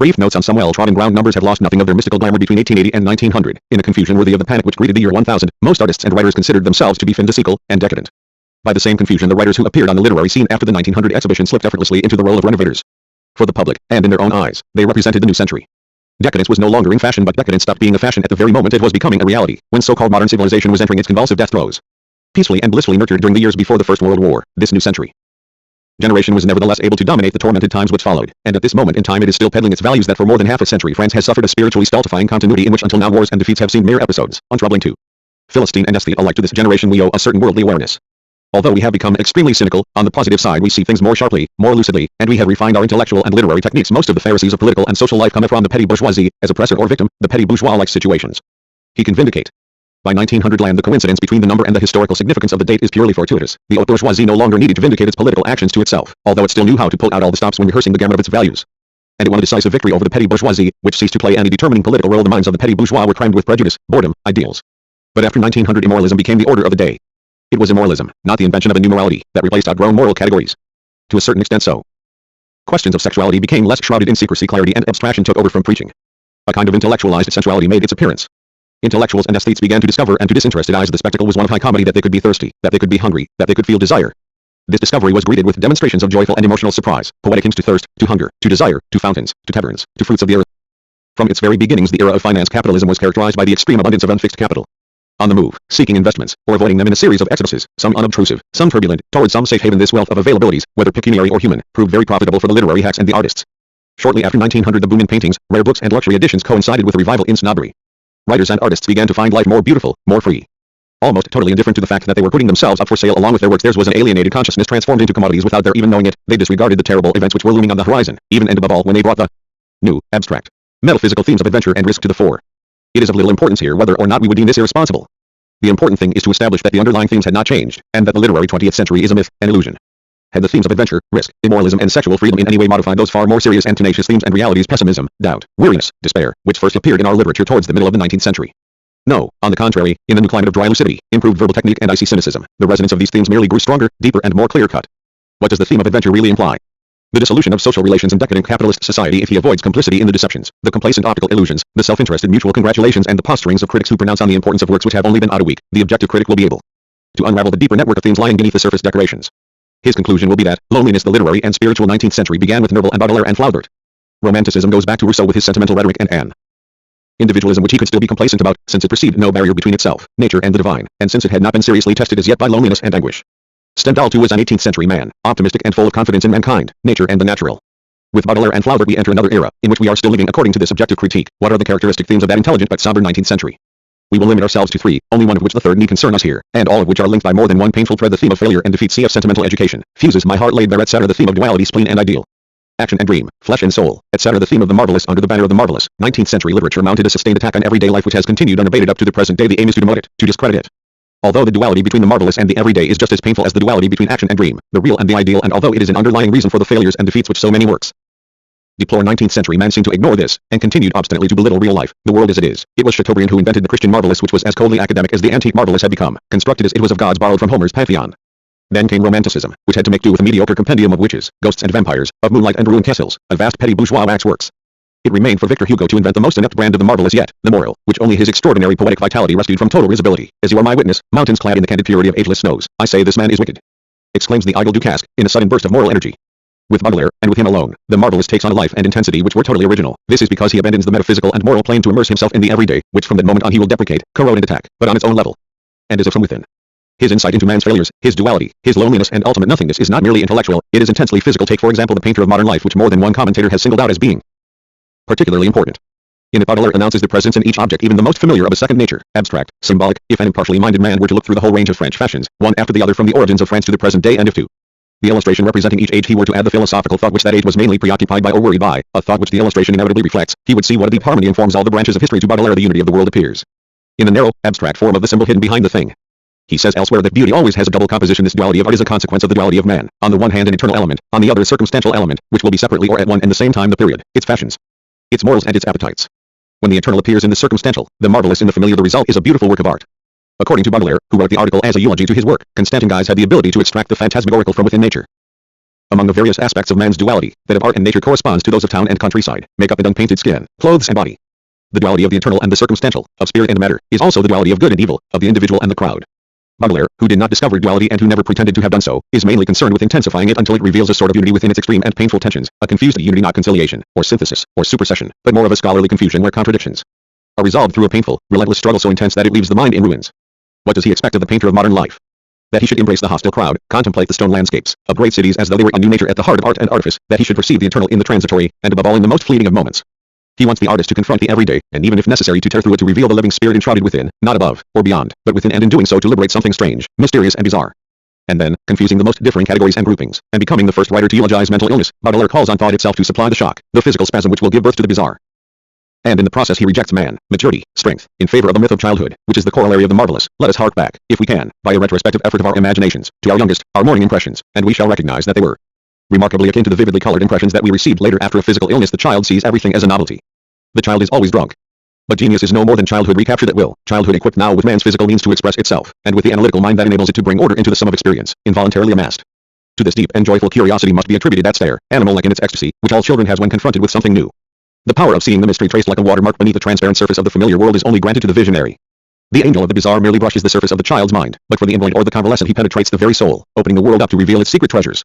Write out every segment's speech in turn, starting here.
Brief notes on some well-trodden ground. Numbers have lost nothing of their mystical glamour between 1880 and 1900. In a confusion worthy of the panic which greeted the year 1000, most artists and writers considered themselves to be fin de siècle and decadent. By the same confusion, the writers who appeared on the literary scene after the 1900 exhibition slipped effortlessly into the role of renovators. For the public, and in their own eyes, they represented the new century. Decadence was no longer in fashion, but decadence stopped being a fashion at the very moment it was becoming a reality, when so-called modern civilization was entering its convulsive death throes. Peacefully and blissfully nurtured during the years before the First World War, this new century generation was nevertheless able to dominate the tormented times which followed, and at this moment in time it is still peddling its values that for more than half a century France has suffered a spiritually stultifying continuity in which until now wars and defeats have seemed mere episodes, untroubling to Philistine and aesthete alike. To this generation we owe a certain worldly awareness. Although we have become extremely cynical, on the positive side we see things more sharply, more lucidly, and we have refined our intellectual and literary techniques. Most of the Pharisees of political and social life come from the petty bourgeoisie, as oppressor or victim, the petty bourgeois-like situations he can vindicate. By 1900 land, the coincidence between the number and the historical significance of the date is purely fortuitous. The haute bourgeoisie no longer needed to vindicate its political actions to itself, although it still knew how to pull out all the stops when rehearsing the gamut of its values. And it won a decisive victory over the petty bourgeoisie, which ceased to play any determining political role. The minds of the petty bourgeois were crammed with prejudice, boredom, ideals. But after 1900, immoralism became the order of the day. It was immoralism, not the invention of a new morality, that replaced outgrown moral categories. To a certain extent so. Questions of sexuality became less shrouded in secrecy, clarity and abstraction took over from preaching. A kind of intellectualized sensuality made its appearance. Intellectuals and aesthetes began to discover, and to disinterested eyes the spectacle was one of high comedy, that they could be thirsty, that they could be hungry, that they could feel desire. This discovery was greeted with demonstrations of joyful and emotional surprise, poetic hints to thirst, to hunger, to desire, to fountains, to taverns, to fruits of the earth. From its very beginnings the era of finance capitalism was characterized by the extreme abundance of unfixed capital. On the move, seeking investments, or avoiding them in a series of exoduses, some unobtrusive, some turbulent, towards some safe haven, this wealth of availabilities, whether pecuniary or human, proved very profitable for the literary hacks and the artists. Shortly after 1900 the boom in paintings, rare books and luxury editions coincided with a revival in snobbery. Writers and artists began to find life more beautiful, more free. Almost totally indifferent to the fact that they were putting themselves up for sale along with their works, theirs was an alienated consciousness transformed into commodities without their even knowing it. They disregarded the terrible events which were looming on the horizon, even and above all when they brought the new, abstract, metaphysical themes of adventure and risk to the fore. It is of little importance here whether or not we would deem this irresponsible. The important thing is to establish that the underlying themes had not changed, and that the literary 20th century is a myth, an illusion. Had the themes of adventure, risk, immoralism and sexual freedom in any way modified those far more serious and tenacious themes and realities, pessimism, doubt, weariness, despair, which first appeared in our literature towards the middle of the 19th century? No, on the contrary, in the new climate of dry lucidity, improved verbal technique and icy cynicism, the resonance of these themes merely grew stronger, deeper and more clear-cut. What does the theme of adventure really imply? The dissolution of social relations in decadent capitalist society if he avoids complicity in the deceptions, the complacent optical illusions, the self-interested mutual congratulations and the posturings of critics who pronounce on the importance of works which have only been out a week. The objective critic will be able to unravel the deeper network of themes lying beneath the surface decorations. His conclusion will be that loneliness, the literary and spiritual 19th century, began with Nerval and Baudelaire and Flaubert. Romanticism goes back to Rousseau with his sentimental rhetoric and an individualism which he could still be complacent about, since it perceived no barrier between itself, nature and the divine, and since it had not been seriously tested as yet by loneliness and anguish. Stendhal too was an 18th century man, optimistic and full of confidence in mankind, nature and the natural. With Baudelaire and Flaubert we enter another era, in which we are still living according to this objective critique. What are the characteristic themes of that intelligent but somber 19th century? We will limit ourselves to three, only one of which, the third, need concern us here, and all of which are linked by more than one painful thread. The theme of failure and defeat, cf. sentimental education, fuses my heart laid bare, etc. The theme of duality, spleen and ideal, action and dream, flesh and soul, etc. The theme of the marvelous. Under the banner of the marvelous, 19th century literature mounted a sustained attack on everyday life which has continued unabated up to the present day. The aim is to demote it, to discredit it. Although the duality between the marvelous and the everyday is just as painful as the duality between action and dream, the real and the ideal, and although it is an underlying reason for the failures and defeats which so many works deplore, 19th century man seemed to ignore this, and continued obstinately to belittle real life, the world as it is. It was Chateaubriand who invented the Christian marvelous, which was as coldly academic as the antique marvelous had become, constructed as it was of gods borrowed from Homer's Pantheon. Then came Romanticism, which had to make do with a mediocre compendium of witches, ghosts and vampires, of moonlight and ruined castles, of vast petty bourgeois waxworks. It remained for Victor Hugo to invent the most inept brand of the marvelous yet, the moral, which only his extraordinary poetic vitality rescued from total risibility. As you are my witness, mountains clad in the candid purity of ageless snows, I say this man is wicked, exclaims the idle Ducasque, in a sudden burst of moral energy. With Baudelaire, and with him alone, the marvelous takes on a life and intensity which were totally original. This is because he abandons the metaphysical and moral plane to immerse himself in the everyday, which from that moment on he will deprecate, corrode and attack, but on its own level, and as if from within. His insight into man's failures, his duality, his loneliness and ultimate nothingness is not merely intellectual, it is intensely physical. Take for example the painter of modern life, which more than one commentator has singled out as being particularly important. In it Baudelaire announces the presence in each object, even the most familiar, of a second nature, abstract, symbolic. If an impartially minded man were to look through the whole range of French fashions, one after the other from the origins of France to the present day, and if to the illustration representing each age he were to add the philosophical thought which that age was mainly preoccupied by or worried by, a thought which the illustration inevitably reflects, he would see what a deep harmony informs all the branches of history. To Baudelaire the unity of the world appears in the narrow, abstract form of the symbol hidden behind the thing. He says elsewhere that beauty always has a double composition. This duality of art is a consequence of the duality of man, on the one hand an eternal element, on the other a circumstantial element, which will be separately or at one and the same time the period, its fashions, its morals and its appetites. When the eternal appears in the circumstantial, the marvelous in the familiar, the result is a beautiful work of art. According to Baudelaire, who wrote the article as a eulogy to his work, Constantin Guise had the ability to extract the phantasmagorical from within nature. Among the various aspects of man's duality, that of art and nature corresponds to those of town and countryside, makeup and unpainted skin, clothes and body. The duality of the eternal and the circumstantial, of spirit and matter, is also the duality of good and evil, of the individual and the crowd. Baudelaire, who did not discover duality and who never pretended to have done so, is mainly concerned with intensifying it until it reveals a sort of unity within its extreme and painful tensions, a confused unity, not conciliation, or synthesis, or supersession, but more of a scholarly confusion where contradictions are resolved through a painful, relentless struggle so intense that it leaves the mind in ruins. What does he expect of the painter of modern life? That he should embrace the hostile crowd, contemplate the stone landscapes of great cities as though they were a new nature at the heart of art and artifice, that he should perceive the eternal in the transitory, and above all in the most fleeting of moments. He wants the artist to confront the everyday, and even if necessary to tear through it to reveal the living spirit enshrouded within, not above, or beyond, but within, and in doing so to liberate something strange, mysterious and bizarre. And then, confusing the most differing categories and groupings, and becoming the first writer to eulogize mental illness, Baudelaire calls on thought itself to supply the shock, the physical spasm which will give birth to the bizarre. And in the process he rejects man, maturity, strength, in favor of the myth of childhood, which is the corollary of the marvelous. Let us hark back, if we can, by a retrospective effort of our imaginations, to our youngest, our morning impressions, and we shall recognize that they were remarkably akin to the vividly colored impressions that we received later after a physical illness. The child sees everything as a novelty. The child is always drunk. But genius is no more than childhood recaptured at will, childhood equipped now with man's physical means to express itself, and with the analytical mind that enables it to bring order into the sum of experience, involuntarily amassed. To this deep and joyful curiosity must be attributed that stare, animal-like in its ecstasy, which all children has when confronted with something new. The power of seeing the mystery traced like a watermark beneath the transparent surface of the familiar world is only granted to the visionary. The angel of the bizarre merely brushes the surface of the child's mind, but for the invalid or the convalescent he penetrates the very soul, opening the world up to reveal its secret treasures.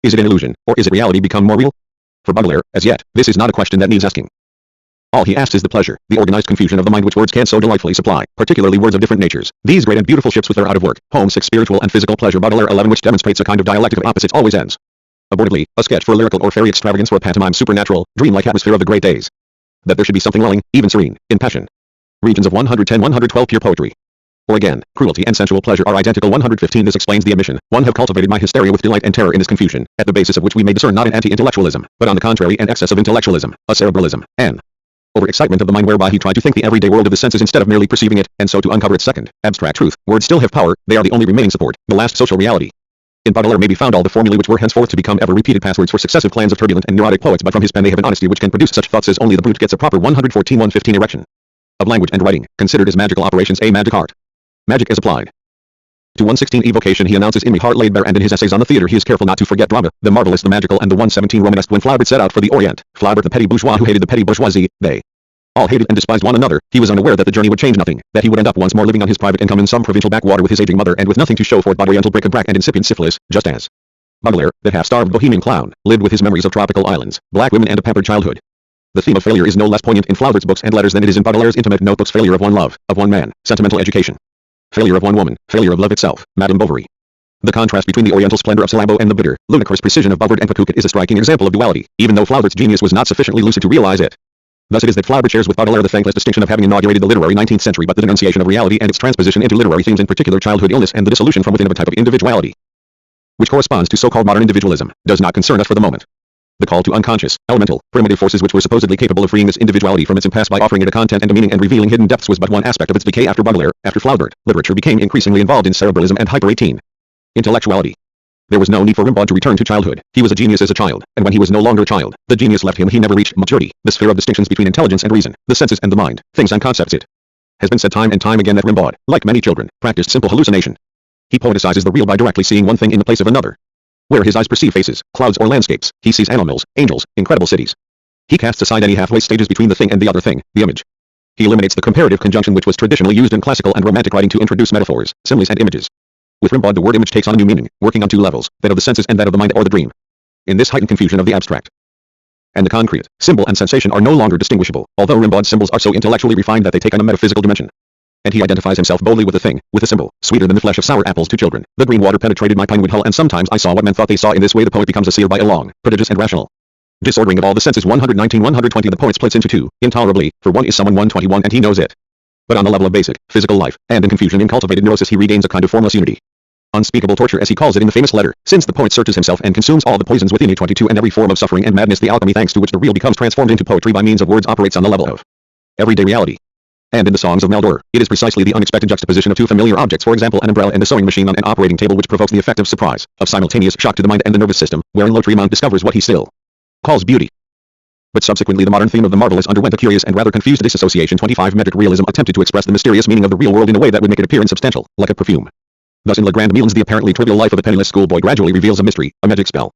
Is it an illusion, or is it reality become more real? For Baudelaire, as yet, this is not a question that needs asking. All he asks is the pleasure, the organized confusion of the mind which words can so delightfully supply, particularly words of different natures. These great and beautiful ships with their out-of-work, homesick spiritual and physical pleasure. Baudelaire 11, which demonstrates a kind of dialectic of opposites, always ends abortively, a sketch for lyrical or fairy extravagance, or a pantomime supernatural, dreamlike atmosphere of the great days. That there should be something lulling, even serene, in passion. Regions of 110-112 pure poetry. Or again, cruelty and sensual pleasure are identical. 115 This explains the omission. 1 Have cultivated my hysteria with delight and terror in this confusion, at the basis of which we may discern not an anti-intellectualism, but on the contrary an excess of intellectualism, a cerebralism, an over-excitement of the mind whereby he tried to think the everyday world of the senses instead of merely perceiving it, and so to uncover its second, abstract truth. Words still have power, they are the only remaining support, the last social reality. In Baudelaire may be found all the formulae which were henceforth to become ever-repeated passwords for successive clans of turbulent and neurotic poets, but from his pen they have an honesty which can produce such thoughts as only the brute gets. A proper 114-115 erection of language and writing, considered as magical operations, a magic art. Magic is applied. To 116 Evocation he announces in My Heart Laid Bare, and in his essays on the theater he is careful not to forget drama, the marvelous, the magical, and the 117 Romanesque. When Flaubert set out for the Orient, Flaubert the petty bourgeois who hated the petty bourgeoisie, they all hated and despised one another. He was unaware that the journey would change nothing, that he would end up once more living on his private income in some provincial backwater with his aging mother and with nothing to show for it but oriental bric-a-brac and incipient syphilis, just as Baudelaire, that half-starved bohemian clown, lived with his memories of tropical islands, black women and a pampered childhood. The theme of failure is no less poignant in Flaubert's books and letters than it is in Baudelaire's intimate notebooks. Failure of one love, of one man, sentimental education. Failure of one woman, failure of love itself, Madame Bovary. The contrast between the oriental splendor of Salammbô and the bitter, ludicrous precision of Bouvard and Patucat is a striking example of duality, even though Flaubert's genius was not sufficiently lucid to realize it. Thus it is that Flaubert shares with Baudelaire the thankless distinction of having inaugurated the literary 19th century, but the denunciation of reality and its transposition into literary themes, in particular childhood illness and the dissolution from within of a type of individuality, which corresponds to so-called modern individualism, does not concern us for the moment. The call to unconscious, elemental, primitive forces which were supposedly capable of freeing this individuality from its impasse by offering it a content and a meaning and revealing hidden depths was but one aspect of its decay. After Baudelaire, after Flaubert, literature became increasingly involved in cerebralism and hyper-18 intellectuality. There was no need for Rimbaud to return to childhood. He was a genius as a child, and when he was no longer a child, the genius left him. He never reached maturity, the sphere of distinctions between intelligence and reason, the senses and the mind, things and concepts. It has been said time and time again that Rimbaud, like many children, practiced simple hallucination. He poeticizes the real by directly seeing one thing in the place of another. Where his eyes perceive faces, clouds or landscapes, he sees animals, angels, incredible cities. He casts aside any halfway stages between the thing and the other thing, the image. He eliminates the comparative conjunction which was traditionally used in classical and romantic writing to introduce metaphors, similes and images. With Rimbaud the word image takes on a new meaning, working on two levels, that of the senses and that of the mind or the dream. In this heightened confusion of the abstract and the concrete, symbol and sensation are no longer distinguishable, although Rimbaud's symbols are so intellectually refined that they take on a metaphysical dimension. And he identifies himself boldly with a thing, with a symbol, sweeter than the flesh of sour apples to children. The green water penetrated my pinewood hull, and sometimes I saw what men thought they saw. In this way the poet becomes a seer by a long, prodigious and rational disordering of all the senses. 119-120 The poet splits into two, intolerably, for one is someone 121 and he knows it. But on the level of basic, physical life, and in confusion in cultivated neurosis he regains a kind of formless unity. Unspeakable torture as he calls it in the famous letter, since the poet searches himself and consumes all the poisons within it. 22 And every form of suffering and madness, the alchemy thanks to which the real becomes transformed into poetry by means of words, operates on the level of everyday reality. And in the songs of Maldor, it is precisely the unexpected juxtaposition of two familiar objects, for example an umbrella and a sewing machine on an operating table, which provokes the effect of surprise, of simultaneous shock to the mind and the nervous system, wherein Lautréamont discovers what he still calls beauty. But subsequently the modern theme of the marvelous underwent a curious and rather confused disassociation. 25 Metric realism attempted to express the mysterious meaning of the real world in a way that would make it appear insubstantial, like a perfume. Thus in Le Grand Milans the apparently trivial life of a penniless schoolboy gradually reveals a mystery, a magic spell.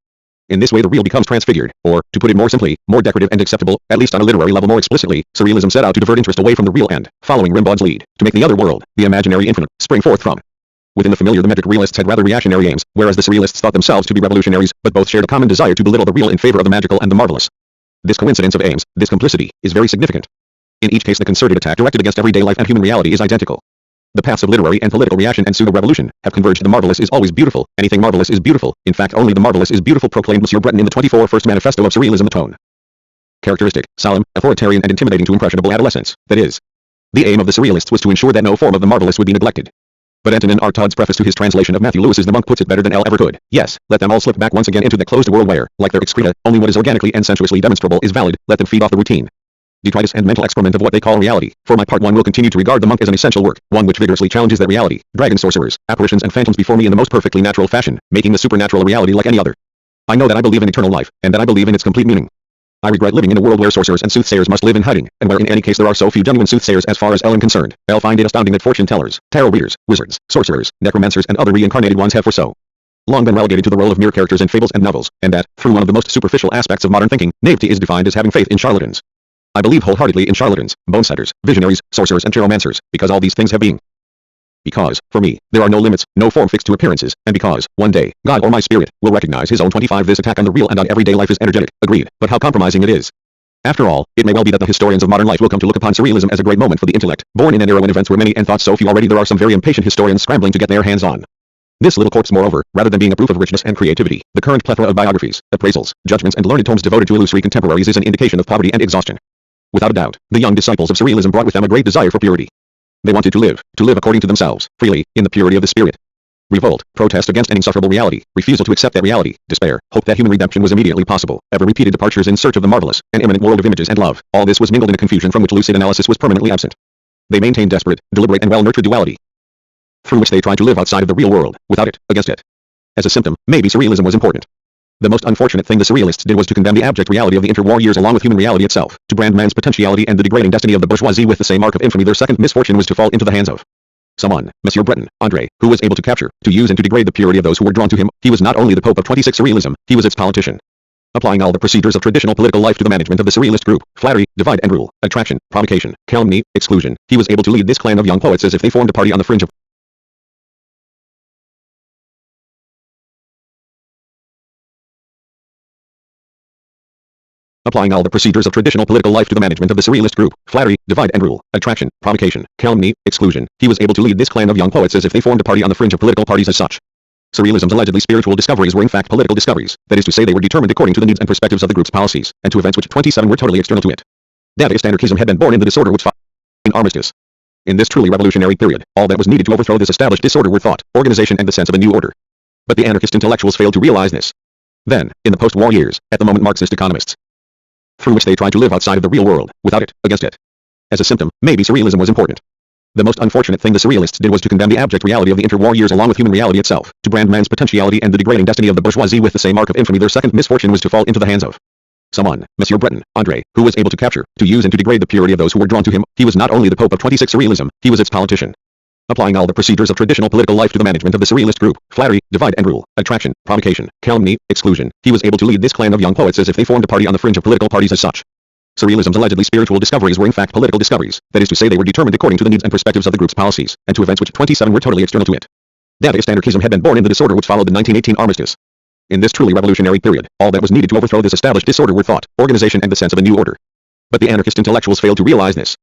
In this way the real becomes transfigured, or, to put it more simply, more decorative and acceptable, at least on a literary level more explicitly, surrealism set out to divert interest away from the real and, following Rimbaud's lead, to make the other world, the imaginary infinite, spring forth from. Within the familiar the metric realists had rather reactionary aims, whereas the surrealists thought themselves to be revolutionaries, but both shared a common desire to belittle the real in favor of the magical and the marvelous. This coincidence of aims, this complicity, is very significant. In each case the concerted attack directed against everyday life and human reality is identical. The paths of literary and political reaction and pseudo-revolution have converged. The marvelous is always beautiful, anything marvelous is beautiful, in fact only the marvelous is beautiful, proclaimed Monsieur Breton in the 24 First Manifesto of Surrealism. The tone. Characteristic, solemn, authoritarian and intimidating to impressionable adolescents, that is. The aim of the surrealists was to ensure that no form of the marvelous would be neglected. But Antonin Artaud's preface to his translation of Matthew Lewis's The Monk puts it better than L ever could. Yes, let them all slip back once again into that closed world where, like their excreta, only what is organically and sensuously demonstrable is valid, let them feed off the routine, detritus and mental excrement of what they call reality. For my part, one will continue to regard The Monk as an essential work, one which vigorously challenges that reality, dragon sorcerers, apparitions and phantoms before me in the most perfectly natural fashion, making the supernatural a reality like any other. I know that I believe in eternal life, and that I believe in its complete meaning. I regret living in a world where sorcerers and soothsayers must live in hiding, and where in any case there are so few genuine soothsayers as far as Ellen concerned. I'll find it astounding that fortune tellers, tarot readers, wizards, sorcerers, necromancers and other reincarnated ones have for so long been relegated to the role of mere characters in fables and novels, and that, through one of the most superficial aspects of modern thinking, naivety is defined as having faith in charlatans. I believe wholeheartedly in charlatans, bone-setters, visionaries, sorcerers and geromancers, because all these things have being. Because, for me, there are no limits, no form fixed to appearances, and because, one day, God or my spirit, will recognize his own 25. This attack on the real and on everyday life is energetic, agreed, but how compromising it is. After all, it may well be that the historians of modern life will come to look upon surrealism as a great moment for the intellect, born in an era when events were many and thoughts so few. Already there are some very impatient historians scrambling to get their hands on this little corpse. Moreover, rather than being a proof of richness and creativity, the current plethora of biographies, appraisals, judgments and learned tomes devoted to illusory contemporaries is an indication of poverty and exhaustion. Without a doubt, the young disciples of surrealism brought with them a great desire for purity. They wanted to live according to themselves, freely, in the purity of the spirit. Revolt, protest against an insufferable reality, refusal to accept that reality, despair, hope that human redemption was immediately possible, ever-repeated departures in search of the marvelous, an imminent world of images and love, all this was mingled in a confusion from which lucid analysis was permanently absent. They maintained desperate, deliberate and well-nurtured duality, through which they tried to live outside of the real world, without it, against it. As a symptom, maybe surrealism was important. The most unfortunate thing the surrealists did was to condemn the abject reality of the interwar years along with human reality itself, to brand man's potentiality and the degrading destiny of the bourgeoisie with the same mark of infamy. Their second misfortune was to fall into the hands of someone, Monsieur Breton, André, who was able to capture, to use and to degrade the purity of those who were drawn to him. He was not only the Pope of 26 surrealism, he was its politician. Applying all the procedures of traditional political life to the management of the surrealist group, flattery, divide and rule, attraction, provocation, calumny, exclusion, he was able to lead this clan of young poets as if they formed a party on the fringe of applying all the procedures of traditional political life to the management of the surrealist group, flattery, divide and rule, attraction, provocation, calumny, exclusion, he was able to lead this clan of young poets as if they formed a party on the fringe of political parties. As such, surrealism's allegedly spiritual discoveries were in fact political discoveries, that is to say they were determined according to the needs and perspectives of the group's policies, and to events which 27 were totally external to it. Dadaist anarchism had been born in the disorder which followed an armistice. In this truly revolutionary period, all that was needed to overthrow this established disorder were thought, organization and the sense of a new order. But the anarchist intellectuals failed to realize this. Then, in the post-war years, at the moment Marxist economists, through which they tried to live outside of the real world, without it, against it. As a symptom, maybe surrealism was important. The most unfortunate thing the surrealists did was to condemn the abject reality of the interwar years along with human reality itself, to brand man's potentiality and the degrading destiny of the bourgeoisie with the same mark of infamy. Their second misfortune was to fall into the hands of someone, Monsieur Breton, André, who was able to capture, to use and to degrade the purity of those who were drawn to him. He was not only the Pope of 26 surrealism, he was its politician. Applying all the procedures of traditional political life to the management of the surrealist group, flattery, divide and rule, attraction, provocation, calumny, exclusion, he was able to lead this clan of young poets as if they formed a party on the fringe of political parties. As such, surrealism's allegedly spiritual discoveries were in fact political discoveries, that is to say they were determined according to the needs and perspectives of the group's policies, and to events which 27 were totally external to it. Dadaist anarchism had been born in the disorder which followed the 1918 armistice. In this truly revolutionary period, all that was needed to overthrow this established disorder were thought, organization and the sense of a new order. But the anarchist intellectuals failed to realize this.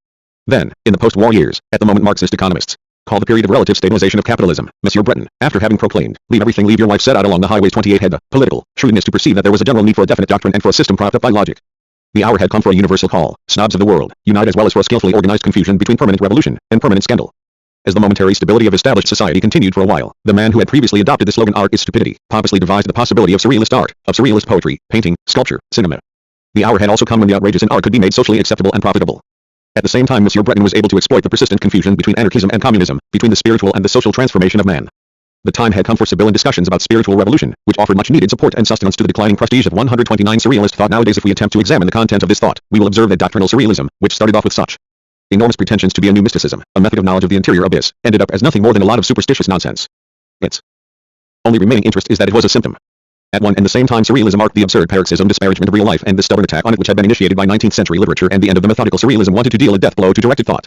Then, in the post-war years, at the moment Marxist economists call the period of relative stabilization of capitalism, Monsieur Breton, after having proclaimed, leave everything, leave your life, set out along the highways 28, had the political shrewdness to perceive that there was a general need for a definite doctrine and for a system propped up by logic. The hour had come for a universal call, snobs of the world, unite, as well as for a skillfully organized confusion between permanent revolution and permanent scandal. As the momentary stability of established society continued for a while, the man who had previously adopted the slogan "Art is stupidity" pompously devised the possibility of surrealist art, of surrealist poetry, painting, sculpture, cinema. The hour had also come when the outrages in art could be made socially acceptable and profitable. At the same time, Monsieur Breton was able to exploit the persistent confusion between anarchism and communism, between the spiritual and the social transformation of man. The time had come for Sibyllin discussions about spiritual revolution, which offered much needed support and sustenance to the declining prestige of 129 surrealist thought. Nowadays, if we attempt to examine the content of this thought, we will observe that doctrinal surrealism, which started off with such enormous pretensions to be a new mysticism, a method of knowledge of the interior abyss, ended up as nothing more than a lot of superstitious nonsense. Its only remaining interest is that it was a symptom At one and the same time, surrealism marked the absurd paroxysm disparagement of real life and the stubborn attack on it which had been initiated by 19th century literature, and the end of the methodical surrealism wanted to deal a death blow to directed thought.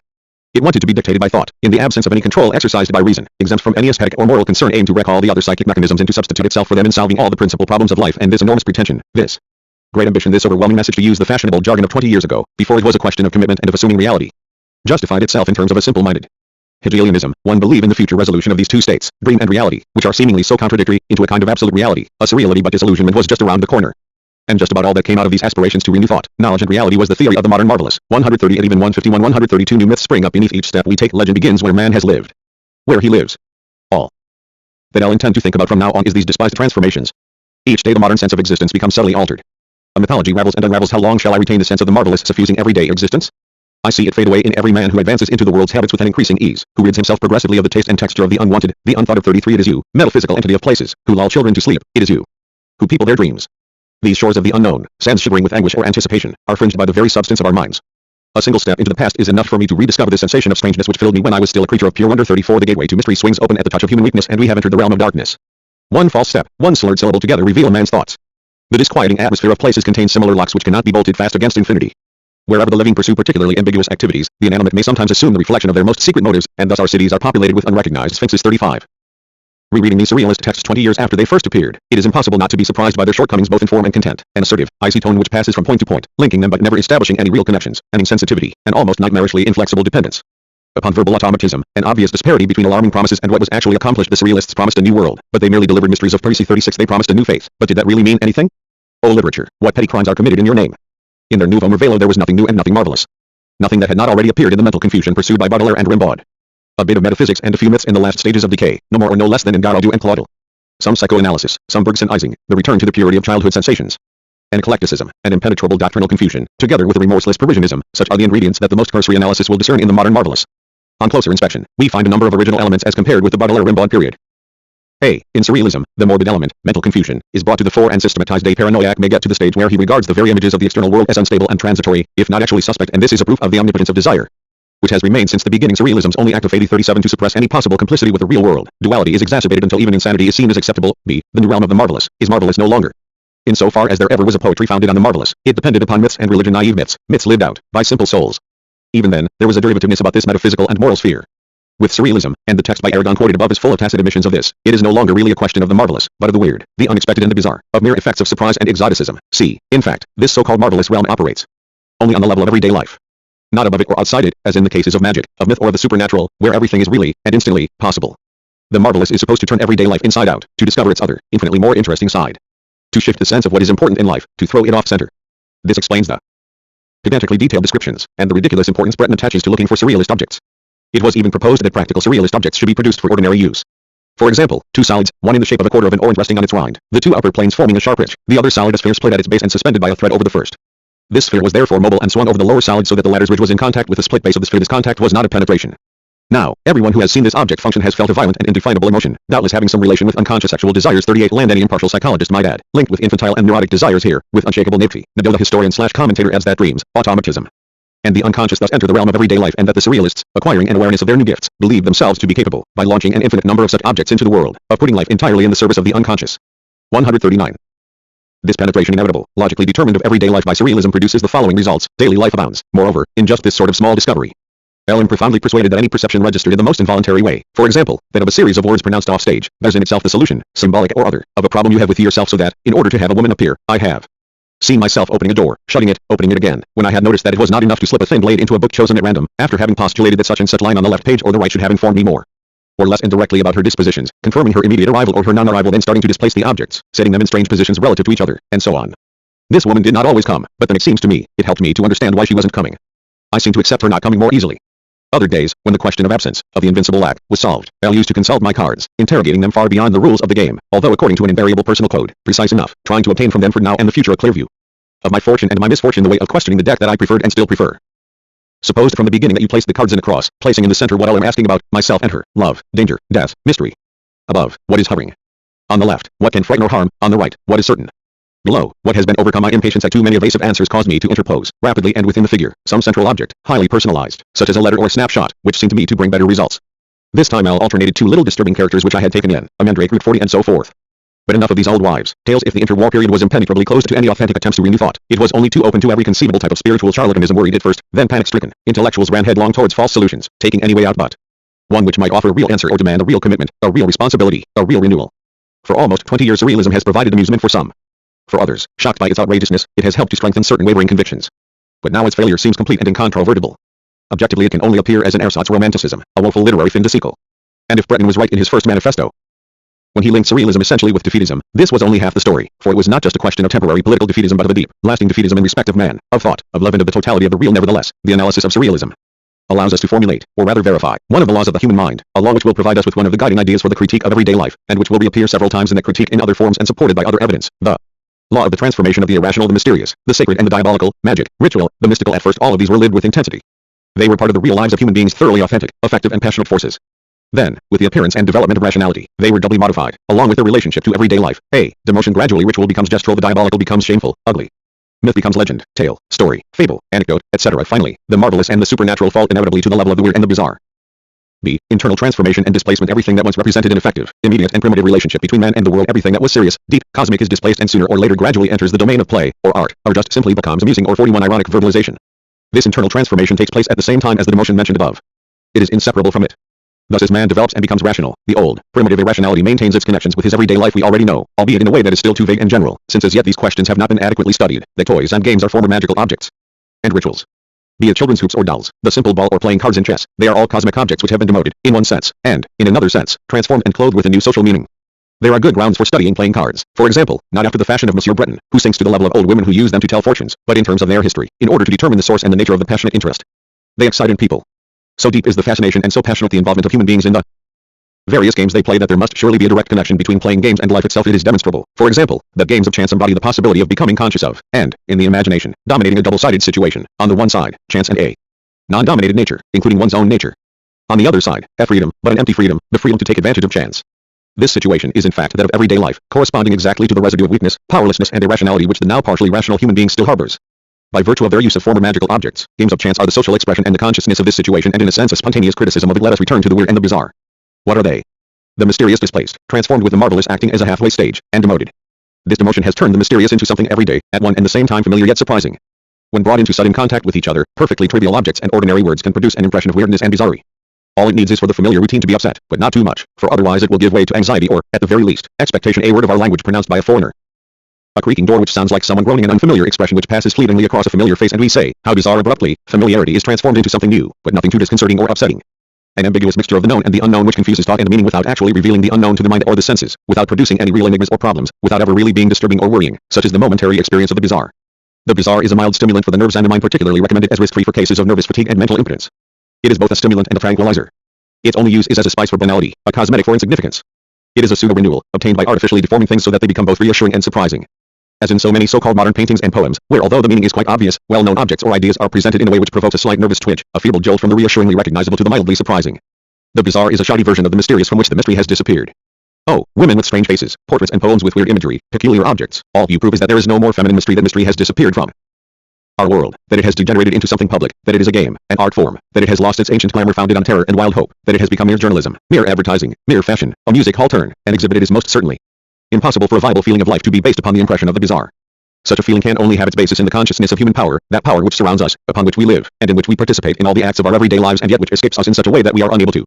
It wanted to be dictated by thought, in the absence of any control exercised by reason, exempt from any aesthetic or moral concern, aimed to wreck all the other psychic mechanisms and to substitute itself for them in solving all the principal problems of life. And this enormous pretension, this great ambition, this overwhelming message, to use the fashionable jargon of 20 years ago, before it was a question of commitment and of assuming reality, justified itself in terms of a simple-minded Hegelianism. One believe in the future resolution of these two states, dream and reality, which are seemingly so contradictory, into a kind of absolute reality, a surreality, but disillusionment was just around the corner. And just about all that came out of these aspirations to renew thought, knowledge and reality was the theory of the modern marvelous. 138 even 151 132 new myths spring up beneath each step we take. Legend begins where man has lived. Where he lives. All that I'll intend to think about from now on is these despised transformations. Each day the modern sense of existence becomes subtly altered. A mythology ravels and unravels. How long shall I retain the sense of the marvelous suffusing everyday existence? I see it fade away in every man who advances into the world's habits with an increasing ease, who rids himself progressively of the taste and texture of the unwanted, the unthought of. 33 It is you, metaphysical entity of places, who lull children to sleep. It is you who people their dreams. These shores of the unknown, sands shivering with anguish or anticipation, are fringed by the very substance of our minds. A single step into the past is enough for me to rediscover the sensation of strangeness which filled me when I was still a creature of pure wonder. 34 The gateway to mystery swings open at the touch of human weakness, and we have entered the realm of darkness. One false step, one slurred syllable together reveal a man's thoughts. The disquieting atmosphere of places contains similar locks which cannot be bolted fast against infinity. Wherever the living pursue particularly ambiguous activities, the inanimate may sometimes assume the reflection of their most secret motives, and thus our cities are populated with unrecognized sphinxes. 35. Rereading these surrealist texts 20 years after they first appeared, it is impossible not to be surprised by their shortcomings both in form and content, an assertive, icy tone which passes from point to point, linking them but never establishing any real connections, an insensitivity, an almost nightmarishly inflexible dependence upon verbal automatism, an obvious disparity between alarming promises and what was actually accomplished. The surrealists promised a new world, but they merely delivered mysteries of Percy. 36 They promised a new faith, but did that really mean anything? Oh literature, what petty crimes are committed in your name? In their Nouveau Merveilleux there was nothing new and nothing marvelous. Nothing that had not already appeared in the mental confusion pursued by Baudelaire and Rimbaud. A bit of metaphysics and a few myths in the last stages of decay, no more or no less than in Garoudou and Claudel. Some psychoanalysis, some Bergsonizing, the return to the purity of childhood sensations. An eclecticism, an impenetrable doctrinal confusion, together with a remorseless provisionism, such are the ingredients that the most cursory analysis will discern in the modern marvelous. On closer inspection, we find a number of original elements as compared with the Baudelaire-Rimbaud period. A. In surrealism, the morbid element, mental confusion, is brought to the fore and systematized. A paranoiac may get to the stage where he regards the very images of the external world as unstable and transitory, if not actually suspect, and this is a proof of the omnipotence of desire, which has remained since the beginning. Surrealism's only act of faith. 37 To suppress any possible complicity with the real world, duality is exacerbated until even insanity is seen as acceptable. B. The new realm of the marvelous is marvelous no longer. Insofar as there ever was a poetry founded on the marvelous, it depended upon myths and religion, naive myths, myths lived out by simple souls. Even then, there was a derivativeness about this metaphysical and moral sphere. With surrealism, and the text by Aragon quoted above is full of tacit admissions of this, it is no longer really a question of the marvelous, but of the weird, the unexpected and the bizarre, of mere effects of surprise and exoticism. See, in fact, this so-called marvelous realm operates only on the level of everyday life, not above it or outside it, as in the cases of magic, of myth or the supernatural, where everything is really, and instantly, possible. The marvelous is supposed to turn everyday life inside out, to discover its other, infinitely more interesting side, to shift the sense of what is important in life, to throw it off center. This explains the pedantically detailed descriptions, and the ridiculous importance Breton attaches to looking for surrealist objects. It was even proposed that practical surrealist objects should be produced for ordinary use. For example, two solids, one in the shape of a quarter of an orange resting on its rind, the two upper planes forming a sharp ridge, the other solid a sphere split at its base and suspended by a thread over the first. This sphere was therefore mobile and swung over the lower solid so that the latter's ridge was in contact with the split base of the sphere. This contact was not a penetration. Now, everyone who has seen this object function has felt a violent and indefinable emotion, doubtless having some relation with unconscious sexual desires. 38 Land any impartial psychologist might add, linked with infantile and neurotic desires here, with unshakable naivety. Nadeau the historian/commentator adds that dreams, automatism, and the unconscious thus enter the realm of everyday life, and that the surrealists, acquiring an awareness of their new gifts, believe themselves to be capable, by launching an infinite number of such objects into the world, of putting life entirely in the service of the unconscious. 139. This penetration inevitable, logically determined of everyday life by surrealism produces the following results. Daily life abounds, moreover, in just this sort of small discovery. I am profoundly persuaded that any perception registered in the most involuntary way, for example, that of a series of words pronounced off stage, bears in itself the solution, symbolic or other, of a problem you have with yourself, so that, in order to have a woman appear, I have seen myself opening a door, shutting it, opening it again, when I had noticed that it was not enough to slip a thin blade into a book chosen at random, after having postulated that such and such line on the left page or the right should have informed me more or less indirectly about her dispositions, confirming her immediate arrival or her non-arrival, then starting to displace the objects, setting them in strange positions relative to each other, and so on. This woman did not always come, but then it seems to me, it helped me to understand why she wasn't coming. I seem to accept her not coming more easily. Other days, when the question of absence, of the invincible lack, was solved, I used to consult my cards, interrogating them far beyond the rules of the game, although according to an invariable personal code, precise enough, trying to obtain from them for now and the future a clear view of my fortune and my misfortune, the way of questioning the deck that I preferred and still prefer. Supposed from the beginning that you placed the cards in a cross, placing in the center what I am asking about, myself and her, love, danger, death, mystery. Above, what is hovering? On the left, what can frighten or harm? On the right, what is certain? Below, what has been overcome? My impatience at too many evasive answers caused me to interpose, rapidly and within the figure, some central object, highly personalized, such as a letter or a snapshot, which seemed to me to bring better results. This time I'll alternated two little disturbing characters which I had taken in, a mandrake root 40 and so forth. But enough of these old wives' tales. If the interwar period was impenetrably closed to any authentic attempts to renew thought, it was only too open to every conceivable type of spiritual charlatanism. Worried at first, then panic-stricken, intellectuals ran headlong towards false solutions, taking any way out but one which might offer a real answer or demand a real commitment, a real responsibility, a real renewal. For almost 20 years surrealism has provided amusement for some. For others, shocked by its outrageousness, it has helped to strengthen certain wavering convictions. But now its failure seems complete and incontrovertible. Objectively it can only appear as an ersatz romanticism, a woeful literary fin de siècle. And if Breton was right in his first manifesto, when he linked surrealism essentially with defeatism, this was only half the story, for it was not just a question of temporary political defeatism but of a deep, lasting defeatism in respect of man, of thought, of love and of the totality of the real. Nevertheless, the analysis of surrealism allows us to formulate, or rather verify, one of the laws of the human mind, a law which will provide us with one of the guiding ideas for the critique of everyday life, and which will reappear several times in that critique in other forms and supported by other evidence, the law of the transformation of the irrational, the mysterious, the sacred and the diabolical, magic, ritual, the mystical. At first all of these were lived with intensity. They were part of the real lives of human beings, thoroughly authentic, effective and passionate forces. Then, with the appearance and development of rationality, they were doubly modified, along with their relationship to everyday life. Demotion. Gradually ritual becomes gestural, the diabolical becomes shameful, ugly. Myth becomes legend, tale, story, fable, anecdote, etc. Finally, the marvelous and the supernatural fall inevitably to the level of the weird and the bizarre. B. Internal transformation and displacement. Everything that once represented an effective, immediate and primitive relationship between man and the world, everything that was serious, deep, cosmic is displaced and sooner or later gradually enters the domain of play, or art, or just simply becomes amusing or 41 ironic verbalization. This internal transformation takes place at the same time as the demotion mentioned above. It is inseparable from it. Thus as man develops and becomes rational, the old, primitive irrationality maintains its connections with his everyday life we already know, albeit in a way that is still too vague and general, since as yet these questions have not been adequately studied. The toys and games are former magical objects and rituals. Be it children's hoops or dolls, the simple ball or playing cards and chess, they are all cosmic objects which have been demoted, in one sense, and, in another sense, transformed and clothed with a new social meaning. There are good grounds for studying playing cards, for example, not after the fashion of Monsieur Breton, who sinks to the level of old women who use them to tell fortunes, but in terms of their history, in order to determine the source and the nature of the passionate interest they excite in people. So deep is the fascination and so passionate the involvement of human beings in the various games they play that there must surely be a direct connection between playing games and life itself. It is demonstrable, for example, that games of chance embody the possibility of becoming conscious of, and, in the imagination, dominating a double-sided situation, on the one side, chance and a non-dominated nature, including one's own nature. On the other side, a freedom, but an empty freedom, the freedom to take advantage of chance. This situation is in fact that of everyday life, corresponding exactly to the residue of weakness, powerlessness and irrationality which the now partially rational human being still harbors. By virtue of their use of former magical objects, games of chance are the social expression and the consciousness of this situation, and in a sense a spontaneous criticism of it. Let us return to the weird and the bizarre. What are they? The mysterious displaced, transformed with the marvelous acting as a halfway stage, and demoted. This demotion has turned the mysterious into something everyday, at one and the same time familiar yet surprising. When brought into sudden contact with each other, perfectly trivial objects and ordinary words can produce an impression of weirdness and bizarrerie. All it needs is for the familiar routine to be upset, but not too much, for otherwise it will give way to anxiety or, at the very least, expectation. A word of our language pronounced by a foreigner. A creaking door which sounds like someone groaning, an unfamiliar expression which passes fleetingly across a familiar face, and we say, how bizarre. Abruptly, familiarity is transformed into something new, but nothing too disconcerting or upsetting. An ambiguous mixture of the known and the unknown which confuses thought and meaning without actually revealing the unknown to the mind or the senses, without producing any real enigmas or problems, without ever really being disturbing or worrying, such is the momentary experience of the bizarre. The bizarre is a mild stimulant for the nerves and the mind, particularly recommended as risk-free for cases of nervous fatigue and mental impotence. It is both a stimulant and a tranquilizer. Its only use is as a spice for banality, a cosmetic for insignificance. It is a pseudo-renewal, obtained by artificially deforming things so that they become both reassuring and surprising. As in so many so-called modern paintings and poems, where although the meaning is quite obvious, well-known objects or ideas are presented in a way which provokes a slight nervous twitch, a feeble jolt from the reassuringly recognizable to the mildly surprising. The bizarre is a shoddy version of the mysterious from which the mystery has disappeared. Oh, women with strange faces, portraits and poems with weird imagery, peculiar objects, all you prove is that there is no more feminine mystery. That mystery has disappeared from our world, that it has degenerated into something public, that it is a game, an art form, that it has lost its ancient glamour founded on terror and wild hope, that it has become mere journalism, mere advertising, mere fashion, a music hall turn, and exhibit. It is most certainly impossible for a viable feeling of life to be based upon the impression of the bizarre. Such a feeling can only have its basis in the consciousness of human power, that power which surrounds us, upon which we live, and in which we participate in all the acts of our everyday lives, and yet which escapes us in such a way that we are unable to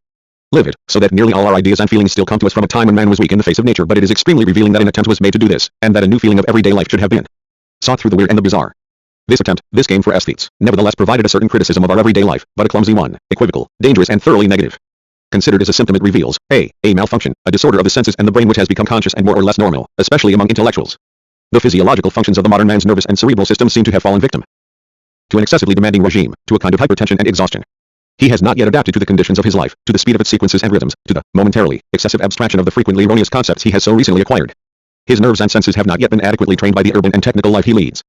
live it, so that nearly all our ideas and feelings still come to us from a time when man was weak in the face of nature. But it is extremely revealing that an attempt was made to do this, and that a new feeling of everyday life should have been sought through the weird and the bizarre. This attempt, this game for aesthetes, nevertheless provided a certain criticism of our everyday life, but a clumsy one, equivocal, dangerous and thoroughly negative. Considered as a symptom, it reveals a malfunction, a disorder of the senses and the brain which has become conscious and more or less normal, especially among intellectuals. The physiological functions of the modern man's nervous and cerebral system seem to have fallen victim to an excessively demanding regime, to a kind of hypertension and exhaustion. He has not yet adapted to the conditions of his life, to the speed of its sequences and rhythms, to the, momentarily, excessive abstraction of the frequently erroneous concepts he has so recently acquired. His nerves and senses have not yet been adequately trained by the urban and technical life he leads.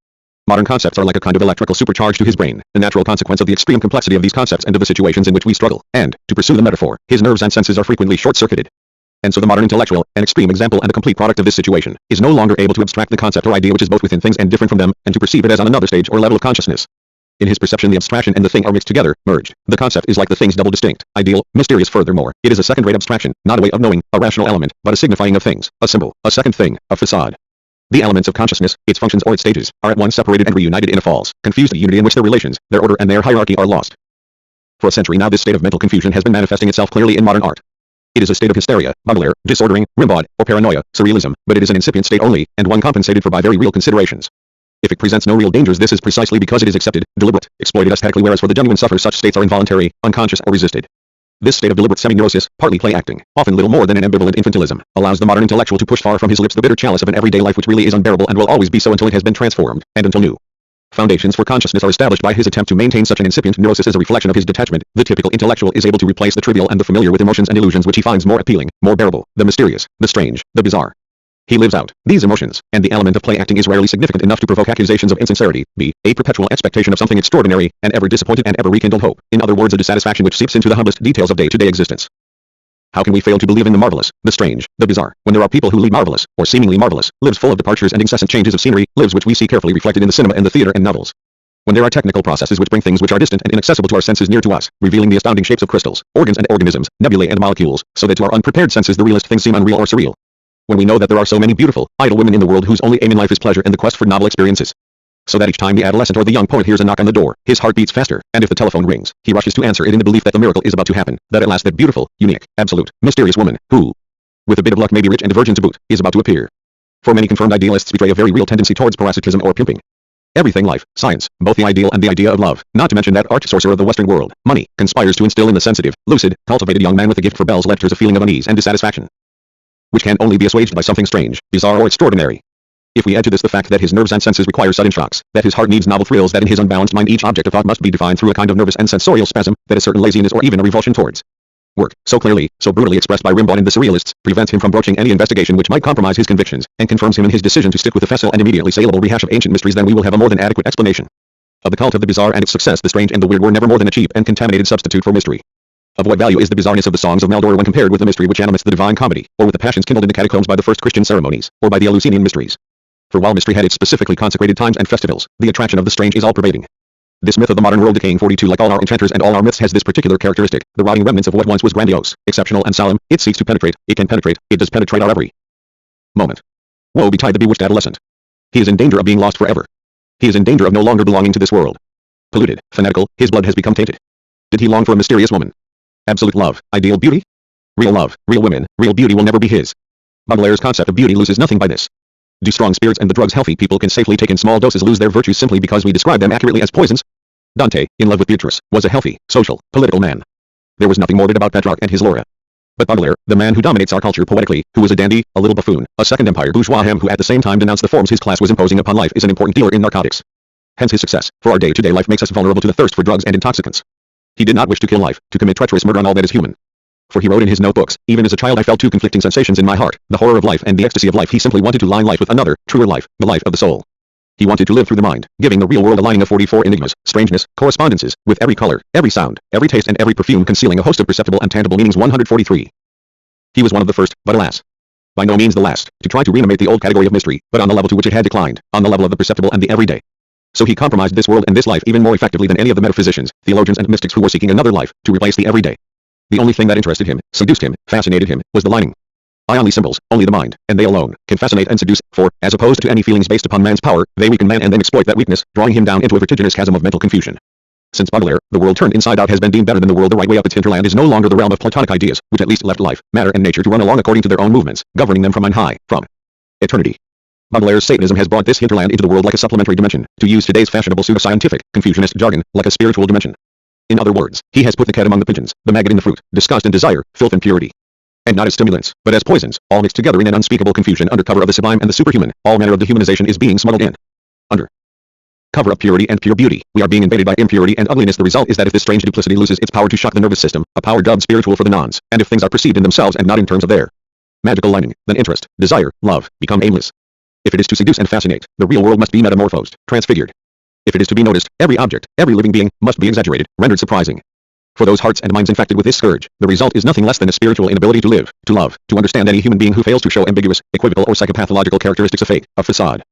Modern concepts are like a kind of electrical supercharge to his brain, the natural consequence of the extreme complexity of these concepts and of the situations in which we struggle, and, to pursue the metaphor, his nerves and senses are frequently short-circuited. And so the modern intellectual, an extreme example and a complete product of this situation, is no longer able to abstract the concept or idea which is both within things and different from them, and to perceive it as on another stage or level of consciousness. In his perception, the abstraction and the thing are mixed together, merged. The concept is like the thing's double distinct, ideal, mysterious. Furthermore, it is a second-rate abstraction, not a way of knowing, a rational element, but a signifying of things, a symbol, a second thing, a facade. The elements of consciousness, its functions or its stages, are at once separated and reunited in a false, confused unity in which their relations, their order and their hierarchy are lost. For a century now this state of mental confusion has been manifesting itself clearly in modern art. It is a state of hysteria, Baudelaire, disordering, Rimbaud, or paranoia, surrealism, but it is an incipient state only, and one compensated for by very real considerations. If it presents no real dangers, this is precisely because it is accepted, deliberate, exploited aesthetically, whereas for the genuine sufferer such states are involuntary, unconscious or resisted. This state of deliberate semi-neurosis, partly play acting, often little more than an ambivalent infantilism, allows the modern intellectual to push far from his lips the bitter chalice of an everyday life which really is unbearable and will always be so until it has been transformed, and until new foundations for consciousness are established by his attempt to maintain such an incipient neurosis as a reflection of his detachment. The typical intellectual is able to replace the trivial and the familiar with emotions and illusions which he finds more appealing, more bearable, the mysterious, the strange, the bizarre. He lives out these emotions, and the element of play acting is rarely significant enough to provoke accusations of insincerity, b. a perpetual expectation of something extraordinary, an ever disappointed and ever rekindled hope, in other words a dissatisfaction which seeps into the humblest details of day-to-day existence. How can we fail to believe in the marvelous, the strange, the bizarre, when there are people who lead marvelous, or seemingly marvelous, lives full of departures and incessant changes of scenery, lives which we see carefully reflected in the cinema and the theater and novels? When there are technical processes which bring things which are distant and inaccessible to our senses near to us, revealing the astounding shapes of crystals, organs and organisms, nebulae and molecules, so that to our unprepared senses the realest things seem unreal or surreal. When we know that there are so many beautiful, idle women in the world whose only aim in life is pleasure and the quest for novel experiences. So that each time the adolescent or the young poet hears a knock on the door, his heart beats faster, and if the telephone rings, he rushes to answer it in the belief that the miracle is about to happen, that at last that beautiful, unique, absolute, mysterious woman, who, with a bit of luck may be rich and a virgin to boot, is about to appear. For many confirmed idealists betray a very real tendency towards parasitism or pimping. Everything life, science, both the ideal and the idea of love, not to mention that arch-sorcerer of the Western world, money, conspires to instill in the sensitive, lucid, cultivated young man with a gift for belles lettres a feeling of unease and dissatisfaction, which can only be assuaged by something strange, bizarre or extraordinary. If we add to this the fact that his nerves and senses require sudden shocks, that his heart needs novel thrills, that in his unbalanced mind each object of thought must be defined through a kind of nervous and sensorial spasm, that a certain laziness or even a revulsion towards work, so clearly, so brutally expressed by Rimbaud and the Surrealists, prevents him from broaching any investigation which might compromise his convictions, and confirms him in his decision to stick with the facile and immediately saleable rehash of ancient mysteries, then we will have a more than adequate explanation of the cult of the bizarre and its success. The strange and the weird were never more than a cheap and contaminated substitute for mystery. Of what value is the bizarreness of the songs of Maldor when compared with the mystery which animates the Divine Comedy, or with the passions kindled in the catacombs by the first Christian ceremonies, or by the Eleusinian mysteries? For while mystery had its specifically consecrated times and festivals, the attraction of the strange is all-pervading. This myth of the modern world decaying 42 like all our enchanters and all our myths has this particular characteristic, the rotting remnants of what once was grandiose, exceptional and solemn. It seeks to penetrate, it can penetrate, it does penetrate our every moment. Woe betide the bewitched adolescent. He is in danger of being lost forever. He is in danger of no longer belonging to this world. Polluted, fanatical, his blood has become tainted. Did he long for a mysterious woman? Absolute love, ideal beauty? Real love, real women, real beauty will never be his. Baudelaire's concept of beauty loses nothing by this. Do strong spirits and the drugs healthy people can safely take in small doses lose their virtues simply because we describe them accurately as poisons? Dante, in love with Beatrice, was a healthy, social, political man. There was nothing morbid about Petrarch and his Laura. But Baudelaire, the man who dominates our culture poetically, who was a dandy, a little buffoon, a second empire bourgeois ham who at the same time denounced the forms his class was imposing upon life, is an important dealer in narcotics. Hence his success, for our day-to-day life makes us vulnerable to the thirst for drugs and intoxicants. He did not wish to kill life, to commit treacherous murder on all that is human. For he wrote in his notebooks, even as a child I felt two conflicting sensations in my heart, the horror of life and the ecstasy of life. He simply wanted to line life with another, truer life, the life of the soul. He wanted to live through the mind, giving the real world a lining of 44 enigmas, strangeness, correspondences, with every color, every sound, every taste and every perfume concealing a host of perceptible and tangible meanings. 143. He was one of the first, but alas, by no means the last, to try to reanimate the old category of mystery, but on the level to which it had declined, on the level of the perceptible and the everyday. So he compromised this world and this life even more effectively than any of the metaphysicians, theologians and mystics who were seeking another life, to replace the everyday. The only thing that interested him, seduced him, fascinated him, was the lining. Only symbols, only the mind, and they alone, can fascinate and seduce, for, as opposed to any feelings based upon man's power, they weaken man and then exploit that weakness, drawing him down into a vertiginous chasm of mental confusion. Since Baudelaire, the world turned inside out has been deemed better than the world the right way up. Its hinterland is no longer the realm of Platonic ideas, which at least left life, matter and nature to run along according to their own movements, governing them from on high, from eternity. Baudelaire's Satanism has brought this hinterland into the world like a supplementary dimension, to use today's fashionable pseudoscientific, Confucianist jargon, like a spiritual dimension. In other words, he has put the cat among the pigeons, the maggot in the fruit, disgust and desire, filth and purity. And not as stimulants, but as poisons, all mixed together in an unspeakable confusion under cover of the sublime and the superhuman. All manner of dehumanization is being smuggled in. Under cover of purity and pure beauty, we are being invaded by impurity and ugliness. The result is that if this strange duplicity loses its power to shock the nervous system, a power dubbed spiritual for the nons, and if things are perceived in themselves and not in terms of their magical lining, then interest, desire, love, become aimless. If it is to seduce and fascinate, the real world must be metamorphosed, transfigured. If it is to be noticed, every object, every living being, must be exaggerated, rendered surprising. For those hearts and minds infected with this scourge, the result is nothing less than a spiritual inability to live, to love, to understand. Any human being who fails to show ambiguous, equivocal or psychopathological characteristics of fake, a facade,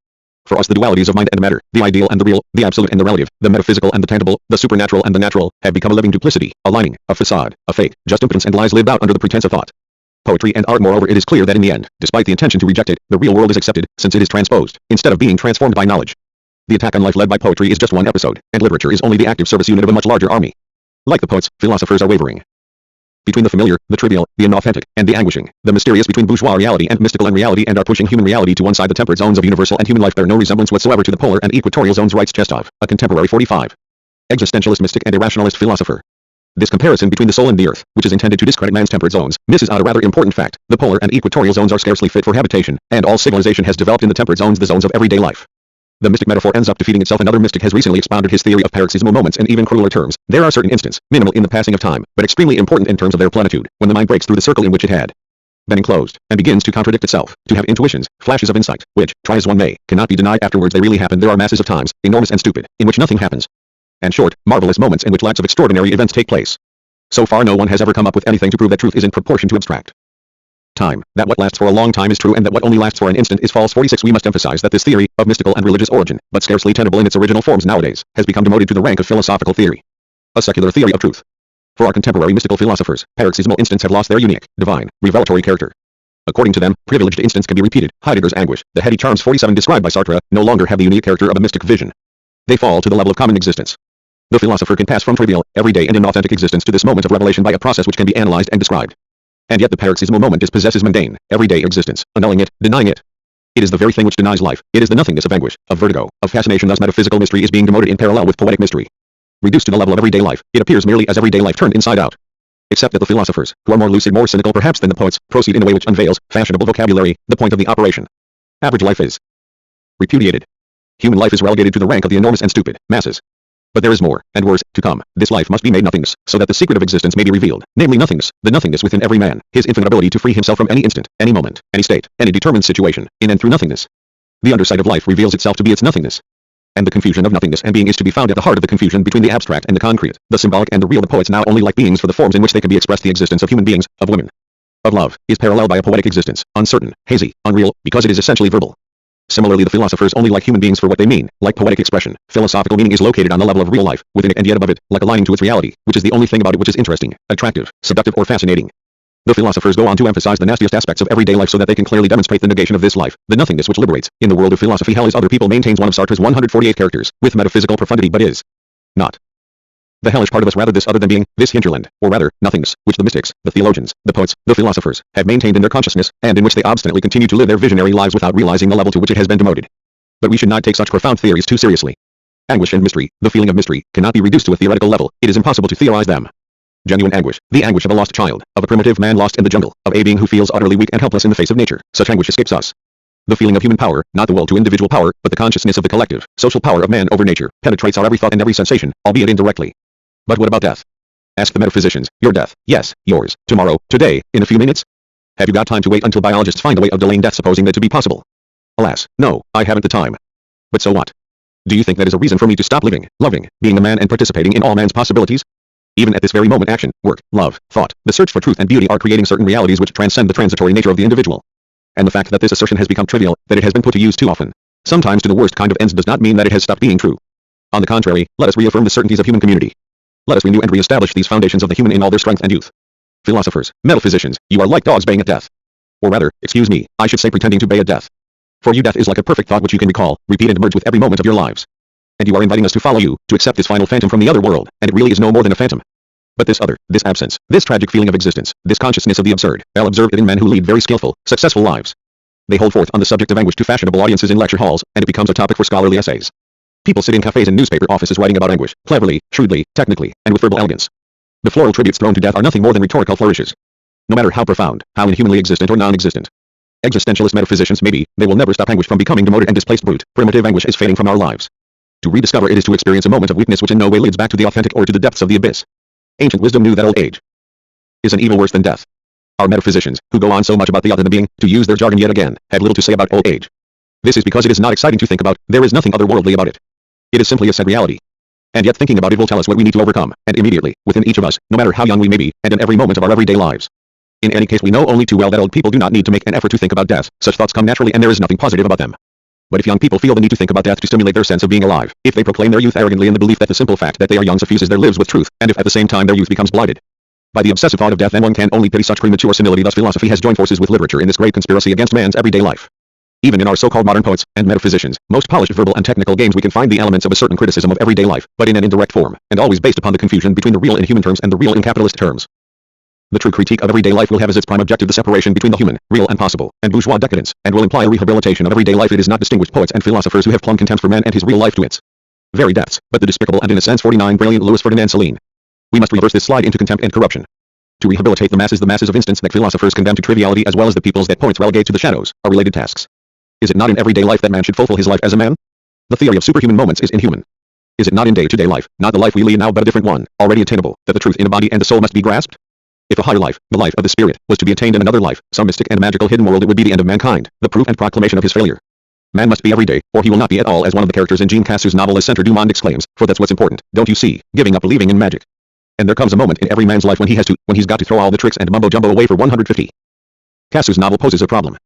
For us the dualities of mind and matter, the ideal and the real, the absolute and the relative, the metaphysical and the tangible, the supernatural and the natural, have become a living duplicity, a lining, a facade, a fake, just impotence and lies lived out under the pretense of thought. Poetry and art, moreover, it is clear that in the end, despite the intention to reject it, the real world is accepted, since it is transposed, instead of being transformed by knowledge. The attack on life led by poetry is just one episode, and literature is only the active service unit of a much larger army. Like the poets, philosophers are wavering between the familiar, the trivial, the inauthentic, and the anguishing, the mysterious, between bourgeois reality and mystical unreality, and are pushing human reality to one side. The temperate zones of universal and human life bear no resemblance whatsoever to the polar and equatorial zones, writes Chestov, a contemporary 45. Existentialist mystic and irrationalist philosopher. This comparison between the soul and the earth, which is intended to discredit man's temperate zones, misses out a rather important fact. The polar and equatorial zones are scarcely fit for habitation, and all civilization has developed in the temperate zones, the zones of everyday life. The mystic metaphor ends up defeating itself. Another mystic has recently expounded his theory of paroxysmal moments in even crueler terms. There are certain instants, minimal in the passing of time, but extremely important in terms of their plenitude, when the mind breaks through the circle in which it had been enclosed, and begins to contradict itself, to have intuitions, flashes of insight, which, try as one may, cannot be denied afterwards they really happen. There are masses of times, enormous and stupid, in which nothing happens, and short, marvelous moments in which lots of extraordinary events take place. So far no one has ever come up with anything to prove that truth is in proportion to abstract time, that what lasts for a long time is true and that what only lasts for an instant is false. 46. We must emphasize that this theory, of mystical and religious origin, but scarcely tenable in its original forms nowadays, has become demoted to the rank of philosophical theory, a secular theory of truth. For our contemporary mystical philosophers, paroxysmal instants have lost their unique, divine, revelatory character. According to them, privileged instants can be repeated. Heidegger's anguish, the heady charms 47 described by Sartre, no longer have the unique character of a mystic vision. They fall to the level of common existence. The philosopher can pass from trivial, everyday and inauthentic existence to this moment of revelation by a process which can be analyzed and described. And yet the paroxysmal moment dispossesses mundane, everyday existence, annulling it, denying it. It is the very thing which denies life. It is the nothingness of anguish, of vertigo, of fascination. Thus metaphysical mystery is being demoted in parallel with poetic mystery. Reduced to the level of everyday life, it appears merely as everyday life turned inside out. Except that the philosophers, who are more lucid, more cynical perhaps than the poets, proceed in a way which unveils fashionable vocabulary, the point of the operation. Average life is repudiated. Human life is relegated to the rank of the enormous and stupid masses. But there is more, and worse, to come. This life must be made nothingness, so that the secret of existence may be revealed, namely nothingness, the nothingness within every man, his infinite ability to free himself from any instant, any moment, any state, any determined situation, in and through nothingness. The undersight of life reveals itself to be its nothingness. And the confusion of nothingness and being is to be found at the heart of the confusion between the abstract and the concrete, the symbolic and the real. The poets now only like beings for the forms in which they can be expressed. The existence of human beings, of women, of love, is paralleled by a poetic existence, uncertain, hazy, unreal, because it is essentially verbal. Similarly, the philosophers only like human beings for what they mean, like poetic expression. Philosophical meaning is located on the level of real life, within it and yet above it, like a lining to its reality, which is the only thing about it which is interesting, attractive, seductive or fascinating. The philosophers go on to emphasize the nastiest aspects of everyday life so that they can clearly demonstrate the negation of this life, the nothingness which liberates. In the world of philosophy, hell is other people maintains one of Sartre's 148 characters, with metaphysical profundity, but is not the hellish part of us, rather this other than being, this hinterland, or rather, nothingness, which the mystics, the theologians, the poets, the philosophers, have maintained in their consciousness, and in which they obstinately continue to live their visionary lives without realizing the level to which it has been demoted. But we should not take such profound theories too seriously. Anguish and mystery, the feeling of mystery, cannot be reduced to a theoretical level. It is impossible to theorize them. Genuine anguish, the anguish of a lost child, of a primitive man lost in the jungle, of a being who feels utterly weak and helpless in the face of nature, such anguish escapes us. The feeling of human power, not the will to individual power, but the consciousness of the collective, social power of man over nature, penetrates our every thought and every sensation, albeit indirectly. But what about death? Ask the metaphysicians. Your death, yes, yours, tomorrow, today, in a few minutes? Have you got time to wait until biologists find a way of delaying death, supposing that to be possible? Alas, no, I haven't the time. But so what? Do you think that is a reason for me to stop living, loving, being a man and participating in all man's possibilities? Even at this very moment action, work, love, thought, the search for truth and beauty are creating certain realities which transcend the transitory nature of the individual. And the fact that this assertion has become trivial, that it has been put to use too often, sometimes to the worst kind of ends, does not mean that it has stopped being true. On the contrary, let us reaffirm the certainties of human community. Let us renew and re-establish these foundations of the human in all their strength and youth. Philosophers, metaphysicians, you are like dogs baying at death. Or rather, excuse me, I should say pretending to bay at death. For you death is like a perfect thought which you can recall, repeat and merge with every moment of your lives. And you are inviting us to follow you, to accept this final phantom from the other world, and it really is no more than a phantom. But this other, this absence, this tragic feeling of existence, this consciousness of the absurd, I'll observe it in men who lead very skillful, successful lives. They hold forth on the subject of anguish to fashionable audiences in lecture halls, and it becomes a topic for scholarly essays. People sit in cafes and newspaper offices writing about anguish, cleverly, shrewdly, technically, and with verbal elegance. The floral tributes thrown to death are nothing more than rhetorical flourishes. No matter how profound, how inhumanly existent or non-existent. Existentialist metaphysicians maybe, they will never stop anguish from becoming demoted and displaced brute. Primitive anguish is fading from our lives. To rediscover it is to experience a moment of weakness which in no way leads back to the authentic or to the depths of the abyss. Ancient wisdom knew that old age is an evil worse than death. Our metaphysicians, who go on so much about the other than being, to use their jargon yet again, have little to say about old age. This is because it is not exciting to think about, there is nothing otherworldly about it. It is simply a sad reality. And yet thinking about it will tell us what we need to overcome, and immediately, within each of us, no matter how young we may be, and in every moment of our everyday lives. In any case, we know only too well that old people do not need to make an effort to think about death. Such thoughts come naturally and there is nothing positive about them. But if young people feel the need to think about death to stimulate their sense of being alive, if they proclaim their youth arrogantly in the belief that the simple fact that they are young suffuses their lives with truth, and if at the same time their youth becomes blighted by the obsessive thought of death, then one can only pity such premature senility. Thus philosophy has joined forces with literature in this great conspiracy against man's everyday life. Even in our so-called modern poets and metaphysicians, most polished verbal and technical games, we can find the elements of a certain criticism of everyday life, but in an indirect form, and always based upon the confusion between the real in human terms and the real in capitalist terms. The true critique of everyday life will have as its prime objective the separation between the human, real and possible, and bourgeois decadence, and will imply a rehabilitation of everyday life. It is not distinguished poets and philosophers who have plumbed contempt for man and his real life to its very depths, but the despicable and in a sense 49 brilliant Louis Ferdinand Céline. We must reverse this slide into contempt and corruption. To rehabilitate the masses of instance that philosophers condemn to triviality as well as the peoples that poets relegate to the shadows, are related tasks. Is it not in everyday life that man should fulfill his life as a man? The theory of superhuman moments is inhuman. Is it not in day-to-day life, not the life we lead now but a different one, already attainable, that the truth in the body and the soul must be grasped? If a higher life, the life of the spirit, was to be attained in another life, some mystic and magical hidden world, it would be the end of mankind, the proof and proclamation of his failure. Man must be everyday, or he will not be at all, as one of the characters in Jean Castor's novel Les Centre du Monde exclaims, for that's what's important, don't you see, giving up believing in magic. And there comes a moment in every man's life when he's got to throw all the tricks and mumbo-jumbo away for 150. Castor's novel poses a problem.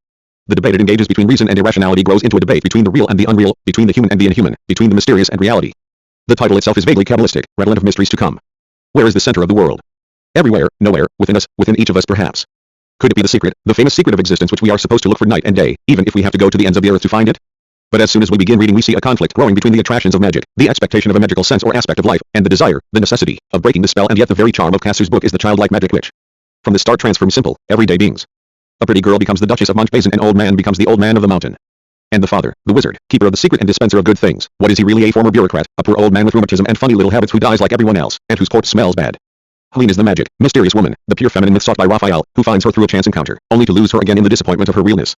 The debate it engages between reason and irrationality grows into a debate between the real and the unreal, between the human and the inhuman, between the mysterious and reality. The title itself is vaguely Kabbalistic, redolent of mysteries to come. Where is the center of the world? Everywhere, nowhere, within us, within each of us perhaps. Could it be the secret, the famous secret of existence which we are supposed to look for night and day, even if we have to go to the ends of the earth to find it? But as soon as we begin reading we see a conflict growing between the attractions of magic, the expectation of a magical sense or aspect of life, and the desire, the necessity, of breaking the spell. And yet the very charm of Castor's book is the childlike magic which, from the start, transforms simple, everyday beings. A pretty girl becomes the Duchess of Montbazon, an old man becomes the old man of the mountain. And the father, the wizard, keeper of the secret and dispenser of good things, what is he really? A former bureaucrat, a poor old man with rheumatism and funny little habits who dies like everyone else, and whose corpse smells bad. Helene is the magic, mysterious woman, the pure feminine myth sought by Raphael, who finds her through a chance encounter, only to lose her again in the disappointment of her realness.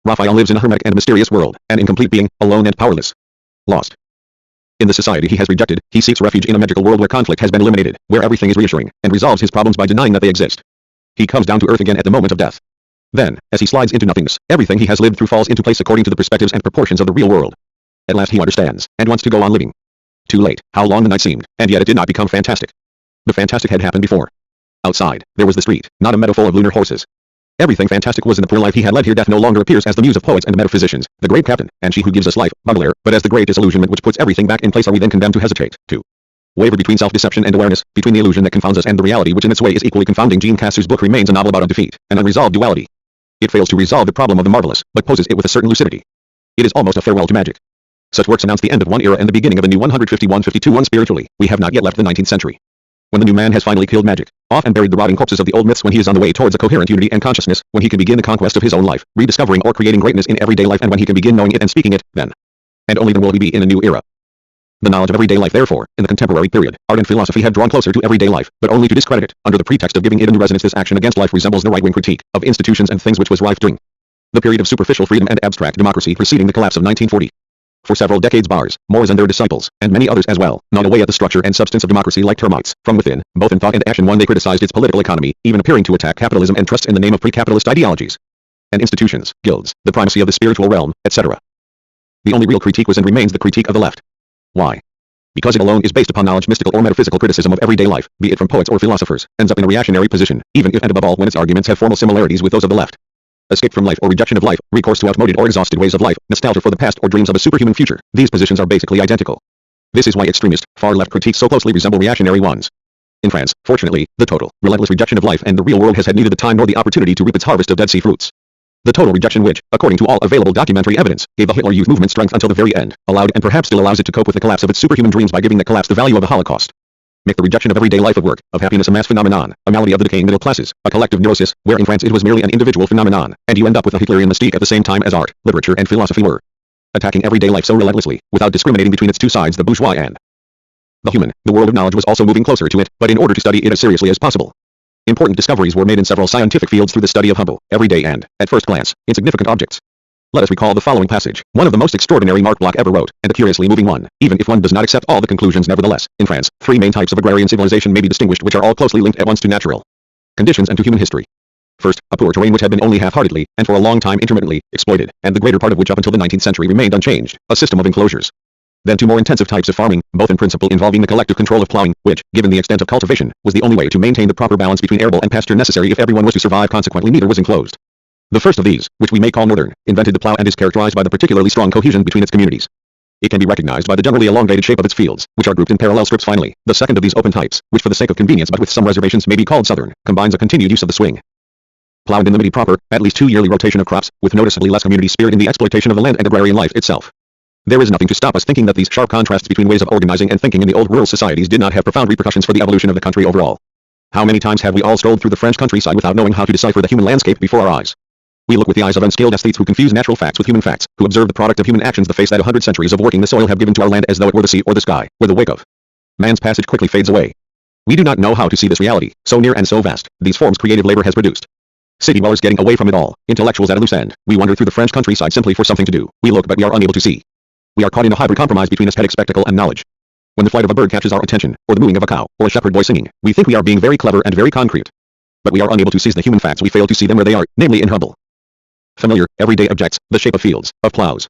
Raphael lives in a hermetic and mysterious world, an incomplete being, alone and powerless. Lost. In the society he has rejected, he seeks refuge in a magical world where conflict has been eliminated, where everything is reassuring, and resolves his problems by denying that they exist. He comes down to earth again at the moment of death. Then, as he slides into nothingness, everything he has lived through falls into place according to the perspectives and proportions of the real world. At last he understands, and wants to go on living. Too late, how long the night seemed, and yet it did not become fantastic. The fantastic had happened before. Outside, there was the street, not a meadow full of lunar horses. Everything fantastic was in the poor life he had led here. Death no longer appears as the muse of poets and metaphysicians, the great captain, and she who gives us life, Baudelaire, but as the great disillusionment which puts everything back in place. Are we then condemned to hesitate, to waver between self-deception and awareness, between the illusion that confounds us and the reality which in its way is equally confounding? Jean Castor's book remains a novel about a defeat, an unresolved duality. It fails to resolve the problem of the marvelous, but poses it with a certain lucidity. It is almost a farewell to magic. Such works announce the end of one era and the beginning of a new 151-52. Spiritually, we have not yet left the 19th century. When the new man has finally killed magic, off and buried the rotting corpses of the old myths, when he is on the way towards a coherent unity and consciousness, when he can begin the conquest of his own life, rediscovering or creating greatness in everyday life, and when he can begin knowing it and speaking it, then, and only then will he be in a new era. The knowledge of everyday life, therefore, in the contemporary period, art and philosophy have drawn closer to everyday life, but only to discredit it, under the pretext of giving it a new resonance. This action against life resembles the right-wing critique of institutions and things which was rife during the period of superficial freedom and abstract democracy preceding the collapse of 1940. For several decades Bars, Moores and their disciples, and many others as well, gnawed away at the structure and substance of democracy like termites, from within, both in thought and action. One, they criticized its political economy, even appearing to attack capitalism and trusts in the name of pre-capitalist ideologies and institutions, guilds, the primacy of the spiritual realm, etc. The only real critique was and remains the critique of the left. Why? Because it alone is based upon knowledge. Mystical or metaphysical criticism of everyday life, be it from poets or philosophers, ends up in a reactionary position, even if and above all when its arguments have formal similarities with those of the left. Escape from life or rejection of life, recourse to outmoded or exhausted ways of life, nostalgia for the past or dreams of a superhuman future, these positions are basically identical. This is why extremist, far-left critiques so closely resemble reactionary ones. In France, fortunately, the total, relentless rejection of life and the real world has had neither the time nor the opportunity to reap its harvest of Dead Sea fruits. The total rejection which, according to all available documentary evidence, gave the Hitler Youth movement strength until the very end, allowed and perhaps still allows it to cope with the collapse of its superhuman dreams by giving the collapse the value of the Holocaust. Make the rejection of everyday life, of work, of happiness a mass phenomenon, a malady of the decaying middle classes, a collective neurosis, where in France it was merely an individual phenomenon, and you end up with a Hitlerian mystique at the same time as art, literature and philosophy were attacking everyday life so relentlessly, without discriminating between its two sides, the bourgeois and the human. The world of knowledge was also moving closer to it, but in order to study it as seriously as possible, important discoveries were made in several scientific fields through the study of humble, everyday and, at first glance, insignificant objects. Let us recall the following passage, one of the most extraordinary Marc Bloch ever wrote, and a curiously moving one, even if one does not accept all the conclusions. Nevertheless, in France, three main types of agrarian civilization may be distinguished, which are all closely linked at once to natural conditions and to human history. First, a poor terrain which had been only half-heartedly, and for a long time intermittently, exploited, and the greater part of which up until the 19th century remained unchanged, a system of enclosures. Then two more intensive types of farming, both in principle involving the collective control of plowing, which, given the extent of cultivation, was the only way to maintain the proper balance between arable and pasture necessary if everyone was to survive. Consequently neither was enclosed. The first of these, which we may call northern, invented the plow and is characterized by the particularly strong cohesion between its communities. It can be recognized by the generally elongated shape of its fields, which are grouped in parallel strips. Finally, the second of these open types, which for the sake of convenience but with some reservations may be called southern, combines a continued use of the swing plow and indemnity proper, at least 2 yearly rotation of crops, with noticeably less community spirit in the exploitation of the land and agrarian life itself. There is nothing to stop us thinking that these sharp contrasts between ways of organizing and thinking in the old rural societies did not have profound repercussions for the evolution of the country overall. How many times have we all strolled through the French countryside without knowing how to decipher the human landscape before our eyes? We look with the eyes of unskilled aesthetes who confuse natural facts with human facts, who observe the product of human actions, the face that 100 centuries of working the soil have given to our land, as though it were the sea or the sky, where the wake of man's passage quickly fades away. We do not know how to see this reality, so near and so vast, these forms creative labor has produced. City dwellers getting away from it all, intellectuals at a loose end, we wander through the French countryside simply for something to do. We look but we are unable to see. We are caught in a hybrid compromise between aesthetic spectacle and knowledge. When the flight of a bird catches our attention, or the mooing of a cow, or a shepherd boy singing, we think we are being very clever and very concrete. But we are unable to seize the human facts. We fail to see them where they are, namely in humble, familiar, everyday objects, the shape of fields, of plows.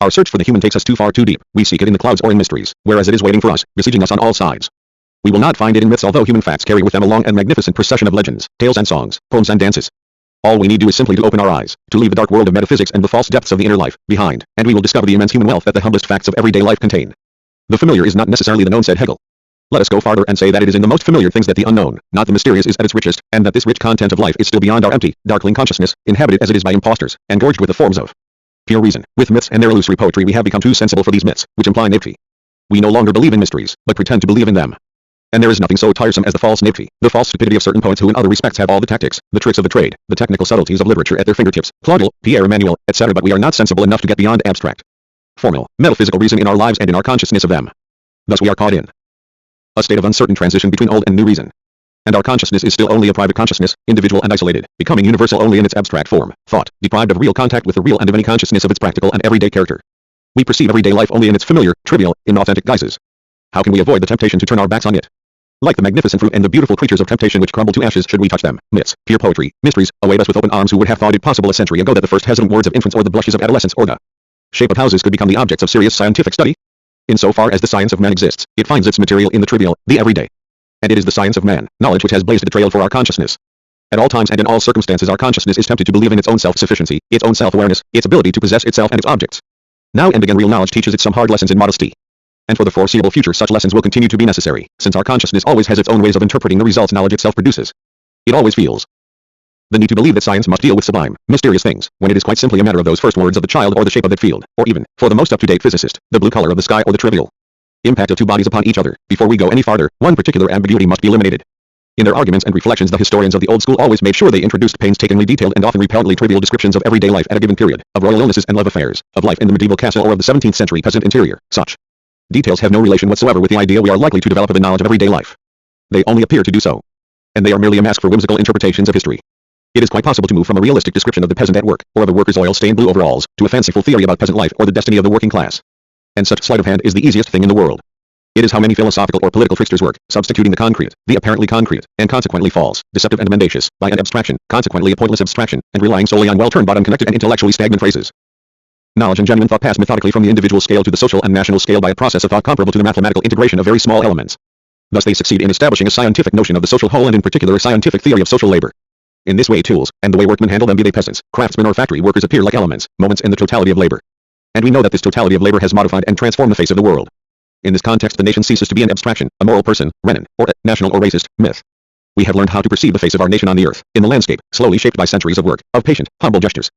Our search for the human takes us too far too deep. We seek it in the clouds or in mysteries, whereas it is waiting for us, besieging us on all sides. We will not find it in myths, although human facts carry with them a long and magnificent procession of legends, tales and songs, poems and dances. All we need do is simply to open our eyes, to leave the dark world of metaphysics and the false depths of the inner life behind, and we will discover the immense human wealth that the humblest facts of everyday life contain. The familiar is not necessarily the known, said Hegel. Let us go farther and say that it is in the most familiar things that the unknown, not the mysterious, is at its richest, and that this rich content of life is still beyond our empty, darkling consciousness, inhabited as it is by impostors, and gorged with the forms of pure reason. With myths and their illusory poetry we have become too sensible for these myths, which imply naivety. We no longer believe in mysteries, but pretend to believe in them. And there is nothing so tiresome as the false naivety, the false stupidity of certain poets who in other respects have all the tactics, the tricks of the trade, the technical subtleties of literature at their fingertips, Claudel, Pierre Emmanuel, etc. But we are not sensible enough to get beyond abstract, formal, metaphysical reason in our lives and in our consciousness of them. Thus we are caught in a state of uncertain transition between old and new reason. And our consciousness is still only a private consciousness, individual and isolated, becoming universal only in its abstract form, thought, deprived of real contact with the real and of any consciousness of its practical and everyday character. We perceive everyday life only in its familiar, trivial, inauthentic guises. How can we avoid the temptation to turn our backs on it? Like the magnificent fruit and the beautiful creatures of temptation which crumble to ashes should we touch them, myths, pure poetry, mysteries, await us with open arms. Who would have thought it possible a century ago that the first hesitant words of infants or the blushes of adolescence or the shape of houses could become the objects of serious scientific study? In so far as the science of man exists, it finds its material in the trivial, the everyday. And it is the science of man, knowledge, which has blazed the trail for our consciousness. At all times and in all circumstances our consciousness is tempted to believe in its own self-sufficiency, its own self-awareness, its ability to possess itself and its objects. Now and again real knowledge teaches it some hard lessons in modesty. And for the foreseeable future such lessons will continue to be necessary, since our consciousness always has its own ways of interpreting the results knowledge itself produces. It always feels the need to believe that science must deal with sublime, mysterious things, when it is quite simply a matter of those first words of the child or the shape of that field, or even, for the most up-to-date physicist, the blue color of the sky or the trivial impact of two bodies upon each other. Before we go any farther, one particular ambiguity must be eliminated. In their arguments and reflections the historians of the old school always made sure they introduced painstakingly detailed and often repellently trivial descriptions of everyday life at a given period, of royal illnesses and love affairs, of life in the medieval castle or of the 17th century peasant interior. Such details have no relation whatsoever with the idea we are likely to develop of the knowledge of everyday life. They only appear to do so. And they are merely a mask for whimsical interpretations of history. It is quite possible to move from a realistic description of the peasant at work, or of a worker's oil-stained blue overalls, to a fanciful theory about peasant life or the destiny of the working class. And such sleight of hand is the easiest thing in the world. It is how many philosophical or political tricksters work, substituting the concrete, the apparently concrete, and consequently false, deceptive and mendacious, by an abstraction, consequently a pointless abstraction, and relying solely on well-turned but unconnected and intellectually stagnant phrases. Knowledge and genuine thought pass methodically from the individual scale to the social and national scale by a process of thought comparable to the mathematical integration of very small elements. Thus they succeed in establishing a scientific notion of the social whole and in particular a scientific theory of social labor. In this way tools, and the way workmen handle them, be they peasants, craftsmen or factory workers, appear like elements, moments in the totality of labor. And we know that this totality of labor has modified and transformed the face of the world. In this context the nation ceases to be an abstraction, a moral person, renin, or a national or racist myth. We have learned how to perceive the face of our nation on the earth, in the landscape, slowly shaped by centuries of work, of patient, humble gestures.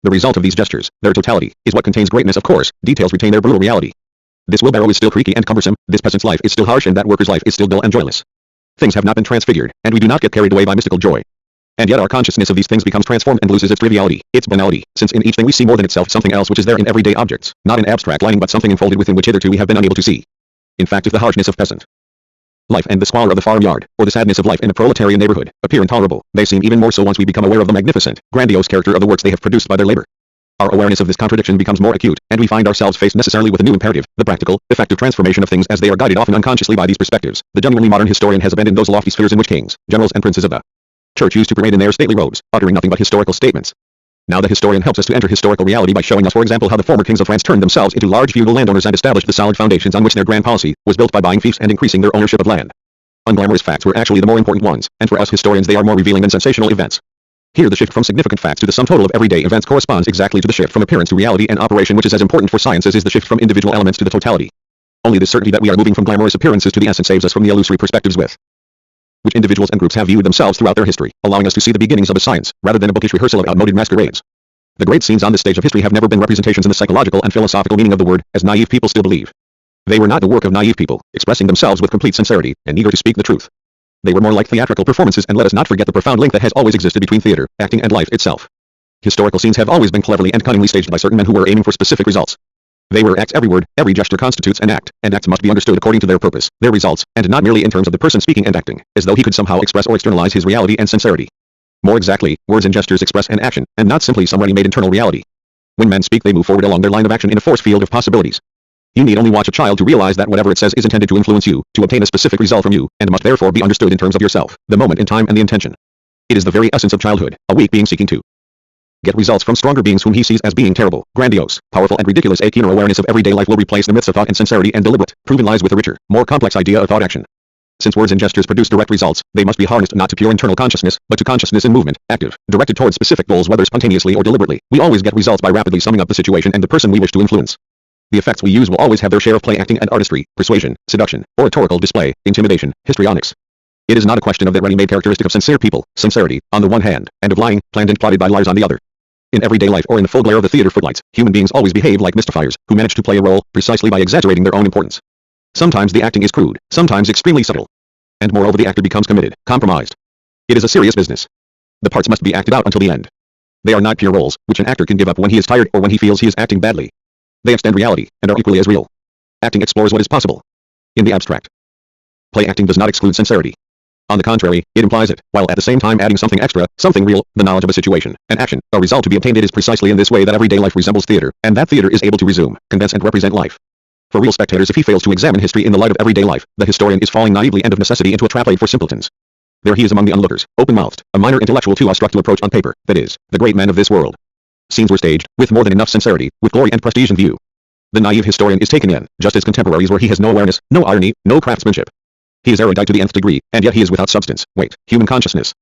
The result of these gestures, their totality, is what contains greatness. Of course, details retain their brutal reality. This wheelbarrow is still creaky and cumbersome, this peasant's life is still harsh, and that worker's life is still dull and joyless. Things have not been transfigured, and we do not get carried away by mystical joy. And yet our consciousness of these things becomes transformed and loses its triviality, its banality, since in each thing we see more than itself something else which is there in everyday objects, not in abstract lining but something enfolded within which hitherto we have been unable to see. In fact, if the harshness of peasant life and the squalor of the farmyard, or the sadness of life in a proletarian neighborhood, appear intolerable, they seem even more so once we become aware of the magnificent, grandiose character of the works they have produced by their labor. Our awareness of this contradiction becomes more acute, and we find ourselves faced necessarily with a new imperative, the practical, effective transformation of things as they are guided often unconsciously by these perspectives. The genuinely modern historian has abandoned those lofty spheres in which kings, generals and princes of the church used to parade in their stately robes, uttering nothing but historical statements. Now the historian helps us to enter historical reality by showing us, for example, how the former kings of France turned themselves into large feudal landowners and established the solid foundations on which their grand policy was built by buying fiefs and increasing their ownership of land. Unglamorous facts were actually the more important ones, and for us historians they are more revealing than sensational events. Here the shift from significant facts to the sum total of everyday events corresponds exactly to the shift from appearance to reality and operation, which is as important for science as is the shift from individual elements to the totality. Only the certainty that we are moving from glamorous appearances to the essence saves us from the illusory perspectives with which individuals and groups have viewed themselves throughout their history, allowing us to see the beginnings of a science, rather than a bookish rehearsal of outmoded masquerades. The great scenes on this stage of history have never been representations in the psychological and philosophical meaning of the word, as naive people still believe. They were not the work of naive people, expressing themselves with complete sincerity, and eager to speak the truth. They were more like theatrical performances, and let us not forget the profound link that has always existed between theater, acting, and life itself. Historical scenes have always been cleverly and cunningly staged by certain men who were aiming for specific results. They were acts. Every word, every gesture constitutes an act, and acts must be understood according to their purpose, their results, and not merely in terms of the person speaking and acting, as though he could somehow express or externalize his reality and sincerity. More exactly, words and gestures express an action, and not simply some ready-made internal reality. When men speak, they move forward along their line of action in a force field of possibilities. You need only watch a child to realize that whatever it says is intended to influence you, to obtain a specific result from you, and must therefore be understood in terms of yourself, the moment in time and the intention. It is the very essence of childhood, a weak being seeking to get results from stronger beings whom he sees as being terrible, grandiose, powerful and ridiculous. A keener awareness of everyday life will replace the myths of thought and sincerity and deliberate, proven lies with a richer, more complex idea of thought action. Since words and gestures produce direct results, they must be harnessed not to pure internal consciousness, but to consciousness in movement, active, directed towards specific goals whether spontaneously or deliberately. We always get results by rapidly summing up the situation and the person we wish to influence. The effects we use will always have their share of play acting and artistry, persuasion, seduction, oratorical display, intimidation, histrionics. It is not a question of that ready-made characteristic of sincere people, sincerity, on the one hand, and of lying, planned and plotted by liars on the other. In everyday life or in the full glare of the theater footlights, human beings always behave like mystifiers, who manage to play a role, precisely by exaggerating their own importance. Sometimes the acting is crude, sometimes extremely subtle. And moreover the actor becomes committed, compromised. It is a serious business. The parts must be acted out until the end. They are not pure roles, which an actor can give up when he is tired or when he feels he is acting badly. They extend reality, and are equally as real. Acting explores what is possible. In the abstract. Play acting does not exclude sincerity. On the contrary, it implies it, while at the same time adding something extra, something real, the knowledge of a situation, an action, a result to be obtained. It is precisely in this way that everyday life resembles theater, and that theater is able to resume, condense and represent life. For real spectators, if he fails to examine history in the light of everyday life, the historian is falling naively and of necessity into a trap laid for simpletons. There he is among the onlookers, open-mouthed, a minor intellectual too awestruck to approach on paper, that is, the great men of this world. Scenes were staged, with more than enough sincerity, with glory and prestige in view. The naive historian is taken in, just as contemporaries where he has no awareness, no irony, no craftsmanship. He is erudite to the nth degree, and yet he is without substance, weight, human consciousness.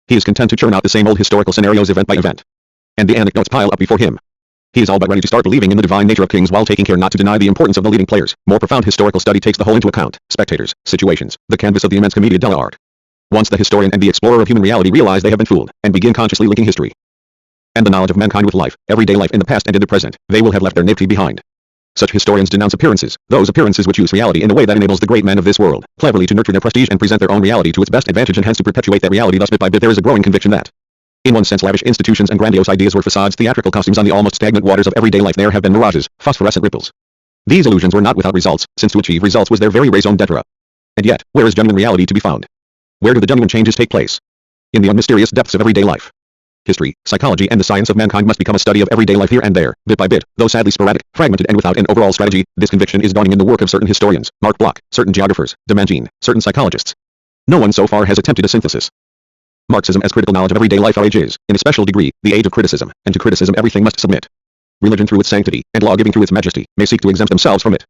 He is content to churn out the same old historical scenarios event by event. And the anecdotes pile up before him. He is all but ready to start believing in the divine nature of kings while taking care not to deny the importance of the leading players. More profound historical study takes the whole into account, spectators, situations, the canvas of the immense commedia dell'arte. Once the historian and the explorer of human reality realize they have been fooled, and begin consciously linking history and the knowledge of mankind with life, everyday life in the past and in the present, they will have left their naivety behind. Such historians denounce appearances, those appearances which use reality in the way that enables the great men of this world, cleverly to nurture their prestige and present their own reality to its best advantage and hence to perpetuate that reality. Thus bit by bit there is a growing conviction that, in one sense, lavish institutions and grandiose ideas were facades, theatrical costumes on the almost stagnant waters of everyday life. There have been mirages, phosphorescent ripples. These illusions were not without results, since to achieve results was their very raison d'etre. And yet, where is genuine reality to be found? Where do the genuine changes take place? In the unmysterious depths of everyday life. History, psychology and the science of mankind must become a study of everyday life here and there, bit by bit, though sadly sporadic, fragmented and without an overall strategy. This conviction is dawning in the work of certain historians, Marc Bloch, certain geographers, de Mangin, certain psychologists. No one so far has attempted a synthesis. Marxism as critical knowledge of everyday life. Our age is, in a special degree, the age of criticism, and to criticism everything must submit. Religion through its sanctity, and law-giving through its majesty, may seek to exempt themselves from it.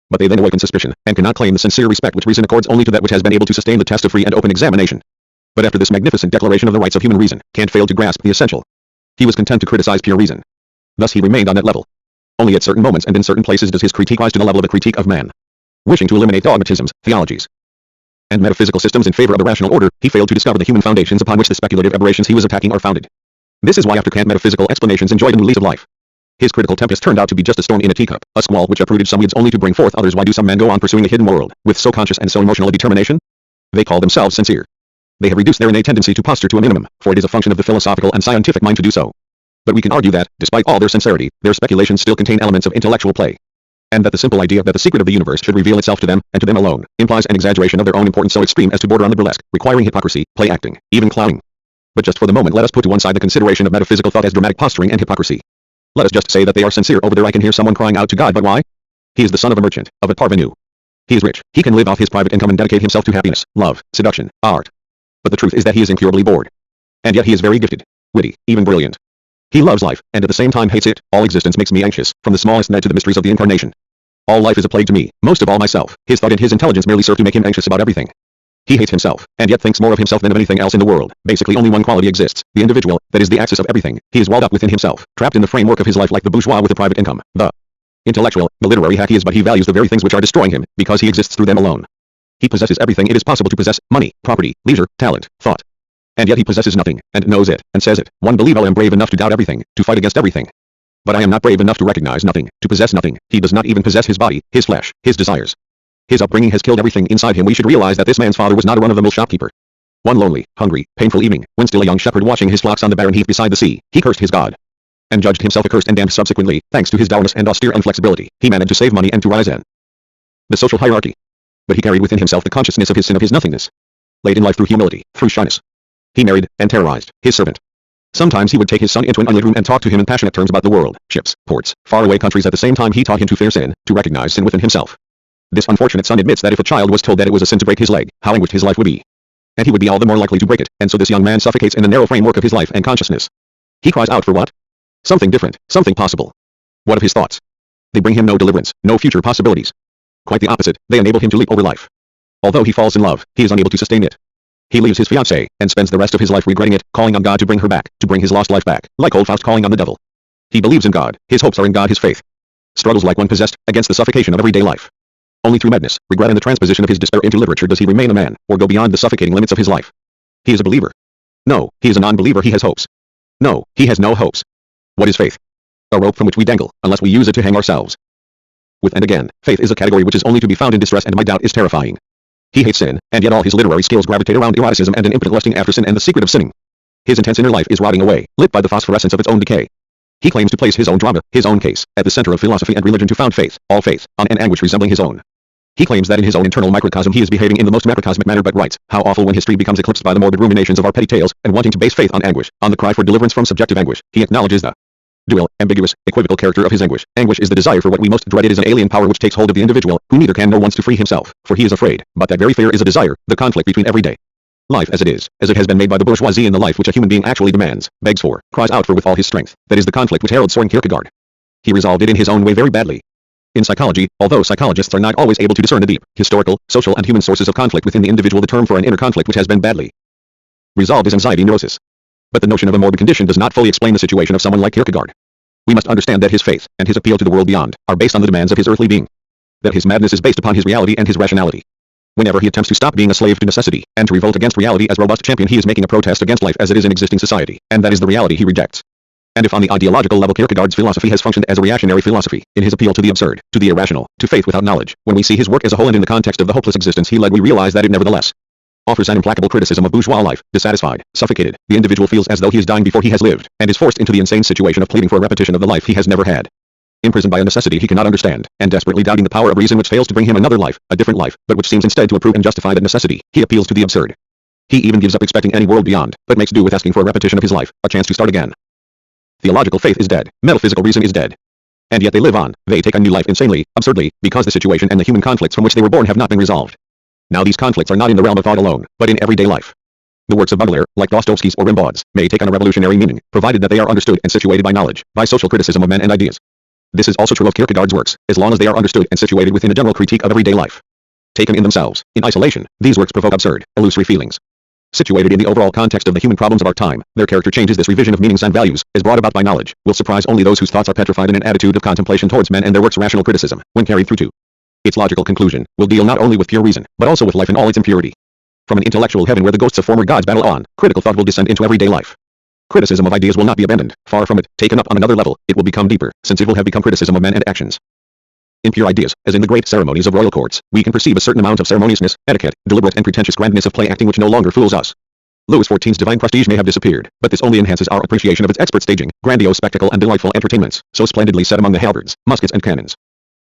But they then awaken suspicion, and cannot claim the sincere respect which reason accords only to that which has been able to sustain the test of free and open examination. But after this magnificent declaration of the rights of human reason, Kant failed to grasp the essential. He was content to criticize pure reason. Thus he remained on that level. Only at certain moments and in certain places does his critique rise to the level of a critique of man. Wishing to eliminate dogmatisms, theologies, and metaphysical systems in favor of the rational order, he failed to discover the human foundations upon which the speculative aberrations he was attacking are founded. This is why after Kant metaphysical explanations enjoyed a new lease of life. His critical tempest turned out to be just a storm in a teacup, a squall which uprooted some weeds only to bring forth others. Why do some men go on pursuing a hidden world, with so conscious and so emotional a determination? They call themselves sincere. They have reduced their innate tendency to posture to a minimum, for it is a function of the philosophical and scientific mind to do so. But we can argue that, despite all their sincerity, their speculations still contain elements of intellectual play. And that the simple idea that the secret of the universe should reveal itself to them, and to them alone, implies an exaggeration of their own importance so extreme as to border on the burlesque, requiring hypocrisy, play acting, even clowning. But just for the moment let us put to one side the consideration of metaphysical thought as dramatic posturing and hypocrisy. Let us just say that they are sincere. Over there I can hear someone crying out to God, but why? He is the son of a merchant, of a parvenu. He is rich, he can live off his private income and dedicate himself to happiness, love, seduction, art. But the truth is that he is incurably bored. And yet he is very gifted, witty, even brilliant. He loves life, and at the same time hates it. All existence makes me anxious, from the smallest net to the mysteries of the incarnation. All life is a plague to me, most of all myself. His thought and his intelligence merely serve to make him anxious about everything. He hates himself, and yet thinks more of himself than of anything else in the world. Basically only one quality exists, the individual, that is the axis of everything. He is walled up within himself, trapped in the framework of his life like the bourgeois with a private income. The intellectual, the literary hack he is, but he values the very things which are destroying him, because he exists through them alone. He possesses everything it is possible to possess: money, property, leisure, talent, thought. And yet he possesses nothing, and knows it, and says it. One believes I am brave enough to doubt everything, to fight against everything. But I am not brave enough to recognize nothing, to possess nothing. He does not even possess his body, his flesh, his desires. His upbringing has killed everything inside him. We should realize that this man's father was not a run-of-the-mill shopkeeper. One lonely, hungry, painful evening, when still a young shepherd watching his flocks on the barren heath beside the sea, he cursed his God, and judged himself accursed and damned. Subsequently, thanks to his dourness and austere inflexibility, he managed to save money and to rise in the social hierarchy. But he carried within himself the consciousness of his sin, of his nothingness. Late in life, through humility, through shyness, he married, and terrorized, his servant. Sometimes he would take his son into an unlit room and talk to him in passionate terms about the world, ships, ports, faraway countries. At the same time he taught him to fear sin, to recognize sin within himself. This unfortunate son admits that if a child was told that it was a sin to break his leg, how anguished his life would be. And he would be all the more likely to break it, and so this young man suffocates in the narrow framework of his life and consciousness. He cries out for what? Something different, something possible. What of his thoughts? They bring him no deliverance, no future possibilities. Quite the opposite, they enable him to leap over life. Although he falls in love, he is unable to sustain it. He leaves his fiancée, and spends the rest of his life regretting it, calling on God to bring her back, to bring his lost life back, like old Faust calling on the devil. He believes in God, his hopes are in God, his faith struggles like one possessed, against the suffocation of everyday life. Only through madness, regret, and the transposition of his despair into literature does he remain a man, or go beyond the suffocating limits of his life. He is a believer. No, he is a non-believer. He has hopes. No, he has no hopes. What is faith? A rope from which we dangle, unless we use it to hang ourselves with. And again, faith is a category which is only to be found in distress, and my doubt is terrifying. He hates sin, and yet all his literary skills gravitate around eroticism and an impotent lusting after sin and the secret of sinning. His intense inner life is rotting away, lit by the phosphorescence of its own decay. He claims to place his own drama, his own case, at the center of philosophy and religion, to found faith, all faith, on an anguish resembling his own. He claims that in his own internal microcosm he is behaving in the most macrocosmic manner, but writes, how awful when history becomes eclipsed by the morbid ruminations of our petty tales, and wanting to base faith on anguish, on the cry for deliverance from subjective anguish, he acknowledges the dual, ambiguous, equivocal character of his anguish. Anguish is the desire for what we most dread. It is an alien power which takes hold of the individual, who neither can nor wants to free himself, for he is afraid. But that very fear is a desire, the conflict between everyday life as it is, as it has been made by the bourgeoisie, and the life which a human being actually demands, begs for, cries out for with all his strength. That is the conflict which heralds Soren Kierkegaard. He resolved it in his own way very badly. In psychology, although psychologists are not always able to discern the deep, historical, social, and human sources of conflict within the individual, the term for an inner conflict which has been badly resolved is anxiety neurosis. But the notion of a morbid condition does not fully explain the situation of someone like Kierkegaard. We must understand that his faith, and his appeal to the world beyond, are based on the demands of his earthly being. That his madness is based upon his reality and his rationality. Whenever he attempts to stop being a slave to necessity, and to revolt against reality as robust champion, he is making a protest against life as it is in existing society, and that is the reality he rejects. And if on the ideological level Kierkegaard's philosophy has functioned as a reactionary philosophy, in his appeal to the absurd, to the irrational, to faith without knowledge, when we see his work as a whole and in the context of the hopeless existence he led, we realize that it nevertheless offers an implacable criticism of bourgeois life. Dissatisfied, suffocated, the individual feels as though he is dying before he has lived, and is forced into the insane situation of pleading for a repetition of the life he has never had. Imprisoned by a necessity he cannot understand, and desperately doubting the power of reason which fails to bring him another life, a different life, but which seems instead to approve and justify that necessity, he appeals to the absurd. He even gives up expecting any world beyond, but makes do with asking for a repetition of his life, a chance to start again. Theological faith is dead, metaphysical reason is dead. And yet they live on, they take a new life insanely, absurdly, because the situation and the human conflicts from which they were born have not been resolved. Now these conflicts are not in the realm of thought alone, but in everyday life. The works of Baudelaire, like Dostoevsky's or Rimbaud's, may take on a revolutionary meaning, provided that they are understood and situated by knowledge, by social criticism of men and ideas. This is also true of Kierkegaard's works, as long as they are understood and situated within a general critique of everyday life. Taken in themselves, in isolation, these works provoke absurd, illusory feelings. Situated in the overall context of the human problems of our time, their character changes. This revision of meanings and values, as brought about by knowledge, will surprise only those whose thoughts are petrified in an attitude of contemplation towards men, and their works' rational criticism, when carried through to its logical conclusion, will deal not only with pure reason, but also with life in all its impurity. From an intellectual heaven where the ghosts of former gods battle on, critical thought will descend into everyday life. Criticism of ideas will not be abandoned, far from it, taken up on another level, it will become deeper, since it will have become criticism of men and actions. In pure ideas, as in the great ceremonies of royal courts, we can perceive a certain amount of ceremoniousness, etiquette, deliberate and pretentious grandness of play acting which no longer fools us. Louis XIV's divine prestige may have disappeared, but this only enhances our appreciation of its expert staging, grandiose spectacle and delightful entertainments, so splendidly set among the halberds, muskets and cannons.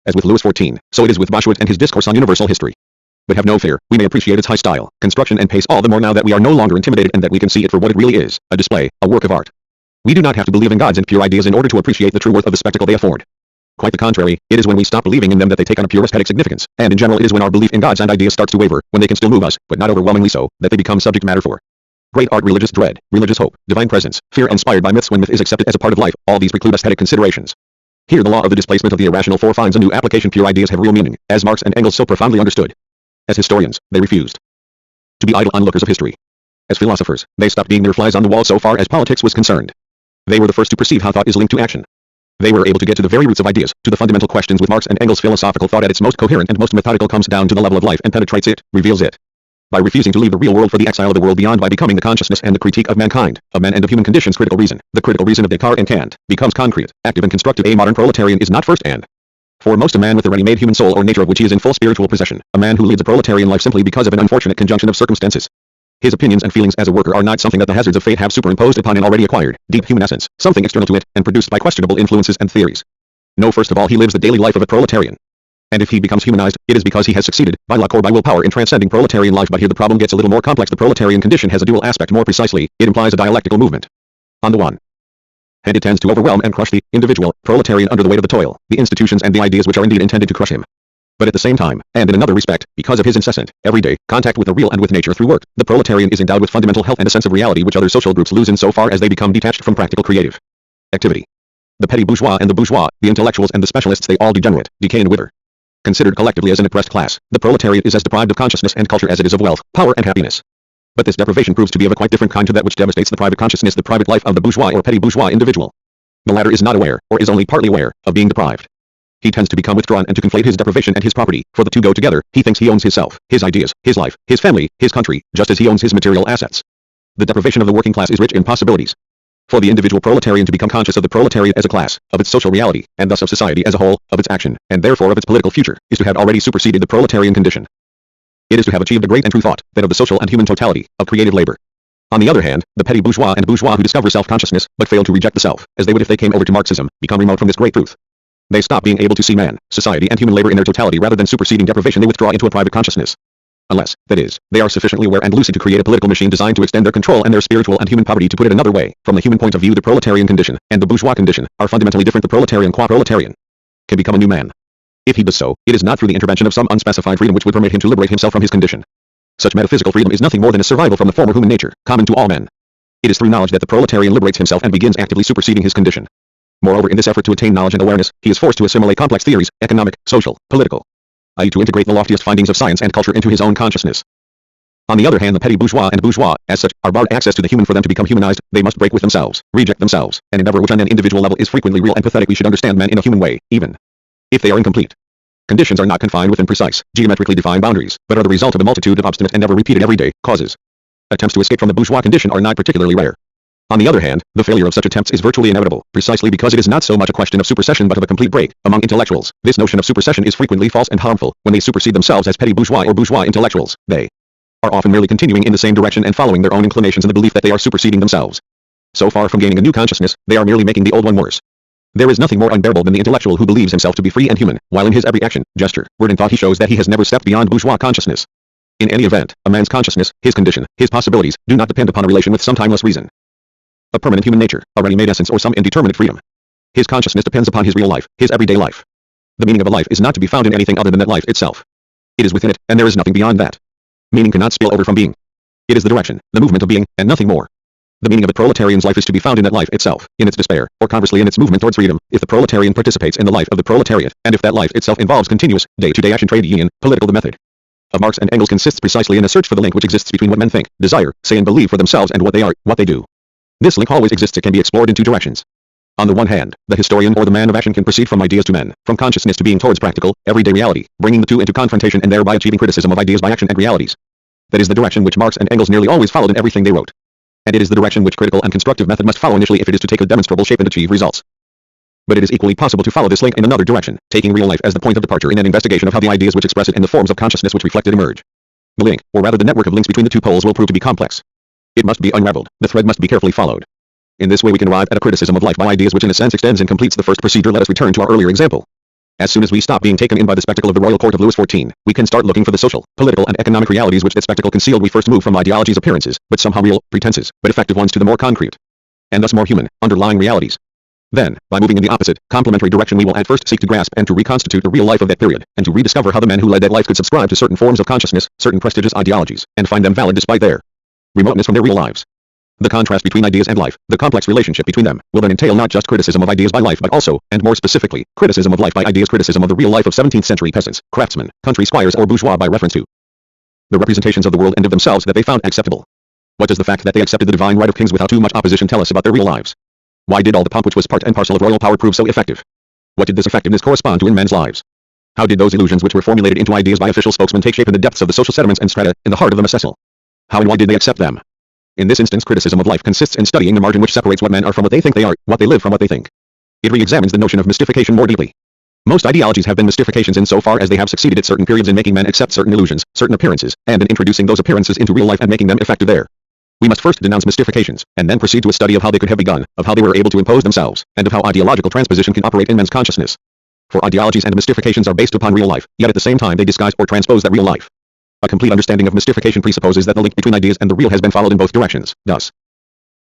As with Louis XIV, so it is with Bossuet and his discourse on universal history. But have no fear, we may appreciate its high style, construction and pace all the more now that we are no longer intimidated and that we can see it for what it really is, a display, a work of art. We do not have to believe in gods and pure ideas in order to appreciate the true worth of the spectacle they afford. Quite the contrary, it is when we stop believing in them that they take on a pure aesthetic significance, and in general it is when our belief in gods and ideas starts to waver, when they can still move us, but not overwhelmingly so, that they become subject matter for great art, religious dread, religious hope, divine presence, fear inspired by myths when myth is accepted as a part of life. All these preclude aesthetic considerations. Here the law of the displacement of the irrational finds a new application. Pure ideas have real meaning, as Marx and Engels so profoundly understood. As historians, they refused be idle onlookers of history. As philosophers, they stopped being mere flies on the wall so far as politics was concerned. They were the first to perceive how thought is linked to action. They were able to get to the very roots of ideas, to the fundamental questions with Marx and Engels. Philosophical thought at its most coherent and most methodical comes down to the level of life and penetrates it, reveals it. By refusing to leave the real world for the exile of the world beyond, by becoming the consciousness and the critique of mankind, of men and of human conditions, critical reason, the critical reason of Descartes and Kant, becomes concrete, active and constructive. A modern proletarian is not first and foremost a man with a ready-made human soul or nature of which he is in full spiritual possession, a man who leads a proletarian life simply because of an unfortunate conjunction of circumstances. His opinions and feelings as a worker are not something that the hazards of fate have superimposed upon an already acquired, deep human essence, something external to it, and produced by questionable influences and theories. No, first of all, he lives the daily life of a proletarian. And if he becomes humanized, it is because he has succeeded, by luck or by willpower, in transcending proletarian life. But here the problem gets a little more complex. The proletarian condition has a dual aspect. More precisely, it implies a dialectical movement. On the one hand, it tends to overwhelm and crush the individual proletarian under the weight of the toil, the institutions and the ideas which are indeed intended to crush him. But at the same time, and in another respect, because of his incessant, everyday, contact with the real and with nature through work, the proletarian is endowed with fundamental health and a sense of reality which other social groups lose in so far as they become detached from practical creative activity. The petty bourgeois and the bourgeois, the intellectuals and the specialists, they all degenerate, decay and wither. Considered collectively as an oppressed class, the proletariat is as deprived of consciousness and culture as it is of wealth, power and happiness. But this deprivation proves to be of a quite different kind to that which devastates the private consciousness, the private life of the bourgeois or petty bourgeois individual. The latter is not aware, or is only partly aware, of being deprived. He tends to become withdrawn and to conflate his deprivation and his property, for the two go together. He thinks he owns his self, his ideas, his life, his family, his country, just as he owns his material assets. The deprivation of the working class is rich in possibilities. For the individual proletarian to become conscious of the proletariat as a class, of its social reality, and thus of society as a whole, of its action, and therefore of its political future, is to have already superseded the proletarian condition. It is to have achieved a great and true thought, that of the social and human totality, of creative labor. On the other hand, the petty bourgeois and bourgeois who discover self-consciousness, but fail to reject the self, as they would if they came over to Marxism, become remote from this great truth. They stop being able to see man, society and human labor in their totality. Rather than superseding deprivation, they withdraw into a private consciousness. Unless, that is, they are sufficiently aware and lucid to create a political machine designed to extend their control and their spiritual and human poverty. To put it another way, from the human point of view, the proletarian condition and the bourgeois condition are fundamentally different. The proletarian qua proletarian can become a new man. If he does so, it is not through the intervention of some unspecified freedom which would permit him to liberate himself from his condition. Such metaphysical freedom is nothing more than a survival from the former human nature, common to all men. It is through knowledge that the proletarian liberates himself and begins actively superseding his condition. Moreover, in this effort to attain knowledge and awareness, he is forced to assimilate complex theories, economic, social, political, i.e. to integrate the loftiest findings of science and culture into his own consciousness. On the other hand, the petty bourgeois and bourgeois, as such, are barred access to the human. For them to become humanized, they must break with themselves, reject themselves, an endeavor which on an individual level is frequently real and pathetic. We should understand men in a human way, even if they are incomplete. Conditions are not confined within precise, geometrically defined boundaries, but are the result of a multitude of obstinate and never repeated everyday causes. Attempts to escape from the bourgeois condition are not particularly rare. On the other hand, the failure of such attempts is virtually inevitable, precisely because it is not so much a question of supersession but of a complete break. Among intellectuals, this notion of supersession is frequently false and harmful. When they supersede themselves as petty bourgeois or bourgeois intellectuals, they are often merely continuing in the same direction and following their own inclinations in the belief that they are superseding themselves. So far from gaining a new consciousness, they are merely making the old one worse. There is nothing more unbearable than the intellectual who believes himself to be free and human, while in his every action, gesture, word and thought he shows that he has never stepped beyond bourgeois consciousness. In any event, a man's consciousness, his condition, his possibilities, do not depend upon a relation with some timeless reason, a permanent human nature, a ready-made essence or some indeterminate freedom. His consciousness depends upon his real life, his everyday life. The meaning of a life is not to be found in anything other than that life itself. It is within it, and there is nothing beyond that. Meaning cannot spill over from being. It is the direction, the movement of being, and nothing more. The meaning of a proletarian's life is to be found in that life itself, in its despair, or conversely in its movement towards freedom, if the proletarian participates in the life of the proletariat, and if that life itself involves continuous, day-to-day action, trade union, political. The method of Marx and Engels consists precisely in a search for the link which exists between what men think, desire, say and believe for themselves and what they are, what they do. This link always exists. It can be explored in two directions. On the one hand, the historian or the man of action can proceed from ideas to men, from consciousness to being towards practical, everyday reality, bringing the two into confrontation and thereby achieving criticism of ideas by action and realities. That is the direction which Marx and Engels nearly always followed in everything they wrote. And it is the direction which critical and constructive method must follow initially if it is to take a demonstrable shape and achieve results. But it is equally possible to follow this link in another direction, taking real life as the point of departure in an investigation of how the ideas which express it in the forms of consciousness which reflect it emerge. The link, or rather the network of links between the two poles, will prove to be complex. It must be unraveled, the thread must be carefully followed. In this way we can arrive at a criticism of life by ideas which in a sense extends and completes the first procedure. Let us return to our earlier example. As soon as we stop being taken in by the spectacle of the royal court of Louis XIV, we can start looking for the social, political and economic realities which that spectacle concealed. We first move from ideology's appearances, but somehow real, pretenses, but effective ones, to the more concrete, and thus more human, underlying realities. Then, by moving in the opposite, complementary direction, we will at first seek to grasp and to reconstitute the real life of that period, and to rediscover how the men who led that life could subscribe to certain forms of consciousness, certain prestigious ideologies, and find them valid despite their remoteness from their real lives. The contrast between ideas and life, the complex relationship between them, will then entail not just criticism of ideas by life but also, and more specifically, criticism of life by ideas, criticism of the real life of 17th century peasants, craftsmen, country squires or bourgeois by reference to The representations of the world and of themselves that they found acceptable. What does the fact that they accepted the divine right of kings without too much opposition tell us about their real lives? Why did all the pomp which was part and parcel of royal power prove so effective? What did this effectiveness correspond to in men's lives? How did those illusions which were formulated into ideas by official spokesmen take shape in the depths of the social sediments and strata, in the heart of the macecil? How and why did they accept them? In this instance, criticism of life consists in studying the margin which separates what men are from what they think they are, what they live from what they think. It re-examines the notion of mystification more deeply. Most ideologies have been mystifications insofar as they have succeeded at certain periods in making men accept certain illusions, certain appearances, and in introducing those appearances into real life and making them effective there. We must first denounce mystifications, and then proceed to a study of how they could have begun, of how they were able to impose themselves, and of how ideological transposition can operate in men's consciousness. For ideologies and mystifications are based upon real life, yet at the same time they disguise or transpose that real life. A complete understanding of mystification presupposes that the link between ideas and the real has been followed in both directions, thus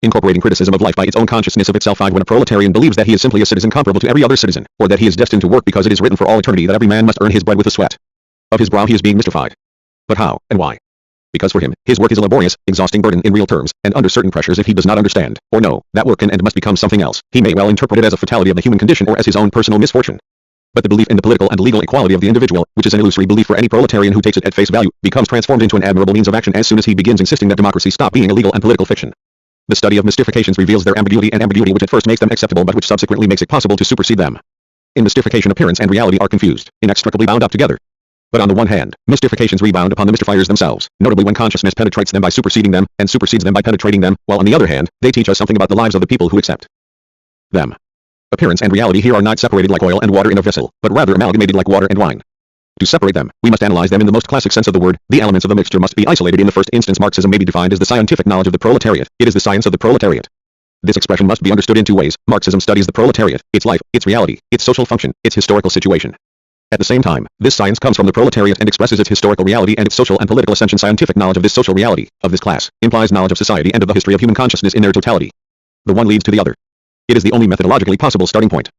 incorporating criticism of life by its own consciousness of itself. When a proletarian believes that he is simply a citizen comparable to every other citizen, or that he is destined to work because it is written for all eternity that every man must earn his bread with the sweat of his brow, he is being mystified. But how, and why? Because for him, his work is a laborious, exhausting burden in real terms, and under certain pressures if he does not understand, or know, that work can and must become something else, he may well interpret it as a fatality of the human condition or as his own personal misfortune. But the belief in the political and legal equality of the individual, which is an illusory belief for any proletarian who takes it at face value, becomes transformed into an admirable means of action as soon as he begins insisting that democracy stop being a legal and political fiction. The study of mystifications reveals their ambiguity, and ambiguity which at first makes them acceptable but which subsequently makes it possible to supersede them. In mystification, appearance and reality are confused, inextricably bound up together. But on the one hand, mystifications rebound upon the mystifiers themselves, notably when consciousness penetrates them by superseding them, and supersedes them by penetrating them, while on the other hand, they teach us something about the lives of the people who accept them. Appearance and reality here are not separated like oil and water in a vessel, but rather amalgamated like water and wine. To separate them, we must analyze them in the most classic sense of the word. The elements of the mixture must be isolated. In the first instance, Marxism may be defined as the scientific knowledge of the proletariat. It is the science of the proletariat. This expression must be understood in two ways. Marxism studies the proletariat, its life, its reality, its social function, its historical situation. At the same time, this science comes from the proletariat and expresses its historical reality and its social and political ascension. Scientific knowledge of this social reality, of this class, implies knowledge of society and of the history of human consciousness in their totality. The one leads to the other. It is the only methodologically possible starting point.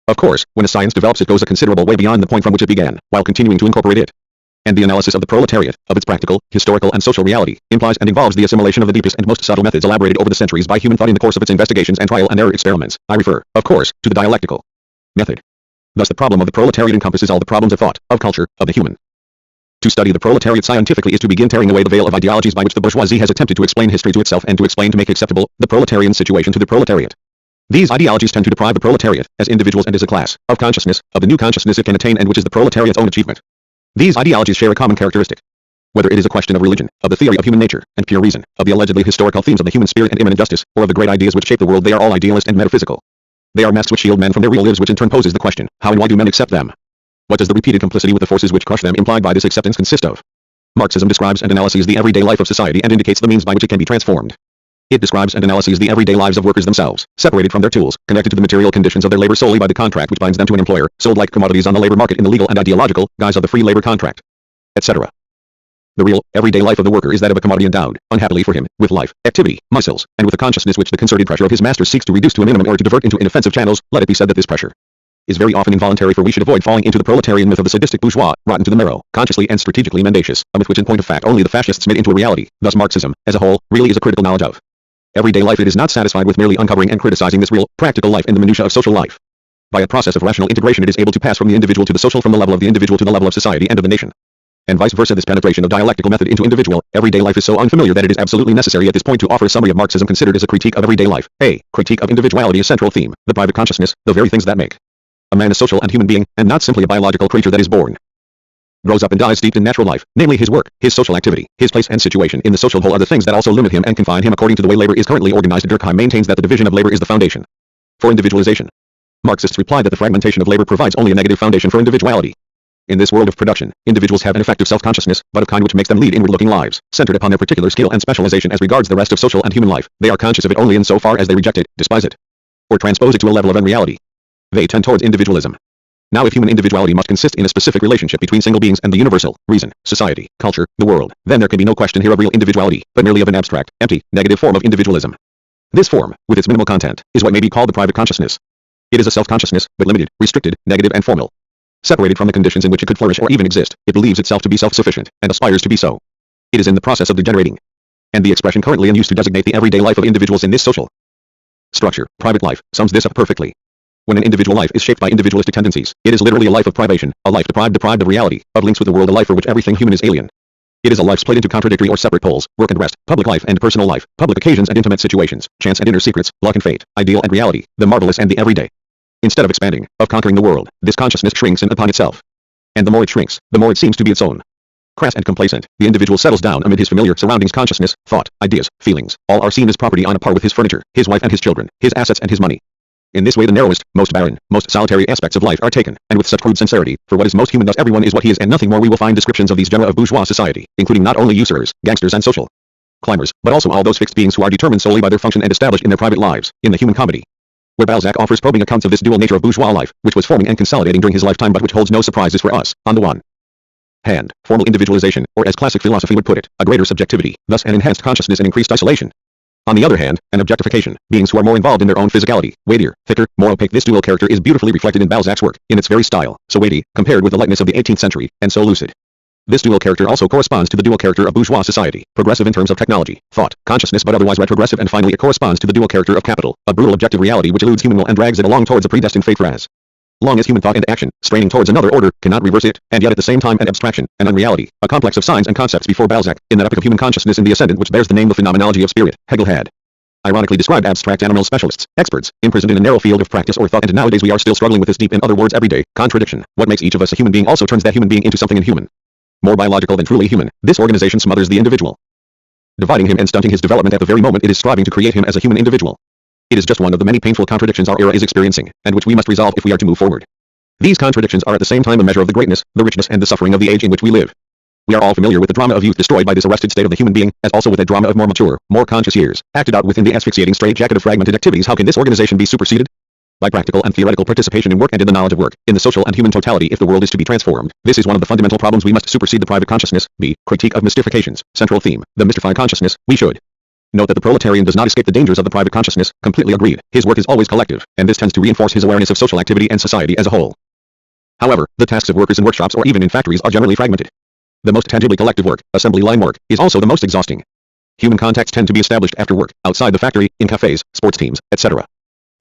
Of course, when a science develops, it goes a considerable way beyond the point from which it began, while continuing to incorporate it. And the analysis of the proletariat, of its practical, historical and social reality, implies and involves the assimilation of the deepest and most subtle methods elaborated over the centuries by human thought in the course of its investigations and trial and error experiments. I refer, of course, to the dialectical method. Thus the problem of the proletariat encompasses all the problems of thought, of culture, of the human. To study the proletariat scientifically is to begin tearing away the veil of ideologies by which the bourgeoisie has attempted to explain history to itself and to explain to make acceptable the proletarian situation to the proletariat. These ideologies tend to deprive the proletariat, as individuals and as a class, of consciousness, of the new consciousness it can attain and which is the proletariat's own achievement. These ideologies share a common characteristic. Whether it is a question of religion, of the theory of human nature, and pure reason, of the allegedly historical themes of the human spirit and immanent justice, or of the great ideas which shape the world, they are all idealist and metaphysical. They are masks which shield men from their real lives, which in turn poses the question, how and why do men accept them? What does the repeated complicity with the forces which crush them implied by this acceptance consist of? Marxism describes and analyses the everyday life of society and indicates the means by which it can be transformed. It describes and analyses the everyday lives of workers themselves, separated from their tools, connected to the material conditions of their labor solely by the contract which binds them to an employer, sold like commodities on the labor market in the legal and ideological guise of the free labor contract, etc. The real, everyday life of the worker is that of a commodity endowed, unhappily for him, with life, activity, muscles, and with the consciousness which the concerted pressure of his master seeks to reduce to a minimum or to divert into inoffensive channels. Let it be said that this pressure is very often involuntary, for we should avoid falling into the proletarian myth of the sadistic bourgeois, rotten to the marrow, consciously and strategically mendacious, a myth which in point of fact only the fascists made into a reality. Thus Marxism, as a whole, really is a critical knowledge of everyday life. It is not satisfied with merely uncovering and criticizing this real, practical life in the minutiae of social life. By a process of rational integration it is able to pass from the individual to the social, from the level of the individual to the level of society and of the nation. And vice versa. This penetration of dialectical method into individual, everyday life is so unfamiliar that it is absolutely necessary at this point to offer a summary of Marxism considered as a critique of everyday life. A critique of individuality, a central theme, the private consciousness, the very things that make a man a social and human being, and not simply a biological creature that is born, grows up and dies steeped in natural life, namely his work, his social activity, his place and situation in the social whole are the things that also limit him and confine him according to the way labor is currently organized. Durkheim maintains that the division of labor is the foundation for individualization. Marxists reply that the fragmentation of labor provides only a negative foundation for individuality. In this world of production, individuals have an effective self-consciousness, but of kind which makes them lead inward-looking lives, centered upon their particular skill and specialization as regards the rest of social and human life. They are conscious of it only in so far as they reject it, despise it, or transpose it to a level of unreality. They tend towards individualism. Now if human individuality must consist in a specific relationship between single beings and the universal, reason, society, culture, the world, then there can be no question here of real individuality, but merely of an abstract, empty, negative form of individualism. This form, with its minimal content, is what may be called the private consciousness. It is a self-consciousness, but limited, restricted, negative and formal. Separated from the conditions in which it could flourish or even exist, it believes itself to be self-sufficient, and aspires to be so. It is in the process of degenerating. And the expression currently in use to designate the everyday life of individuals in this social structure, private life, sums this up perfectly. When an individual life is shaped by individualistic tendencies, it is literally a life of privation, a life deprived of reality, of links with the world, a life for which everything human is alien. It is a life split into contradictory or separate poles: work and rest, public life and personal life, public occasions and intimate situations, chance and inner secrets, luck and fate, ideal and reality, the marvelous and the everyday. Instead of expanding, of conquering the world, this consciousness shrinks in upon itself. And the more it shrinks, the more it seems to be its own. Crass and complacent, the individual settles down amid his familiar surroundings. Consciousness, thought, ideas, feelings, all are seen as property on a par with his furniture, his wife and his children, his assets and his money. In this way the narrowest, most barren, most solitary aspects of life are taken, and with such crude sincerity, for what is most human thus everyone is what he is and nothing more, we will find descriptions of these genera of bourgeois society, including not only usurers, gangsters and social climbers, but also all those fixed beings who are determined solely by their function and established in their private lives, in the human comedy, where Balzac offers probing accounts of this dual nature of bourgeois life, which was forming and consolidating during his lifetime but which holds no surprises for us. On the one hand, formal individualization, or as classic philosophy would put it, a greater subjectivity, thus an enhanced consciousness and increased isolation. On the other hand, an objectification, beings who are more involved in their own physicality, weightier, thicker, more opaque. This dual character is beautifully reflected in Balzac's work, in its very style, so weighty, compared with the lightness of the 18th century, and so lucid. This dual character also corresponds to the dual character of bourgeois society, progressive in terms of technology, thought, consciousness but otherwise retrogressive, and finally it corresponds to the dual character of capital, a brutal objective reality which eludes human will and drags it along towards a predestined fate, for as long as human thought and action, straining towards another order, cannot reverse it, and yet at the same time an abstraction, an unreality, a complex of signs and concepts. Before Balzac, in that epoch of human consciousness in the ascendant which bears the name the phenomenology of spirit, Hegel had ironically described abstract animal specialists, experts, imprisoned in a narrow field of practice or thought, and nowadays we are still struggling with this deep, in other words, everyday contradiction. What makes each of us a human being also turns that human being into something inhuman, more biological than truly human. This organization smothers the individual, dividing him and stunting his development at the very moment it is striving to create him as a human individual. It is just one of the many painful contradictions our era is experiencing, and which we must resolve if we are to move forward. These contradictions are at the same time a measure of the greatness, the richness and the suffering of the age in which we live. We are all familiar with the drama of youth destroyed by this arrested state of the human being, as also with a drama of more mature, more conscious years, acted out within the asphyxiating straitjacket of fragmented activities. How can this organization be superseded? By practical and theoretical participation in work and in the knowledge of work, in the social and human totality. If the world is to be transformed, this is one of the fundamental problems. We must supersede the private consciousness. B. Critique of mystifications. Central theme, the mystified consciousness. We should note that the proletarian does not escape the dangers of the private consciousness. Completely agreed. His work is always collective, and this tends to reinforce his awareness of social activity and society as a whole. However, the tasks of workers in workshops or even in factories are generally fragmented. The most tangibly collective work, assembly line work, is also the most exhausting. Human contacts tend to be established after work, outside the factory, in cafes, sports teams, etc.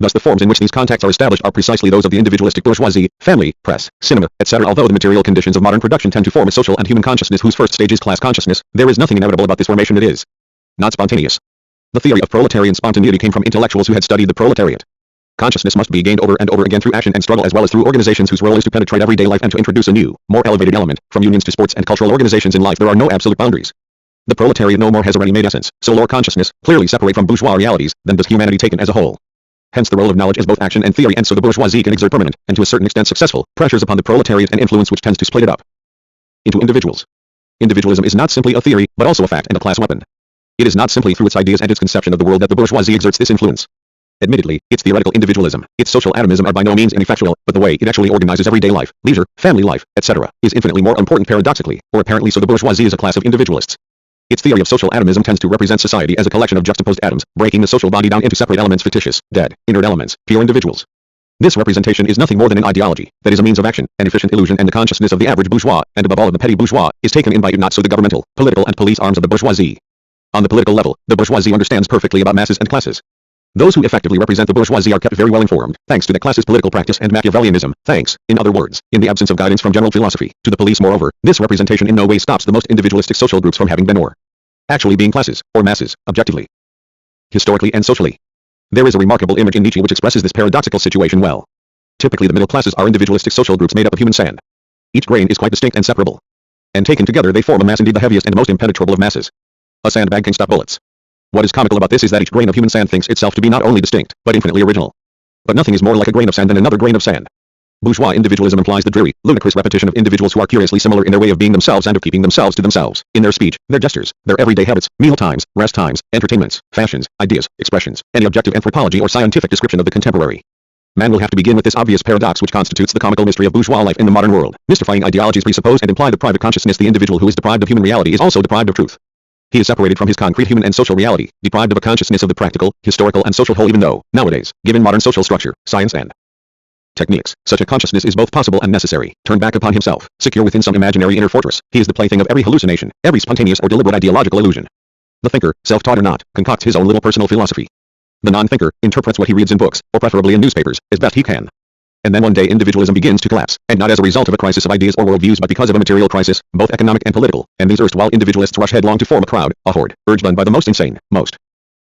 Thus the forms in which these contacts are established are precisely those of the individualistic bourgeoisie, family, press, cinema, etc. Although the material conditions of modern production tend to form a social and human consciousness whose first stage is class consciousness, there is nothing inevitable about this formation. It is not spontaneous. The theory of proletarian spontaneity came from intellectuals who had studied the proletariat. Consciousness must be gained over and over again through action and struggle, as well as through organizations whose role is to penetrate everyday life and to introduce a new, more elevated element. From unions to sports and cultural organizations in life, there are no absolute boundaries. The proletariat no more has a ready-made essence, soul or consciousness, clearly separate from bourgeois realities, than does humanity taken as a whole. Hence the role of knowledge is both action and theory, and so the bourgeoisie can exert permanent, and to a certain extent successful, pressures upon the proletariat and influence which tends to split it up into individuals. Individualism is not simply a theory, but also a fact and a class weapon. It is not simply through its ideas and its conception of the world that the bourgeoisie exerts this influence. Admittedly, its theoretical individualism, its social atomism are by no means ineffectual, but the way it actually organizes everyday life, leisure, family life, etc., is infinitely more important. Paradoxically, or apparently so, the bourgeoisie is a class of individualists. Its theory of social atomism tends to represent society as a collection of juxtaposed atoms, breaking the social body down into separate elements, fictitious, dead, inert elements, pure individuals. This representation is nothing more than an ideology, that is a means of action, an efficient illusion, and the consciousness of the average bourgeois, and above all of the petty bourgeois, is taken in by it. Not so the governmental, political and police arms of the bourgeoisie. On the political level, the bourgeoisie understands perfectly about masses and classes. Those who effectively represent the bourgeoisie are kept very well informed, thanks to the class's political practice and Machiavellianism, thanks, in other words, in the absence of guidance from general philosophy, to the police. Moreover, this representation in no way stops the most individualistic social groups from having been or actually being classes, or masses, objectively, historically and socially. There is a remarkable image in Nietzsche which expresses this paradoxical situation well. Typically the middle classes are individualistic social groups made up of human sand. Each grain is quite distinct and separable, and taken together they form a mass, indeed the heaviest and most impenetrable of masses. A sandbag can stop bullets. What is comical about this is that each grain of human sand thinks itself to be not only distinct, but infinitely original. But nothing is more like a grain of sand than another grain of sand. Bourgeois individualism implies the dreary, ludicrous repetition of individuals who are curiously similar in their way of being themselves and of keeping themselves to themselves, in their speech, their gestures, their everyday habits, meal times, rest times, entertainments, fashions, ideas, expressions, any objective anthropology or scientific description of the contemporary man will have to begin with this obvious paradox which constitutes the comical mystery of bourgeois life in the modern world. Mystifying ideologies presuppose and imply the private consciousness. The individual who is deprived of human reality is also deprived of truth. He is separated from his concrete human and social reality, deprived of a consciousness of the practical, historical and social whole, even though, nowadays, given modern social structure, science and techniques, such a consciousness is both possible and necessary. Turned back upon himself, secure within some imaginary inner fortress, he is the plaything of every hallucination, every spontaneous or deliberate ideological illusion. The thinker, self-taught or not, concocts his own little personal philosophy. The non-thinker interprets what he reads in books, or preferably in newspapers, as best he can. And then one day individualism begins to collapse, and not as a result of a crisis of ideas or worldviews but because of a material crisis, both economic and political, and these erstwhile individualists rush headlong to form a crowd, a horde, urged on by the most insane, most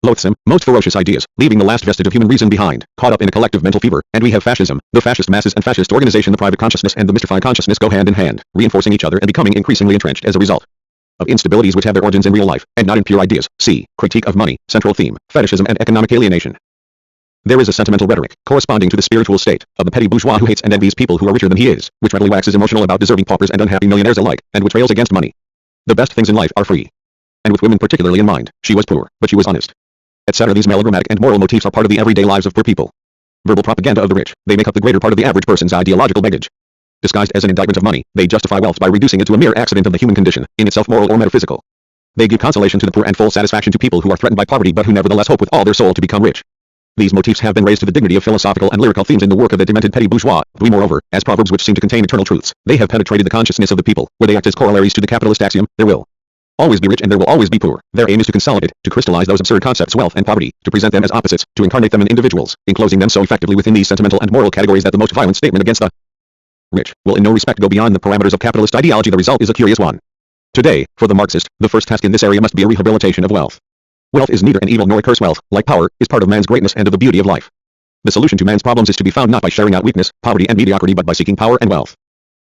loathsome, most ferocious ideas, leaving the last vestige of human reason behind, caught up in a collective mental fever, and we have fascism, the fascist masses and fascist organization. The private consciousness and the mystified consciousness go hand in hand, reinforcing each other and becoming increasingly entrenched as a result of instabilities which have their origins in real life, and not in pure ideas. See, critique of money, central theme, fetishism and economic alienation. There is a sentimental rhetoric, corresponding to the spiritual state, of the petty bourgeois who hates and envies people who are richer than he is, which readily waxes emotional about deserving paupers and unhappy millionaires alike, and which rails against money. The best things in life are free. And with women particularly in mind, she was poor, but she was honest. Etc. These melodramatic and moral motifs are part of the everyday lives of poor people. Verbal propaganda of the rich, they make up the greater part of the average person's ideological baggage. Disguised as an indictment of money, they justify wealth by reducing it to a mere accident of the human condition, in itself moral or metaphysical. They give consolation to the poor and full satisfaction to people who are threatened by poverty but who nevertheless hope with all their soul to become rich. These motifs have been raised to the dignity of philosophical and lyrical themes in the work of the demented petty bourgeois. We moreover, as proverbs which seem to contain eternal truths, they have penetrated the consciousness of the people, where they act as corollaries to the capitalist axiom, there will always be rich and there will always be poor. Their aim is to consolidate, to crystallize those absurd concepts wealth and poverty, to present them as opposites, to incarnate them in individuals, enclosing them so effectively within these sentimental and moral categories that the most violent statement against the rich will in no respect go beyond the parameters of capitalist ideology. The result is a curious one. Today, for the Marxist, the first task in this area must be a rehabilitation of wealth. Wealth is neither an evil nor a curse. Wealth, like power, is part of man's greatness and of the beauty of life. The solution to man's problems is to be found not by sharing out weakness, poverty and mediocrity but by seeking power and wealth.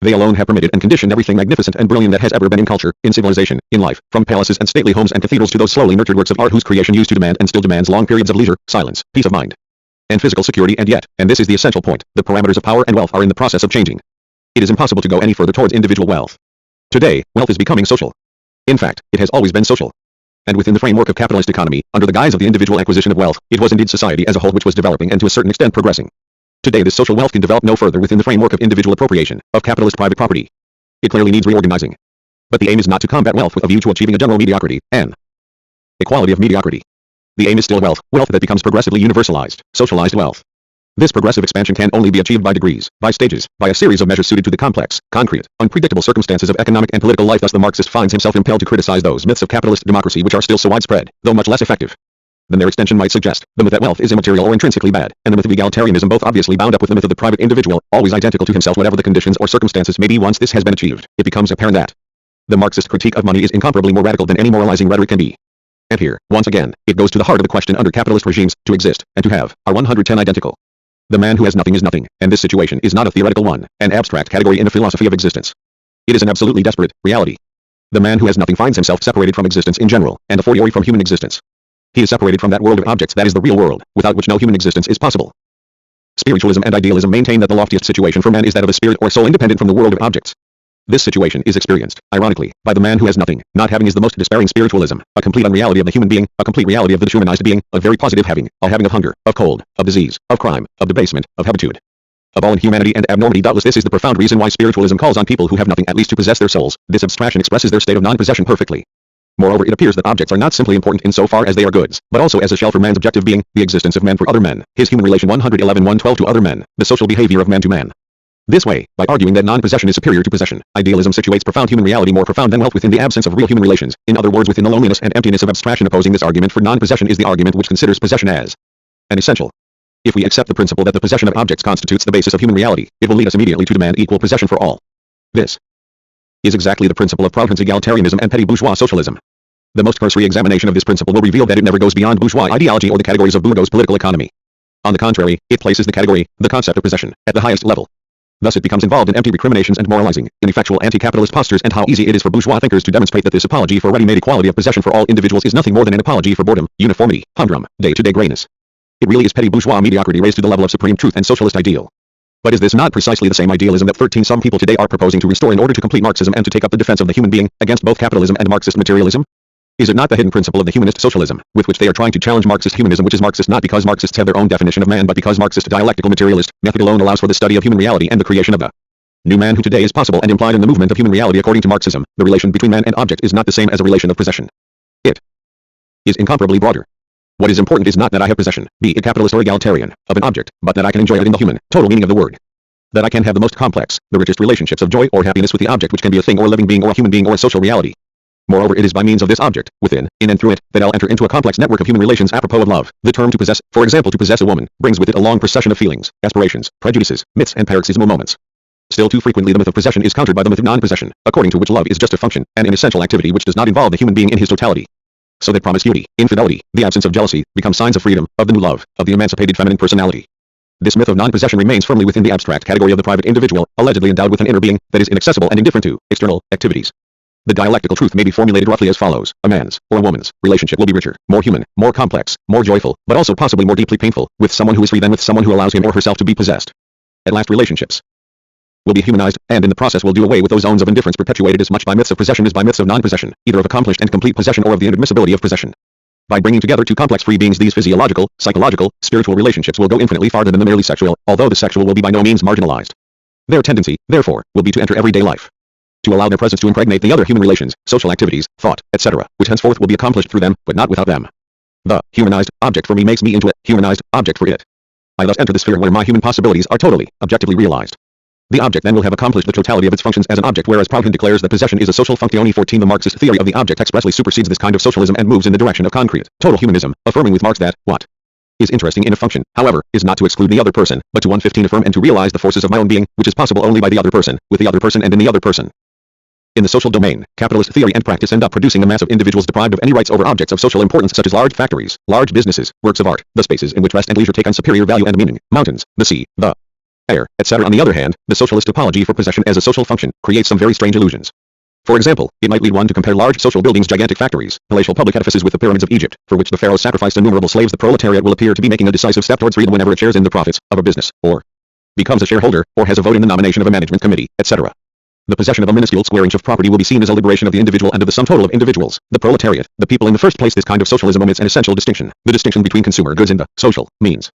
They alone have permitted and conditioned everything magnificent and brilliant that has ever been in culture, in civilization, in life, from palaces and stately homes and cathedrals to those slowly nurtured works of art whose creation used to demand and still demands long periods of leisure, silence, peace of mind, and physical security. And yet, and this is the essential point, the parameters of power and wealth are in the process of changing. It is impossible to go any further towards individual wealth. Today, wealth is becoming social. In fact, it has always been social. And within the framework of capitalist economy, under the guise of the individual acquisition of wealth, it was indeed society as a whole which was developing and to a certain extent progressing. Today this social wealth can develop no further within the framework of individual appropriation, of capitalist private property. It clearly needs reorganizing. But the aim is not to combat wealth with a view to achieving a general mediocrity, an equality of mediocrity. The aim is still wealth, wealth that becomes progressively universalized, socialized wealth. This progressive expansion can only be achieved by degrees, by stages, by a series of measures suited to the complex, concrete, unpredictable circumstances of economic and political life. Thus the Marxist finds himself impelled to criticize those myths of capitalist democracy which are still so widespread, though much less effective than their extension might suggest, the myth that wealth is immaterial or intrinsically bad, and the myth of egalitarianism, both obviously bound up with the myth of the private individual, always identical to himself whatever the conditions or circumstances may be. Once this has been achieved, it becomes apparent that the Marxist critique of money is incomparably more radical than any moralizing rhetoric can be. And here, once again, it goes to the heart of the question: under capitalist regimes, to exist, and to have, are 110 identical. The man who has nothing is nothing, and this situation is not a theoretical one, an abstract category in the philosophy of existence. It is an absolutely desperate reality. The man who has nothing finds himself separated from existence in general, and a fortiori from human existence. He is separated from that world of objects that is the real world, without which no human existence is possible. Spiritualism and idealism maintain that the loftiest situation for man is that of a spirit or soul independent from the world of objects. This situation is experienced, ironically, by the man who has nothing. Not having is the most despairing spiritualism, a complete unreality of the human being, a complete reality of the dehumanized being, a very positive having, a having of hunger, of cold, of disease, of crime, of debasement, of habitude, of all inhumanity and abnormity. Doubtless this is the profound reason why spiritualism calls on people who have nothing at least to possess their souls. This abstraction expresses their state of non-possession perfectly. Moreover, it appears that objects are not simply important insofar as they are goods, but also as a shell for man's objective being, the existence of man for other men, his human relation 111-112 to other men, the social behavior of man to man. This way, by arguing that non-possession is superior to possession, idealism situates profound human reality more profound than wealth within the absence of real human relations, in other words within the loneliness and emptiness of abstraction. Opposing this argument for non-possession is the argument which considers possession as an essential. If we accept the principle that the possession of objects constitutes the basis of human reality, it will lead us immediately to demand equal possession for all. This is exactly the principle of Proudhon's egalitarianism and petty bourgeois socialism. The most cursory examination of this principle will reveal that it never goes beyond bourgeois ideology or the categories of Bourdieu's political economy. On the contrary, it places the category, the concept of possession, at the highest level. Thus it becomes involved in empty recriminations and moralizing, ineffectual anti-capitalist postures. And how easy it is for bourgeois thinkers to demonstrate that this apology for ready-made equality of possession for all individuals is nothing more than an apology for boredom, uniformity, humdrum, day-to-day grayness. It really is petty bourgeois mediocrity raised to the level of supreme truth and socialist ideal. But is this not precisely the same idealism that 13 some people today are proposing to restore in order to complete Marxism and to take up the defense of the human being, against both capitalism and Marxist materialism? Is it not the hidden principle of the humanist socialism, with which they are trying to challenge Marxist humanism, which is Marxist not because Marxists have their own definition of man but because Marxist dialectical materialist method alone allows for the study of human reality and the creation of the new man who today is possible and implied in the movement of human reality? According to Marxism, the relation between man and object is not the same as a relation of possession. It is incomparably broader. What is important is not that I have possession, be it capitalist or egalitarian, of an object, but that I can enjoy it in the human, total meaning of the word. That I can have the most complex, the richest relationships of joy or happiness with the object, which can be a thing or a living being or a human being or a social reality. Moreover, it is by means of this object, within, in and through it, that I'll enter into a complex network of human relations apropos of love. The term to possess, for example to possess a woman, brings with it a long procession of feelings, aspirations, prejudices, myths and paroxysmal moments. Still too frequently the myth of possession is countered by the myth of non-possession, according to which love is just a function, and an essential activity which does not involve the human being in his totality. So that promiscuity, infidelity, the absence of jealousy, become signs of freedom, of the new love, of the emancipated feminine personality. This myth of non-possession remains firmly within the abstract category of the private individual, allegedly endowed with an inner being that is inaccessible and indifferent to external activities. The dialectical truth may be formulated roughly as follows: a man's, or a woman's, relationship will be richer, more human, more complex, more joyful, but also possibly more deeply painful, with someone who is free than with someone who allows him or herself to be possessed. At last, relationships will be humanized, and in the process will do away with those zones of indifference perpetuated as much by myths of possession as by myths of non-possession, either of accomplished and complete possession or of the inadmissibility of possession. By bringing together two complex free beings, these physiological, psychological, spiritual relationships will go infinitely farther than the merely sexual, although the sexual will be by no means marginalized. Their tendency, therefore, will be to enter everyday life, to allow their presence to impregnate the other human relations, social activities, thought, etc., which henceforth will be accomplished through them, but not without them. The humanized object for me makes me into a humanized object for it. I thus enter the sphere where my human possibilities are totally, objectively realized. The object then will have accomplished the totality of its functions as an object, whereas Proudhon declares that possession is a social functione. 14 The Marxist theory of the object expressly supersedes this kind of socialism and moves in the direction of concrete, total humanism, affirming with Marx that, what is interesting in a function, however, is not to exclude the other person, but to 115 affirm and to realize the forces of my own being, which is possible only by the other person, with the other person and in the other person. In the social domain, capitalist theory and practice end up producing a mass of individuals deprived of any rights over objects of social importance such as large factories, large businesses, works of art, the spaces in which rest and leisure take on superior value and meaning, mountains, the sea, the air, etc. On the other hand, the socialist topology for possession as a social function creates some very strange illusions. For example, it might lead one to compare large social buildings, gigantic factories, palatial public edifices with the pyramids of Egypt, for which the pharaohs sacrificed innumerable slaves. The proletariat will appear to be making a decisive step towards freedom whenever it shares in the profits of a business, or becomes a shareholder, or has a vote in the nomination of a management committee, etc. The possession of a minuscule square inch of property will be seen as a liberation of the individual and of the sum total of individuals, the proletariat, the people in the first place. This kind of socialism omits an essential distinction, the distinction between consumer goods and the social means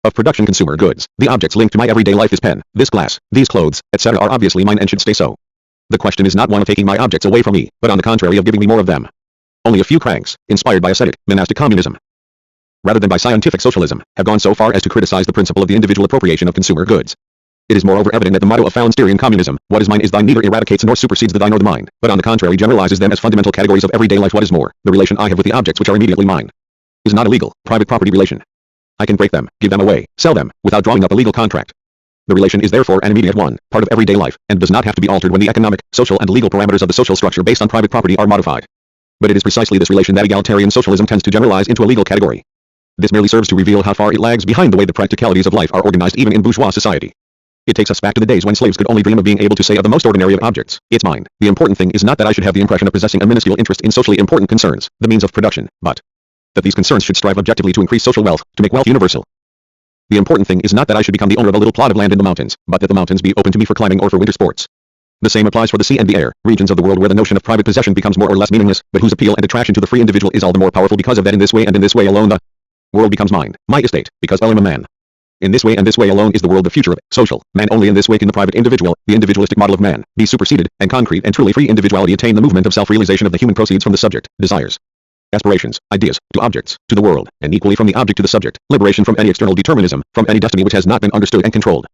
of production. Consumer goods, the objects linked to my everyday life, this pen, this glass, these clothes, etc. are obviously mine and should stay so. The question is not one of taking my objects away from me, but on the contrary of giving me more of them. Only a few cranks, inspired by ascetic, monastic communism, rather than by scientific socialism, have gone so far as to criticize the principle of the individual appropriation of consumer goods. It is moreover evident that the motto of Faustierian communism, what is mine is thine, neither eradicates nor supersedes the thine or the mine, but on the contrary generalizes them as fundamental categories of everyday life. What is more, the relation I have with the objects which are immediately mine is not a legal, private property relation. I can break them, give them away, sell them, without drawing up a legal contract. The relation is therefore an immediate one, part of everyday life, and does not have to be altered when the economic, social and legal parameters of the social structure based on private property are modified. But it is precisely this relation that egalitarian socialism tends to generalize into a legal category. This merely serves to reveal how far it lags behind the way the practicalities of life are organized even in bourgeois society. It takes us back to the days when slaves could only dream of being able to say of the most ordinary of objects, it's mine. The important thing is not that I should have the impression of possessing a minuscule interest in socially important concerns, the means of production, but that these concerns should strive objectively to increase social wealth, to make wealth universal. The important thing is not that I should become the owner of a little plot of land in the mountains, but that the mountains be open to me for climbing or for winter sports. The same applies for the sea and the air, regions of the world where the notion of private possession becomes more or less meaningless, but whose appeal and attraction to the free individual is all the more powerful because of that. In this way and in this way alone the world becomes mine, my estate, because I am a man. In this way and this way alone is the world the future of social man. Only in this way can the private individual, the individualistic model of man, be superseded, and concrete and truly free individuality attain the movement of self-realization of the human proceeds from the subject, desires, aspirations, ideas, to objects, to the world, and equally from the object to the subject, liberation from any external determinism, from any destiny which has not been understood and controlled.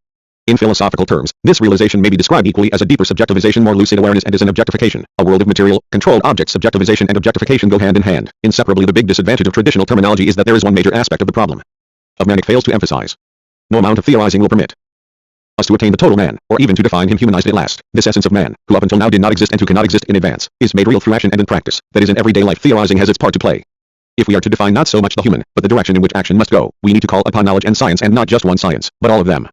In philosophical terms, this realization may be described equally as a deeper subjectivization, more lucid awareness, and as an objectification. A world of material, controlled objects. Subjectivization and objectification go hand in hand, inseparably. The big disadvantage of traditional terminology is that there is one major aspect of the problem of man it fails to emphasize. No amount of theorizing will permit us to attain the total man, or even to define him humanized at last. This essence of man, who up until now did not exist and who cannot exist in advance, is made real through action and in practice. That is, in everyday life theorizing has its part to play. If we are to define not so much the human, but the direction in which action must go, we need to call upon knowledge and science, and not just one science, but all of them.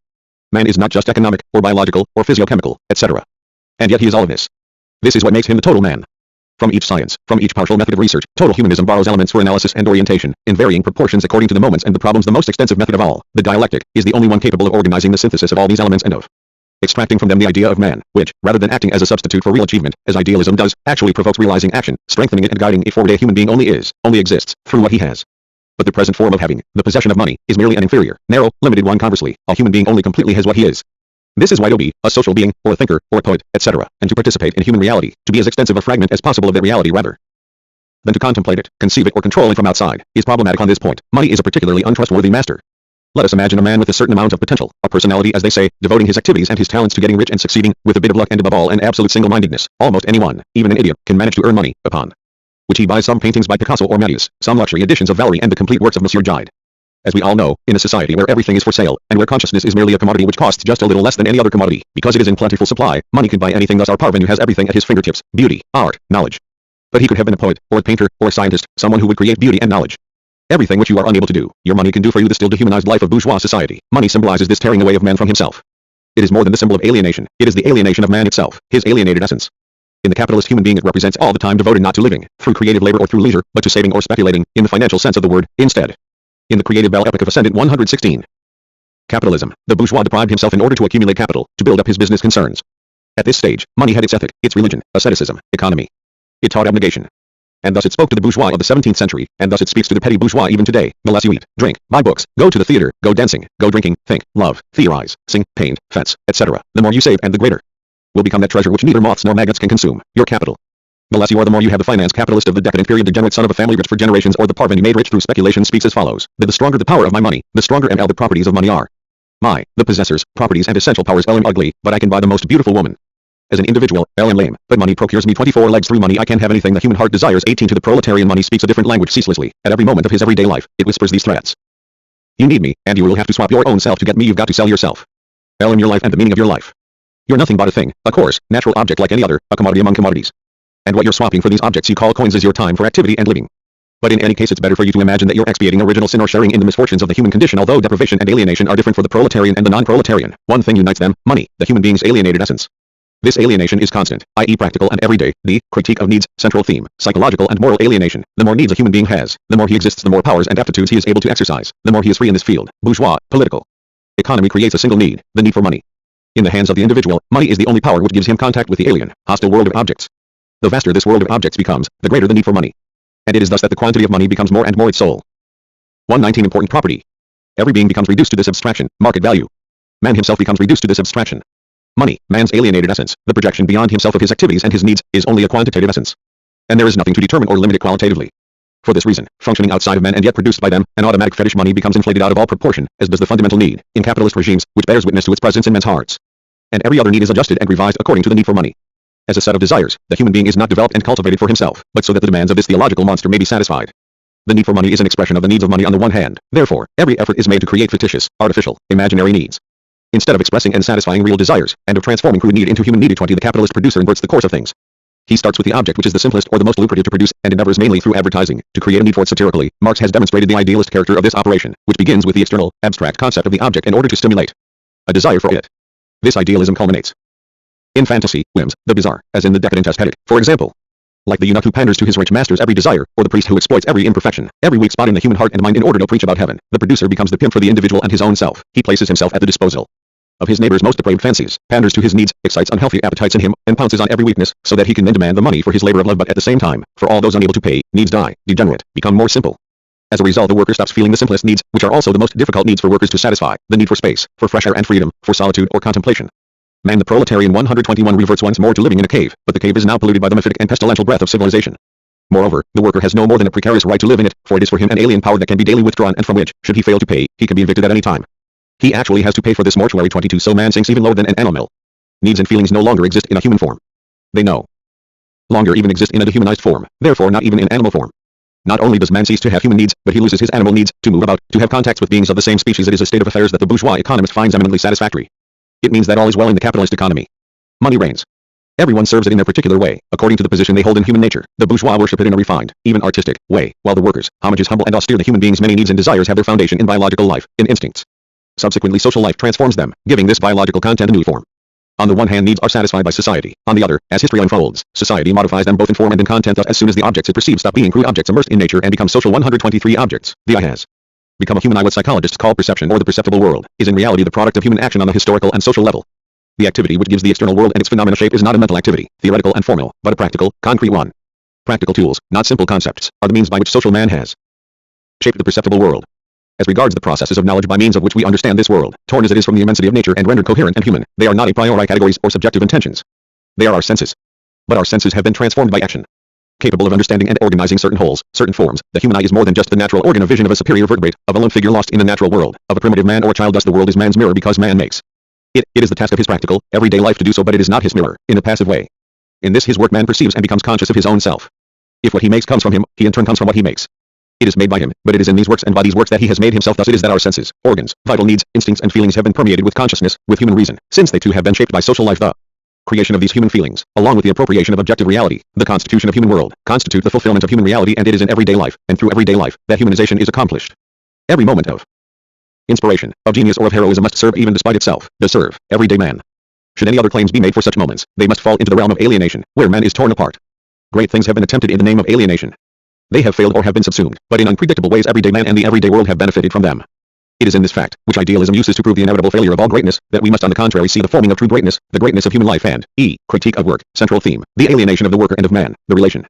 Man is not just economic, or biological, or physiochemical, etc. And yet he is all of this. This is what makes him the total man. From each science, from each partial method of research, total humanism borrows elements for analysis and orientation, in varying proportions according to the moments and the problems. The most extensive method of all, the dialectic, is the only one capable of organizing the synthesis of all these elements and of extracting from them the idea of man, which, rather than acting as a substitute for real achievement, as idealism does, actually provokes realizing action, strengthening it and guiding it forward. A human being only exists, through what he has. But the present form of having, the possession of money, is merely an inferior, narrow, limited one. Conversely, a human being only completely has what he is. This is why to be a social being, or a thinker, or a poet, etc., and to participate in human reality, to be as extensive a fragment as possible of that reality rather than to contemplate it, conceive it, or control it from outside, is problematic. On this point, money is a particularly untrustworthy master. Let us imagine a man with a certain amount of potential, a personality as they say, devoting his activities and his talents to getting rich and succeeding, with a bit of luck and above all an absolute single-mindedness. Almost anyone, even an idiot, can manage to earn money, upon which he buys some paintings by Picasso or Matisse, some luxury editions of Valery and the complete works of Monsieur Gide. As we all know, in a society where everything is for sale, and where consciousness is merely a commodity which costs just a little less than any other commodity, because it is in plentiful supply, money can buy anything. Thus our parvenu has everything at his fingertips: beauty, art, knowledge. But he could have been a poet, or a painter, or a scientist, someone who would create beauty and knowledge. Everything which you are unable to do, your money can do for you. The still dehumanized life of bourgeois society. Money symbolizes this tearing away of man from himself. It is more than the symbol of alienation, it is the alienation of man itself, his alienated essence. In the capitalist human being it represents all the time devoted not to living, through creative labor or through leisure, but to saving or speculating, in the financial sense of the word, instead. In the creative bell epic of Ascendant 116. Capitalism, the bourgeois deprived himself in order to accumulate capital, to build up his business concerns. At this stage, money had its ethic, its religion, asceticism, economy. It taught abnegation. And thus it spoke to the bourgeois of the 17th century, and thus it speaks to the petty bourgeois even today. The less you eat, drink, buy books, go to the theater, go dancing, go drinking, think, love, theorize, sing, paint, fence, etc., the more you save and the greater will become that treasure which neither moths nor maggots can consume, your capital. The less you are, the more you have. The finance capitalist of the decadent period, degenerate son of a family rich for generations, or the parvenu made rich through speculation, speaks as follows: the stronger the power of my money, the stronger the properties of money are. The possessors, properties and essential powers. I'm ugly, but I can buy the most beautiful woman. As an individual, I'm lame, but money procures me 24 legs. Through money I can have anything the human heart desires. 18. To the proletarian, money speaks a different language ceaselessly. At every moment of his everyday life, it whispers these threats: you need me, and you will have to swap your own self to get me. You've got to sell yourself. Your life and the meaning of your life. You're nothing but a thing, a coarse, natural object like any other, a commodity among commodities. And what you're swapping for these objects you call coins is your time for activity and living. But in any case it's better for you to imagine that you're expiating original sin or sharing in the misfortunes of the human condition. Although deprivation and alienation are different for the proletarian and the non-proletarian, one thing unites them: money, the human being's alienated essence. This alienation is constant, i.e. practical and everyday. The critique of needs, central theme, psychological and moral alienation. The more needs a human being has, the more he exists, the more powers and aptitudes he is able to exercise, the more he is free in this field. Bourgeois, political economy creates a single need, the need for money. In the hands of the individual, money is the only power which gives him contact with the alien, hostile world of objects. The vaster this world of objects becomes, the greater the need for money. And it is thus that the quantity of money becomes more and more its soul. 119. Important property. Every being becomes reduced to this abstraction, market value. Man himself becomes reduced to this abstraction. Money, man's alienated essence, the projection beyond himself of his activities and his needs, is only a quantitative essence. And there is nothing to determine or limit it qualitatively. For this reason, functioning outside of men and yet produced by them, an automatic fetish money becomes inflated out of all proportion, as does the fundamental need, in capitalist regimes, which bears witness to its presence in men's hearts. And every other need is adjusted and revised according to the need for money. As a set of desires, the human being is not developed and cultivated for himself, but so that the demands of this theological monster may be satisfied. The need for money is an expression of the needs of money on the one hand. Therefore, every effort is made to create fictitious, artificial, imaginary needs, instead of expressing and satisfying real desires, and of transforming crude need into human need. 20. The capitalist producer inverts the course of things. He starts with the object which is the simplest or the most lucrative to produce, and endeavors mainly through advertising to create a need for it satirically. Marx has demonstrated the idealist character of this operation, which begins with the external, abstract concept of the object in order to stimulate a desire for it. This idealism culminates in fantasy, whims, the bizarre, as in the decadent aesthetic, for example. Like the eunuch who panders to his rich master's every desire, or the priest who exploits every imperfection, every weak spot in the human heart and mind in order to preach about heaven, the producer becomes the pimp for the individual and his own self. He places himself at the disposal of his neighbor's most depraved fancies, panders to his needs, excites unhealthy appetites in him, and pounces on every weakness, so that he can then demand the money for his labor of love. But at the same time, for all those unable to pay, needs die, degenerate, become more simple. As a result, the worker stops feeling the simplest needs, which are also the most difficult needs for workers to satisfy, the need for space, for fresh air and freedom, for solitude or contemplation. Man the proletarian 121 reverts once more to living in a cave, but the cave is now polluted by the mephitic and pestilential breath of civilization. Moreover, the worker has no more than a precarious right to live in it, for it is for him an alien power that can be daily withdrawn and from which, should he fail to pay, he can be evicted at any time. He actually has to pay for this mortuary. 22. So man sinks even lower than an animal. Needs and feelings no longer exist in a human form. They no longer even exist in a dehumanized form, therefore not even in animal form. Not only does man cease to have human needs, but he loses his animal needs, to move about, to have contacts with beings of the same species. It is a state of affairs that the bourgeois economist finds eminently satisfactory. It means that all is well in the capitalist economy. Money reigns. Everyone serves it in their particular way, according to the position they hold in human nature. The bourgeois worship it in a refined, even artistic, way, while the workers, homage is humble and austere. The human being's many needs and desires have their foundation in biological life, in instincts. Subsequently social life transforms them, giving this biological content a new form. On the one hand, needs are satisfied by society. On the other, as history unfolds, society modifies them both in form and in content. Thus, as soon as the objects it perceives stop being crude objects immersed in nature and become social. 123 objects, the eye has become a human eye. What psychologists call perception, or the perceptible world, is in reality the product of human action on the historical and social level. The activity which gives the external world and its phenomena shape is not a mental activity, theoretical and formal, but a practical, concrete one. Practical tools, not simple concepts, are the means by which social man has shaped the perceptible world. As regards the processes of knowledge by means of which we understand this world, torn as it is from the immensity of nature and rendered coherent and human, they are not a priori categories or subjective intentions. They are our senses. But our senses have been transformed by action. capable of understanding and organizing certain wholes, certain forms. The human eye is more than just the natural organ of vision of a superior vertebrate, of a lone figure lost in the natural world, of a primitive man or child. Thus the world is man's mirror because man makes it. It is the task of his practical, everyday life to do so, but it is not his mirror, in a passive way. In this his work man perceives and becomes conscious of his own self. If what he makes comes from him, he in turn comes from what he makes. It is made by him, but it is in these works and by these works that he has made himself. Thus it is that our senses, organs, vital needs, instincts and feelings have been permeated with consciousness, with human reason, since they too have been shaped by social life. The creation of these human feelings, along with the appropriation of objective reality, the constitution of human world, constitute the fulfillment of human reality, and it is in everyday life, and through everyday life, that humanization is accomplished. Every moment of inspiration, of genius or of heroism must serve even despite itself, does serve, everyday man. Should any other claims be made for such moments, they must fall into the realm of alienation, where man is torn apart. Great things have been attempted in the name of alienation. They have failed or have been subsumed, but in unpredictable ways everyday man and the everyday world have benefited from them. It is in this fact, which idealism uses to prove the inevitable failure of all greatness, that we must on the contrary see the forming of true greatness, the greatness of human life and, critique of work, central theme, the alienation of the worker and of man, the relation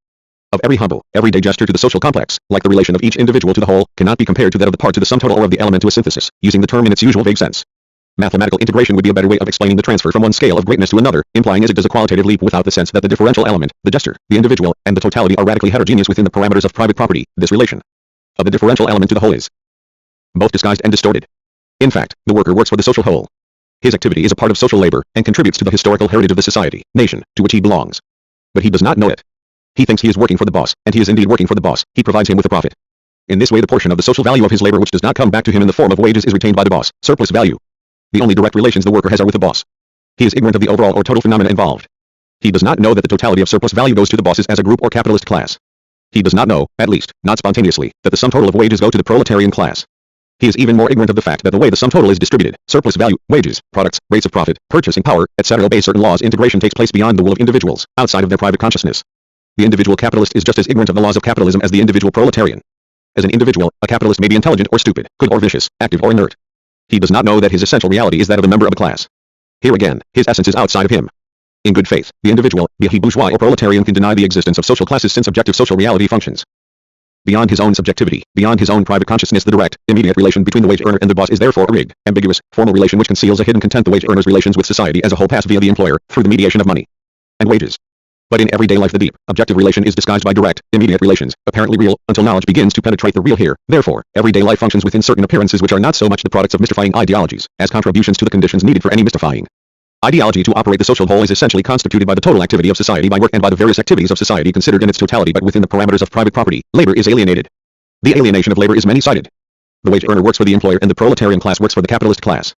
of every humble, everyday gesture to the social complex, like the relation of each individual to the whole, cannot be compared to that of the part to the sum total or of the element to a synthesis, using the term in its usual vague sense. Mathematical integration would be a better way of explaining the transfer from one scale of greatness to another, implying as it does a qualitative leap without the sense that the differential element, the gesture, the individual, and the totality are radically heterogeneous within the parameters of private property. This relation of the differential element to the whole is both disguised and distorted. In fact, the worker works for the social whole. His activity is a part of social labor, and contributes to the historical heritage of the society, nation, to which he belongs. But he does not know it. He thinks he is working for the boss, and he is indeed working for the boss. He provides him with a profit. In this way the portion of the social value of his labor which does not come back to him in the form of wages is retained by the boss, surplus value. The only direct relations the worker has are with the boss. He is ignorant of the overall or total phenomena involved. He does not know that the totality of surplus value goes to the bosses as a group or capitalist class. He does not know, at least, not spontaneously, that the sum total of wages go to the proletarian class. He is even more ignorant of the fact that the way the sum total is distributed, surplus value, wages, products, rates of profit, purchasing power, etc. obey certain laws. Integration takes place beyond the will of individuals, outside of their private consciousness. The individual capitalist is just as ignorant of the laws of capitalism as the individual proletarian. As an individual, a capitalist may be intelligent or stupid, good or vicious, active or inert. He does not know that his essential reality is that of a member of a class. Here again, his essence is outside of him. In good faith, the individual, be he bourgeois or proletarian, can deny the existence of social classes since objective social reality functions beyond his own subjectivity, beyond his own private consciousness. The direct, immediate relation between the wage earner and the boss is therefore a rigged, ambiguous, formal relation which conceals a hidden content. The wage earner's relations with society as a whole pass via the employer, through the mediation of money and wages. But in everyday life the deep, objective relation is disguised by direct, immediate relations, apparently real, until knowledge begins to penetrate the real here. Therefore, everyday life functions within certain appearances which are not so much the products of mystifying ideologies, as contributions to the conditions needed for any mystifying ideology to operate. The social whole is essentially constituted by the total activity of society by work and by the various activities of society considered in its totality, but within the parameters of private property. Labor is alienated. The alienation of labor is many-sided. The wage earner works for the employer and the proletarian class works for the capitalist class.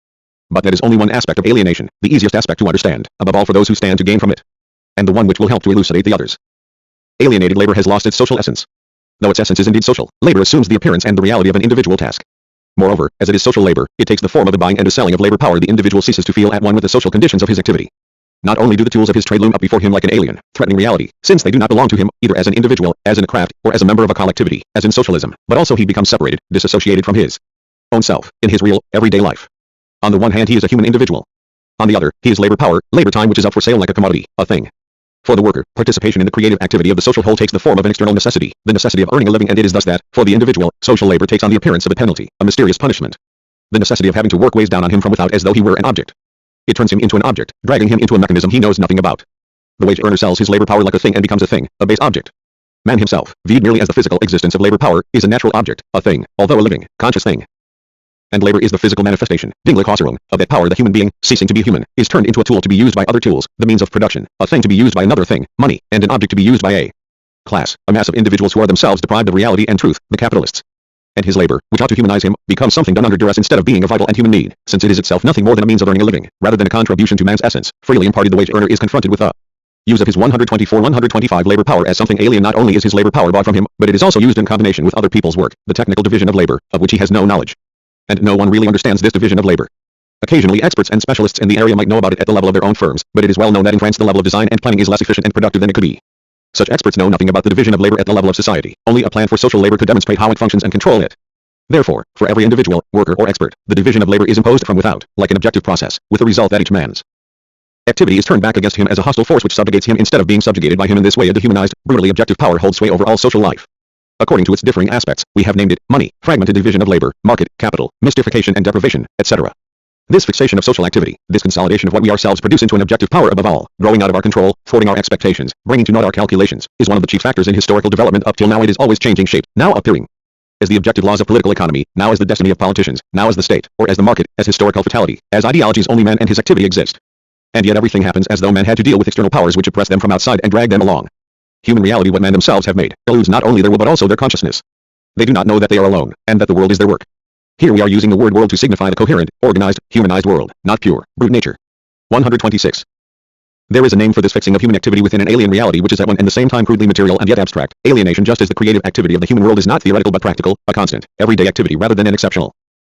But that is only one aspect of alienation, the easiest aspect to understand, above all for those who stand to gain from it, and the one which will help to elucidate the others. Alienated labor has lost its social essence. Though its essence is indeed social, labor assumes the appearance and the reality of an individual task. Moreover, as it is social labor, it takes the form of the buying and the selling of labor power. The individual ceases to feel at one with the social conditions of his activity. Not only do the tools of his trade loom up before him like an alien, threatening reality, since they do not belong to him, either as an individual, as in a craft, or as a member of a collectivity, as in socialism, but also he becomes separated, disassociated from his own self, in his real, everyday life. On the one hand he is a human individual. On the other, he is labor power, labor time which is up for sale like a commodity, a thing. For the worker, participation in the creative activity of the social whole takes the form of an external necessity, the necessity of earning a living, and it is thus that, for the individual, social labor takes on the appearance of a penalty, a mysterious punishment. The necessity of having to work weighs down on him from without as though he were an object. It turns him into an object, dragging him into a mechanism he knows nothing about. The wage earner sells his labor power like a thing and becomes a thing, a base object. Man himself, viewed merely as the physical existence of labor power, is a natural object, a thing, although a living, conscious thing. And labor is the physical manifestation, Dinglichäußerung, of that power. The human being, ceasing to be human, is turned into a tool to be used by other tools, the means of production, a thing to be used by another thing, money, and an object to be used by a class, a mass of individuals who are themselves deprived of reality and truth, the capitalists. And his labor, which ought to humanize him, becomes something done under duress instead of being a vital and human need, since it is itself nothing more than a means of earning a living, rather than a contribution to man's essence, freely imparted. The wage earner is confronted with the use of his 124-125 labor power as something alien. Not only is his labor power bought from him, but it is also used in combination with other people's work, the technical division of labor, of which he has no knowledge. And no one really understands this division of labor. Occasionally experts and specialists in the area might know about it at the level of their own firms, but it is well known that in France the level of design and planning is less efficient and productive than it could be. Such experts know nothing about the division of labor at the level of society. Only a plan for social labor could demonstrate how it functions and control it. Therefore, for every individual, worker or expert, the division of labor is imposed from without, like an objective process, with the result that each man's activity is turned back against him as a hostile force which subjugates him instead of being subjugated by him. In this way a dehumanized, brutally objective power holds sway over all social life. According to its differing aspects, we have named it money, fragmented division of labor, market, capital, mystification and deprivation, etc. This fixation of social activity, this consolidation of what we ourselves produce into an objective power above all, growing out of our control, thwarting our expectations, bringing to naught our calculations, is one of the chief factors in historical development. Up till now it is always changing shape, now appearing as the objective laws of political economy, now as the destiny of politicians, now as the state, or as the market, as historical fatality, as ideologies. Only man and his activity exist. And yet everything happens as though man had to deal with external powers which oppress them from outside and drag them along. Human reality, what man themselves have made, eludes not only their will but also their consciousness. They do not know that they are alone, and that the world is their work. Here we are using the word world to signify the coherent, organized, humanized world, not pure, brute nature. 126. There is a name for this fixing of human activity within an alien reality which is at one and the same time crudely material and yet abstract. Alienation. Just as the creative activity of the human world is not theoretical but practical, a constant, everyday activity rather than an exceptional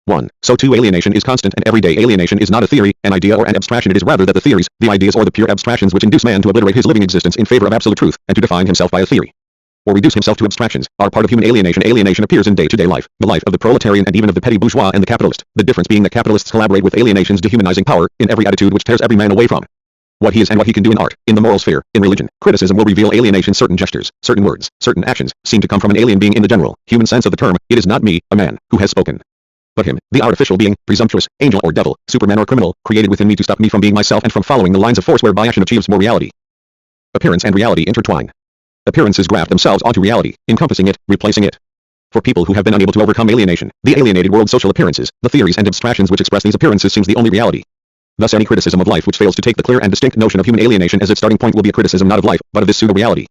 1. So too alienation is constant and everyday. Alienation is not a theory, an idea or an abstraction. It is rather that the theories, the ideas or the pure abstractions which induce man to obliterate his living existence in favor of absolute truth, and to define himself by a theory, or reduce himself to abstractions, are part of human alienation. Alienation appears in day-to-day life, the life of the proletarian and even of the petty bourgeois and the capitalist, the difference being that capitalists collaborate with alienation's dehumanizing power, in every attitude which tears every man away from what he is and what he can do in art, in the moral sphere, in religion. Criticism will reveal alienation. Certain gestures, certain words, certain actions, seem to come from an alien being in the general, human sense of the term. It is not me, a man, who has spoken, but him, the artificial being, presumptuous, angel or devil, superman or criminal, created within me to stop me from being myself and from following the lines of force whereby action achieves more reality. Appearance and reality intertwine. Appearances graft themselves onto reality, encompassing it, replacing it. For people who have been unable to overcome alienation, the alienated world's social appearances, the theories and abstractions which express these appearances seems the only reality. Thus any criticism of life which fails to take the clear and distinct notion of human alienation as its starting point will be a criticism not of life, but of this pseudo-reality.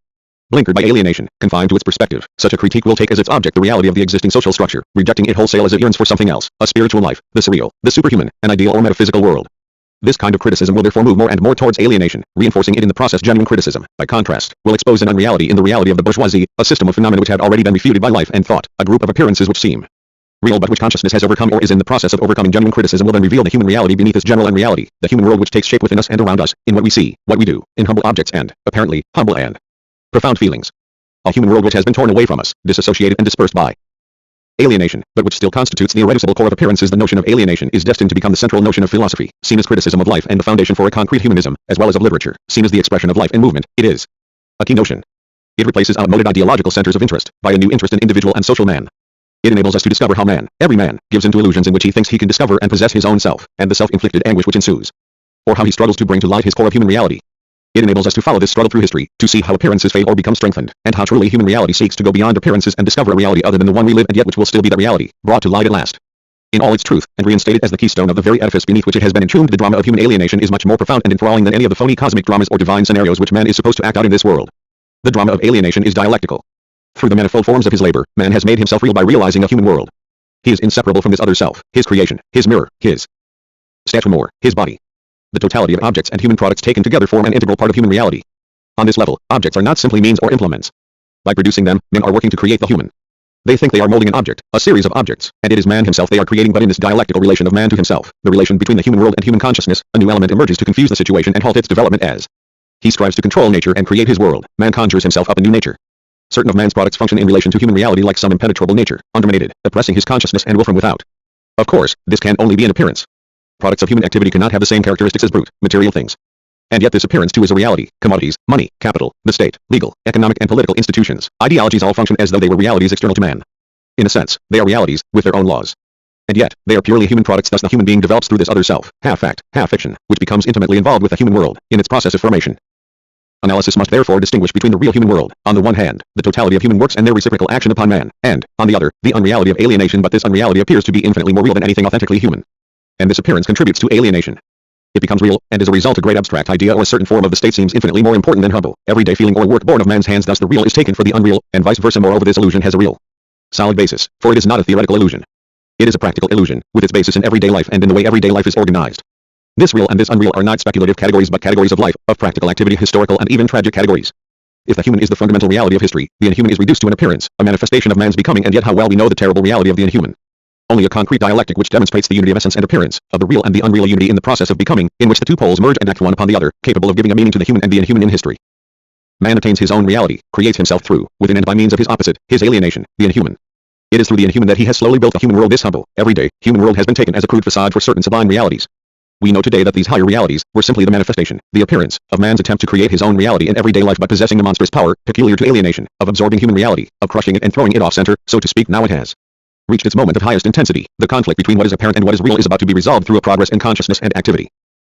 Blinkered by alienation, confined to its perspective, such a critique will take as its object the reality of the existing social structure, rejecting it wholesale as it yearns for something else, a spiritual life, the surreal, the superhuman, an ideal or metaphysical world. This kind of criticism will therefore move more and more towards alienation, reinforcing it in the process. Genuine criticism, by contrast, will expose an unreality in the reality of the bourgeoisie, a system of phenomena which had already been refuted by life and thought, a group of appearances which seem real but which consciousness has overcome or is in the process of overcoming. Genuine criticism will then reveal the human reality beneath its general unreality, the human world which takes shape within us and around us, in what we see, what we do, in humble objects and, apparently, humble and profound feelings. A human world which has been torn away from us, disassociated and dispersed by alienation, but which still constitutes the irreducible core of appearances. The notion of alienation is destined to become the central notion of philosophy, seen as criticism of life and the foundation for a concrete humanism, as well as of literature, seen as the expression of life and movement. It is a key notion. It replaces outmoded ideological centers of interest, by a new interest in individual and social man. It enables us to discover how man, every man, gives into illusions in which he thinks he can discover and possess his own self, and the self-inflicted anguish which ensues. Or how he struggles to bring to light his core of human reality. It enables us to follow this struggle through history, to see how appearances fade or become strengthened, and how truly human reality seeks to go beyond appearances and discover a reality other than the one we live and yet which will still be that reality, brought to light at last, in all its truth, and reinstated as the keystone of the very edifice beneath which it has been entombed. The drama of human alienation is much more profound and enthralling than any of the phony cosmic dramas or divine scenarios which man is supposed to act out in this world. The drama of alienation is dialectical. Through the manifold forms of his labor, man has made himself real by realizing a human world. He is inseparable from this other self, his creation, his mirror, his statue, his body. The totality of objects and human products taken together form an integral part of human reality. On this level, objects are not simply means or implements. By producing them, men are working to create the human. They think they are molding an object, a series of objects, and it is man himself they are creating. But in this dialectical relation of man to himself, the relation between the human world and human consciousness, a new element emerges to confuse the situation and halt its development. As he strives to control nature and create his world, man conjures himself up a new nature. Certain of man's products function in relation to human reality like some impenetrable nature, underminated, oppressing his consciousness and will from without. Of course, this can only be an appearance. Products of human activity cannot have the same characteristics as brute, material things. And yet this appearance too is a reality. Commodities, money, capital, the state, legal, economic and political institutions, ideologies all function as though they were realities external to man. In a sense, they are realities, with their own laws. And yet, they are purely human products. Thus the human being develops through this other self, half fact, half fiction, which becomes intimately involved with the human world, in its process of formation. Analysis must therefore distinguish between the real human world, on the one hand, the totality of human works and their reciprocal action upon man, and, on the other, the unreality of alienation. But this unreality appears to be infinitely more real than anything authentically human. And this appearance contributes to alienation. It becomes real, and as a result a great abstract idea or a certain form of the state seems infinitely more important than humble, everyday feeling or work born of man's hands. Thus the real is taken for the unreal, and vice versa. Moreover, this illusion has a real, solid basis, for it is not a theoretical illusion. It is a practical illusion, with its basis in everyday life and in the way everyday life is organized. This real and this unreal are not speculative categories but categories of life, of practical activity, historical and even tragic categories. If the human is the fundamental reality of history, the inhuman is reduced to an appearance, a manifestation of man's becoming. And yet how well we know the terrible reality of the inhuman. Only a concrete dialectic which demonstrates the unity of essence and appearance, of the real and the unreal, unity in the process of becoming, in which the two poles merge and act one upon the other, capable of giving a meaning to the human and the inhuman in history. Man attains his own reality, creates himself through, within and by means of his opposite, his alienation, the inhuman. It is through the inhuman that he has slowly built the human world. This humble, everyday, human world has been taken as a crude facade for certain sublime realities. We know today that these higher realities were simply the manifestation, the appearance, of man's attempt to create his own reality in everyday life by possessing the monstrous power, peculiar to alienation, of absorbing human reality, of crushing it and throwing it off center, so to speak. Now it has reached its moment of highest intensity, the conflict between what is apparent and what is real is about to be resolved through a progress in consciousness and activity.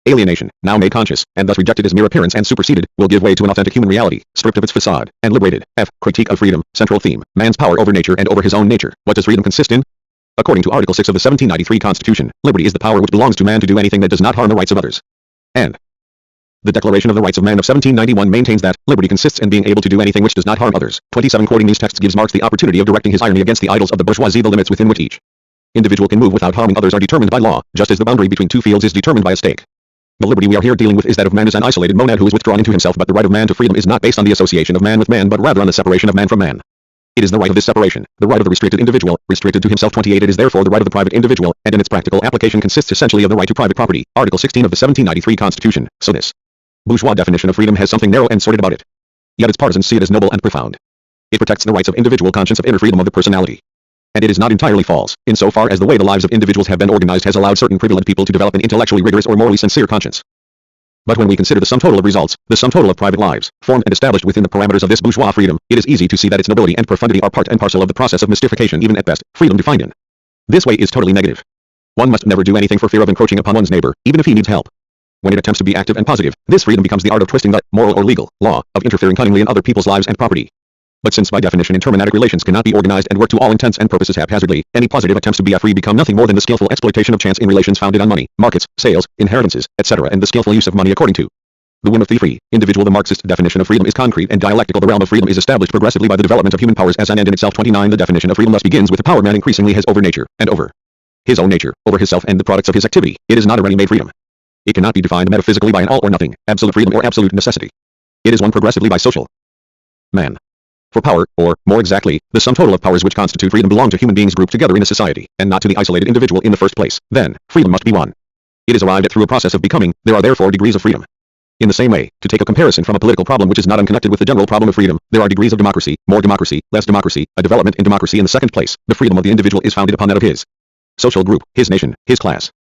Alienation, now made conscious, and thus rejected as mere appearance and superseded, will give way to an authentic human reality, stripped of its facade, and liberated. Critique of freedom, central theme, man's power over nature and over his own nature. What does freedom consist in? According to Article 6 of the 1793 Constitution, liberty is the power which belongs to man to do anything that does not harm the rights of others. And the Declaration of the Rights of Man of 1791 maintains that liberty consists in being able to do anything which does not harm others. 27 Quoting these texts gives Marx the opportunity of directing his irony against the idols of the bourgeoisie. The limits within which each individual can move without harming others are determined by law, just as the boundary between two fields is determined by a stake. The liberty we are here dealing with is that of man as an isolated monad who is withdrawn into himself, but the right of man to freedom is not based on the association of man with man, but rather on the separation of man from man. It is the right of this separation, the right of the restricted individual, restricted to himself. 28 It is therefore the right of the private individual, and in its practical application consists essentially of the right to private property. Article 16 of the 1793 Constitution. So this bourgeois definition of freedom has something narrow and sordid about it. Yet its partisans see it as noble and profound. It protects the rights of individual conscience, of inner freedom of the personality. And it is not entirely false, insofar as the way the lives of individuals have been organized has allowed certain privileged people to develop an intellectually rigorous or morally sincere conscience. But when we consider the sum total of results, the sum total of private lives, formed and established within the parameters of this bourgeois freedom, it is easy to see that its nobility and profundity are part and parcel of the process of mystification. Even at best, freedom defined in this way is totally negative. One must never do anything for fear of encroaching upon one's neighbor, even if he needs help. When it attempts to be active and positive, this freedom becomes the art of twisting the moral or legal law, of interfering cunningly in other people's lives and property. But since by definition intermediate relations cannot be organized and work to all intents and purposes haphazardly, any positive attempts to be free become nothing more than the skillful exploitation of chance in relations founded on money, markets, sales, inheritances, etc., and the skillful use of money according to the whim of the free individual. The Marxist definition of freedom is concrete and dialectical. The realm of freedom is established progressively by the development of human powers as an end in itself. 29 The definition of freedom thus begins with the power man increasingly has over nature, and over his own nature, over himself and the products of his activity. It is not a ready-made freedom. It cannot be defined metaphysically by an all or nothing, absolute freedom or absolute necessity. It is won progressively by social man. For power, or, more exactly, the sum total of powers which constitute freedom belong to human beings grouped together in a society, and not to the isolated individual in the first place. Then, freedom must be won. It is arrived at through a process of becoming. There are therefore degrees of freedom. In the same way, to take a comparison from a political problem which is not unconnected with the general problem of freedom, there are degrees of democracy, more democracy, less democracy, a development in democracy. In the second place, the freedom of the individual is founded upon that of his social group, his nation, his class.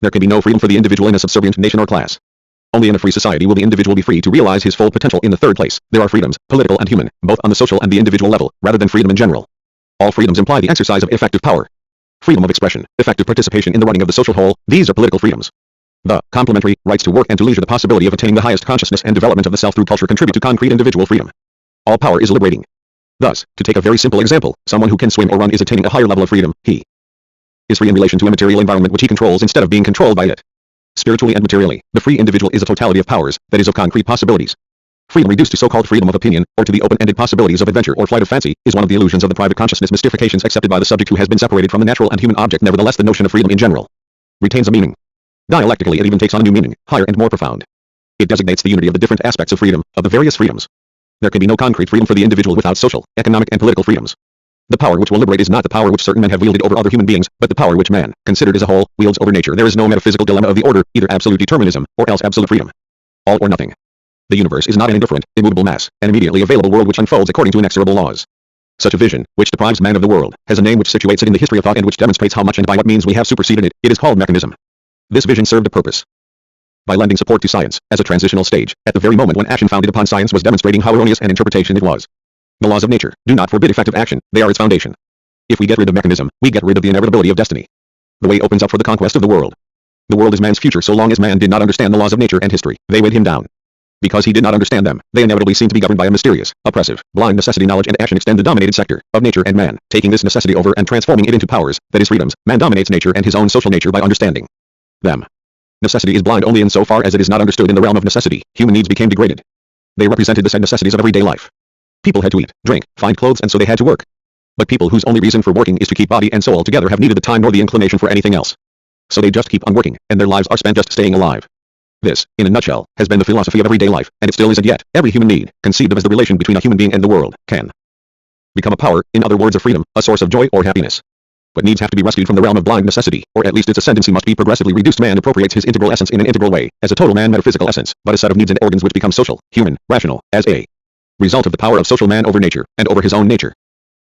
There can be no freedom for the individual in a subservient nation or class. Only in a free society will the individual be free to realize his full potential. In the third place, there are freedoms, political and human, both on the social and the individual level, rather than freedom in general. All freedoms imply the exercise of effective power. Freedom of expression, effective participation in the running of the social whole, these are political freedoms. The complementary rights to work and to leisure, the possibility of attaining the highest consciousness and development of the self through culture, contribute to concrete individual freedom. All power is liberating. Thus, to take a very simple example, someone who can swim or run is attaining a higher level of freedom. He is free in relation to a material environment which he controls instead of being controlled by it. Spiritually and materially, the free individual is a totality of powers, that is of concrete possibilities. Freedom reduced to so-called freedom of opinion, or to the open-ended possibilities of adventure or flight of fancy, is one of the illusions of the private consciousness mystifications accepted by the subject who has been separated from the natural and human object. Nevertheless, the notion of freedom in general retains a meaning. Dialectically, it even takes on a new meaning, higher and more profound. It designates the unity of the different aspects of freedom, of the various freedoms. There can be no concrete freedom for the individual without social, economic and political freedoms. The power which will liberate is not the power which certain men have wielded over other human beings, but the power which man, considered as a whole, wields over nature. There is no metaphysical dilemma of the order, either absolute determinism, or else absolute freedom. All or nothing. The universe is not an indifferent, immovable mass, an immediately available world which unfolds according to inexorable laws. Such a vision, which deprives man of the world, has a name which situates it in the history of thought and which demonstrates how much and by what means we have superseded it. It is called mechanism. This vision served a purpose. By lending support to science, as a transitional stage, at the very moment when action founded upon science was demonstrating how erroneous an interpretation it was. The laws of nature do not forbid effective action, they are its foundation. If we get rid of mechanism, we get rid of the inevitability of destiny. The way opens up for the conquest of the world. The world is man's future. So long as man did not understand the laws of nature and history, they weighed him down. Because he did not understand them, they inevitably seem to be governed by a mysterious, oppressive, blind necessity. Knowledge and action extend the dominated sector of nature and man, taking this necessity over and transforming it into powers, that is freedoms. Man dominates nature and his own social nature by understanding them. Necessity is blind only in so far as it is not understood. In the realm of necessity, human needs became degraded. They represented the said necessities of everyday life. People had to eat, drink, find clothes, and so they had to work. But people whose only reason for working is to keep body and soul together have neither the time nor the inclination for anything else. So they just keep on working, and their lives are spent just staying alive. This, in a nutshell, has been the philosophy of everyday life, and it still is. And yet, every human need, conceived of as the relation between a human being and the world, can become a power, in other words a freedom, a source of joy or happiness. But needs have to be rescued from the realm of blind necessity, or at least its ascendancy must be progressively reduced. Man appropriates his integral essence in an integral way, as a total man metaphysical essence, but a set of needs and organs which become social, human, rational, as a result of the power of social man over nature, and over his own nature.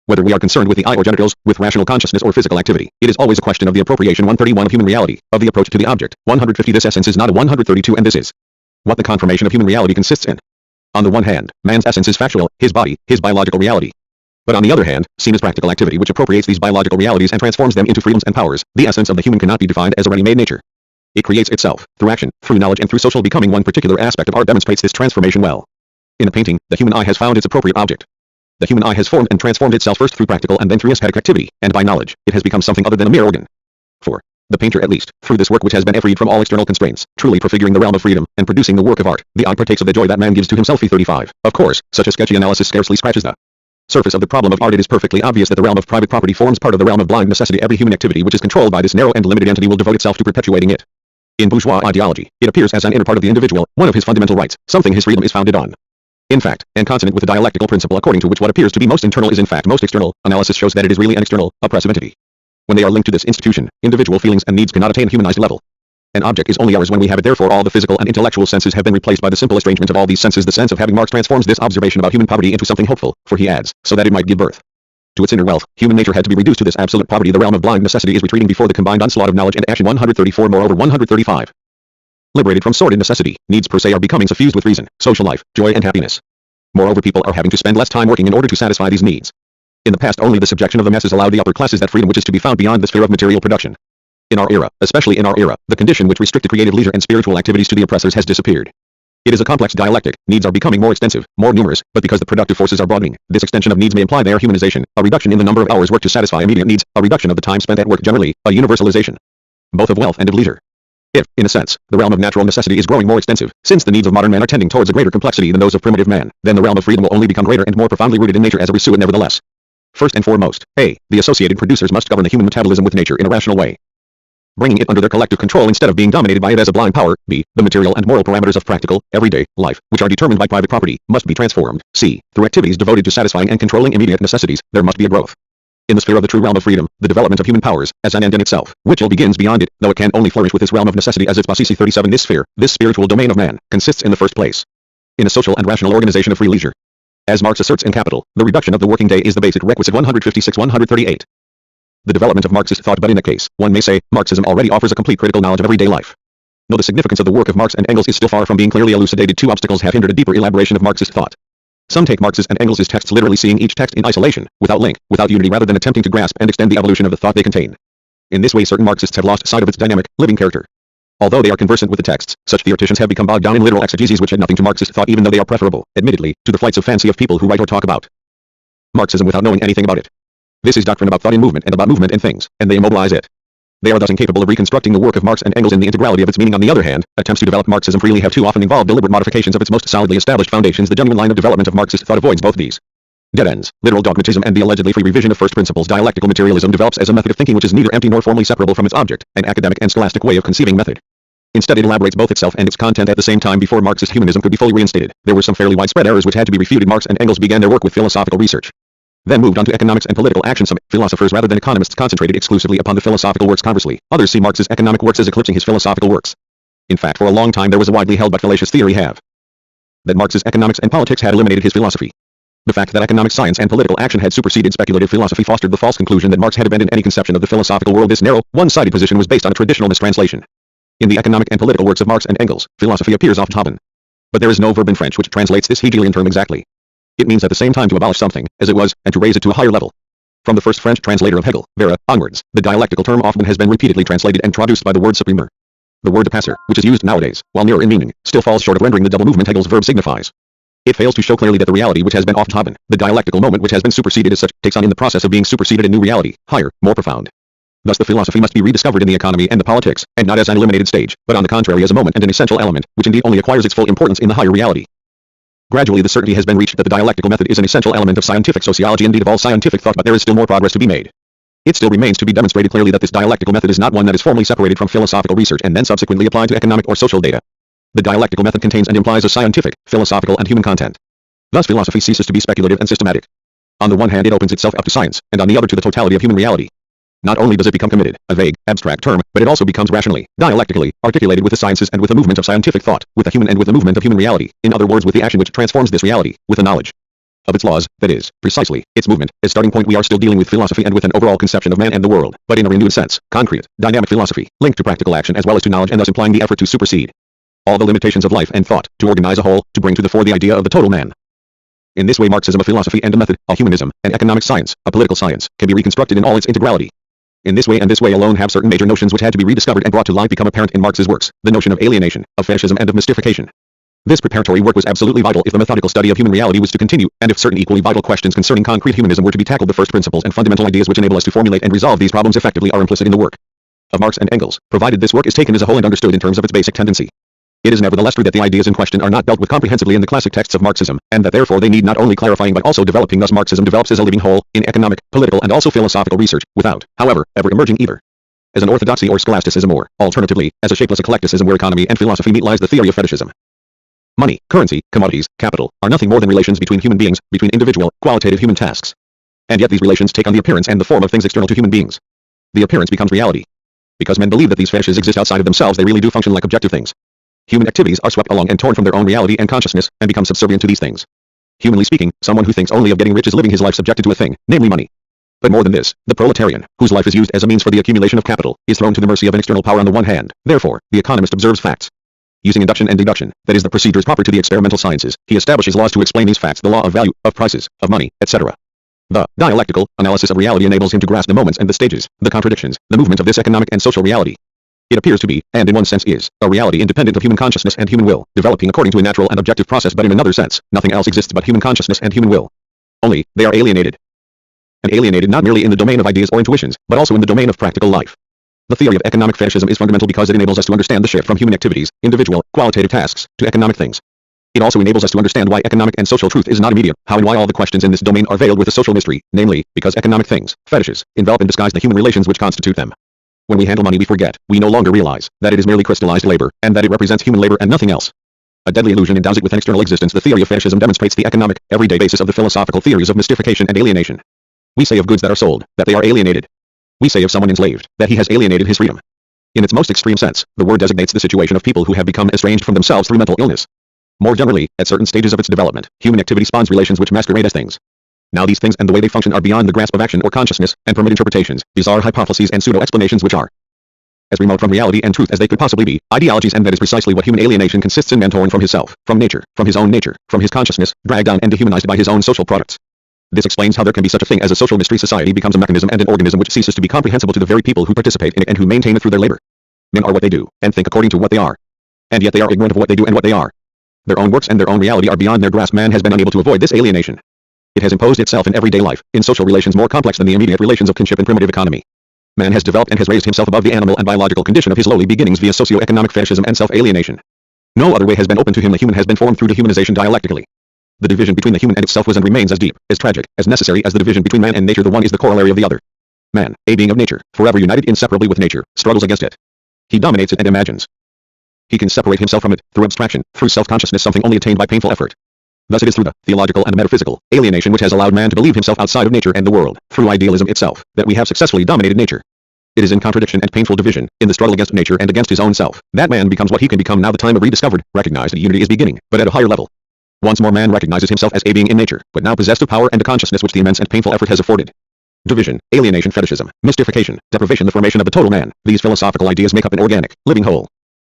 Whether we are concerned with the eye or genitals, with rational consciousness or physical activity, it is always a question of the appropriation. 131 of human reality, of the approach to the object. 150 This essence is not a 132 and this is what the confirmation of human reality consists in. On the one hand, man's essence is factual, his body, his biological reality. But on the other hand, seen as practical activity which appropriates these biological realities and transforms them into freedoms and powers, the essence of the human cannot be defined as a ready-made nature. It creates itself, through action, through knowledge and through social becoming. One particular aspect of art demonstrates this transformation well. In a painting, the human eye has found its appropriate object. The human eye has formed and transformed itself first through practical and then through aesthetic activity, and by knowledge, it has become something other than a mere organ. For the painter at least, through this work which has been freed from all external constraints, truly prefiguring the realm of freedom, and producing the work of art, the eye partakes of the joy that man gives to himself. 35. Of course, such a sketchy analysis scarcely scratches the surface of the problem of art. It is perfectly obvious that the realm of private property forms part of the realm of blind necessity. Every human activity which is controlled by this narrow and limited entity will devote itself to perpetuating it. In bourgeois ideology, it appears as an inner part of the individual, one of his fundamental rights, something his freedom is founded on. In fact, and consonant with the dialectical principle according to which what appears to be most internal is in fact most external, analysis shows that it is really an external, oppressive entity. When they are linked to this institution, individual feelings and needs cannot attain a humanized level. An object is only ours when we have it. Therefore all the physical and intellectual senses have been replaced by the simple estrangement of all these senses. The sense of having. Marx transforms this observation about human poverty into something hopeful, for he adds, so that it might give birth to its inner wealth. Human nature had to be reduced to this absolute poverty. The realm of blind necessity is retreating before the combined onslaught of knowledge and action. 134. Moreover, 135. Liberated from sordid necessity, needs per se are becoming suffused with reason, social life, joy and happiness. Moreover, people are having to spend less time working in order to satisfy these needs. In the past, only the subjection of the masses allowed the upper classes that freedom which is to be found beyond the sphere of material production. In our era, especially in our era, the condition which restricted creative leisure and spiritual activities to the oppressors has disappeared. It is a complex dialectic. Needs are becoming more extensive, more numerous, but because the productive forces are broadening, this extension of needs may imply their humanization, a reduction in the number of hours worked to satisfy immediate needs, a reduction of the time spent at work generally, a universalization, both of wealth and of leisure. If, in a sense, the realm of natural necessity is growing more extensive, since the needs of modern man are tending towards a greater complexity than those of primitive man, then the realm of freedom will only become greater and more profoundly rooted in nature as a result. Nevertheless, first and foremost, A. The associated producers must govern the human metabolism with nature in a rational way, bringing it under their collective control instead of being dominated by it as a blind power. B. The material and moral parameters of practical, everyday, life, which are determined by private property, must be transformed. C. Through activities devoted to satisfying and controlling immediate necessities, there must be a growth in the sphere of the true realm of freedom, the development of human powers, as an end in itself, which all begins beyond it, though it can only flourish with this realm of necessity as its basis. 37. This sphere, this spiritual domain of man, consists in the first place in a social and rational organization of free leisure. As Marx asserts in Capital, the reduction of the working day is the basic requisite. 156-138. The development of Marxist thought. But in that case, one may say, Marxism already offers a complete critical knowledge of everyday life. Though the significance of the work of Marx and Engels is still far from being clearly elucidated, two obstacles have hindered a deeper elaboration of Marxist thought. Some take Marx's and Engels' texts literally, seeing each text in isolation, without link, without unity, rather than attempting to grasp and extend the evolution of the thought they contain. In this way certain Marxists have lost sight of its dynamic, living character. Although they are conversant with the texts, such theoreticians have become bogged down in literal exegeses which add nothing to Marxist thought, even though they are preferable, admittedly, to the flights of fancy of people who write or talk about Marxism without knowing anything about it. This is doctrine about thought in movement and about movement in things, and they immobilize it. They are thus incapable of reconstructing the work of Marx and Engels in the integrality of its meaning. On the other hand, attempts to develop Marxism freely have too often involved deliberate modifications of its most solidly established foundations. The genuine line of development of Marxist thought avoids both these dead ends, literal dogmatism and the allegedly free revision of first principles. Dialectical materialism develops as a method of thinking which is neither empty nor formally separable from its object, an academic and scholastic way of conceiving method. Instead it elaborates both itself and its content at the same time. Before Marxist humanism could be fully reinstated, there were some fairly widespread errors which had to be refuted. Marx and Engels began their work with philosophical research, then moved on to economics and political action. Some philosophers rather than economists concentrated exclusively upon the philosophical works. Conversely, others see Marx's economic works as eclipsing his philosophical works. In fact, for a long time there was a widely held but fallacious theory that Marx's economics and politics had eliminated his philosophy. The fact that economic science and political action had superseded speculative philosophy fostered the false conclusion that Marx had abandoned any conception of the philosophical world. This narrow, one-sided position was based on a traditional mistranslation. In the economic and political works of Marx and Engels, philosophy appears oft haben. But there is no verb in French which translates this Hegelian term exactly. It means at the same time to abolish something, as it was, and to raise it to a higher level. From the first French translator of Hegel, Vera, onwards, the dialectical term often has been repeatedly translated and traduced by the word supremer. The word depasser, which is used nowadays, while nearer in meaning, still falls short of rendering the double movement Hegel's verb signifies. It fails to show clearly that the reality which has been oft haben, the dialectical moment which has been superseded as such, takes on in the process of being superseded a new reality, higher, more profound. Thus the philosophy must be rediscovered in the economy and the politics, and not as an eliminated stage, but on the contrary as a moment and an essential element, which indeed only acquires its full importance in the higher reality. Gradually the certainty has been reached that the dialectical method is an essential element of scientific sociology, indeed of all scientific thought, but there is still more progress to be made. It still remains to be demonstrated clearly that this dialectical method is not one that is formally separated from philosophical research and then subsequently applied to economic or social data. The dialectical method contains and implies a scientific, philosophical and human content. Thus philosophy ceases to be speculative and systematic. On the one hand it opens itself up to science, and on the other to the totality of human reality. Not only does it become committed, a vague, abstract term, but it also becomes rationally, dialectically, articulated with the sciences and with the movement of scientific thought, with the human and with the movement of human reality, in other words with the action which transforms this reality, with the knowledge of its laws, that is, precisely, its movement. As starting point we are still dealing with philosophy and with an overall conception of man and the world, but in a renewed sense, concrete, dynamic philosophy, linked to practical action as well as to knowledge and thus implying the effort to supersede all the limitations of life and thought, to organize a whole, to bring to the fore the idea of the total man. In this way Marxism, a philosophy and a method, a humanism, an economic science, a political science, can be reconstructed in all its integrality. In this way and this way alone have certain major notions which had to be rediscovered and brought to light become apparent in Marx's works, the notion of alienation, of fascism and of mystification. This preparatory work was absolutely vital if the methodical study of human reality was to continue, and if certain equally vital questions concerning concrete humanism were to be tackled. The first principles and fundamental ideas which enable us to formulate and resolve these problems effectively are implicit in the work of Marx and Engels, provided this work is taken as a whole and understood in terms of its basic tendency. It is nevertheless true that the ideas in question are not dealt with comprehensively in the classic texts of Marxism, and that therefore they need not only clarifying but also developing. Thus Marxism develops as a living whole, in economic, political and also philosophical research, without, however, ever emerging either as an orthodoxy or scholasticism or, alternatively, as a shapeless eclecticism where economy and philosophy meet lies the theory of fetishism. Money, currency, commodities, capital, are nothing more than relations between human beings, between individual, qualitative human tasks. And yet these relations take on the appearance and the form of things external to human beings. The appearance becomes reality. Because men believe that these fetishes exist outside of themselves, they really do function like objective things. Human activities are swept along and torn from their own reality and consciousness, and become subservient to these things. Humanly speaking, someone who thinks only of getting rich is living his life subjected to a thing, namely money. But more than this, the proletarian, whose life is used as a means for the accumulation of capital, is thrown to the mercy of an external power on the one hand. Therefore, the economist observes facts. Using induction and deduction, that is the procedures proper to the experimental sciences, he establishes laws to explain these facts, the law of value, of prices, of money, etc. The dialectical analysis of reality enables him to grasp the moments and the stages, the contradictions, the movements of this economic and social reality. It appears to be, and in one sense is, a reality independent of human consciousness and human will, developing according to a natural and objective process, but in another sense, nothing else exists but human consciousness and human will. Only, they are alienated. And alienated not merely in the domain of ideas or intuitions, but also in the domain of practical life. The theory of economic fetishism is fundamental because it enables us to understand the shift from human activities, individual, qualitative tasks, to economic things. It also enables us to understand why economic and social truth is not immediate, how and why all the questions in this domain are veiled with a social mystery, namely, because economic things, fetishes, envelop and disguise the human relations which constitute them. When we handle money we forget, we no longer realize, that it is merely crystallized labor, and that it represents human labor and nothing else. A deadly illusion endows it with an external existence. The theory of fetishism demonstrates the economic, everyday basis of the philosophical theories of mystification and alienation. We say of goods that are sold, that they are alienated. We say of someone enslaved, that he has alienated his freedom. In its most extreme sense, the word designates the situation of people who have become estranged from themselves through mental illness. More generally, at certain stages of its development, human activity spawns relations which masquerade as things. Now these things and the way they function are beyond the grasp of action or consciousness, and permit interpretations, bizarre hypotheses and pseudo-explanations which are as remote from reality and truth as they could possibly be, ideologies, and that is precisely what human alienation consists in: man torn from his self, from nature, from his own nature, from his consciousness, dragged down and dehumanized by his own social products. This explains how there can be such a thing as a social mystery. Society becomes a mechanism and an organism which ceases to be comprehensible to the very people who participate in it and who maintain it through their labor. Men are what they do, and think according to what they are. And yet they are ignorant of what they do and what they are. Their own works and their own reality are beyond their grasp. Man has been unable to avoid this alienation. It has imposed itself in everyday life, in social relations more complex than the immediate relations of kinship and primitive economy. Man has developed and has raised himself above the animal and biological condition of his lowly beginnings via socio-economic fetishism and self-alienation. No other way has been open to him. The human has been formed through dehumanization dialectically. The division between the human and itself was and remains as deep, as tragic, as necessary as the division between man and nature. The one is the corollary of the other. Man, a being of nature, forever united inseparably with nature, struggles against it. He dominates it and imagines he can separate himself from it, through abstraction, through self-consciousness, something only attained by painful effort. Thus it is through the theological and metaphysical alienation which has allowed man to believe himself outside of nature and the world, through idealism itself, that we have successfully dominated nature. It is in contradiction and painful division, in the struggle against nature and against his own self, that man becomes what he can become. Now the time of rediscovered, recognized unity is beginning, but at a higher level. Once more man recognizes himself as a being in nature, but now possessed of power and a consciousness which the immense and painful effort has afforded. Division, alienation, fetishism, mystification, deprivation, the formation of the total man, these philosophical ideas make up an organic, living whole.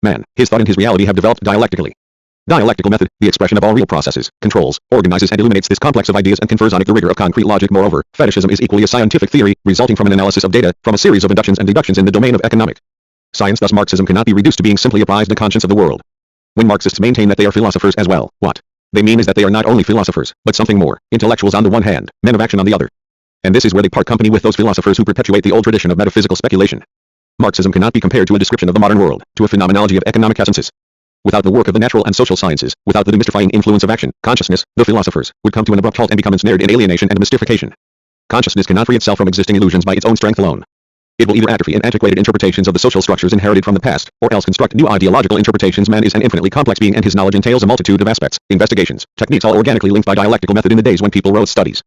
Man, his thought and his reality have developed dialectically. Dialectical method, the expression of all real processes, controls, organizes and illuminates this complex of ideas and confers on it the rigor of concrete logic. Moreover, fetishism is equally a scientific theory, resulting from an analysis of data, from a series of inductions and deductions in the domain of economic science. Thus Marxism cannot be reduced to being simply a prized conscience of the world. When Marxists maintain that they are philosophers as well, what they mean is that they are not only philosophers, but something more, intellectuals on the one hand, men of action on the other. And this is where they part company with those philosophers who perpetuate the old tradition of metaphysical speculation. Marxism cannot be compared to a description of the modern world, to a phenomenology of economic essences. Without the work of the natural and social sciences, without the demystifying influence of action, consciousness, the philosophers would come to an abrupt halt and become ensnared in alienation and mystification. Consciousness cannot free itself from existing illusions by its own strength alone. It will either atrophy in antiquated interpretations of the social structures inherited from the past, or else construct new ideological interpretations. Man is an infinitely complex being, and his knowledge entails a multitude of aspects, investigations, techniques, all organically linked by dialectical method. In the days when people wrote studies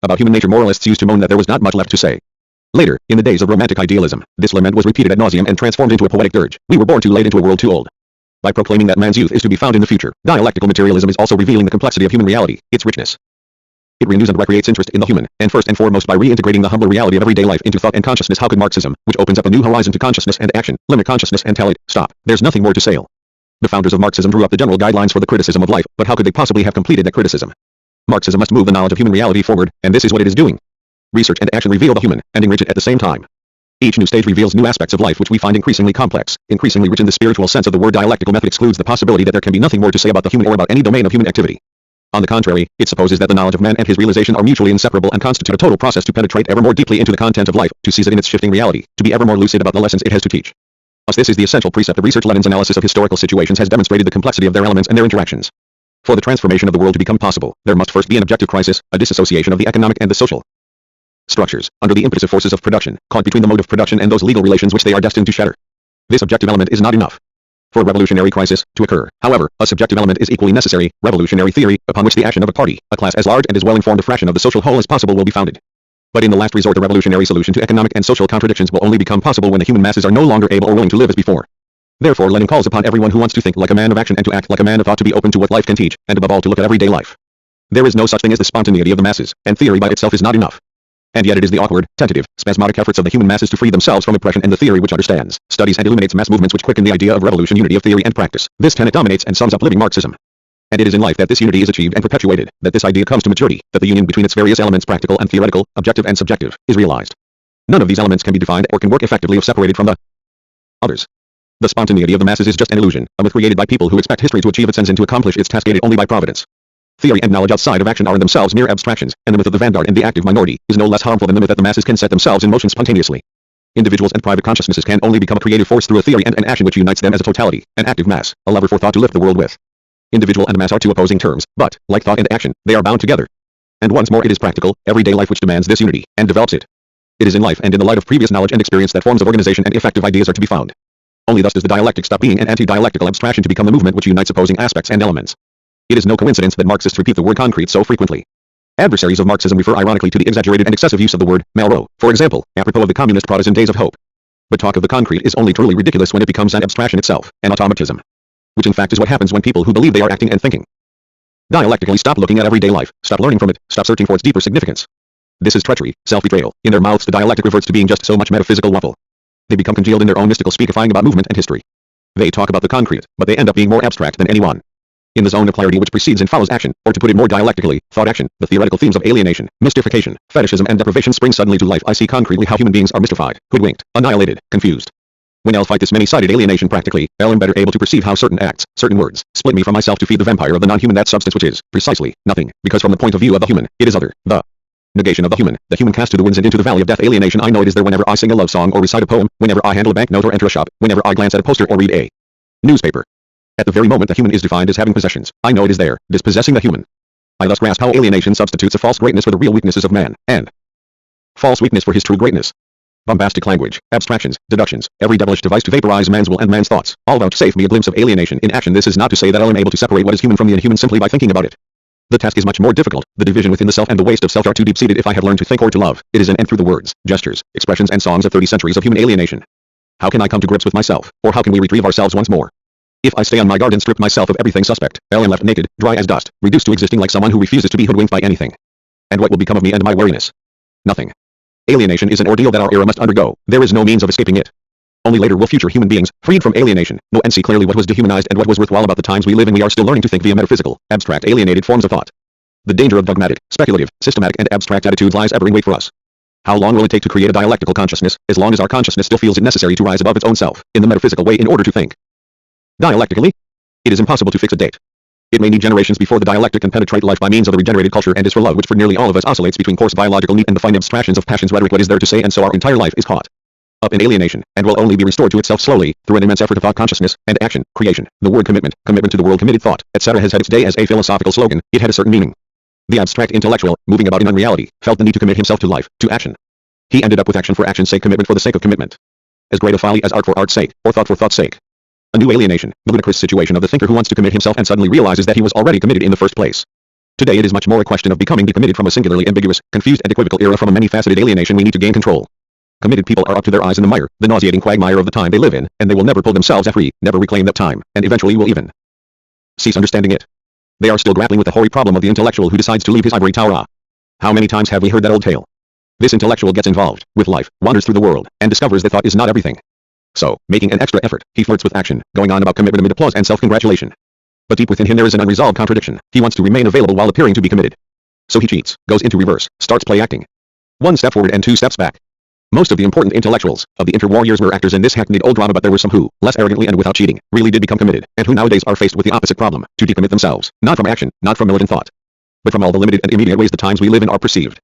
about human nature, moralists used to moan that there was not much left to say. Later, in the days of romantic idealism, this lament was repeated ad nauseum and transformed into a poetic dirge. We were born too late into a world too old. By proclaiming that man's youth is to be found in the future, dialectical materialism is also revealing the complexity of human reality, its richness. It renews and recreates interest in the human, and first and foremost by reintegrating the humbler reality of everyday life into thought and consciousness. How could Marxism, which opens up a new horizon to consciousness and action, limit consciousness and tell it, stop, there's nothing more to say? The founders of Marxism drew up the general guidelines for the criticism of life, but how could they possibly have completed that criticism? Marxism must move the knowledge of human reality forward, and this is what it is doing. Research and action reveal the human, and enrich it at the same time. Each new stage reveals new aspects of life which we find increasingly complex, increasingly rich in the spiritual sense of the word. Dialectical method excludes the possibility that there can be nothing more to say about the human or about any domain of human activity. On the contrary, it supposes that the knowledge of man and his realization are mutually inseparable and constitute a total process to penetrate ever more deeply into the content of life, to seize it in its shifting reality, to be ever more lucid about the lessons it has to teach. Thus this is the essential precept of research. Lenin's analysis of historical situations has demonstrated the complexity of their elements and their interactions. For the transformation of the world to become possible, there must first be an objective crisis, a disassociation of the economic and the social structures, under the impetus of forces of production, caught between the mode of production and those legal relations which they are destined to shatter. This objective element is not enough for a revolutionary crisis to occur. However, a subjective element is equally necessary. Revolutionary theory, upon which the action of a party, a class as large and as well-informed a fraction of the social whole as possible will be founded. But in the last resort, a revolutionary solution to economic and social contradictions will only become possible when the human masses are no longer able or willing to live as before. Therefore Lenin calls upon everyone who wants to think like a man of action and to act like a man of thought to be open to what life can teach, and above all to look at everyday life. There is no such thing as the spontaneity of the masses, and theory by itself is not enough. And yet it is the awkward, tentative, spasmodic efforts of the human masses to free themselves from oppression and the theory which understands, studies and illuminates mass movements which quicken the idea of revolution, unity of theory and practice. This tenet dominates and sums up living Marxism. And it is in life that this unity is achieved and perpetuated, that this idea comes to maturity, that the union between its various elements, practical and theoretical, objective and subjective, is realized. None of these elements can be defined or can work effectively if separated from the others. The spontaneity of the masses is just an illusion, a myth created by people who expect history to achieve its ends and to accomplish its task aided only by providence. Theory and knowledge outside of action are in themselves mere abstractions, and the myth of the vanguard and the active minority is no less harmful than the myth that the masses can set themselves in motion spontaneously. Individuals and private consciousnesses can only become a creative force through a theory and an action which unites them as a totality, an active mass, a lever for thought to lift the world with. Individual and mass are two opposing terms, but, like thought and action, they are bound together. And once more it is practical, everyday life which demands this unity, and develops it. It is in life and in the light of previous knowledge and experience that forms of organization and effective ideas are to be found. Only thus does the dialectic stop being an anti-dialectical abstraction to become a movement which unites opposing aspects and elements. It is no coincidence that Marxists repeat the word concrete so frequently. Adversaries of Marxism refer ironically to the exaggerated and excessive use of the word Malraux, for example, apropos of the communist Protestant days of hope. But talk of the concrete is only truly ridiculous when it becomes an abstraction itself, an automatism. Which in fact is what happens when people who believe they are acting and thinking dialectically stop looking at everyday life, stop learning from it, stop searching for its deeper significance. This is treachery, self-betrayal. In their mouths the dialectic reverts to being just so much metaphysical waffle. They become congealed in their own mystical speakifying about movement and history. They talk about the concrete, but they end up being more abstract than anyone. In the zone of clarity which precedes and follows action, or to put it more dialectically, thought-action, the theoretical themes of alienation, mystification, fetishism and deprivation spring suddenly to life. I see concretely how human beings are mystified, hoodwinked, annihilated, confused. When I'll fight this many-sided alienation practically, I am better able to perceive how certain acts, certain words, split me from myself to feed the vampire of the non-human, that substance which is, precisely, nothing, because from the point of view of the human, it is other, the negation of the human cast to the winds and into the valley of death. Alienation I know it is there whenever I sing a love song or recite a poem, whenever I handle a banknote or enter a shop, whenever I glance at a poster or read a newspaper. At the very moment the human is defined as having possessions, I know it is there, dispossessing the human. I thus grasp how alienation substitutes a false greatness for the real weaknesses of man, and false weakness for his true greatness. Bombastic language, abstractions, deductions, every devilish device to vaporize man's will and man's thoughts, all vouchsafe me a glimpse of alienation in action. This is not to say that I am able to separate what is human from the inhuman simply by thinking about it. The task is much more difficult. The division within the self and the waste of self are too deep-seated. If I have learned to think or to love, it is in and through the words, gestures, expressions and songs of 30 centuries of human alienation. How can I come to grips with myself, or how can we retrieve ourselves once more? If I stay on my guard and strip myself of everything suspect, I am left naked, dry as dust, reduced to existing like someone who refuses to be hoodwinked by anything. And what will become of me and my wariness? Nothing. Alienation is an ordeal that our era must undergo. There is no means of escaping it. Only later will future human beings, freed from alienation, know and see clearly what was dehumanized and what was worthwhile about the times we live in. We are still learning to think via metaphysical, abstract, alienated forms of thought. The danger of dogmatic, speculative, systematic and abstract attitudes lies ever in wait for us. How long will it take to create a dialectical consciousness, as long as our consciousness still feels it necessary to rise above its own self, in the metaphysical way in order to think dialectically? It is impossible to fix a date. It may need generations before the dialectic can penetrate life by means of the regenerated culture and is for love which for nearly all of us oscillates between coarse biological need and the fine abstractions of passion's rhetoric. What is there to say, and so our entire life is caught up in alienation, and will only be restored to itself slowly, through an immense effort of thought, consciousness, and action, creation. The word commitment to the world, committed thought, etc. has had its day as a philosophical slogan. It had a certain meaning. The abstract intellectual, moving about in unreality, felt the need to commit himself to life, to action. He ended up with action for action's sake, commitment for the sake of commitment. As great a folly as art for art's sake, or thought for thought's sake. A new alienation, the ludicrous situation of the thinker who wants to commit himself and suddenly realizes that he was already committed in the first place. Today it is much more a question of becoming decommitted from a singularly ambiguous, confused and equivocal era. From a many-faceted alienation we need to gain control. Committed people are up to their eyes in the mire, the nauseating quagmire of the time they live in, and they will never pull themselves free, never reclaim that time, and eventually will even cease understanding it. They are still grappling with the hoary problem of the intellectual who decides to leave his ivory tower. How many times have we heard that old tale? This intellectual gets involved with life, wanders through the world, and discovers that thought is not everything. So, making an extra effort, he flirts with action, going on about commitment amid applause and self-congratulation. But deep within him there is an unresolved contradiction. He wants to remain available while appearing to be committed. So he cheats, goes into reverse, starts play acting. 1 step forward and 2 steps back. Most of the important intellectuals of the inter-warriors were actors in this hackneyed old drama, but there were some who, less arrogantly and without cheating, really did become committed, and who nowadays are faced with the opposite problem, to decommit themselves, not from action, not from militant thought, but from all the limited and immediate ways the times we live in are perceived.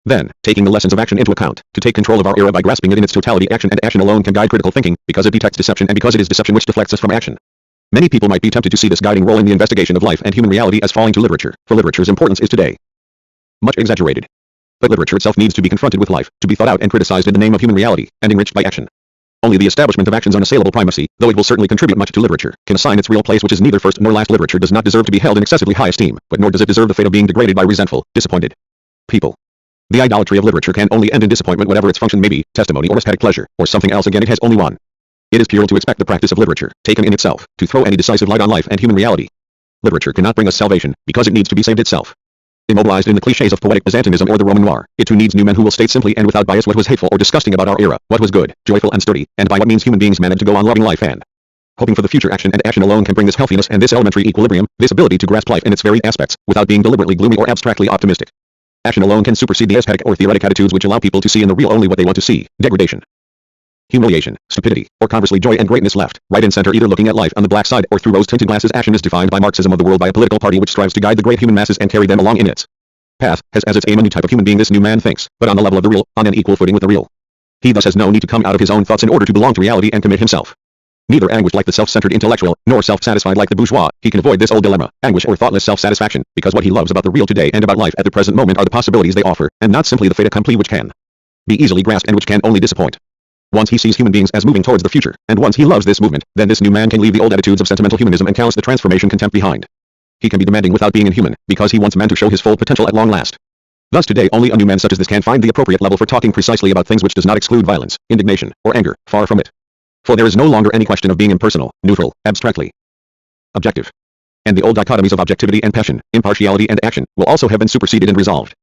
Then, taking the lessons of action into account, to take control of our era by grasping it in its totality, action and action alone can guide critical thinking, because it detects deception and because it is deception which deflects us from action. Many people might be tempted to see this guiding role in the investigation of life and human reality as falling to literature, for literature's importance is today much exaggerated. But literature itself needs to be confronted with life, to be thought out and criticized in the name of human reality, and enriched by action. Only the establishment of action's unassailable primacy, though it will certainly contribute much to literature, can assign its real place, which is neither first nor last. Literature does not deserve to be held in excessively high esteem, but nor does it deserve the fate of being degraded by resentful, disappointed people. The idolatry of literature can only end in disappointment, whatever its function may be, testimony or aesthetic pleasure, or something else. Again, it has only one. It is puerile to expect the practice of literature, taken in itself, to throw any decisive light on life and human reality. Literature cannot bring us salvation, because it needs to be saved itself. Immobilized in the cliches of poetic Byzantinism or the Roman noir, it too needs new men who will state simply and without bias what was hateful or disgusting about our era, what was good, joyful and sturdy, and by what means human beings managed to go on loving life and hoping for the future. Action and action alone can bring this healthiness and this elementary equilibrium, this ability to grasp life in its varied aspects, without being deliberately gloomy or abstractly optimistic. Action alone can supersede the aesthetic or theoretic attitudes which allow people to see in the real only what they want to see: degradation, humiliation, stupidity, or conversely joy and greatness. Left, right and center, either looking at life on the black side or through rose-tinted glasses. Action is defined by Marxism of the world, by a political party which strives to guide the great human masses and carry them along in its path, has as its aim a new type of human being. This new man thinks, but on the level of the real, on an equal footing with the real. He thus has no need to come out of his own thoughts in order to belong to reality and commit himself. Neither anguished like the self-centered intellectual, nor self-satisfied like the bourgeois, he can avoid this old dilemma, anguish or thoughtless self-satisfaction, because what he loves about the real today and about life at the present moment are the possibilities they offer, and not simply the fait accompli which can be easily grasped and which can only disappoint. Once he sees human beings as moving towards the future, and once he loves this movement, then this new man can leave the old attitudes of sentimental humanism and callous the transformation contempt behind. He can be demanding without being inhuman, because he wants man to show his full potential at long last. Thus today only a new man such as this can find the appropriate level for talking precisely about things, which does not exclude violence, indignation, or anger, far from it. For there is no longer any question of being impersonal, neutral, abstractly objective. And the old dichotomies of objectivity and passion, impartiality and action, will also have been superseded and resolved.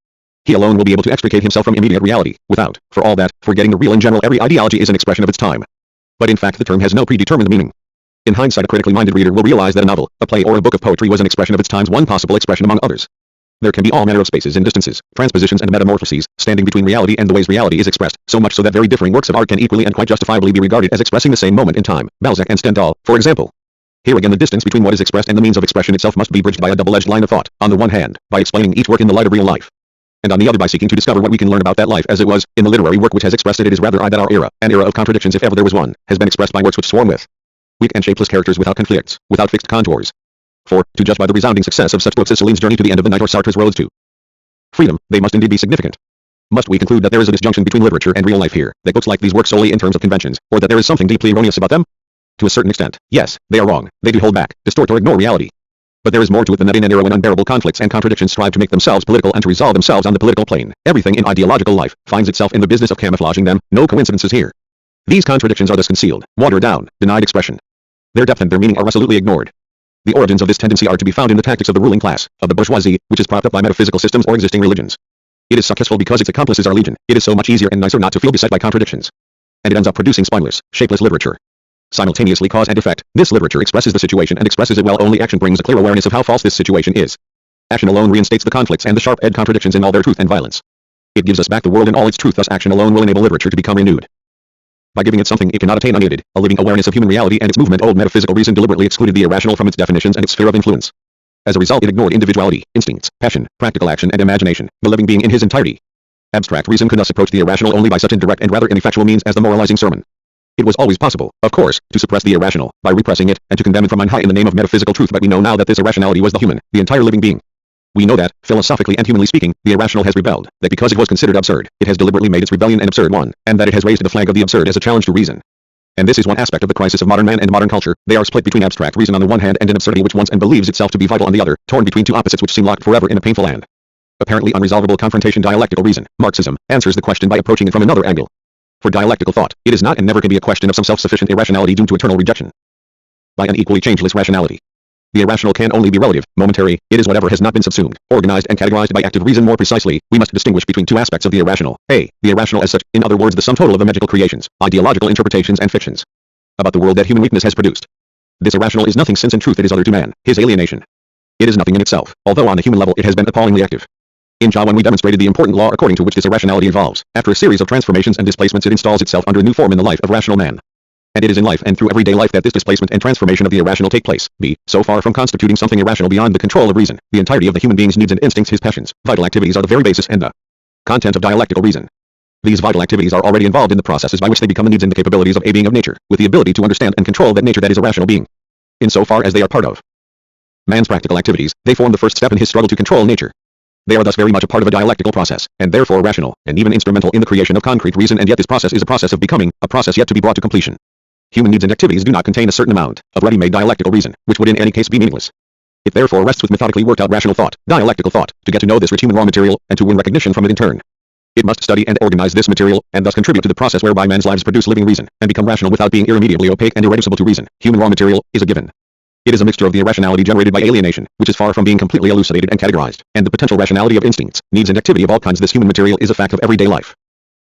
He alone will be able to extricate himself from immediate reality, without, for all that, forgetting the real. In general, every ideology is an expression of its time. But in fact the term has no predetermined meaning. In hindsight, a critically minded reader will realize that a novel, a play, or a book of poetry was an expression of its time's, one possible expression among others. There can be all manner of spaces and distances, transpositions and metamorphoses, standing between reality and the ways reality is expressed, so much so that very differing works of art can equally and quite justifiably be regarded as expressing the same moment in time. Balzac and Stendhal, for example. Here again the distance between what is expressed and the means of expression itself must be bridged by a double-edged line of thought, on the one hand, by explaining each work in the light of real life, and on the other by seeking to discover what we can learn about that life as it was, in the literary work which has expressed it. It is rather odd that our era, an era of contradictions if ever there was one, has been expressed by works which swarm with weak and shapeless characters without conflicts, without fixed contours. For, to judge by the resounding success of such books as Celine's Journey to the End of the Night or Sartre's Roads to Freedom, they must indeed be significant. Must we conclude that there is a disjunction between literature and real life here, that books like these work solely in terms of conventions, or that there is something deeply erroneous about them? To a certain extent, yes, they are wrong, they do hold back, distort or ignore reality. But there is more to it than that. In an era when unbearable conflicts and contradictions strive to make themselves political and to resolve themselves on the political plane, everything in ideological life finds itself in the business of camouflaging them. No coincidences here. These contradictions are thus concealed, watered down, denied expression. Their depth and their meaning are resolutely ignored. The origins of this tendency are to be found in the tactics of the ruling class, of the bourgeoisie, which is propped up by metaphysical systems or existing religions. It is successful because its accomplices are legion. It is so much easier and nicer not to feel beset by contradictions. And it ends up producing spineless, shapeless literature. Simultaneously, cause and effect, this literature expresses the situation and expresses it well. Only action brings a clear awareness of how false this situation is. Action alone reinstates the conflicts and the sharp-edged contradictions in all their truth and violence. It gives us back the world in all its truth. Thus action alone will enable literature to become renewed. By giving it something it cannot attain unaided, a living awareness of human reality and its movement. Old metaphysical reason deliberately excluded the irrational from its definitions and its sphere of influence. As a result, it ignored individuality, instincts, passion, practical action and imagination, the living being in his entirety. Abstract reason could thus approach the irrational only by such indirect and rather ineffectual means as the moralizing sermon. It was always possible, of course, to suppress the irrational, by repressing it, and to condemn it from on high in the name of metaphysical truth, but we know now that this irrationality was the human, the entire living being. We know that, philosophically and humanly speaking, the irrational has rebelled, that because it was considered absurd, it has deliberately made its rebellion an absurd one, and that it has raised the flag of the absurd as a challenge to reason. And this is one aspect of the crisis of modern man and modern culture. They are split between abstract reason on the one hand and an absurdity which wants and believes itself to be vital on the other, torn between two opposites which seem locked forever in a painful and apparently unresolvable confrontation. Dialectical reason, Marxism, answers the question by approaching it from another angle. For dialectical thought, it is not and never can be a question of some self-sufficient irrationality doomed to eternal rejection by an equally changeless rationality. The irrational can only be relative, momentary. It is whatever has not been subsumed, organized and categorized by active reason. More precisely, we must distinguish between two aspects of the irrational. A. The irrational as such, in other words the sum total of the magical creations, ideological interpretations and fictions about the world that human weakness has produced. This irrational is nothing, since in truth it is other to man, his alienation. It is nothing in itself, although on a human level it has been appallingly active. In Jaw 1 we demonstrated the important law according to which this irrationality evolves. After a series of transformations and displacements it installs itself under a new form in the life of rational man. And it is in life and through everyday life that this displacement and transformation of the irrational take place. B. So far from constituting something irrational beyond the control of reason, the entirety of the human being's needs and instincts, his passions, vital activities are the very basis and the content of dialectical reason. These vital activities are already involved in the processes by which they become the needs and the capabilities of a being of nature, with the ability to understand and control that nature that is a rational being. In so far as they are part of man's practical activities, they form the first step in his struggle to control nature. They are thus very much a part of a dialectical process, and therefore rational, and even instrumental in the creation of concrete reason, and yet this process is a process of becoming, a process yet to be brought to completion. Human needs and activities do not contain a certain amount of ready-made dialectical reason, which would in any case be meaningless. It therefore rests with methodically worked out rational thought, dialectical thought, to get to know this rich human raw material, and to win recognition from it in turn. It must study and organize this material, and thus contribute to the process whereby man's lives produce living reason, and become rational without being irremediably opaque and irreducible to reason. Human raw material is a given. It is a mixture of the irrationality generated by alienation, which is far from being completely elucidated and categorized, and the potential rationality of instincts, needs and activity of all kinds. This human material is a fact of everyday life.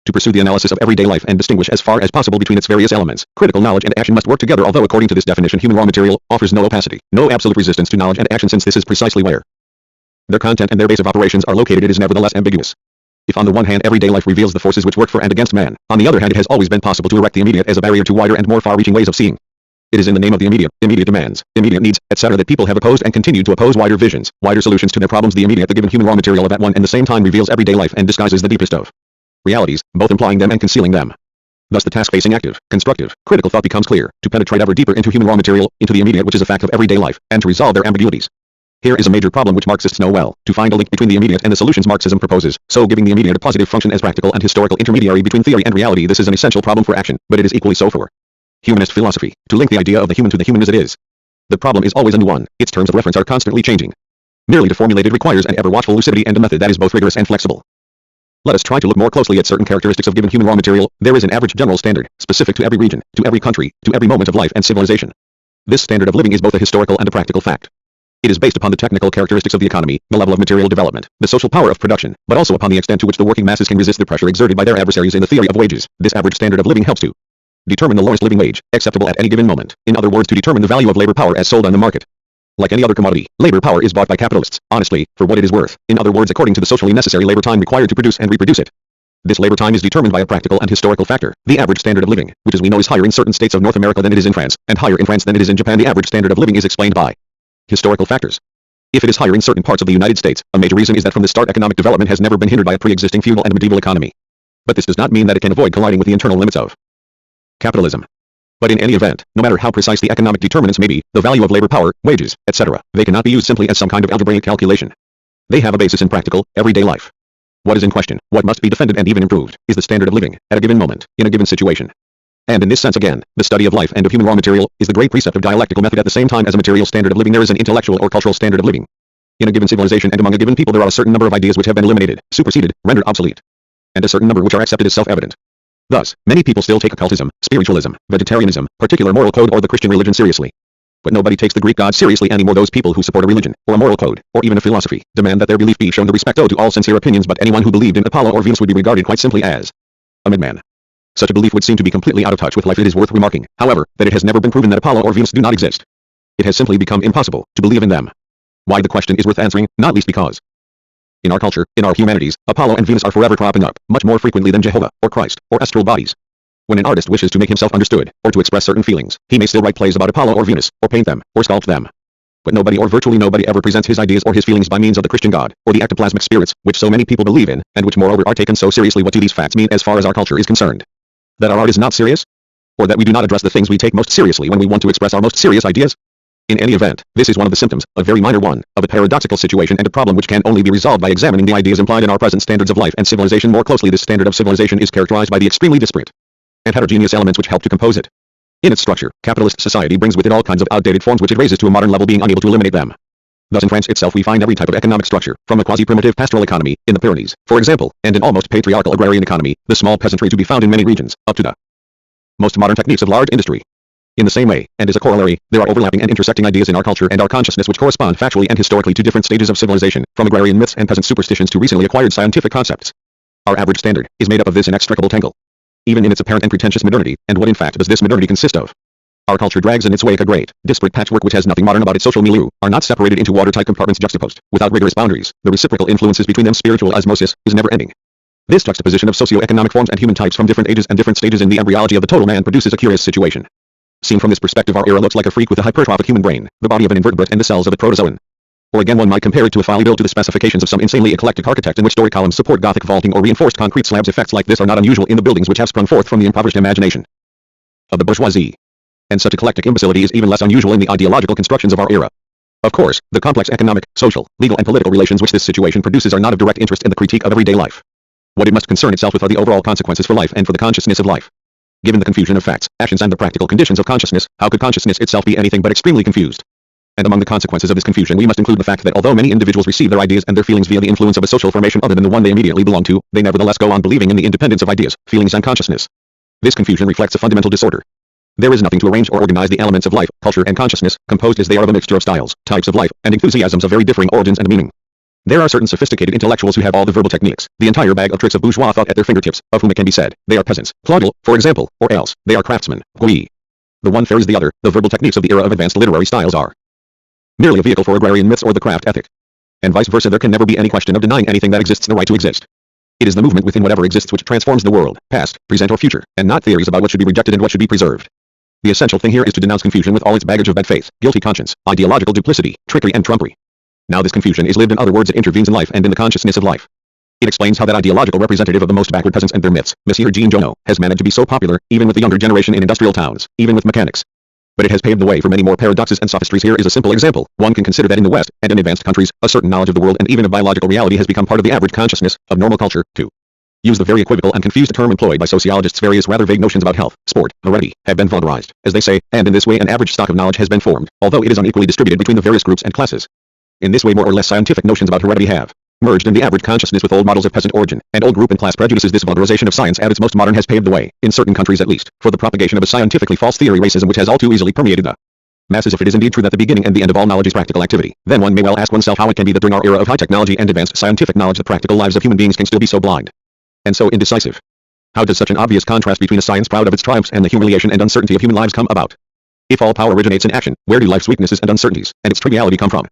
To pursue the analysis of everyday life and distinguish as far as possible between its various elements, critical knowledge and action must work together, although according to this definition human raw material offers no opacity, no absolute resistance to knowledge and action, since this is precisely where their content and their base of operations are located. It is nevertheless ambiguous. If on the one hand everyday life reveals the forces which work for and against man, on the other hand it has always been possible to erect the immediate as a barrier to wider and more far-reaching ways of seeing. It is in the name of the immediate demands, immediate needs, etc. that people have opposed and continue to oppose wider visions, wider solutions to their problems. The immediate, the given human raw material of at one and the same time reveals everyday life and disguises the deepest of realities, both implying them and concealing them. Thus the task facing active, constructive, critical thought becomes clear, to penetrate ever deeper into human raw material, into the immediate which is a fact of everyday life, and to resolve their ambiguities. Here is a major problem which Marxists know well, to find a link between the immediate and the solutions Marxism proposes, so giving the immediate a positive function as practical and historical intermediary between theory and reality. This is an essential problem for action, but it is equally so for humanist philosophy, to link the idea of the human to the human as it is. The problem is always a new one, its terms of reference are constantly changing. Merely to formulate it requires an ever-watchful lucidity and a method that is both rigorous and flexible. Let us try to look more closely at certain characteristics of given human raw material. There is an average general standard, specific to every region, to every country, to every moment of life and civilization. This standard of living is both a historical and a practical fact. It is based upon the technical characteristics of the economy, the level of material development, the social power of production, but also upon the extent to which the working masses can resist the pressure exerted by their adversaries in the theory of wages. This average standard of living helps to determine the lowest living wage, acceptable at any given moment. In other words, to determine the value of labor power as sold on the market. Like any other commodity, labor power is bought by capitalists, honestly, for what it is worth. In other words, according to the socially necessary labor time required to produce and reproduce it. This labor time is determined by a practical and historical factor, the average standard of living, which as we know is higher in certain states of North America than it is in France, and higher in France than it is in Japan. The average standard of living is explained by historical factors. If it is higher in certain parts of the United States, a major reason is that from the start economic development has never been hindered by a pre-existing feudal and medieval economy. But this does not mean that it can avoid colliding with the internal limits of capitalism. But in any event, no matter how precise the economic determinants may be, the value of labor power, wages, etc., they cannot be used simply as some kind of algebraic calculation. They have a basis in practical, everyday life. What is in question, what must be defended and even improved, is the standard of living, at a given moment, in a given situation. And in this sense again, the study of life and of human raw material is the great precept of dialectical method. At the same time as a material standard of living there is an intellectual or cultural standard of living. In a given civilization and among a given people there are a certain number of ideas which have been eliminated, superseded, rendered obsolete. And a certain number which are accepted as self-evident. Thus, many people still take occultism, spiritualism, vegetarianism, particular moral code or the Christian religion seriously. But nobody takes the Greek God seriously anymore. Those people who support a religion, or a moral code, or even a philosophy, demand that their belief be shown the respect owed to all sincere opinions, but anyone who believed in Apollo or Venus would be regarded quite simply as a madman. Such a belief would seem to be completely out of touch with life. It is worth remarking, however, that it has never been proven that Apollo or Venus do not exist. It has simply become impossible to believe in them. Why? The question is worth answering, not least because in our culture, in our humanities, Apollo and Venus are forever cropping up, much more frequently than Jehovah, or Christ, or astral bodies. When an artist wishes to make himself understood, or to express certain feelings, he may still write plays about Apollo or Venus, or paint them, or sculpt them. But nobody or virtually nobody ever presents his ideas or his feelings by means of the Christian God, or the ectoplasmic spirits, which so many people believe in, and which moreover are taken so seriously. What do these facts mean as far as our culture is concerned? That our art is not serious? Or that we do not address the things we take most seriously when we want to express our most serious ideas? In any event, this is one of the symptoms, a very minor one, of a paradoxical situation and a problem which can only be resolved by examining the ideas implied in our present standards of life and civilization more closely. This standard of civilization is characterized by the extremely disparate and heterogeneous elements which help to compose it. In its structure, capitalist society brings with it all kinds of outdated forms which it raises to a modern level, being unable to eliminate them. Thus in France itself we find every type of economic structure, from a quasi-primitive pastoral economy, in the Pyrenees, for example, and an almost patriarchal agrarian economy, the small peasantry to be found in many regions, up to the most modern techniques of large industry. In the same way, and as a corollary, there are overlapping and intersecting ideas in our culture and our consciousness which correspond factually and historically to different stages of civilization, from agrarian myths and peasant superstitions to recently acquired scientific concepts. Our average standard is made up of this inextricable tangle. Even in its apparent and pretentious modernity, and what in fact does this modernity consist of? Our culture drags in its wake a great, disparate patchwork which has nothing modern about its social milieu, are not separated into watertight compartments juxtaposed, without rigorous boundaries. The reciprocal influences between them, spiritual osmosis, is never ending. This juxtaposition of socio-economic forms and human types from different ages and different stages in the embryology of the total man produces a curious situation. Seen from this perspective, our era looks like a freak with a hypertrophic human brain, the body of an invertebrate and the cells of a protozoan. Or again, one might compare it to a folly built to the specifications of some insanely eclectic architect in which story columns support Gothic vaulting or reinforced concrete slabs. Effects like this are not unusual in the buildings which have sprung forth from the impoverished imagination of the bourgeoisie. And such eclectic imbecility is even less unusual in the ideological constructions of our era. Of course, the complex economic, social, legal and political relations which this situation produces are not of direct interest in the critique of everyday life. What it must concern itself with are the overall consequences for life and for the consciousness of life. Given the confusion of facts, actions and the practical conditions of consciousness, how could consciousness itself be anything but extremely confused? And among the consequences of this confusion we must include the fact that although many individuals receive their ideas and their feelings via the influence of a social formation other than the one they immediately belong to, they nevertheless go on believing in the independence of ideas, feelings and consciousness. This confusion reflects a fundamental disorder. There is nothing to arrange or organize the elements of life, culture and consciousness, composed as they are of a mixture of styles, types of life, and enthusiasms of very differing origins and meaning. There are certain sophisticated intellectuals who have all the verbal techniques, the entire bag of tricks of bourgeois thought at their fingertips, of whom it can be said, they are peasants, Claudel, for example, or else, they are craftsmen, Guy. The one fair is the other, the verbal techniques of the era of advanced literary styles are merely a vehicle for agrarian myths or the craft ethic. And vice versa, there can never be any question of denying anything that exists the right to exist. It is the movement within whatever exists which transforms the world, past, present or future, and not theories about what should be rejected and what should be preserved. The essential thing here is to denounce confusion with all its baggage of bad faith, guilty conscience, ideological duplicity, trickery and trumpery. Now this confusion is lived, in other words it intervenes in life and in the consciousness of life. It explains how that ideological representative of the most backward peasants and their myths, Monsieur Jean Jonot, has managed to be so popular, even with the younger generation in industrial towns, even with mechanics. But it has paved the way for many more paradoxes and sophistries. Here is a simple example. One can consider that in the West, and in advanced countries, a certain knowledge of the world and even of biological reality has become part of the average consciousness, of normal culture, to use the very equivocal and confused term employed by sociologists. Various rather vague notions about health, sport, heredity, have been vulgarized, as they say, and in this way an average stock of knowledge has been formed, although it is unequally distributed between the various groups and classes. In this way more or less scientific notions about heredity have merged in the average consciousness with old models of peasant origin, and old group and class prejudices. This vulgarization of science at its most modern has paved the way, in certain countries at least, for the propagation of a scientifically false theory, racism, which has all too easily permeated the masses. If it is indeed true that the beginning and the end of all knowledge is practical activity, then one may well ask oneself how it can be that during our era of high technology and advanced scientific knowledge the practical lives of human beings can still be so blind and so indecisive. How does such an obvious contrast between a science proud of its triumphs and the humiliation and uncertainty of human lives come about? If all power originates in action, where do life's weaknesses and uncertainties, and its triviality come from?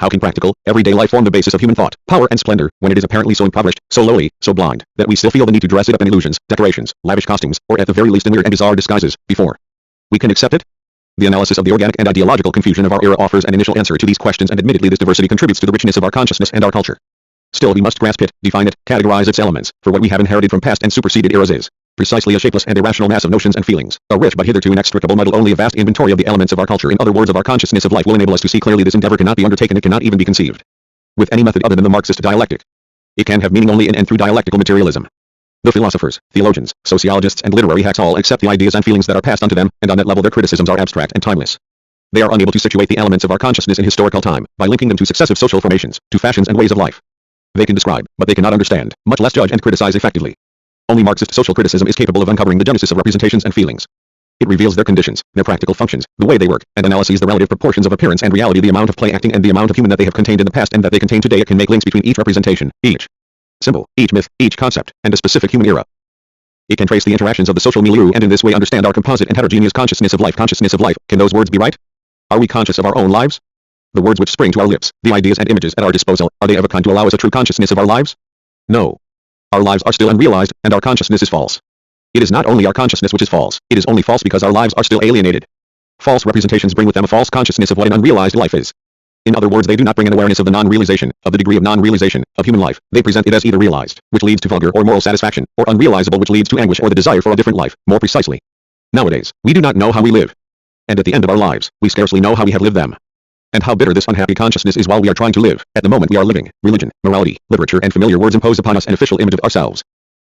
How can practical, everyday life form the basis of human thought, power and splendor, when it is apparently so impoverished, so lowly, so blind, that we still feel the need to dress it up in illusions, decorations, lavish costumes, or at the very least in weird and bizarre disguises, before we can accept it? The analysis of the organic and ideological confusion of our era offers an initial answer to these questions, and admittedly this diversity contributes to the richness of our consciousness and our culture. Still we must grasp it, define it, categorize its elements, for what we have inherited from past and superseded eras is precisely a shapeless and irrational mass of notions and feelings, a rich but hitherto inextricable muddle. Only a vast inventory of the elements of our culture, in other words of our consciousness of life, will enable us to see clearly. This endeavor cannot be undertaken, it cannot even be conceived with any method other than the Marxist dialectic. It can have meaning only in and through dialectical materialism. The philosophers, theologians, sociologists and literary hacks all accept the ideas and feelings that are passed on to them, and on that level their criticisms are abstract and timeless. They are unable to situate the elements of our consciousness in historical time, by linking them to successive social formations, to fashions and ways of life. They can describe, but they cannot understand, much less judge and criticize effectively. Only Marxist social criticism is capable of uncovering the genesis of representations and feelings. It reveals their conditions, their practical functions, the way they work, and analyses the relative proportions of appearance and reality, the amount of play acting and the amount of human that they have contained in the past and that they contain today. It can make links between each representation, each symbol, each myth, each concept, and a specific human era. It can trace the interactions of the social milieu and in this way understand our composite and heterogeneous consciousness of life. Consciousness of life, can those words be right? Are we conscious of our own lives? The words which spring to our lips, the ideas and images at our disposal, are they of a kind to allow us a true consciousness of our lives? No. Our lives are still unrealized, and our consciousness is false. It is not only our consciousness which is false, it is only false because our lives are still alienated. False representations bring with them a false consciousness of what an unrealized life is. In other words, they do not bring an awareness of the non-realization, of the degree of non-realization, of human life. They present it as either realized, which leads to vulgar or moral satisfaction, or unrealizable, which leads to anguish or the desire for a different life. More precisely, nowadays, we do not know how we live. And at the end of our lives, we scarcely know how we have lived them. And how bitter this unhappy consciousness is while we are trying to live. At the moment we are living, religion, morality, literature and familiar words impose upon us an official image of ourselves.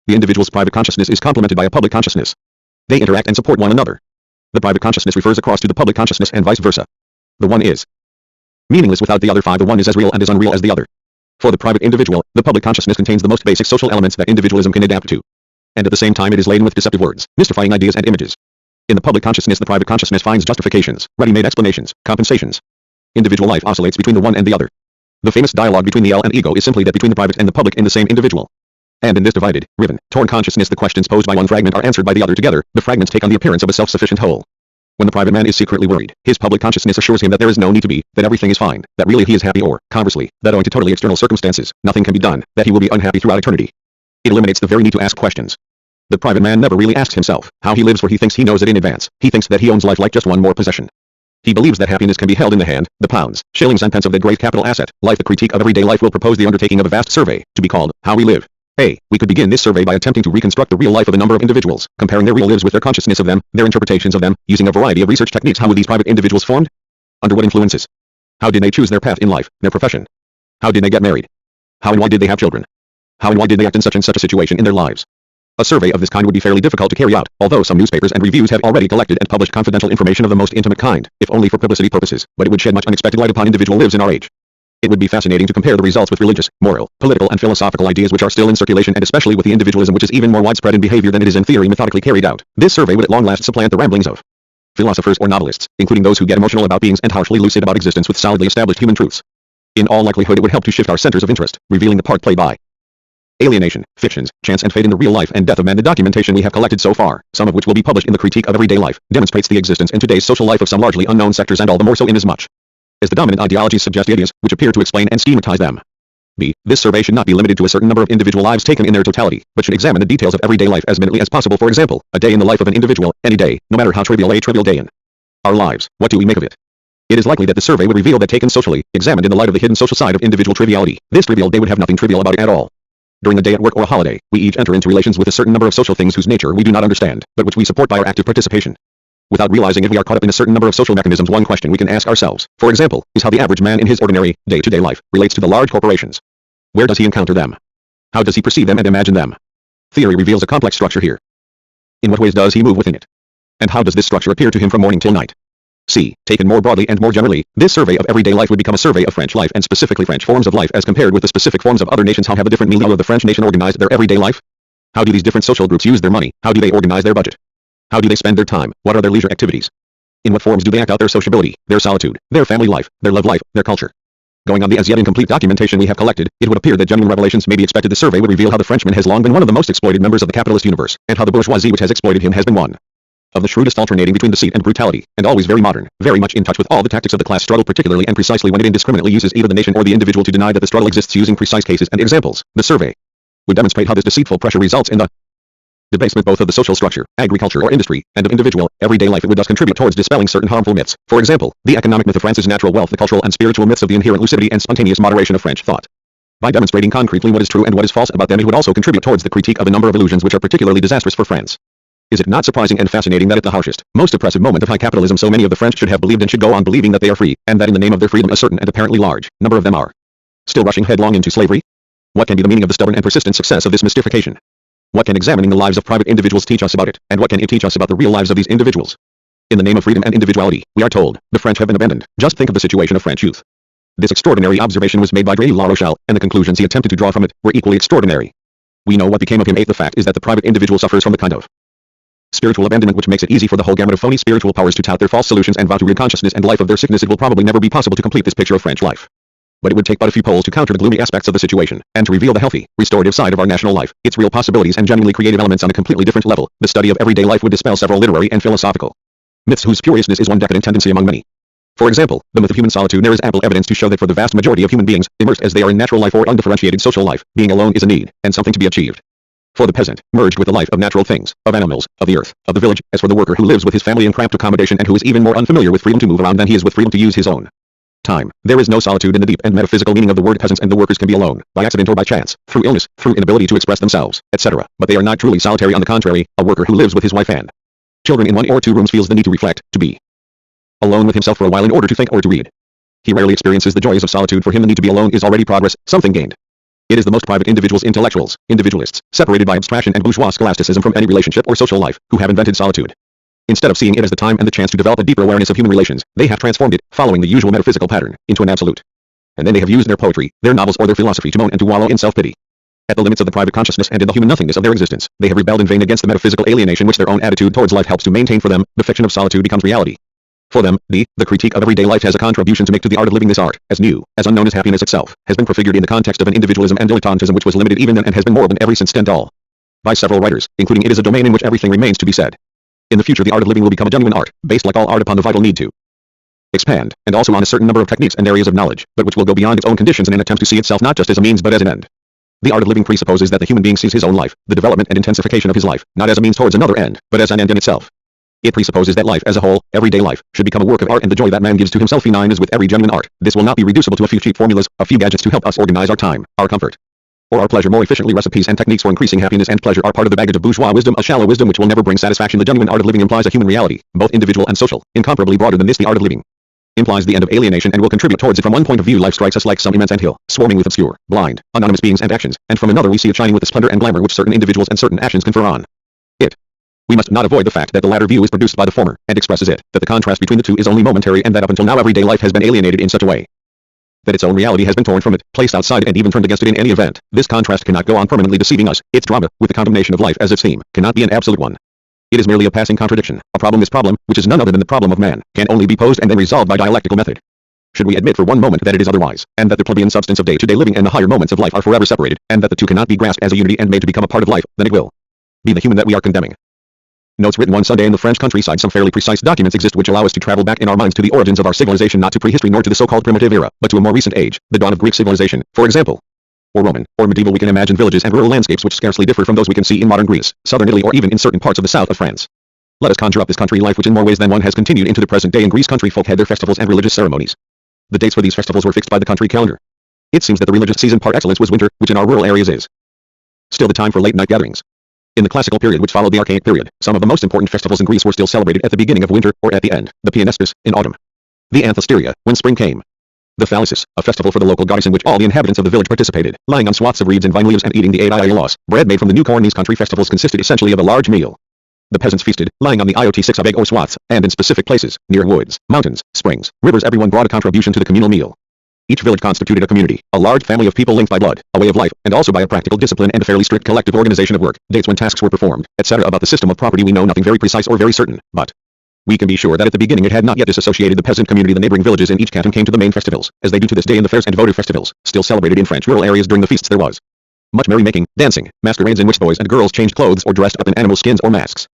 The individual's private consciousness is complemented by a public consciousness. They interact and support one another. The private consciousness refers across to the public consciousness and vice versa. The one is meaningless without the other. The one is as real and as unreal as the other. For the private individual, the public consciousness contains the most basic social elements that individualism can adapt to. And at the same time it is laden with deceptive words, mystifying ideas and images. In the public consciousness the private consciousness finds justifications, ready-made explanations, compensations. Individual life oscillates between the one and the other. The famous dialogue between the L and ego is simply that between the private and the public in the same individual. And in this divided, riven, torn consciousness the questions posed by one fragment are answered by the other together. The fragments take on the appearance of a self-sufficient whole. When the private man is secretly worried, his public consciousness assures him that there is no need to be, that everything is fine, that really he is happy, or, conversely, that owing to totally external circumstances, nothing can be done, that he will be unhappy throughout eternity. It eliminates the very need to ask questions. The private man never really asks himself how he lives, for he thinks he knows it in advance. He thinks that he owns life like just one more possession. He believes that happiness can be held in the hand, the pounds, shillings and pence of the great capital asset, life. The critique of everyday life will propose the undertaking of a vast survey, to be called, How We Live. We could begin this survey by attempting to reconstruct the real life of a number of individuals, comparing their real lives with their consciousness of them, their interpretations of them, using a variety of research techniques. How were these private individuals formed? Under what influences? How did they choose their path in life, their profession? How did they get married? How and why did they have children? How and why did they act in such and such a situation in their lives? A survey of this kind would be fairly difficult to carry out, although some newspapers and reviews have already collected and published confidential information of the most intimate kind, if only for publicity purposes, but it would shed much unexpected light upon individual lives in our age. It would be fascinating to compare the results with religious, moral, political and philosophical ideas which are still in circulation, and especially with the individualism which is even more widespread in behavior than it is in theory methodically carried out. This survey would at long last supplant the ramblings of philosophers or novelists, including those who get emotional about beings and harshly lucid about existence with solidly established human truths. In all likelihood it would help to shift our centers of interest, revealing the part played by alienation, fictions, chance and fate in the real life and death of man. The documentation we have collected so far, some of which will be published in the Critique of Everyday Life, demonstrates the existence in today's social life of some largely unknown sectors, and all the more so inasmuch as the dominant ideologies suggest ideas which appear to explain and schematize them. This survey should not be limited to a certain number of individual lives taken in their totality, but should examine the details of everyday life as minutely as possible. For example, a day in the life of an individual, any day, no matter how trivial a trivial day in our lives. What do we make of it? It is likely that the survey would reveal that, taken socially, examined in the light of the hidden social side of individual triviality, this trivial day would have nothing trivial about it at all. During the day at work or a holiday, we each enter into relations with a certain number of social things whose nature we do not understand, but which we support by our active participation. Without realizing it, we are caught up in a certain number of social mechanisms. One question we can ask ourselves, for example, is how the average man in his ordinary, day-to-day life relates to the large corporations. Where does he encounter them? How does he perceive them and imagine them? Theory reveals a complex structure here. In what ways does he move within it? And how does this structure appear to him from morning till night? Taken more broadly and more generally, this survey of everyday life would become a survey of French life, and specifically French forms of life as compared with the specific forms of other nations. How have the different milieux of the French nation organized their everyday life? How do these different social groups use their money? How do they organize their budget? How do they spend their time? What are their leisure activities? In what forms do they act out their sociability, their solitude, their family life, their love life, their culture? Going on the as yet incomplete documentation we have collected, it would appear that genuine revelations may be expected. The survey would reveal how the Frenchman has long been one of the most exploited members of the capitalist universe, and how the bourgeoisie which has exploited him has been one of the shrewdest, alternating between deceit and brutality, and always very modern, very much in touch with all the tactics of the class struggle, particularly and precisely when it indiscriminately uses either the nation or the individual to deny that the struggle exists, using precise cases and examples. The survey would demonstrate how this deceitful pressure results in the debasement both of the social structure, agriculture or industry, and of individual, everyday life. It would thus contribute towards dispelling certain harmful myths. For example, the economic myth of France's natural wealth, the cultural and spiritual myths of the inherent lucidity and spontaneous moderation of French thought. By demonstrating concretely what is true and what is false about them, it would also contribute towards the critique of a number of illusions which are particularly disastrous for France. Is it not surprising and fascinating that at the harshest, most oppressive moment of high capitalism, so many of the French should have believed and should go on believing that they are free, and that in the name of their freedom a certain and apparently large number of them are still rushing headlong into slavery? What can be the meaning of the stubborn and persistent success of this mystification? What can examining the lives of private individuals teach us about it, and what can it teach us about the real lives of these individuals? In the name of freedom and individuality, we are told, the French have been abandoned. Just think of the situation of French youth. This extraordinary observation was made by Drey La Rochelle, and the conclusions he attempted to draw from it were equally extraordinary. We know what became of him. The fact is that the private individual suffers from the kind of spiritual abandonment which makes it easy for the whole gamut of phony spiritual powers to tout their false solutions and vow to rid consciousness and life of their sickness. It will probably never be possible to complete this picture of French life. But it would take but a few polls to counter the gloomy aspects of the situation, and to reveal the healthy, restorative side of our national life, its real possibilities and genuinely creative elements on a completely different level. The study of everyday life would dispel several literary and philosophical myths whose curiousness is one decadent tendency among many. For example, the myth of human solitude. There is ample evidence to show that for the vast majority of human beings, immersed as they are in natural life or undifferentiated social life, being alone is a need, and something to be achieved. For the peasant, merged with the life of natural things, of animals, of the earth, of the village, as for the worker who lives with his family in cramped accommodation and who is even more unfamiliar with freedom to move around than he is with freedom to use his own time, there is no solitude in the deep and metaphysical meaning of the word. Peasants and the workers can be alone, by accident or by chance, through illness, through inability to express themselves, etc., but they are not truly solitary. On the contrary, a worker who lives with his wife and children in one or two rooms feels the need to reflect, to be alone with himself for a while in order to think or to read. He rarely experiences the joys of solitude. For him the need to be alone is already progress, something gained. It is the most private individuals, intellectuals, individualists, separated by abstraction and bourgeois scholasticism from any relationship or social life, who have invented solitude. Instead of seeing it as the time and the chance to develop a deeper awareness of human relations, they have transformed it, following the usual metaphysical pattern, into an absolute. And then they have used their poetry, their novels or their philosophy to moan and to wallow in self-pity. At the limits of the private consciousness and in the human nothingness of their existence, they have rebelled in vain against the metaphysical alienation which their own attitude towards life helps to maintain. For them, the fiction of solitude becomes reality. For them, the critique of everyday life has a contribution to make to the art of living. This art, as new, as unknown as happiness itself, has been prefigured in the context of an individualism and dilettantism which was limited even then and has been more than ever since Stendhal. By several writers, including it is a domain in which everything remains to be said. In the future, the art of living will become a genuine art, based like all art upon the vital need to expand, and also on a certain number of techniques and areas of knowledge, but which will go beyond its own conditions in an attempt to see itself not just as a means but as an end. The art of living presupposes that the human being sees his own life, the development and intensification of his life, not as a means towards another end, but as an end in itself. It presupposes that life as a whole, everyday life, should become a work of art, and the joy that man gives to himself is with every genuine art. This will not be reducible to a few cheap formulas, a few gadgets to help us organize our time, our comfort, or our pleasure more efficiently. Recipes and techniques for increasing happiness and pleasure are part of the baggage of bourgeois wisdom, a shallow wisdom which will never bring satisfaction. The genuine art of living implies a human reality, both individual and social, incomparably broader than this. The art of living implies the end of alienation and will contribute towards it. From one point of view, life strikes us like some immense anthill, swarming with obscure, blind, anonymous beings and actions, and from another we see it shining with the splendor and glamour which certain individuals and certain actions confer on it. We must not avoid the fact that the latter view is produced by the former, and expresses it, that the contrast between the two is only momentary, and that up until now everyday life has been alienated in such a way that its own reality has been torn from it, placed outside, and even turned against it in any event. This contrast cannot go on permanently deceiving us. Its drama, with the condemnation of life as its theme, cannot be an absolute one. It is merely a passing contradiction. A problem. This problem, which is none other than the problem of man, can only be posed and then resolved by dialectical method. Should we admit for one moment that it is otherwise, and that the plebeian substance of day-to-day living and the higher moments of life are forever separated, and that the two cannot be grasped as a unity and made to become a part of life, then it will be the human that we are condemning. Notes written one Sunday in the French countryside. Some fairly precise documents exist which allow us to travel back in our minds to the origins of our civilization, not to prehistory nor to the so-called primitive era, but to a more recent age, the dawn of Greek civilization, for example, or Roman, or medieval. We can imagine villages and rural landscapes which scarcely differ from those we can see in modern Greece, southern Italy, or even in certain parts of the south of France. Let us conjure up this country life which in more ways than one has continued into the present day. In Greece, country folk had their festivals and religious ceremonies. The dates for these festivals were fixed by the country calendar. It seems that the religious season par excellence was winter, which in our rural areas is still the time for late night gatherings. In the classical period which followed the archaic period, some of the most important festivals in Greece were still celebrated at the beginning of winter, or at the end, the Pianespis, in autumn, the Anthisteria, when spring came, the Phallusis, a festival for the local goddess in which all the inhabitants of the village participated, lying on swaths of reeds and vine leaves and eating the aiailos, bread made from the new corn. These country festivals consisted essentially of a large meal. The peasants feasted, lying on the iot6 abeg or swaths, and in specific places, near woods, mountains, springs, rivers. Everyone brought a contribution to the communal meal. Each village constituted a community, a large family of people linked by blood, a way of life, and also by a practical discipline and a fairly strict collective organization of work, dates when tasks were performed, etc. About the system of property we know nothing very precise or very certain, but we can be sure that at the beginning it had not yet disassociated the peasant community. The neighboring villages in each canton came to the main festivals, as they do to this day in the fairs and votive festivals, still celebrated in French rural areas. During the feasts there was much merrymaking, dancing, masquerades in which boys and girls changed clothes or dressed up in animal skins or masks,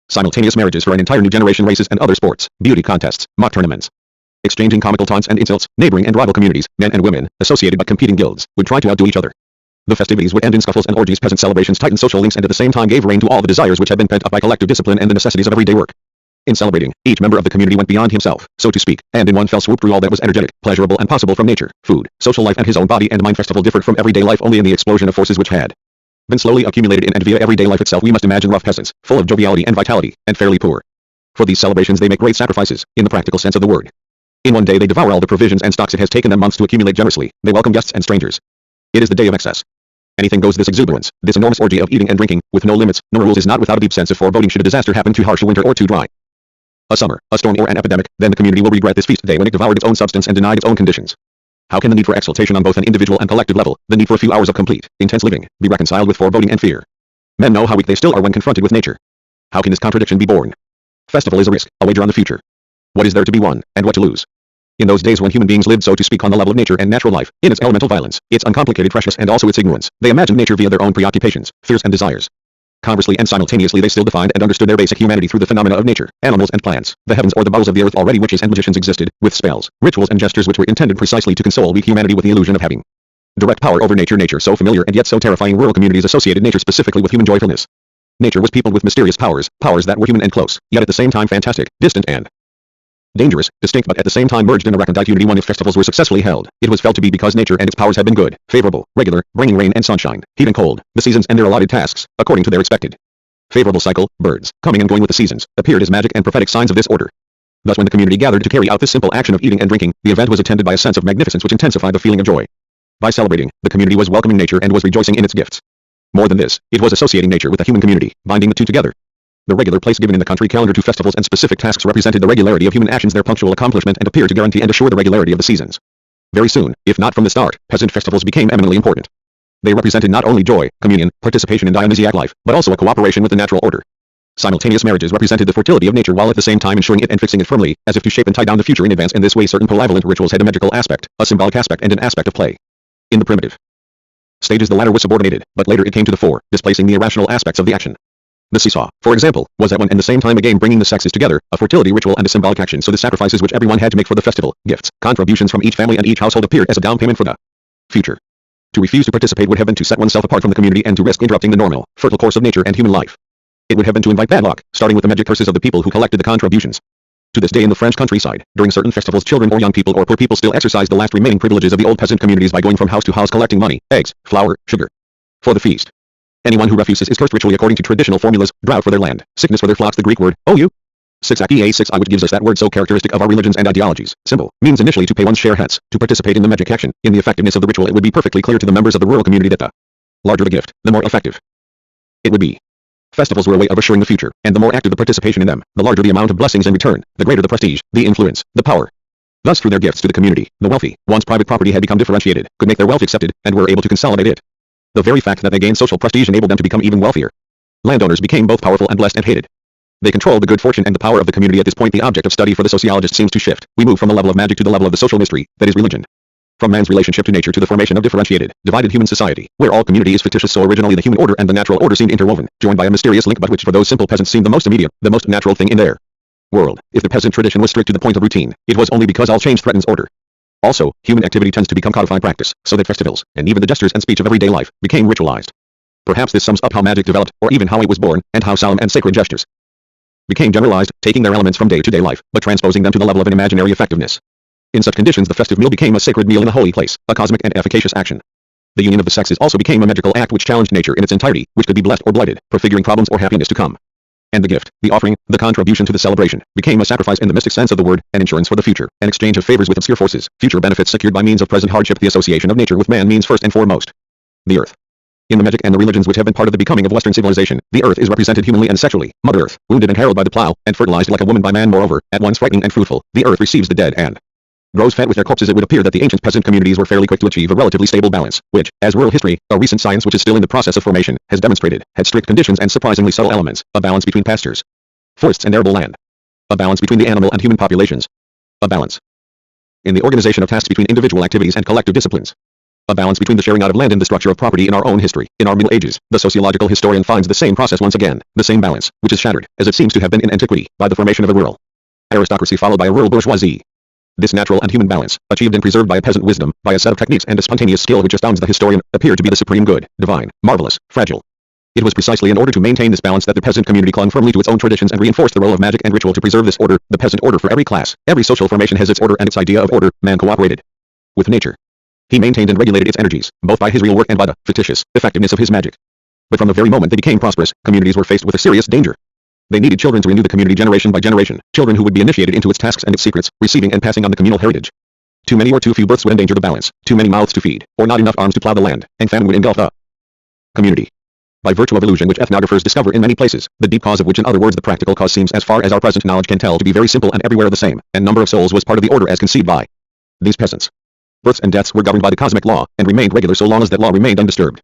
simultaneous marriages for an entire new generation, races and other sports, beauty contests, mock tournaments, exchanging comical taunts and insults. Neighboring and rival communities, men and women, associated by competing guilds, would try to outdo each other. The festivities would end in scuffles and orgies. Peasant celebrations tightened social links and at the same time gave rein to all the desires which had been pent up by collective discipline and the necessities of everyday work. In celebrating, each member of the community went beyond himself, so to speak, and in one fell swoop through all that was energetic, pleasurable and possible from nature, food, social life and his own body and mind. Festival differed from everyday life only in the explosion of forces which had been slowly accumulated in and via everyday life itself. We must imagine rough peasants, full of joviality and vitality, and fairly poor. For these celebrations they make great sacrifices, in the practical sense of the word. In one day they devour all the provisions and stocks it has taken them months to accumulate generously. They welcome guests and strangers. It is the day of excess. Anything goes. This exuberance, this enormous orgy of eating and drinking, with no limits, no rules, is not without a deep sense of foreboding. Should a disaster happen, too harsh a winter or too dry a summer, a storm or an epidemic, then the community will regret this feast day when it devoured its own substance and denied its own conditions. How can the need for exaltation on both an individual and collective level, the need for a few hours of complete, intense living, be reconciled with foreboding and fear? Men know how weak they still are when confronted with nature. How can this contradiction be borne? Festival is a risk, a wager on the future. What is there to be won, and what to lose? In those days when human beings lived, so to speak, on the level of nature and natural life, in its elemental violence, its uncomplicated freshness and also its ignorance, they imagined nature via their own preoccupations, fears and desires. Conversely and simultaneously they still defined and understood their basic humanity through the phenomena of nature, animals and plants, the heavens or the bowels of the earth. Already witches and magicians existed, with spells, rituals and gestures which were intended precisely to console weak humanity with the illusion of having direct power over nature. Nature, so familiar and yet so terrifying. Rural communities associated nature specifically with human joyfulness. Nature was peopled with mysterious powers, powers that were human and close, yet at the same time fantastic, distant and dangerous, distinct but at the same time merged in a recondite unity. When its festivals were successfully held, it was felt to be because nature and its powers had been good, favorable, regular, bringing rain and sunshine, heat and cold, the seasons and their allotted tasks, according to their expected favorable cycle, birds, coming and going with the seasons, appeared as magic and prophetic signs of this order. Thus when the community gathered to carry out this simple action of eating and drinking, the event was attended by a sense of magnificence which intensified the feeling of joy. By celebrating, the community was welcoming nature and was rejoicing in its gifts. More than this, it was associating nature with the human community, binding the two together. The regular place given in the country calendar to festivals and specific tasks represented the regularity of human actions, their punctual accomplishment, and appeared to guarantee and assure the regularity of the seasons. Very soon, if not from the start, peasant festivals became eminently important. They represented not only joy, communion, participation in Dionysiac life, but also a cooperation with the natural order. Simultaneous marriages represented the fertility of nature while at the same time ensuring it and fixing it firmly, as if to shape and tie down the future in advance. In this way certain polyvalent rituals had a magical aspect, a symbolic aspect and an aspect of play. In the primitive stages the latter was subordinated, but later it came to the fore, displacing the irrational aspects of the action. The seesaw, for example, was at one and the same time a game bringing the sexes together, a fertility ritual and a symbolic action, so the sacrifices which everyone had to make for the festival, gifts, contributions from each family and each household appeared as a down payment for the future. To refuse to participate would have been to set oneself apart from the community and to risk interrupting the normal, fertile course of nature and human life. It would have been to invite bad luck, starting with the magic curses of the people who collected the contributions. To this day in the French countryside, during certain festivals children or young people or poor people still exercise the last remaining privileges of the old peasant communities by going from house to house collecting money, eggs, flour, sugar for the feast. Anyone who refuses is cursed ritually according to traditional formulas: drought for their land, sickness for their flocks. The Greek word, ou, 6 which gives us that word so characteristic of our religions and ideologies, symbol, means initially to pay one's share, hence, to participate in the magic action. In the effectiveness of the ritual it would be perfectly clear to the members of the rural community that the larger the gift, the more effective it would be. Festivals were a way of assuring the future, and the more active the participation in them, the larger the amount of blessings in return, the greater the prestige, the influence, the power. Thus through their gifts to the community, the wealthy, once private property had become differentiated, could make their wealth accepted, and were able to consolidate it. The very fact that they gained social prestige enabled them to become even wealthier. Landowners became both powerful and blessed and hated. They controlled the good fortune and the power of the community. At this point the object of study for the sociologist seems to shift. We move from the level of magic to the level of the social mystery, that is religion. From man's relationship to nature to the formation of differentiated, divided human society, where all community is fictitious, so originally the human order and the natural order seemed interwoven, joined by a mysterious link, but which for those simple peasants seemed the most immediate, the most natural thing in their world. If the peasant tradition was strict to the point of routine, it was only because all change threatens order. Also, human activity tends to become codified practice, so that festivals, and even the gestures and speech of everyday life, became ritualized. Perhaps this sums up how magic developed, or even how it was born, and how solemn and sacred gestures became generalized, taking their elements from day-to-day life, but transposing them to the level of an imaginary effectiveness. In such conditions the festive meal became a sacred meal in a holy place, a cosmic and efficacious action. The union of the sexes also became a magical act which challenged nature in its entirety, which could be blessed or blighted, prefiguring problems or happiness to come. And the gift, the offering, the contribution to the celebration, became a sacrifice in the mystic sense of the word, an insurance for the future, an exchange of favors with obscure forces, future benefits secured by means of present hardship. The association of nature with man means first and foremost the earth. In the magic and the religions which have been part of the becoming of Western civilization, the earth is represented humanly and sexually. Mother Earth, wounded and harrowed by the plow, and fertilized like a woman by man. Moreover, at once frightening and fruitful, the earth receives the dead and grows fat with their corpses. It would appear that the ancient peasant communities were fairly quick to achieve a relatively stable balance, which, as rural history, a recent science which is still in the process of formation, has demonstrated, had strict conditions and surprisingly subtle elements: a balance between pastures, forests and arable land, a balance between the animal and human populations, a balance in the organization of tasks between individual activities and collective disciplines, a balance between the sharing out of land and the structure of property. In our own history, in our Middle Ages, the sociological historian finds the same process once again, the same balance, which is shattered, as it seems to have been in antiquity, by the formation of a rural aristocracy followed by a rural bourgeoisie. This natural and human balance, achieved and preserved by a peasant wisdom, by a set of techniques and a spontaneous skill which astounds the historian, appeared to be the supreme good, divine, marvelous, fragile. It was precisely in order to maintain this balance that the peasant community clung firmly to its own traditions and reinforced the role of magic and ritual to preserve this order, the peasant order. For every class, every social formation has its order and its idea of order. Man cooperated with nature. He maintained and regulated its energies, both by his real work and by the fictitious effectiveness of his magic. But from the very moment they became prosperous, communities were faced with a serious danger. They needed children to renew the community generation by generation, children who would be initiated into its tasks and its secrets, receiving and passing on the communal heritage. Too many or too few births would endanger the balance, too many mouths to feed, or not enough arms to plow the land, and famine would engulf the community. By virtue of illusion which ethnographers discover in many places, the deep cause of which, in other words the practical cause, seems as far as our present knowledge can tell to be very simple and everywhere the same, and number of souls was part of the order as conceived by these peasants. Births and deaths were governed by the cosmic law, and remained regular so long as that law remained undisturbed.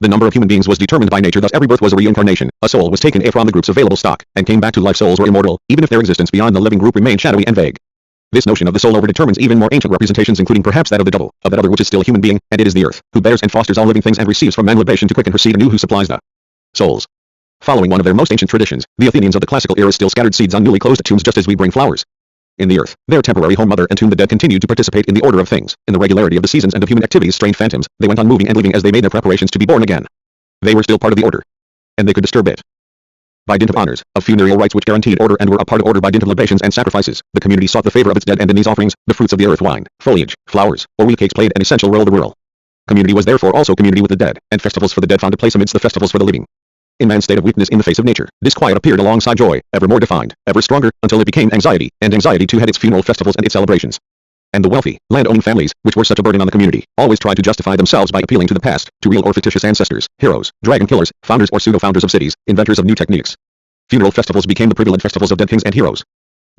The number of human beings was determined by nature, thus every birth was a reincarnation, a soul was taken from the group's available stock, and came back to life. Souls were immortal, even if their existence beyond the living group remained shadowy and vague. This notion of the soul overdetermines even more ancient representations, including perhaps that of the double, of that other which is still a human being, and it is the earth, who bears and fosters all living things and receives from man libation to quicken her seed anew, who supplies the souls. Following one of their most ancient traditions, the Athenians of the classical era still scattered seeds on newly closed tombs just as we bring flowers in the earth, their temporary home. Mother entombed the dead continued to participate in the order of things, in the regularity of the seasons and of human activities. Strange phantoms, they went on moving and leaving as they made their preparations to be born again. They were still part of the order, and they could disturb it. By dint of honors, of funereal rites which guaranteed order and were a part of order, by dint of libations and sacrifices, the community sought the favor of its dead, and in these offerings, the fruits of the earth, wine, foliage, flowers, or wheat cakes played an essential role. The rural community was therefore also community with the dead, and festivals for the dead found a place amidst the festivals for the living. In man's state of weakness in the face of nature, disquiet appeared alongside joy, ever more defined, ever stronger, until it became anxiety, and anxiety too had its funeral festivals and its celebrations. And the wealthy, land-owning families, which were such a burden on the community, always tried to justify themselves by appealing to the past, to real or fictitious ancestors, heroes, dragon killers, founders or pseudo-founders of cities, inventors of new techniques. Funeral festivals became the privileged festivals of dead kings and heroes.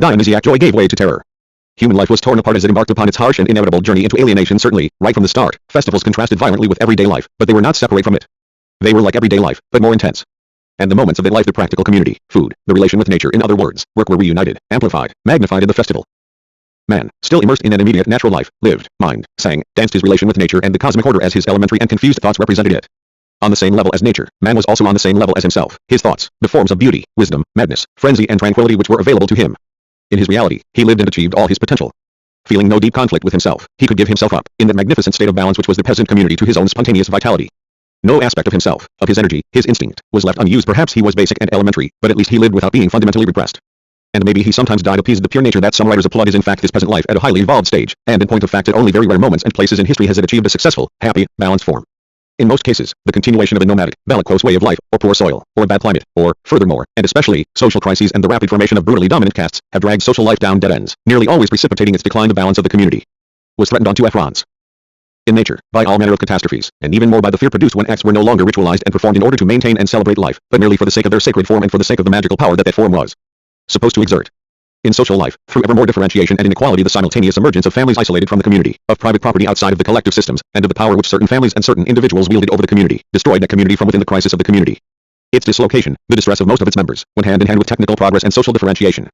Dionysiac joy gave way to terror. Human life was torn apart as it embarked upon its harsh and inevitable journey into alienation. Certainly, right from the start, festivals contrasted violently with everyday life, but they were not separate from it. They were like everyday life, but more intense. And the moments of that life, the practical community, food, the relation with nature, in other words, work, were reunited, amplified, magnified in the festival. Man, still immersed in an immediate natural life, lived, mined, sang, danced his relation with nature and the cosmic order as his elementary and confused thoughts represented it. On the same level as nature, man was also on the same level as himself. His thoughts, the forms of beauty, wisdom, madness, frenzy and tranquility which were available to him. In his reality, he lived and achieved all his potential. Feeling no deep conflict with himself, he could give himself up, in that magnificent state of balance which was the peasant community, to his own spontaneous vitality. No aspect of himself, of his energy, his instinct, was left unused. Perhaps he was basic and elementary, but at least he lived without being fundamentally repressed. And maybe he sometimes died appeased. The pure nature that some writers applaud is in fact this peasant life at a highly evolved stage, and in point of fact at only very rare moments and places in history has it achieved a successful, happy, balanced form. In most cases, the continuation of a nomadic, bellicose way of life, or poor soil, or a bad climate, or, furthermore, and especially, social crises and the rapid formation of brutally dominant castes, have dragged social life down dead ends, nearly always precipitating its decline. The balance of the community was threatened on two fronts. In nature, by all manner of catastrophes, and even more by the fear produced when acts were no longer ritualized and performed in order to maintain and celebrate life, but merely for the sake of their sacred form and for the sake of the magical power that form was supposed to exert. In social life, through ever more differentiation and inequality, the simultaneous emergence of families isolated from the community, of private property outside of the collective systems, and of the power which certain families and certain individuals wielded over the community, destroyed that community from within. The crisis of the community, its dislocation, the distress of most of its members, went hand in hand with technical progress and social differentiation.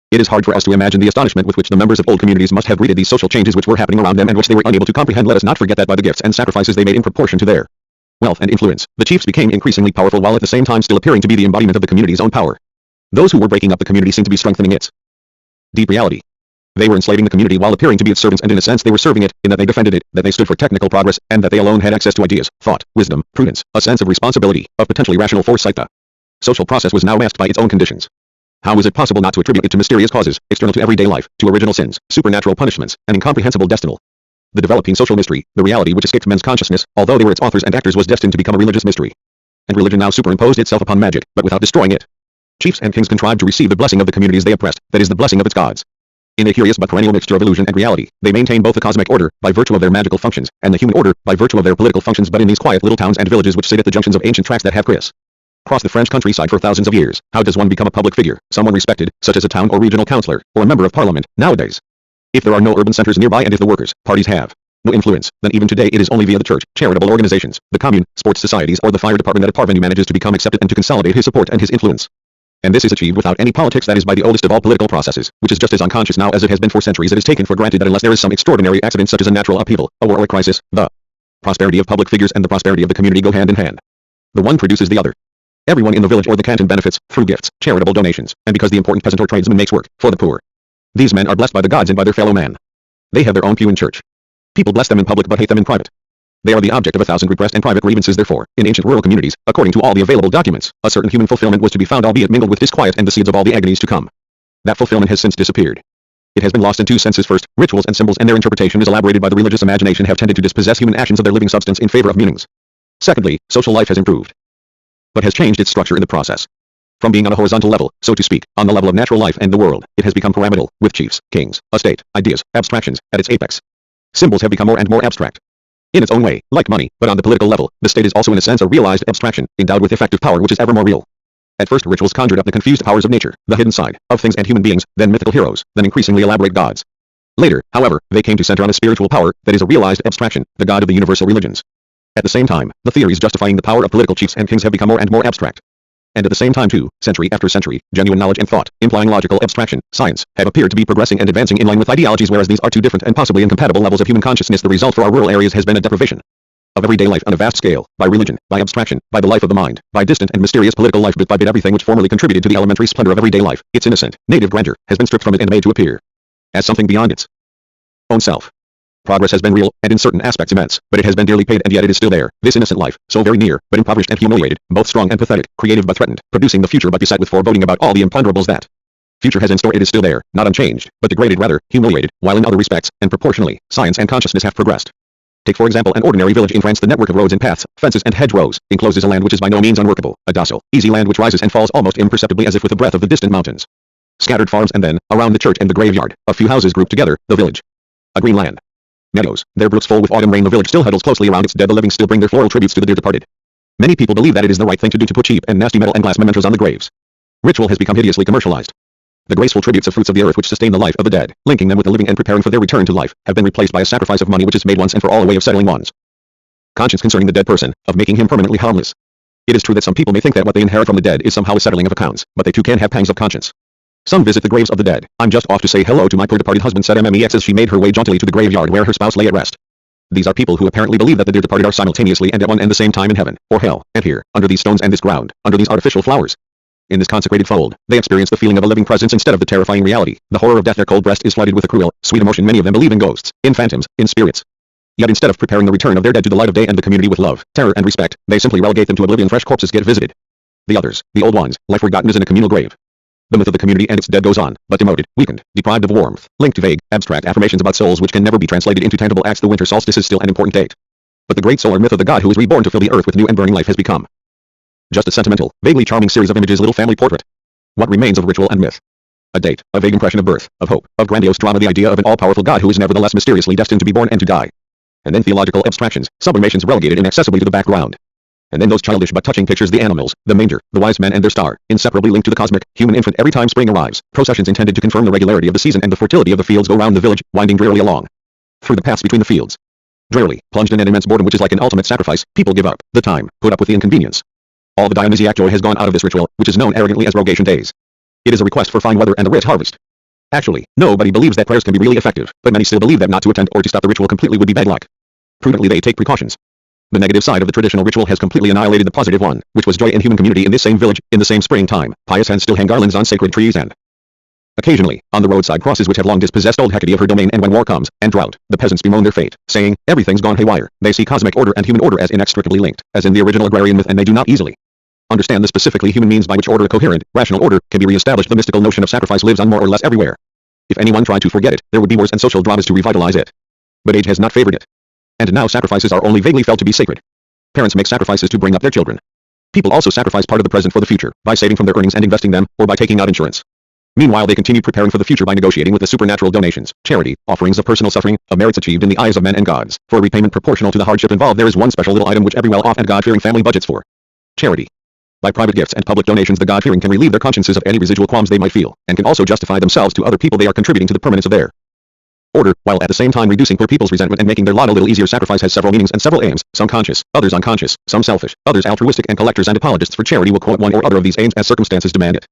It is hard for us to imagine the astonishment with which the members of old communities must have greeted these social changes which were happening around them and which they were unable to comprehend. Let us not forget that by the gifts and sacrifices they made in proportion to their wealth and influence, the chiefs became increasingly powerful while at the same time still appearing to be the embodiment of the community's own power. Those who were breaking up the community seemed to be strengthening its deep reality. They were enslaving the community while appearing to be its servants, and in a sense they were serving it, in that they defended it, that they stood for technical progress, and that they alone had access to ideas, thought, wisdom, prudence, a sense of responsibility, of potentially rational foresight. The social process was now masked by its own conditions. How was it possible not to attribute it to mysterious causes, external to everyday life, to original sins, supernatural punishments, and incomprehensible destiny? The developing social mystery, the reality which escaped men's consciousness, although they were its authors and actors, was destined to become a religious mystery. And religion now superimposed itself upon magic, but without destroying it. Chiefs and kings contrived to receive the blessing of the communities they oppressed, that is the blessing of its gods. In a curious but perennial mixture of illusion and reality, they maintain both the cosmic order, by virtue of their magical functions, and the human order, by virtue of their political functions. But in these quiet little towns and villages which sit at the junctions of ancient tracks that have crossed the French countryside for thousands of years, how does one become a public figure, someone respected, such as a town or regional councillor, or a member of parliament, nowadays? If there are no urban centers nearby, and if the workers' parties have no influence, then even today it is only via the church, charitable organizations, the commune, sports societies, or the fire department that a parvenu manages to become accepted and to consolidate his support and his influence. And this is achieved without any politics. That is by the oldest of all political processes, which is just as unconscious now as it has been for centuries. It is taken for granted that unless there is some extraordinary accident such as a natural upheaval, a war or a crisis, the prosperity of public figures and the prosperity of the community go hand in hand. The one produces the other. Everyone in the village or the canton benefits, through gifts, charitable donations, and because the important peasant or tradesman makes work for the poor. These men are blessed by the gods and by their fellow man. They have their own pew in church. People bless them in public but hate them in private. They are the object of 1,000 repressed and private grievances. Therefore, in ancient rural communities, according to all the available documents, a certain human fulfillment was to be found, albeit mingled with disquiet and the seeds of all the agonies to come. That fulfillment has since disappeared. It has been lost in two senses. First, rituals and symbols and their interpretation is elaborated by the religious imagination have tended to dispossess human actions of their living substance in favor of meanings. Secondly, social life has improved, but has changed its structure in the process. From being on a horizontal level, so to speak, on the level of natural life and the world, it has become pyramidal, with chiefs, kings, a state, ideas, abstractions, at its apex. Symbols have become more and more abstract. In its own way, like money, but on the political level, the state is also in a sense a realized abstraction, endowed with effective power which is ever more real. At first rituals conjured up the confused powers of nature, the hidden side, of things and human beings, then mythical heroes, then increasingly elaborate gods. Later, however, they came to center on a spiritual power, that is a realized abstraction, the God of the universal religions. At the same time, the theories justifying the power of political chiefs and kings have become more and more abstract. And at the same time too, century after century, genuine knowledge and thought, implying logical abstraction, science, have appeared to be progressing and advancing in line with ideologies, whereas these are two different and possibly incompatible levels of human consciousness. The result for our rural areas has been a deprivation of everyday life on a vast scale, by religion, by abstraction, by the life of the mind, by distant and mysterious political life. Bit by bit everything which formerly contributed to the elementary splendor of everyday life, its innocent, native grandeur, has been stripped from it and made to appear as something beyond its own self. Progress has been real, and in certain aspects immense, but it has been dearly paid, and yet it is still there, this innocent life, so very near, but impoverished and humiliated, both strong and pathetic, creative but threatened, producing the future but beset with foreboding about all the imponderables that future has in store. It is still there, not unchanged, but degraded rather, humiliated, while in other respects, and proportionally, science and consciousness have progressed. Take for example an ordinary village in France. The network of roads and paths, fences and hedgerows, encloses a land which is by no means unworkable, a docile, easy land which rises and falls almost imperceptibly as if with the breath of the distant mountains. Scattered farms, and then, around the church and the graveyard, a few houses grouped together, the village. A green land. Meadows, their brooks full with autumn rain. The village still huddles closely around its dead. The living still bring their floral tributes to the dear departed. Many people believe that it is the right thing to do to put cheap and nasty metal and glass mementos on the graves. Ritual has become hideously commercialized. The graceful tributes of fruits of the earth which sustain the life of the dead, linking them with the living and preparing for their return to life, have been replaced by a sacrifice of money which is made once and for all a way of settling one's conscience concerning the dead person, of making him permanently harmless. It is true that some people may think that what they inherit from the dead is somehow a settling of accounts, but they too can have pangs of conscience. Some visit the graves of the dead. I'm just off to say hello to my poor departed husband, said Mmex as she made her way jauntily to the graveyard where her spouse lay at rest. These are people who apparently believe that the dear departed are simultaneously and at one and the same time in heaven, or hell, and here, under these stones and this ground, under these artificial flowers. In this consecrated fold, they experience the feeling of a living presence instead of the terrifying reality. The horror of death. Their cold breast is flooded with a cruel, sweet emotion. Many of them believe in ghosts, in phantoms, in spirits. Yet instead of preparing the return of their dead to the light of day and the community with love, terror and respect, they simply relegate them to oblivion. Fresh corpses get visited. The others, the old ones, lie forgotten as in a communal grave. The myth of the community and its dead goes on, but demoted, weakened, deprived of warmth, linked to vague, abstract affirmations about souls which can never be translated into tangible acts. The winter solstice is still an important date. But the great solar myth of the god who is reborn to fill the earth with new and burning life has become just a sentimental, vaguely charming series of images. Little family portrait. What remains of ritual and myth? A date, a vague impression of birth, of hope, of grandiose drama. The idea of an all-powerful god who is nevertheless mysteriously destined to be born and to die. And then theological abstractions, sublimations relegated inaccessibly to the background. And then those childish but touching pictures. The animals, the manger, the wise men and their star, inseparably linked to the cosmic, human infant. Every time spring arrives, processions intended to confirm the regularity of the season and the fertility of the fields go round the village, winding drearily along through the paths between the fields. Drearily, plunged in an immense boredom which is like an ultimate sacrifice, people give up the time, put up with the inconvenience. All the Dionysiac joy has gone out of this ritual, which is known arrogantly as rogation days. It is a request for fine weather and a rich harvest. Actually, nobody believes that prayers can be really effective, but many still believe that not to attend or to stop the ritual completely would be bad luck. Prudently they take precautions. The negative side of the traditional ritual has completely annihilated the positive one, which was joy in human community. In this same village, in the same springtime, pious hands still hang garlands on sacred trees and occasionally, on the roadside crosses which have long dispossessed old Hecate of her domain. And when war comes, and drought, the peasants bemoan their fate, saying, everything's gone haywire. They see cosmic order and human order as inextricably linked, as in the original agrarian myth, and they do not easily understand the specifically human means by which order, a coherent, rational order, can be re-established. The mystical notion of sacrifice lives on more or less everywhere. If anyone tried to forget it, there would be wars and social dramas to revitalize it. But age has not favored it. And now sacrifices are only vaguely felt to be sacred. Parents make sacrifices to bring up their children. People also sacrifice part of the present for the future, by saving from their earnings and investing them, or by taking out insurance. Meanwhile they continue preparing for the future by negotiating with the supernatural donations, charity, offerings of personal suffering, of merits achieved in the eyes of men and gods. For repayment proportional to the hardship involved, there is one special little item which every well-off and God-fearing family budgets for. Charity. By private gifts and public donations the God-fearing can relieve their consciences of any residual qualms they might feel, and can also justify themselves to other people they are contributing to the permanence of their order, while at the same time reducing poor people's resentment and making their lot a little easier. Sacrifice has several meanings and several aims, some conscious, others unconscious, some selfish, others altruistic, and collectors and apologists for charity will quote one or other of these aims as circumstances demand it.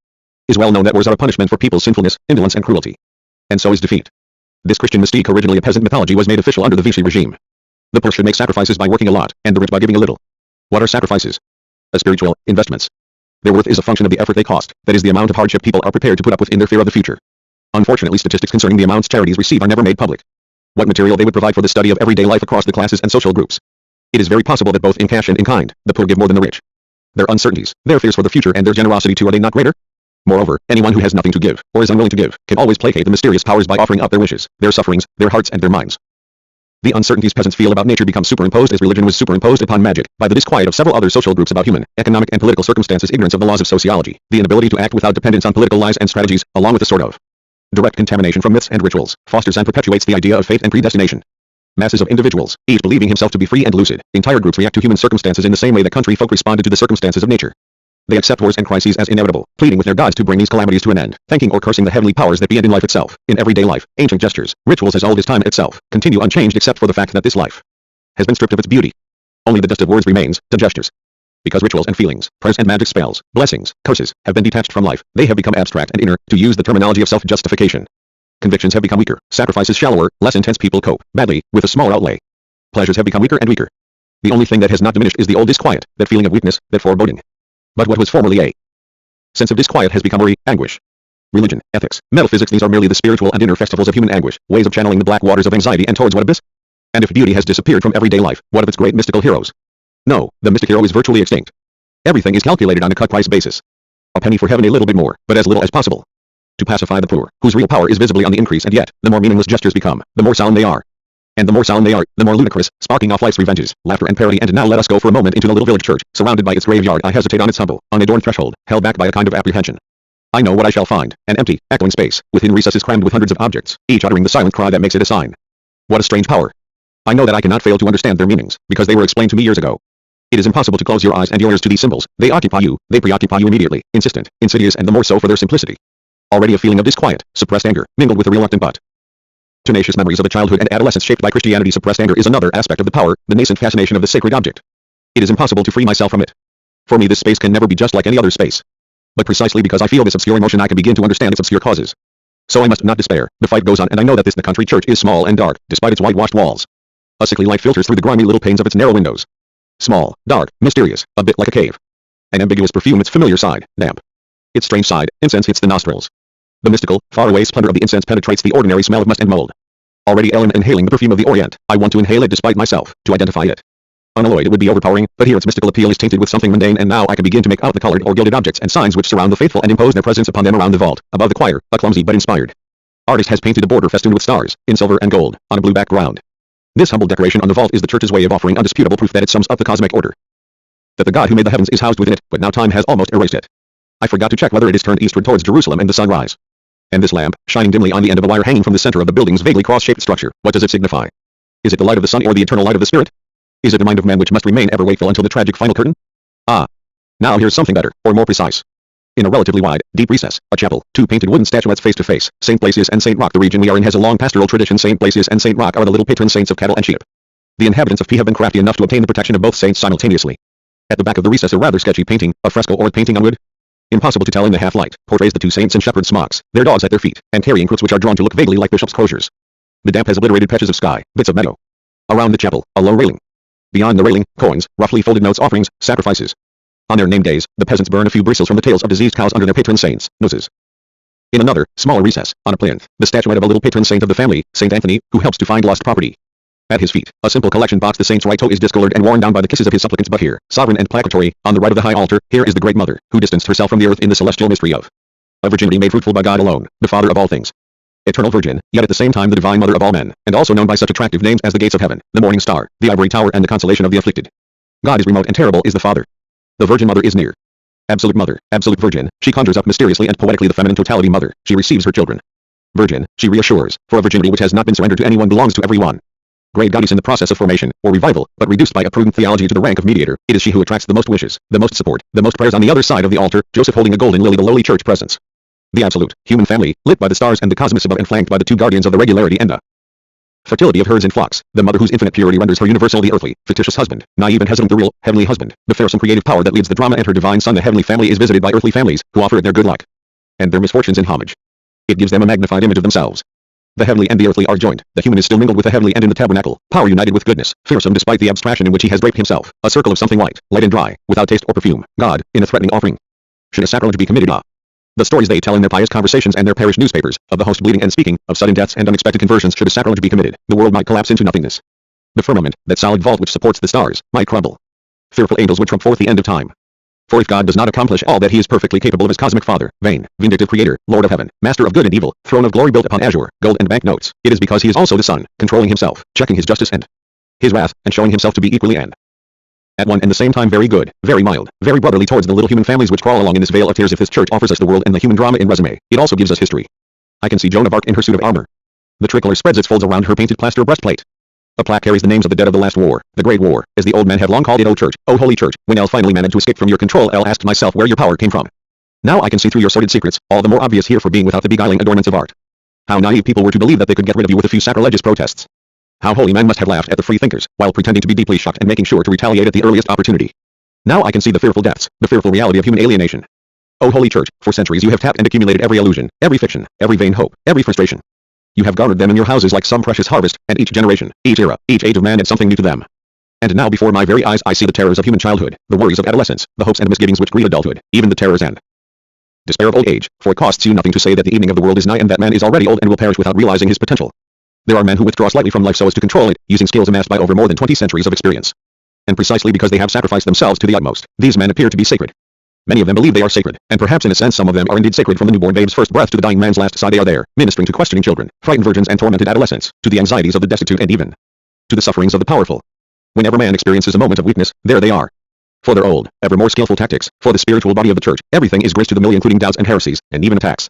It is well known that wars are a punishment for people's sinfulness, indolence and cruelty. And so is defeat. This Christian mystique, originally a peasant mythology, was made official under the Vichy regime. The poor should make sacrifices by working a lot, and the rich by giving a little. What are sacrifices? Spiritual investments. Their worth is a function of the effort they cost, that is the amount of hardship people are prepared to put up with in their fear of the future. Unfortunately, statistics concerning the amounts charities receive are never made public. What material they would provide for the study of everyday life across the classes and social groups. It is very possible that both in cash and in kind, the poor give more than the rich. Their uncertainties, their fears for the future and their generosity too, are they not greater? Moreover, anyone who has nothing to give, or is unwilling to give, can always placate the mysterious powers by offering up their wishes, their sufferings, their hearts and their minds. The uncertainties peasants feel about nature become superimposed as religion was superimposed upon magic, by the disquiet of several other social groups about human, economic and political circumstances, ignorance of the laws of sociology, the inability to act without dependence on political lies and strategies, along with a sort of direct contamination from myths and rituals, fosters and perpetuates the idea of fate and predestination. Masses of individuals, each believing himself to be free and lucid, entire groups react to human circumstances in the same way that country folk responded to the circumstances of nature. They accept wars and crises as inevitable, pleading with their gods to bring these calamities to an end, thanking or cursing the heavenly powers that be, and in life itself, in everyday life, ancient gestures, rituals as old as time itself, continue unchanged except for the fact that this life has been stripped of its beauty. Only the dust of words remains, to gestures. Because rituals and feelings, prayers and magic spells, blessings, curses, have been detached from life, they have become abstract and inner, to use the terminology of self-justification. Convictions have become weaker, sacrifices shallower, less intense. People cope, badly, with a smaller outlay. Pleasures have become weaker and weaker. The only thing that has not diminished is the old disquiet, that feeling of weakness, that foreboding. But what was formerly a sense of disquiet has become worry, anguish. Religion, ethics, metaphysics, these are merely the spiritual and inner festivals of human anguish, ways of channeling the black waters of anxiety. And towards what abyss? And if beauty has disappeared from everyday life, what of its great mystical heroes? No, the mystic hero is virtually extinct. Everything is calculated on a cut-price basis. A penny for heaven, a little bit more, but as little as possible. To pacify the poor, whose real power is visibly on the increase, and yet, the more meaningless gestures become, the more solemn they are. And the more solemn they are, the more ludicrous, sparking off life's revenges, laughter and parody. And now let us go for a moment into the little village church, surrounded by its graveyard. I hesitate on its humble, unadorned threshold, held back by a kind of apprehension. I know what I shall find, an empty, echoing space, within recesses crammed with hundreds of objects, each uttering the silent cry that makes it a sign. What a strange power. I know that I cannot fail to understand their meanings, because they were explained to me years ago. It is impossible to close your eyes and your ears to these symbols. They occupy you, they preoccupy you immediately, insistent, insidious, and the more so for their simplicity. Already a feeling of disquiet, suppressed anger, mingled with a reluctant but tenacious memories of a childhood and adolescence shaped by Christianity. Suppressed anger is another aspect of the power, the nascent fascination of the sacred object. It is impossible to free myself from it. For me this space can never be just like any other space. But precisely because I feel this obscure emotion I can begin to understand its obscure causes. So I must not despair. The fight goes on, and I know that the country church is small and dark, despite its whitewashed walls. A sickly light filters through the grimy little panes of its narrow windows. Small, dark, mysterious, a bit like a cave. An ambiguous perfume its familiar side, damp. Its strange side, incense hits the nostrils. The mystical, faraway splendor of the incense penetrates the ordinary smell of must and mold. Already inhaling the perfume of the Orient, I want to inhale it despite myself, to identify it. Unalloyed it would be overpowering, but here its mystical appeal is tainted with something mundane, and now I can begin to make out the colored or gilded objects and signs which surround the faithful and impose their presence upon them around the vault, above the choir, a clumsy but inspired artist has painted a border festooned with stars, in silver and gold, on a blue background. This humble decoration on the vault is the church's way of offering undisputable proof that it sums up the cosmic order. That the God who made the heavens is housed within it, but now time has almost erased it. I forgot to check whether it is turned eastward towards Jerusalem and the sunrise. And this lamp, shining dimly on the end of a wire hanging from the center of the building's vaguely cross-shaped structure, what does it signify? Is it the light of the sun or the eternal light of the spirit? Is it the mind of man which must remain ever wakeful until the tragic final curtain? Ah. Now here's something better, or more precise. In a relatively wide, deep recess, a chapel, two painted wooden statuettes face to face, St. Blasius and St. Roch. The region we are in has a long pastoral tradition. St. Blasius and St. Roch are the little patron saints of cattle and sheep. The inhabitants of P have been crafty enough to obtain the protection of both saints simultaneously. At the back of the recess a rather sketchy painting, a fresco or painting on wood, impossible to tell in the half-light, portrays the two saints in shepherd smocks, their dogs at their feet, and carrying crooks which are drawn to look vaguely like bishops' croziers. The damp has obliterated patches of sky, bits of meadow. Around the chapel, a low railing. Beyond the railing, coins, roughly folded notes, offerings, sacrifices. On their name days, the peasants burn a few bristles from the tails of diseased cows under their patron saints' noses. In another, smaller recess, on a plinth, the statuette of a little patron saint of the family, St. Anthony, who helps to find lost property. At his feet, a simple collection box. The saint's right toe is discolored and worn down by the kisses of his supplicants, but here, sovereign and placatory, on the right of the high altar, here is the Great Mother, who distanced herself from the earth in the celestial mystery of a virginity made fruitful by God alone, the Father of all things. Eternal Virgin, yet at the same time the Divine Mother of all men, and also known by such attractive names as the Gates of Heaven, the Morning Star, the Ivory Tower, and the Consolation of the Afflicted. God is remote and terrible is the Father. The Virgin Mother is near. Absolute Mother, Absolute Virgin, she conjures up mysteriously and poetically the feminine totality. Mother, she receives her children. Virgin, she reassures, for a virginity which has not been surrendered to anyone belongs to everyone. Great God is in the process of formation, or revival, but reduced by a prudent theology to the rank of mediator. It is she who attracts the most wishes, the most support, the most prayers on the other side of the altar, Joseph holding a golden lily, the lowly church presence. The absolute, human family, lit by the stars and the cosmos above and flanked by the two guardians of the regularity and the fertility of herds and flocks, the mother whose infinite purity renders her universal the earthly, fictitious husband, naive and hesitant the real, heavenly husband, the fearsome creative power that leads the drama, and her divine son. The heavenly family is visited by earthly families, who offer it their good luck and their misfortunes in homage. It gives them a magnified image of themselves. The heavenly and the earthly are joined, the human is still mingled with the heavenly, and in the tabernacle, power united with goodness, fearsome despite the abstraction in which he has draped himself, a circle of something white, light and dry, without taste or perfume, God, in a threatening offering. Should a sacrilege be committed? The stories they tell in their pious conversations and their parish newspapers, of the host bleeding and speaking, of sudden deaths and unexpected conversions. Should a sacrilege be committed, the world might collapse into nothingness. The firmament, that solid vault which supports the stars, might crumble. Fearful angels would trump forth the end of time. For if God does not accomplish all that he is perfectly capable of as cosmic Father, vain, vindictive Creator, Lord of Heaven, Master of good and evil, throne of glory built upon azure, gold and banknotes, it is because he is also the Son, controlling himself, checking his justice and his wrath, and showing himself to be equally and at one and the same time very good, very mild, very brotherly towards the little human families which crawl along in this vale of tears. If this church offers us the world and the human drama in resume, it also gives us history. I can see Joan of Arc in her suit of armor. The tricolor spreads its folds around her painted plaster breastplate. A plaque carries the names of the dead of the last war, the Great War, as the old men have long called it. O Church, O Holy Church. When Elle finally managed to escape from your control, Elle asked myself where your power came from. Now I can see through your sordid secrets, all the more obvious here for being without the beguiling adornments of art. How naive people were to believe that they could get rid of you with a few sacrilegious protests. How holy men must have laughed at the free thinkers, while pretending to be deeply shocked and making sure to retaliate at the earliest opportunity. Now I can see the fearful depths, the fearful reality of human alienation. O Holy Church, for centuries you have tapped and accumulated every illusion, every fiction, every vain hope, every frustration. You have garnered them in your houses like some precious harvest, and each generation, each era, each age of man adds something new to them. And now before my very eyes I see the terrors of human childhood, the worries of adolescence, the hopes and misgivings which greet adulthood, even the terrors and despair of old age, for it costs you nothing to say that the evening of the world is nigh and that man is already old and will perish without realizing his potential. There are men who withdraw slightly from life so as to control it, using skills amassed by over more than 20 centuries of experience. And precisely because they have sacrificed themselves to the utmost, these men appear to be sacred. Many of them believe they are sacred, and perhaps in a sense some of them are indeed sacred. From the newborn babe's first breath to the dying man's last sigh they are there, ministering to questioning children, frightened virgins and tormented adolescents, to the anxieties of the destitute and even to the sufferings of the powerful. Whenever man experiences a moment of weakness, there they are. For their old, ever more skillful tactics, for the spiritual body of the church, everything is grist to the mill, including doubts and heresies, and even attacks.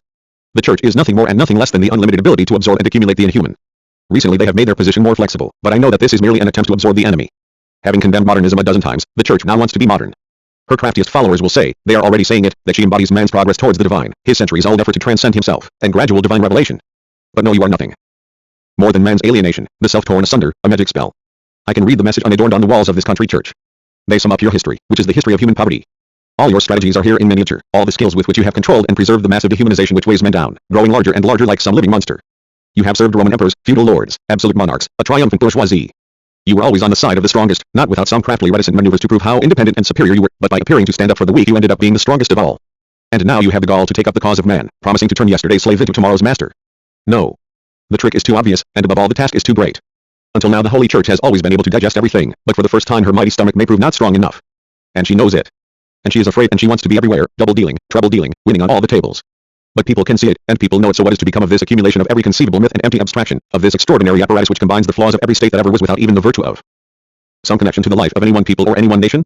The church is nothing more and nothing less than the unlimited ability to absorb and accumulate the inhuman. Recently they have made their position more flexible, but I know that this is merely an attempt to absorb the enemy. Having condemned modernism a dozen times, the church now wants to be modern. Her craftiest followers will say, they are already saying it, that she embodies man's progress towards the divine, his centuries-old effort to transcend himself, and gradual divine revelation. But no, you are nothing more than man's alienation, the self torn asunder, a magic spell. I can read the message unadorned on the walls of this country church. They sum up your history, which is the history of human poverty. All your strategies are here in miniature, all the skills with which you have controlled and preserved the massive dehumanization which weighs men down, growing larger and larger like some living monster. You have served Roman emperors, feudal lords, absolute monarchs, a triumphant bourgeoisie. You were always on the side of the strongest, not without some craftily reticent maneuvers to prove how independent and superior you were, but by appearing to stand up for the weak you ended up being the strongest of all. And now you have the gall to take up the cause of man, promising to turn yesterday's slave into tomorrow's master. No. The trick is too obvious, and above all the task is too great. Until now the Holy Church has always been able to digest everything, but for the first time her mighty stomach may prove not strong enough. And she knows it. And she is afraid and she wants to be everywhere, double dealing, treble dealing, winning on all the tables. But people can see it, and people know it, so what is to become of this accumulation of every conceivable myth and empty abstraction, of this extraordinary apparatus which combines the flaws of every state that ever was without even the virtue of some connection to the life of any one people or any one nation?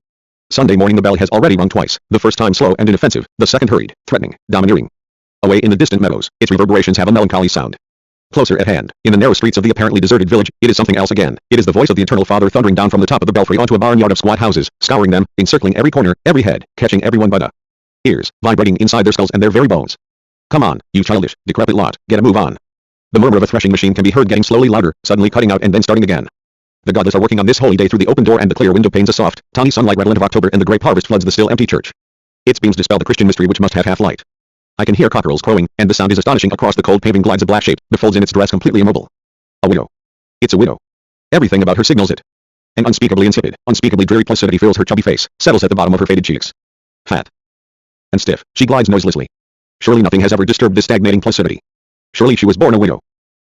Sunday morning the bell has already rung twice, the first time slow and inoffensive, the second hurried, threatening, domineering. Away in the distant meadows, its reverberations have a melancholy sound. Closer at hand, in the narrow streets of the apparently deserted village, it is something else again. It is the voice of the Eternal Father thundering down from the top of the belfry onto a barnyard of squat houses, scouring them, encircling every corner, every head, catching everyone by the ears, vibrating inside their skulls and their very bones. Come on, you childish, decrepit lot, get a move on. The murmur of a threshing machine can be heard getting slowly louder, suddenly cutting out and then starting again. The godless are working on this holy day through the open door and the clear window panes, a soft, tawny sunlight redolent of October, and the grape harvest floods the still empty church. Its beams dispel the Christian mystery which must have half light. I can hear cockerels crowing, and the sound is astonishing. Across the cold paving glides a black shape, the folds in its dress completely immobile. A widow. It's a widow. Everything about her signals it. An unspeakably insipid, unspeakably dreary placidity fills her chubby face, settles at the bottom of her faded cheeks. Fat and stiff, she glides noiselessly. Surely nothing has ever disturbed this stagnating placidity. Surely she was born a widow.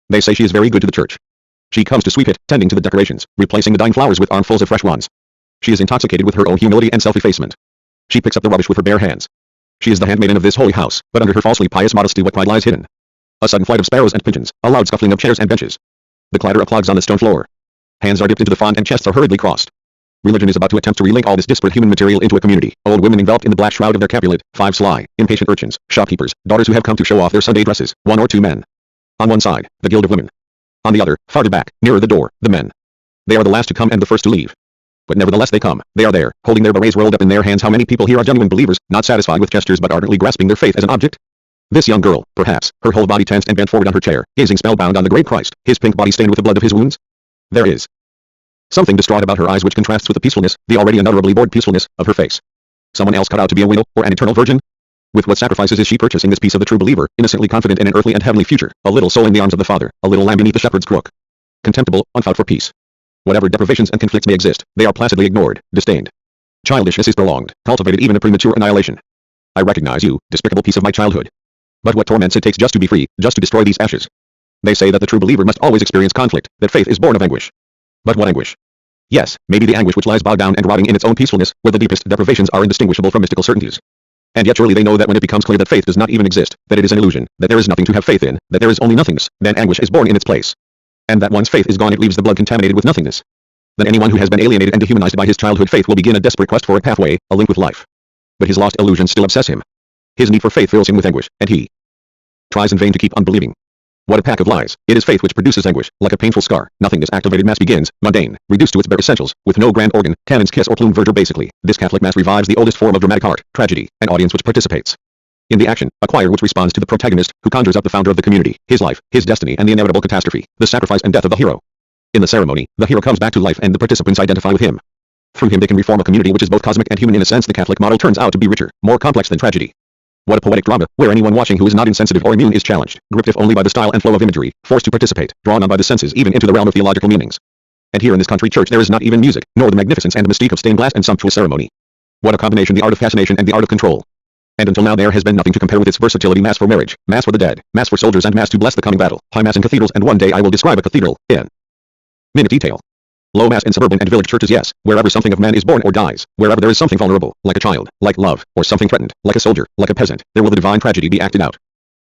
They say she is very good to the church. She comes to sweep it, tending to the decorations, replacing the dying flowers with armfuls of fresh ones. She is intoxicated with her own humility and self-effacement. She picks up the rubbish with her bare hands. She is the handmaiden of this holy house, but under her falsely pious modesty what pride lies hidden? A sudden flight of sparrows and pigeons, a loud scuffling of chairs and benches. The clatter of clogs on the stone floor. Hands are dipped into the font and chests are hurriedly crossed. Religion is about to attempt to relink all this disparate human material into a community. Old women enveloped in the black shroud of their Capulet, 5 sly, impatient urchins, shopkeepers, daughters who have come to show off their Sunday dresses, 1 or 2 men. On one side, the guild of women. On the other, farther back, nearer the door, the men. They are the last to come and the first to leave. But nevertheless they come, they are there, holding their berets rolled up in their hands. How many people here are genuine believers, not satisfied with gestures but ardently grasping their faith as an object? This young girl, perhaps, her whole body tensed and bent forward on her chair, gazing spellbound on the great Christ, his pink body stained with the blood of his wounds. There is something distraught about her eyes which contrasts with the peacefulness, the already unutterably bored peacefulness, of her face. Someone else cut out to be a widow, or an eternal virgin? With what sacrifices is she purchasing this piece of the true believer, innocently confident in an earthly and heavenly future, a little soul in the arms of the Father, a little lamb beneath the shepherd's crook? Contemptible, unfought for peace. Whatever deprivations and conflicts may exist, they are placidly ignored, disdained. Childishness is prolonged, cultivated even a premature annihilation. I recognize you, despicable piece of my childhood. But what torments it takes just to be free, just to destroy these ashes. They say that the true believer must always experience conflict, that faith is born of anguish. But what anguish? Yes, maybe the anguish which lies bowed down and rotting in its own peacefulness, where the deepest deprivations are indistinguishable from mystical certainties. And yet surely they know that when it becomes clear that faith does not even exist, that it is an illusion, that there is nothing to have faith in, that there is only nothingness, then anguish is born in its place. And that once faith is gone it leaves the blood contaminated with nothingness. Then anyone who has been alienated and dehumanized by his childhood faith will begin a desperate quest for a pathway, a link with life. But his lost illusions still obsess him. His need for faith fills him with anguish, and he tries in vain to keep unbelieving. What a pack of lies. It is faith which produces anguish, like a painful scar. Nothingness activated mass begins, mundane, reduced to its bare essentials, with no grand organ, cannon's kiss or plume verdure basically. This Catholic mass revives the oldest form of dramatic art, tragedy, an audience which participates in the action, a choir which responds to the protagonist, who conjures up the founder of the community, his life, his destiny and the inevitable catastrophe, the sacrifice and death of the hero. In the ceremony, the hero comes back to life and the participants identify with him. Through him they can reform a community which is both cosmic and human. In a sense the Catholic model turns out to be richer, more complex than tragedy. What a poetic drama, where anyone watching who is not insensitive or immune is challenged, gripped if only by the style and flow of imagery, forced to participate, drawn on by the senses even into the realm of theological meanings. And here in this country church there is not even music, nor the magnificence and mystique of stained glass and sumptuous ceremony. What a combination, the art of fascination and the art of control. And until now there has been nothing to compare with its versatility. Mass for marriage, mass for the dead, mass for soldiers and mass to bless the coming battle, high mass in cathedrals, and one day I will describe a cathedral, in minute detail. Low mass in suburban and village churches, yes, wherever something of man is born or dies, wherever there is something vulnerable, like a child, like love, or something threatened, like a soldier, like a peasant, there will the divine tragedy be acted out.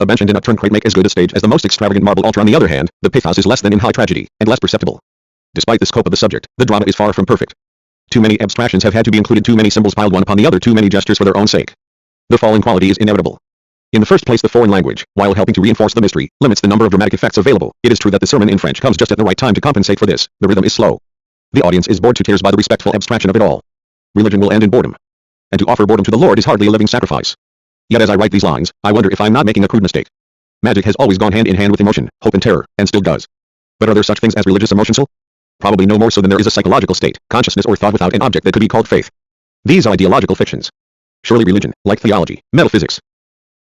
A bench and an upturned crate make as good a stage as the most extravagant marble altar. On the other hand, the pathos is less than in high tragedy, and less perceptible. Despite the scope of the subject, the drama is far from perfect. Too many abstractions have had to be included, too many symbols piled one upon the other, too many gestures for their own sake. The falling quality is inevitable. In the first place, the foreign language, while helping to reinforce the mystery, limits the number of dramatic effects available. It is true that the sermon in French comes just at the right time to compensate for this. The rhythm is slow. The audience is bored to tears by the respectful abstraction of it all. Religion will end in boredom. And to offer boredom to the Lord is hardly a living sacrifice. Yet as I write these lines, I wonder if I'm not making a crude mistake. Magic has always gone hand in hand with emotion, hope and terror, and still does. But are there such things as religious emotions? Probably no more so than there is a psychological state, consciousness or thought without an object that could be called faith. These are ideological fictions. Surely religion, like theology, metaphysics,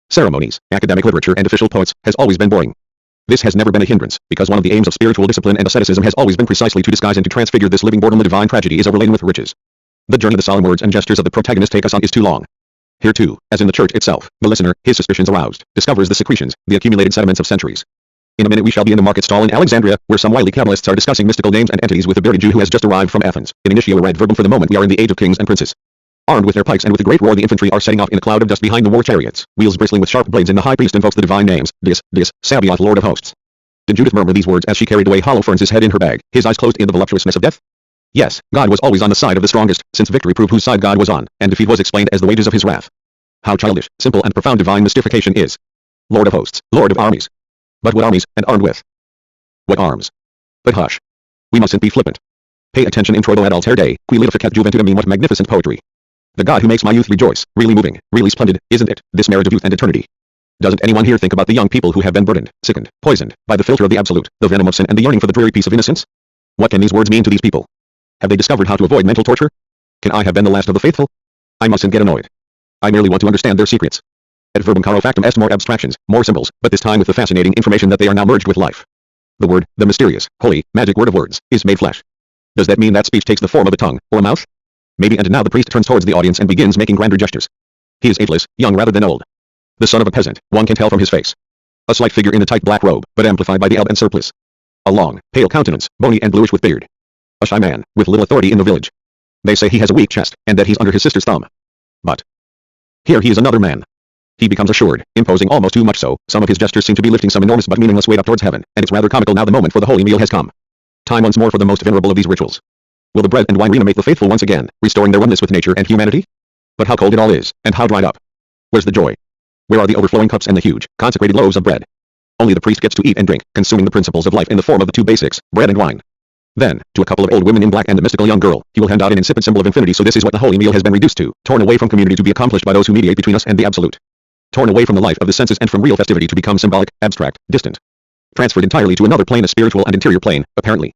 ceremonies, academic literature and official poets, has always been boring. This has never been a hindrance, because one of the aims of spiritual discipline and asceticism has always been precisely to disguise and to transfigure this living boredom. The divine tragedy is overladen with riches. The journey the solemn words and gestures of the protagonist take us on is too long. Here too, as in the church itself, the listener, his suspicions aroused, discovers the secretions, the accumulated sediments of centuries. In a minute we shall be in the market stall in Alexandria, where some wily Kabbalists are discussing mystical names and entities with a bearded Jew who has just arrived from Athens. In initio ad verbum, for the moment we are in the age of kings and princes. Armed with their pikes and with a great roar, the infantry are setting off in a cloud of dust behind the war chariots, wheels bristling with sharp blades, and the high priest invokes the divine names, Dis, Sabaoth, Lord of hosts. Did Judith murmur these words as she carried away Holofernes' head in her bag, his eyes closed in the voluptuousness of death? Yes, God was always on the side of the strongest, since victory proved whose side God was on, and defeat was explained as the wages of his wrath. How childish, simple and profound divine mystification is. Lord of hosts, Lord of armies. But what armies, and armed with? What arms? But hush. We mustn't be flippant. Pay attention. Introito ad alter Dei, qui litificat juventutem. What magnificent poetry. The God who makes my youth rejoice, really moving, really splendid, isn't it, this marriage of youth and eternity? Doesn't anyone here think about the young people who have been burdened, sickened, poisoned, by the filter of the absolute, the venom of sin and the yearning for the dreary peace of innocence? What can these words mean to these people? Have they discovered how to avoid mental torture? Can I have been the last of the faithful? I mustn't get annoyed. I merely want to understand their secrets. Et verbum caro factum est, more abstractions, more symbols, but this time with the fascinating information that they are now merged with life. The word, the mysterious, holy, magic word of words, is made flesh. Does that mean that speech takes the form of a tongue, or a mouth? Maybe. And now the priest turns towards the audience and begins making grander gestures. He is ageless, young rather than old. The son of a peasant, one can tell from his face. A slight figure in a tight black robe, but amplified by the alb and surplice. A long, pale countenance, bony and bluish with beard. A shy man, with little authority in the village. They say he has a weak chest, and that he's under his sister's thumb. But here he is another man. He becomes assured, imposing almost too much so. Some of his gestures seem to be lifting some enormous but meaningless weight up towards heaven, and it's rather comical. Now the moment for the holy meal has come. Time once more for the most venerable of these rituals. Will the bread and wine reanimate the faithful once again, restoring their oneness with nature and humanity? But how cold it all is, and how dried up. Where's the joy? Where are the overflowing cups and the huge, consecrated loaves of bread? Only the priest gets to eat and drink, consuming the principles of life in the form of the two basics, bread and wine. Then, to a couple of old women in black and a mystical young girl, he will hand out an insipid symbol of infinity. So this is what the holy meal has been reduced to, torn away from community to be accomplished by those who mediate between us and the absolute. Torn away from the life of the senses and from real festivity to become symbolic, abstract, distant. Transferred entirely to another plane, a spiritual and interior plane, apparently.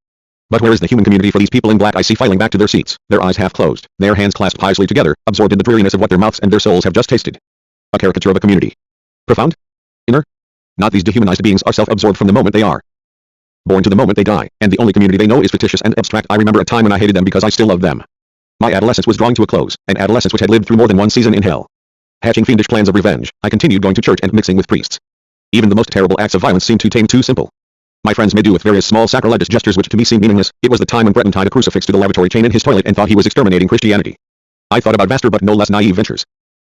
But where is the human community for these people in black? I see filing back to their seats, their eyes half closed, their hands clasped piously together, absorbed in the dreariness of what their mouths and their souls have just tasted. A caricature of a community. Profound? Inner? Not these dehumanized beings are self-absorbed from the moment they are born to the moment they die, and the only community they know is fictitious and abstract. I remember a time when I hated them because I still loved them. My adolescence was drawing to a close, an adolescence which had lived through more than one season in hell. Hatching fiendish plans of revenge, I continued going to church and mixing with priests. Even the most terrible acts of violence seemed too tame, too simple. My friends made do with various small sacrilegious gestures which to me seemed meaningless. It was the time when Breton tied a crucifix to the lavatory chain in his toilet and thought he was exterminating Christianity. I thought about vaster but no less naive ventures.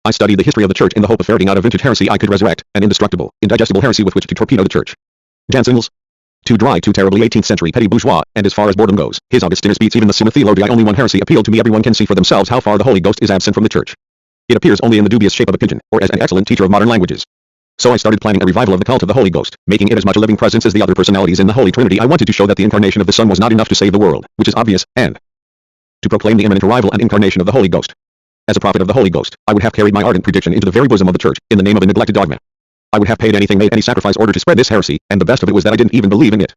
I studied the history of the church in the hope of ferreting out a vintage heresy I could resurrect, an indestructible, indigestible heresy with which to torpedo the church. Jansen's? Too dry, too terribly 18th century petty bourgeois, and as far as boredom goes, his Augustinus beats even the Summa Theologiae. Only one heresy appealed to me. Everyone can see for themselves how far the Holy Ghost is absent from the church. It appears only in the dubious shape of a pigeon, or as an excellent teacher of modern languages. So I started planning a revival of the cult of the Holy Ghost, making it as much a living presence as the other personalities in the Holy Trinity. I wanted to show that the incarnation of the Son was not enough to save the world, which is obvious, and to proclaim the imminent arrival and incarnation of the Holy Ghost. As a prophet of the Holy Ghost, I would have carried my ardent prediction into the very bosom of the church, in the name of a neglected dogma. I would have paid anything, made any sacrifice, order to spread this heresy, and the best of it was that I didn't even believe in it.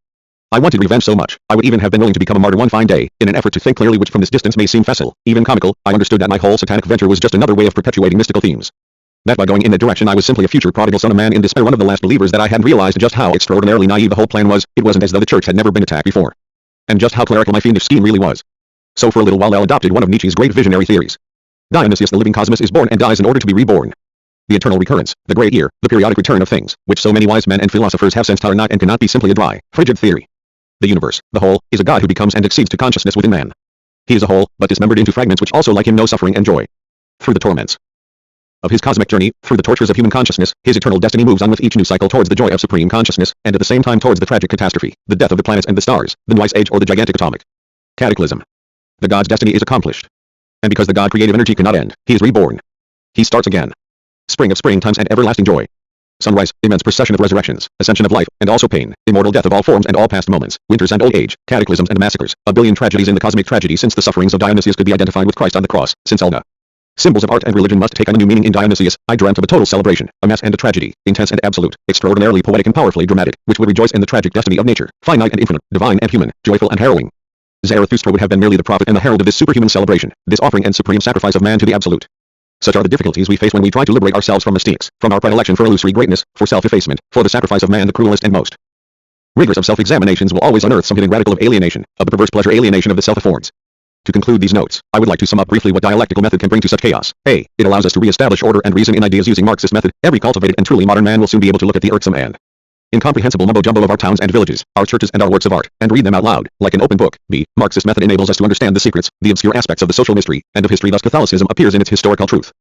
I wanted revenge so much, I would even have been willing to become a martyr one fine day, in an effort to think clearly, which from this distance may seem facile, even comical. I understood that my whole satanic venture was just another way of perpetuating mystical themes. That by going in that direction I was simply a future prodigal son, a man in despair, one of the last believers, that I hadn't realized just how extraordinarily naive the whole plan was. It wasn't as though the church had never been attacked before. And just how clerical my fiendish scheme really was. So for a little while I adopted one of Nietzsche's great visionary theories. Dionysius, the living cosmos, is born and dies in order to be reborn. The eternal recurrence, the great year, the periodic return of things, which so many wise men and philosophers have sensed are not and cannot be simply a dry, frigid theory. The universe, the whole, is a God who becomes and exceeds to consciousness within man. He is a whole, but dismembered into fragments which also like him know suffering and joy. Through the torments of his cosmic journey, through the tortures of human consciousness, his eternal destiny moves on with each new cycle towards the joy of supreme consciousness, and at the same time towards the tragic catastrophe, the death of the planets and the stars, the Ice Age or the gigantic atomic cataclysm. The God's destiny is accomplished. And because the God creative energy cannot end, he is reborn. He starts again. Spring of springtimes and everlasting joy. Sunrise, immense procession of resurrections, ascension of life, and also pain, immortal death of all forms and all past moments, winters and old age, cataclysms and massacres, a billion tragedies in the cosmic tragedy, since the sufferings of Dionysius could be identified with Christ on the cross, since all the symbols of art and religion must take on a new meaning in Dionysius. I dreamt of a total celebration, a mass and a tragedy, intense and absolute, extraordinarily poetic and powerfully dramatic, which would rejoice in the tragic destiny of nature, finite and infinite, divine and human, joyful and harrowing. Zarathustra would have been merely the prophet and the herald of this superhuman celebration, this offering and supreme sacrifice of man to the absolute. Such are the difficulties we face when we try to liberate ourselves from mistakes, from our predilection for illusory greatness, for self-effacement, for the sacrifice of man, the cruelest and most Rigors of self-examinations will always unearth some hidden radical of alienation, of the perverse pleasure alienation of the self affords. To conclude these notes, I would like to sum up briefly what dialectical method can bring to such chaos. A. It allows us to re-establish order and reason in ideas using Marxist method. Every cultivated and truly modern man will soon be able to look at the irksome and incomprehensible mumbo-jumbo of our towns and villages, our churches and our works of art, and read them out loud, like an open book. B. Marxist method enables us to understand the secrets, the obscure aspects of the social mystery, and of history. Thus Catholicism appears in its historical truth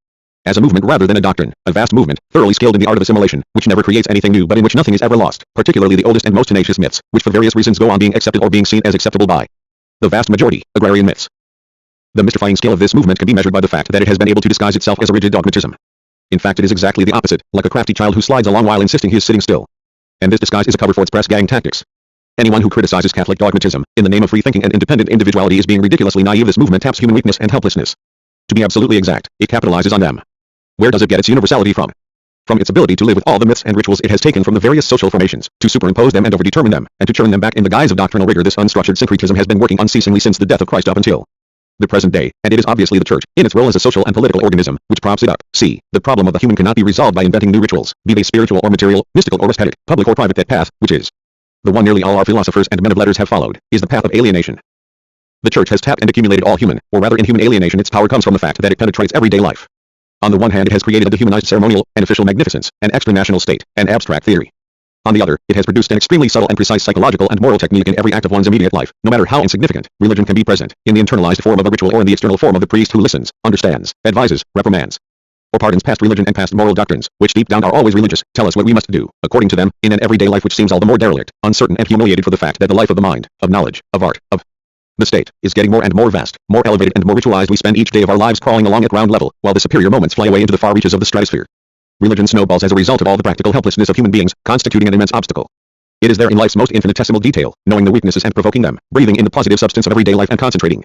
as a movement rather than a doctrine, a vast movement, thoroughly skilled in the art of assimilation, which never creates anything new but in which nothing is ever lost, particularly the oldest and most tenacious myths, which for various reasons go on being accepted or being seen as acceptable by the vast majority, agrarian myths. The mystifying skill of this movement can be measured by the fact that it has been able to disguise itself as a rigid dogmatism. In fact, it is exactly the opposite, like a crafty child who slides along while insisting he is sitting still. And this disguise is a cover for its press gang tactics. Anyone who criticizes Catholic dogmatism, in the name of free thinking and independent individuality, is being ridiculously naive. This movement taps human weakness and helplessness. To be absolutely exact, it capitalizes on them. Where does it get its universality from? From its ability to live with all the myths and rituals it has taken from the various social formations, to superimpose them and overdetermine them, and to churn them back in the guise of doctrinal rigor. This unstructured syncretism has been working unceasingly since the death of Christ up until the present day, and it is obviously the Church, in its role as a social and political organism, which props it up. C. The problem of the human cannot be resolved by inventing new rituals, be they spiritual or material, mystical or aesthetic, public or private. That path, which is the one nearly all our philosophers and men of letters have followed, is the path of alienation. The Church has tapped and accumulated all human, or rather inhuman alienation. Its power comes from the fact that it penetrates everyday life. On the one hand, it has created a dehumanized ceremonial and official magnificence, an extra-national state, and abstract theory. On the other, it has produced an extremely subtle and precise psychological and moral technique in every act of one's immediate life. No matter how insignificant, religion can be present, in the internalized form of a ritual or in the external form of the priest who listens, understands, advises, reprimands, or pardons past religion and past moral doctrines, which deep down are always religious, tell us what we must do, according to them, in an everyday life which seems all the more derelict, uncertain and humiliated for the fact that the life of the mind, of knowledge, of art, of the state, is getting more and more vast, more elevated and more ritualized. We spend each day of our lives crawling along at ground level, while the superior moments fly away into the far reaches of the stratosphere. Religion snowballs as a result of all the practical helplessness of human beings, constituting an immense obstacle. It is there in life's most infinitesimal detail, knowing the weaknesses and provoking them, breathing in the positive substance of everyday life and concentrating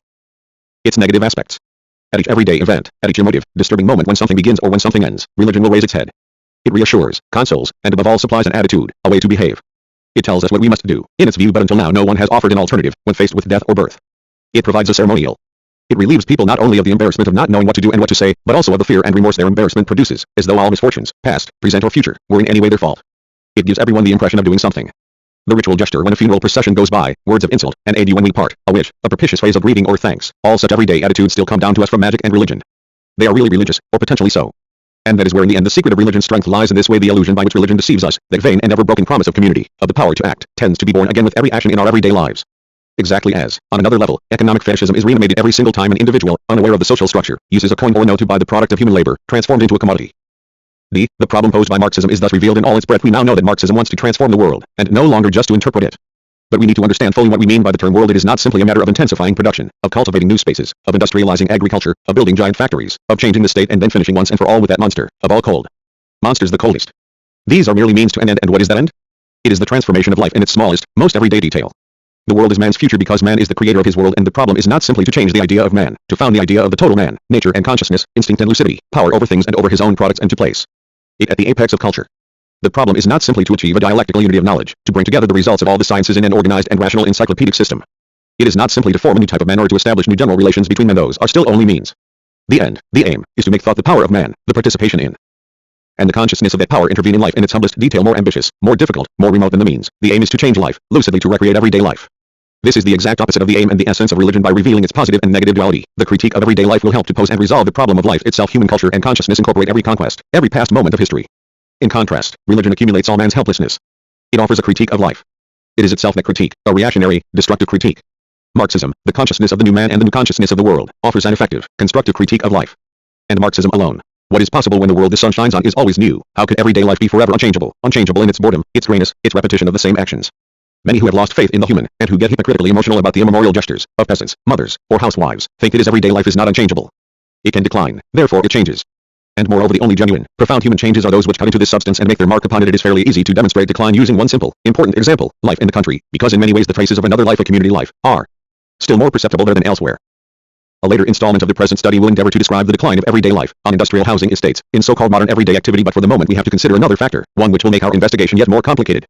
its negative aspects. At each everyday event, at each emotive, disturbing moment when something begins or when something ends, religion will raise its head. It reassures, consoles, and above all supplies an attitude, a way to behave. It tells us what we must do, in its view, but until now no one has offered an alternative, when faced with death or birth. It provides a ceremonial. It relieves people not only of the embarrassment of not knowing what to do and what to say, but also of the fear and remorse their embarrassment produces, as though all misfortunes, past, present or future, were in any way their fault. It gives everyone the impression of doing something. The ritual gesture when a funeral procession goes by, words of insult, an adieu when we part, a wish, a propitious phrase of greeting or thanks, all such everyday attitudes still come down to us from magic and religion. They are really religious, or potentially so. And that is where in the end the secret of religion's strength lies. In this way the illusion by which religion deceives us, that vain and ever-broken promise of community, of the power to act, tends to be born again with every action in our everyday lives. Exactly as, on another level, economic fascism is reanimated every single time an individual, unaware of the social structure, uses a coin or note to buy the product of human labor, transformed into a commodity. D. The problem posed by Marxism is thus revealed in all its breadth. We now know that Marxism wants to transform the world, and no longer just to interpret it. But we need to understand fully what we mean by the term world. It is not simply a matter of intensifying production, of cultivating new spaces, of industrializing agriculture, of building giant factories, of changing the state and then finishing once and for all with that monster, of all cold monsters the coldest. These are merely means to an end, and what is that end? It is the transformation of life in its smallest, most everyday detail. The world is man's future because man is the creator of his world, and the problem is not simply to change the idea of man, to found the idea of the total man, nature and consciousness, instinct and lucidity, power over things and over his own products, and to place it at the apex of culture. The problem is not simply to achieve a dialectical unity of knowledge, to bring together the results of all the sciences in an organized and rational encyclopedic system. It is not simply to form a new type of man or to establish new general relations between men. Those are still only means. The end, the aim, is to make thought the power of man, the participation in and the consciousness of that power intervene in life in its humblest detail, more ambitious, more difficult, more remote than the means. The aim is to change life, lucidly to recreate everyday life. This is the exact opposite of the aim and the essence of religion. By revealing its positive and negative duality, the critique of everyday life will help to pose and resolve the problem of life itself. Human culture and consciousness incorporate every conquest, every past moment of history. In contrast, religion accumulates all man's helplessness. It offers a critique of life. It is itself that critique, a reactionary, destructive critique. Marxism, the consciousness of the new man and the new consciousness of the world, offers an effective, constructive critique of life. And Marxism alone. What is possible when the world the sun shines on is always new? How could everyday life be forever unchangeable, unchangeable in its boredom, its grayness, its repetition of the same actions? Many who have lost faith in the human, and who get hypocritically emotional about the immemorial gestures of peasants, mothers, or housewives, think it is everyday life is not unchangeable. It can decline, therefore it changes. And moreover, the only genuine, profound human changes are those which cut into this substance and make their mark upon it. It is fairly easy to demonstrate decline using one simple, important example, life in the country, because in many ways the traces of another life, a community life, are still more perceptible there than elsewhere. A later installment of the present study will endeavor to describe the decline of everyday life, on industrial housing estates, in so-called modern everyday activity, but for the moment we have to consider another factor, one which will make our investigation yet more complicated.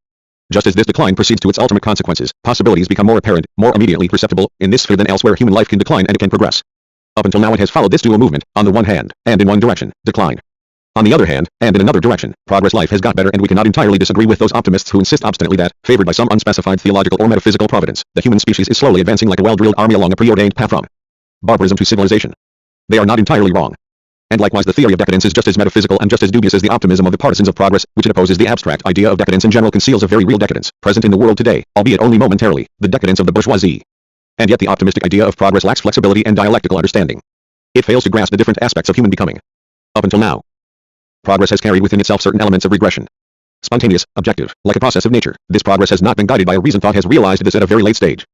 Just as this decline proceeds to its ultimate consequences, possibilities become more apparent, more immediately perceptible, in this sphere than elsewhere. Human life can decline and it can progress. Up until now it has followed this dual movement, on the one hand, and in one direction, decline. On the other hand, and in another direction, progress life has got better, and we cannot entirely disagree with those optimists who insist obstinately that, favored by some unspecified theological or metaphysical providence, the human species is slowly advancing like a well-drilled army along a preordained path from barbarism to civilization. They are not entirely wrong. And likewise the theory of decadence is just as metaphysical and just as dubious as the optimism of the partisans of progress, which it opposes. The abstract idea of decadence in general conceals a very real decadence, present in the world today, albeit only momentarily, the decadence of the bourgeoisie. And yet the optimistic idea of progress lacks flexibility and dialectical understanding. It fails to grasp the different aspects of human becoming. Up until now, progress has carried within itself certain elements of regression. Spontaneous, objective, like a process of nature, this progress has not been guided by a reason. Thought has realized this at a very late stage.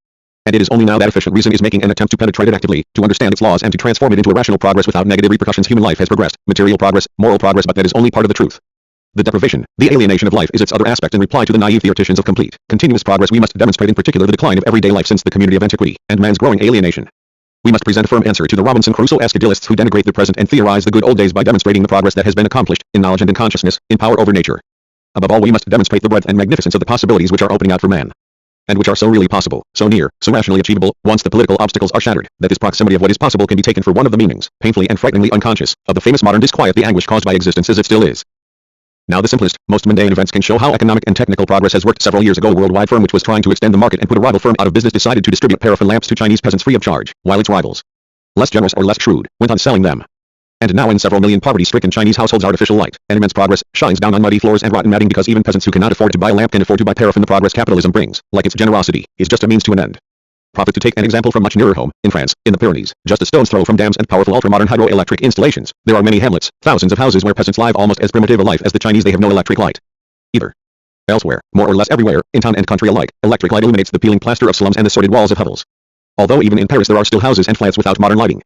And it is only now that efficient reason is making an attempt to penetrate it actively, to understand its laws and to transform it into a rational progress without negative repercussions. Human life has progressed, material progress, moral progress, but that is only part of the truth. The deprivation, the alienation of life is its other aspect. In reply to the naive theoreticians of complete, continuous progress, we must demonstrate in particular the decline of everyday life since the community of antiquity, and man's growing alienation. We must present a firm answer to the Robinson Crusoe-esque idealists who denigrate the present and theorize the good old days by demonstrating the progress that has been accomplished, in knowledge and in consciousness, in power over nature. Above all, we must demonstrate the breadth and magnificence of the possibilities which are opening out for man. And which are so really possible, so near, so rationally achievable, once the political obstacles are shattered, that this proximity of what is possible can be taken for one of the meanings, painfully and frighteningly unconscious, of the famous modern disquiet, the anguish caused by existence as it still is. Now the simplest, most mundane events can show how economic and technical progress has worked. Several years ago, a worldwide firm which was trying to extend the market and put a rival firm out of business decided to distribute paraffin lamps to Chinese peasants free of charge, while its rivals, less generous or less shrewd, went on selling them. And now in several million poverty-stricken Chinese households, artificial light and immense progress shines down on muddy floors and rotten matting, because even peasants who cannot afford to buy a lamp can afford to buy paraffin. The progress capitalism brings, like its generosity, is just a means to an end. Profit. To take an example from much nearer home, in France, in the Pyrenees, just a stone's throw from dams and powerful ultramodern hydroelectric installations, there are many hamlets, thousands of houses where peasants live almost as primitive a life as the Chinese. They have no electric light either. Elsewhere, more or less everywhere, in town and country alike, electric light illuminates the peeling plaster of slums and the sordid walls of hovels. Although even in Paris there are still houses and flats without modern lighting.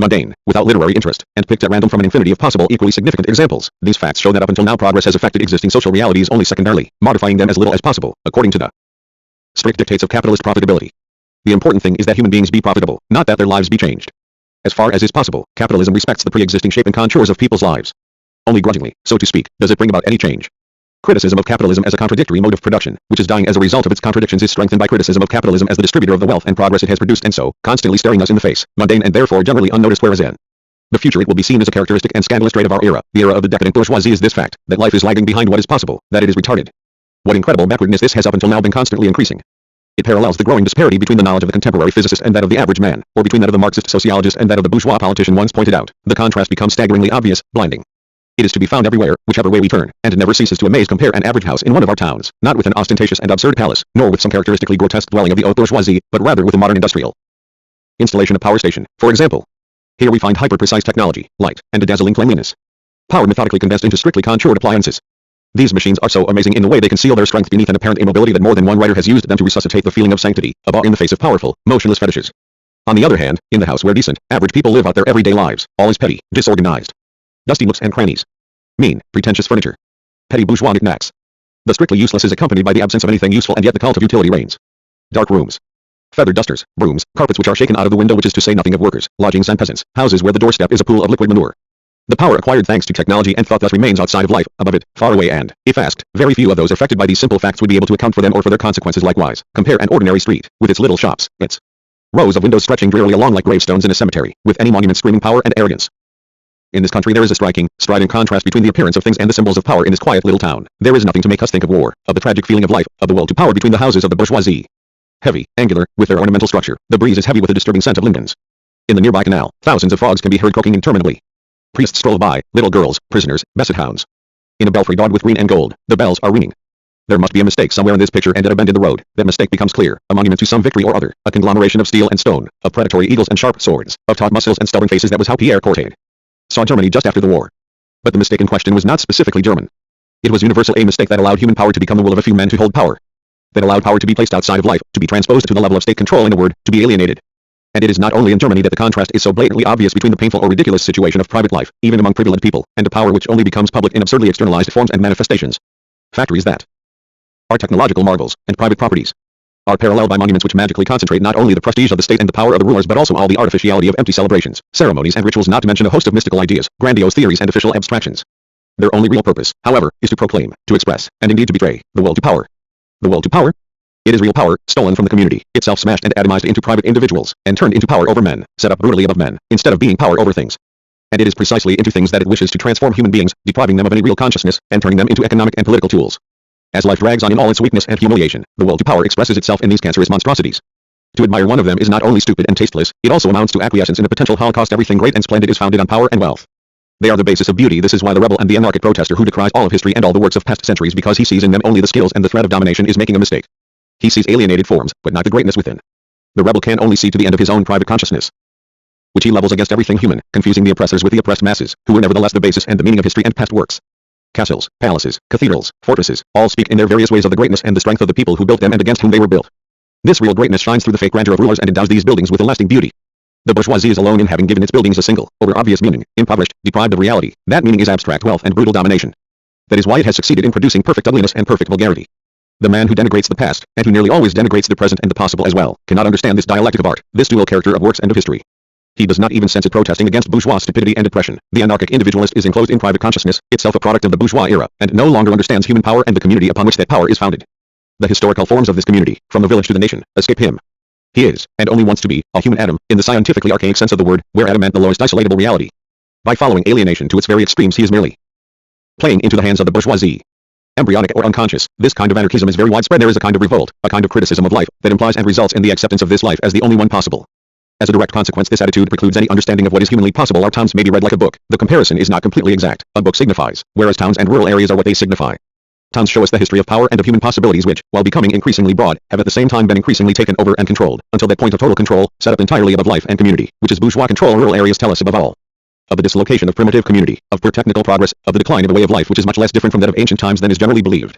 Mundane, without literary interest, and picked at random from an infinity of possible equally significant examples, these facts show that up until now progress has affected existing social realities only secondarily, modifying them as little as possible, according to the strict dictates of capitalist profitability. The important thing is that human beings be profitable, not that their lives be changed. As far as is possible, capitalism respects the pre-existing shape and contours of people's lives. Only grudgingly, so to speak, does it bring about any change. Criticism of capitalism as a contradictory mode of production, which is dying as a result of its contradictions, is strengthened by criticism of capitalism as the distributor of the wealth and progress it has produced, and so, constantly staring us in the face, mundane and therefore generally unnoticed. Whereas in the future it will be seen as a characteristic and scandalous trait of our era, the era of the decadent bourgeoisie, is this fact, that life is lagging behind what is possible, that it is retarded. What incredible backwardness this has up until now been constantly increasing. It parallels the growing disparity between the knowledge of the contemporary physicist and that of the average man, or between that of the Marxist sociologist and that of the bourgeois politician once pointed out. The contrast becomes staggeringly obvious, blinding. It is to be found everywhere, whichever way we turn, and it never ceases to amaze. Compare an average house in one of our towns, not with an ostentatious and absurd palace, nor with some characteristically grotesque dwelling of the haute bourgeoisie, but rather with a modern industrial installation of power station, for example. Here we find hyper-precise technology, light, and a dazzling cleanliness. Power methodically condensed into strictly contoured appliances. These machines are so amazing in the way they conceal their strength beneath an apparent immobility that more than one writer has used them to resuscitate the feeling of sanctity, of awe in the face of powerful, motionless fetishes. On the other hand, in the house where decent, average people live out their everyday lives, all is petty, disorganized. Dusty nooks and crannies. Mean, pretentious furniture. Petty bourgeois knickknacks. The strictly useless is accompanied by the absence of anything useful, and yet the cult of utility reigns. Dark rooms. Feathered dusters, brooms, carpets which are shaken out of the window, which is to say nothing of workers, lodgings and peasants, houses where the doorstep is a pool of liquid manure. The power acquired thanks to technology and thought thus remains outside of life, above it, far away, and, if asked, very few of those affected by these simple facts would be able to account for them or for their consequences. Likewise, compare an ordinary street, with its little shops, its rows of windows stretching drearily along like gravestones in a cemetery, with any monument screaming power and arrogance. In this country there is a striking, strident contrast between the appearance of things and the symbols of power in this quiet little town. There is nothing to make us think of war, of the tragic feeling of life, of the will to power between the houses of the bourgeoisie. Heavy, angular, with their ornamental structure, the breeze is heavy with a disturbing scent of lindens. In the nearby canal, thousands of frogs can be heard croaking interminably. Priests stroll by, little girls, prisoners, basset hounds. In a belfry daubed with green and gold, the bells are ringing. There must be a mistake somewhere in this picture, and at a bend in the road, that mistake becomes clear, a monument to some victory or other, a conglomeration of steel and stone, of predatory eagles and sharp swords, of taut muscles and stubborn faces. That was how Pierre Courtauld saw Germany just after the war. But the mistake in question was not specifically German. It was universal, a mistake that allowed human power to become the will of a few men to hold power. That allowed power to be placed outside of life, to be transposed to the level of state control, in a word, to be alienated. And it is not only in Germany that the contrast is so blatantly obvious between the painful or ridiculous situation of private life, even among privileged people, and a power which only becomes public in absurdly externalized forms and manifestations. Factories that are technological marvels, and private properties are paralleled by monuments which magically concentrate not only the prestige of the state and the power of the rulers, but also all the artificiality of empty celebrations, ceremonies and rituals, not to mention a host of mystical ideas, grandiose theories and official abstractions. Their only real purpose, however, is to proclaim, to express, and indeed to betray, the will to power. The will to power? It is real power, stolen from the community, itself smashed and atomized into private individuals, and turned into power over men, set up brutally above men, instead of being power over things. and it is precisely into things that it wishes to transform human beings, depriving them of any real consciousness, and turning them into economic and political tools. As life drags on in all its weakness and humiliation, the will to power expresses itself in these cancerous monstrosities. To admire one of them is not only stupid and tasteless, it also amounts to acquiescence in the potential holocaust. Everything great and splendid is founded on power and wealth. They are the basis of beauty. This is why the rebel and the anarchic protester who decries all of history and all the works of past centuries because he sees in them only the skills and the threat of domination is making a mistake. He sees alienated forms, but not the greatness within. The rebel can only see to the end of his own private consciousness, which he levels against everything human, confusing the oppressors with the oppressed masses, who were nevertheless the basis and the meaning of history and past works. Castles, palaces, cathedrals, fortresses, all speak in their various ways of the greatness and the strength of the people who built them and against whom they were built. This real greatness shines through the fake grandeur of rulers and endows these buildings with a lasting beauty. The bourgeoisie is alone in having given its buildings a single, over-obvious meaning, impoverished, deprived of reality. That meaning is abstract wealth and brutal domination. That is why it has succeeded in producing perfect ugliness and perfect vulgarity. The man who denigrates the past, and who nearly always denigrates the present and the possible as well, cannot understand this dialectic of art, this dual character of works and of history. He does not even sense it protesting against bourgeois stupidity and oppression. The anarchic individualist is enclosed in private consciousness, itself a product of the bourgeois era, and no longer understands human power and the community upon which that power is founded. The historical forms of this community, from the village to the nation, escape him. He is, and only wants to be, a human atom, in the scientifically archaic sense of the word, where atom meant the lowest isolatable reality. By following alienation to its very extremes he is merely playing into the hands of the bourgeoisie. Embryonic or unconscious, this kind of anarchism is very widespread. There is a kind of revolt, a kind of criticism of life, that implies and results in the acceptance of this life as the only one possible. As a direct consequence, this attitude precludes any understanding of what is humanly possible. Our towns may be read like a book. The comparison is not completely exact. A book signifies, whereas towns and rural areas are what they signify. Towns show us the history of power and of human possibilities which, while becoming increasingly broad, have at the same time been increasingly taken over and controlled, until that point of total control, set up entirely above life and community, which is bourgeois control. Rural areas tell us above all of the dislocation of primitive community, of poor technical progress, of the decline of a way of life which is much less different from that of ancient times than is generally believed.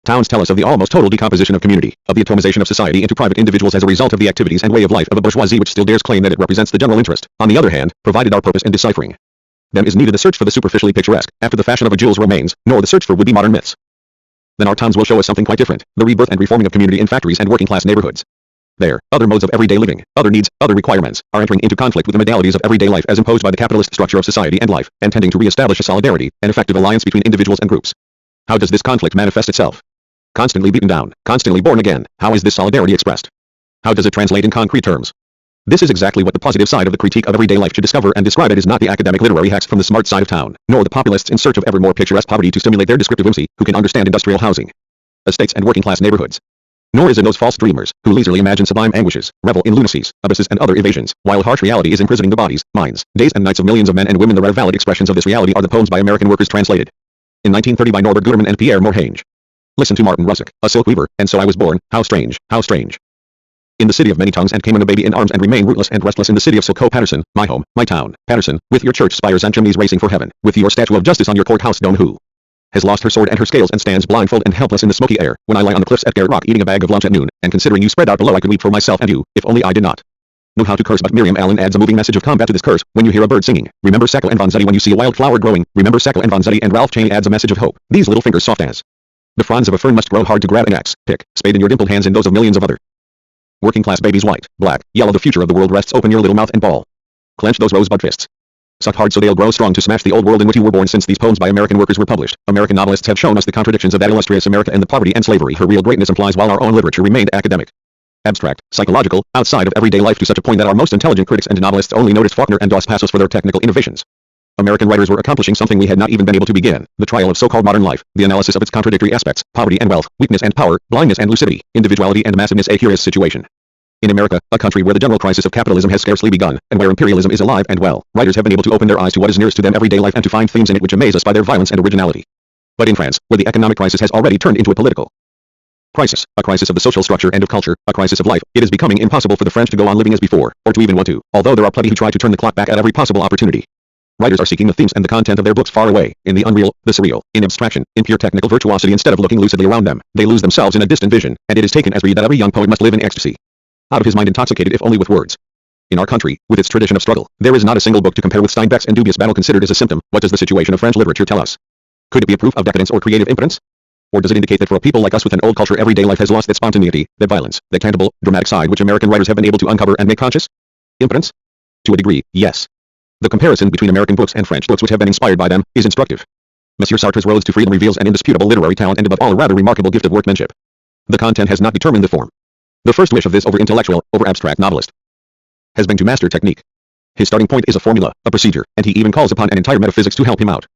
Towns tell us of the almost total decomposition of community, of the atomization of society into private individuals as a result of the activities and way of life of a bourgeoisie which still dares claim that it represents the general interest. On the other hand, provided our purpose in deciphering them is neither the search for the superficially picturesque, after the fashion of a Jules Romains, nor the search for would-be modern myths, then our towns will show us something quite different, the rebirth and reforming of community in factories and working-class neighborhoods. There, other modes of everyday living, other needs, other requirements, are entering into conflict with the modalities of everyday life as imposed by the capitalist structure of society and life, and tending to re-establish a solidarity, an effective alliance between individuals and groups. How does this conflict manifest itself? Constantly beaten down, constantly born again. How is this solidarity expressed? How does it translate in concrete terms? This is exactly what the positive side of the critique of everyday life should discover and describe. It is not the academic literary hacks from the smart side of town, nor the populists in search of ever more picturesque poverty to stimulate their descriptive whimsy, who can understand industrial housing, estates and working-class neighborhoods. Nor is it those false dreamers, who leisurely imagine sublime anguishes, revel in lunacies, abysses and other evasions, while harsh reality is imprisoning the bodies, minds, days and nights of millions of men and women. The rare valid expressions of this reality are the poems by American workers translated in 1930 by Norbert Guterman and Pierre Morhange. Listen to Martin Rusick, a silk weaver, and so I was born, how strange, how strange. In the city of many tongues and came on a baby in arms and remain rootless and restless in the city of Silko. Patterson, my home, my town, Patterson, with your church spires and chimneys racing for heaven, with your statue of justice on your courthouse dome. Who has lost her sword and her scales and stands blindfold and helpless in the smoky air, when I lie on the cliffs at Garrett Rock eating a bag of lunch at noon, and considering you spread out below I could weep for myself and you, if only I did not know how to curse. But Miriam Allen adds a moving message of combat to this curse. When you hear a bird singing, remember Sacco and Vanzetti. When you see a wild flower growing, remember Sacco and Vanzetti. And Ralph Cheney adds a message of hope. These little fingers soft as the fronds of a fern must grow hard to grab an axe, pick, spade in your dimpled hands and those of millions of other working class babies. White, black, yellow, the future of the world rests. Open your little mouth and bawl. Clench those rosebud fists. Suck hard so they'll grow strong to smash the old world in which you were born. Since these poems by American workers were published, American novelists have shown us the contradictions of that illustrious America and the poverty and slavery her real greatness implies, while our own literature remained academic, abstract, psychological, outside of everyday life, to such a point that our most intelligent critics and novelists only noticed Faulkner and Dos Passos for their technical innovations. American writers were accomplishing something we had not even been able to begin: the trial of so-called modern life, the analysis of its contradictory aspects, poverty and wealth, weakness and power, blindness and lucidity, individuality and massiveness. A curious situation. In America, a country where the general crisis of capitalism has scarcely begun, and where imperialism is alive and well, writers have been able to open their eyes to what is nearest to them everyday life and to find themes in it which amaze us by their violence and originality. But in France, where the economic crisis has already turned into a political crisis, a crisis of the social structure and of culture, a crisis of life, it is becoming impossible for the French to go on living as before, or to even want to, although there are plenty who try to turn the clock back at every possible opportunity. Writers are seeking the themes and the content of their books far away, in the unreal, the surreal, in abstraction, in pure technical virtuosity. Instead of looking lucidly around them, they lose themselves in a distant vision, and it is taken as read that every young poet must live in ecstasy, out of his mind, intoxicated if only with words. In our country, with its tradition of struggle, there is not a single book to compare with Steinbeck's and dubious battle. Considered as a symptom, what does the situation of French literature tell us? Could it be a proof of decadence or creative impotence? Or does it indicate that for a people like us with an old culture, everyday life has lost that spontaneity, that violence, that tangible, dramatic side which American writers have been able to uncover and make conscious? Impotence? To a degree, yes. The comparison between American books and French books which have been inspired by them is instructive. Monsieur Sartre's Roads to Freedom reveals an indisputable literary talent and above all a rather remarkable gift of workmanship. The content has not determined the form. The first wish of this over-intellectual, over-abstract novelist has been to master technique. His starting point is a formula, a procedure, and he even calls upon an entire metaphysics to help him out.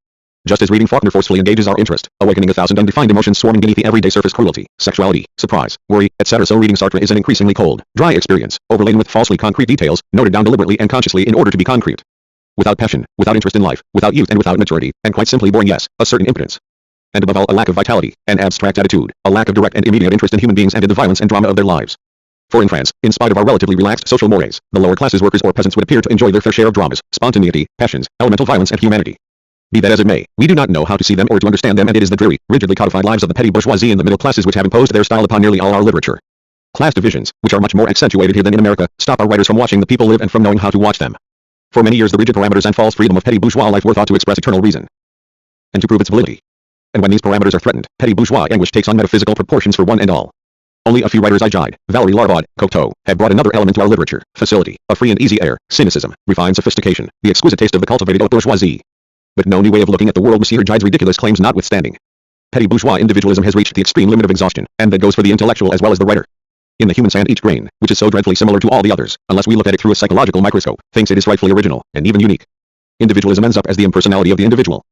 Just as reading Faulkner forcefully engages our interest, awakening 1,000 undefined emotions swarming beneath the everyday surface: cruelty, sexuality, surprise, worry, etc. So reading Sartre is an increasingly cold, dry experience, overladen with falsely concrete details, noted down deliberately and consciously in order to be concrete. Without passion, without interest in life, without youth and without maturity, and quite simply boring, yes, a certain impotence. And above all, a lack of vitality, an abstract attitude, a lack of direct and immediate interest in human beings and in the violence and drama of their lives. For in France, in spite of our relatively relaxed social mores, the lower classes, workers or peasants, would appear to enjoy their fair share of dramas, spontaneity, passions, elemental violence and humanity. Be that as it may, we do not know how to see them or to understand them, and it is the dreary, rigidly codified lives of the petty bourgeoisie and the middle classes which have imposed their style upon nearly all our literature. Class divisions, which are much more accentuated here than in America, stop our writers from watching the people live and from knowing how to watch them. For many years the rigid parameters and false freedom of petty bourgeois life were thought to express eternal reason, and to prove its validity. And when these parameters are threatened, petty bourgeois anguish takes on metaphysical proportions for one and all. Only a few writers, Gide, Valéry Larbaud, Cocteau, have brought another element to our literature: facility, a free and easy air, cynicism, refined sophistication, the exquisite taste of the cultivated haute bourgeoisie. But no new way of looking at the world, Monsieur Gide's ridiculous claims notwithstanding. Petty bourgeois individualism has reached the extreme limit of exhaustion, and that goes for the intellectual as well as the writer. In the human sand, each grain, which is so dreadfully similar to all the others, unless we look at it through a psychological microscope, thinks it is rightfully original, and even unique. Individualism ends up as the impersonality of the individual.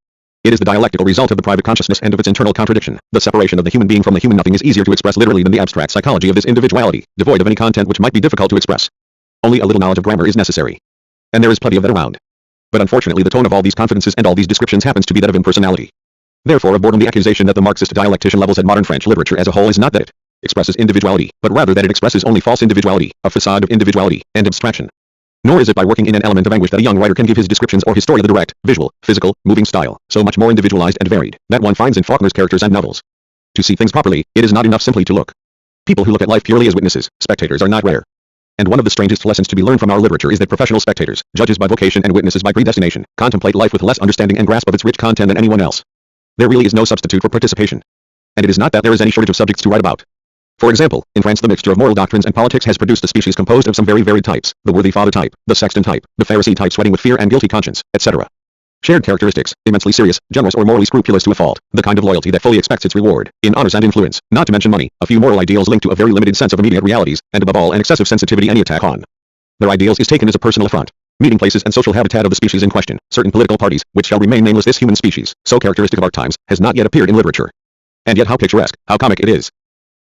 It is the dialectical result of the private consciousness and of its internal contradiction. The separation of the human being from the human nothing is easier to express literally than the abstract psychology of this individuality, devoid of any content which might be difficult to express. Only a little knowledge of grammar is necessary. And there is plenty of that around. But unfortunately the tone of all these confidences and all these descriptions happens to be that of impersonality. Therefore of boredom the accusation that the Marxist dialectician levels at modern French literature as a whole is not that it expresses individuality, but rather that it expresses only false individuality, a facade of individuality, and abstraction. Nor is it by working in an element of anguish that a young writer can give his descriptions or his story the direct, visual, physical, moving style, so much more individualized and varied, that one finds in Faulkner's characters and novels. To see things properly, it is not enough simply to look. People who look at life purely as witnesses, spectators, are not rare. And one of the strangest lessons to be learned from our literature is that professional spectators, judges by vocation and witnesses by predestination, contemplate life with less understanding and grasp of its rich content than anyone else. There really is no substitute for participation. And it is not that there is any shortage of subjects to write about. For example, in France the mixture of moral doctrines and politics has produced a species composed of some very varied types: the worthy father type, the sexton type, the Pharisee type sweating with fear and guilty conscience, etc. Shared characteristics: immensely serious, generous or morally scrupulous to a fault, the kind of loyalty that fully expects its reward, in honors and influence, not to mention money, a few moral ideals linked to a very limited sense of immediate realities, and above all an excessive sensitivity any attack on their ideals is taken as a personal affront. Meeting places and social habitat of the species in question, certain political parties, which shall remain nameless. This human species, so characteristic of our times, has not yet appeared in literature. And yet how picturesque, how comic it is.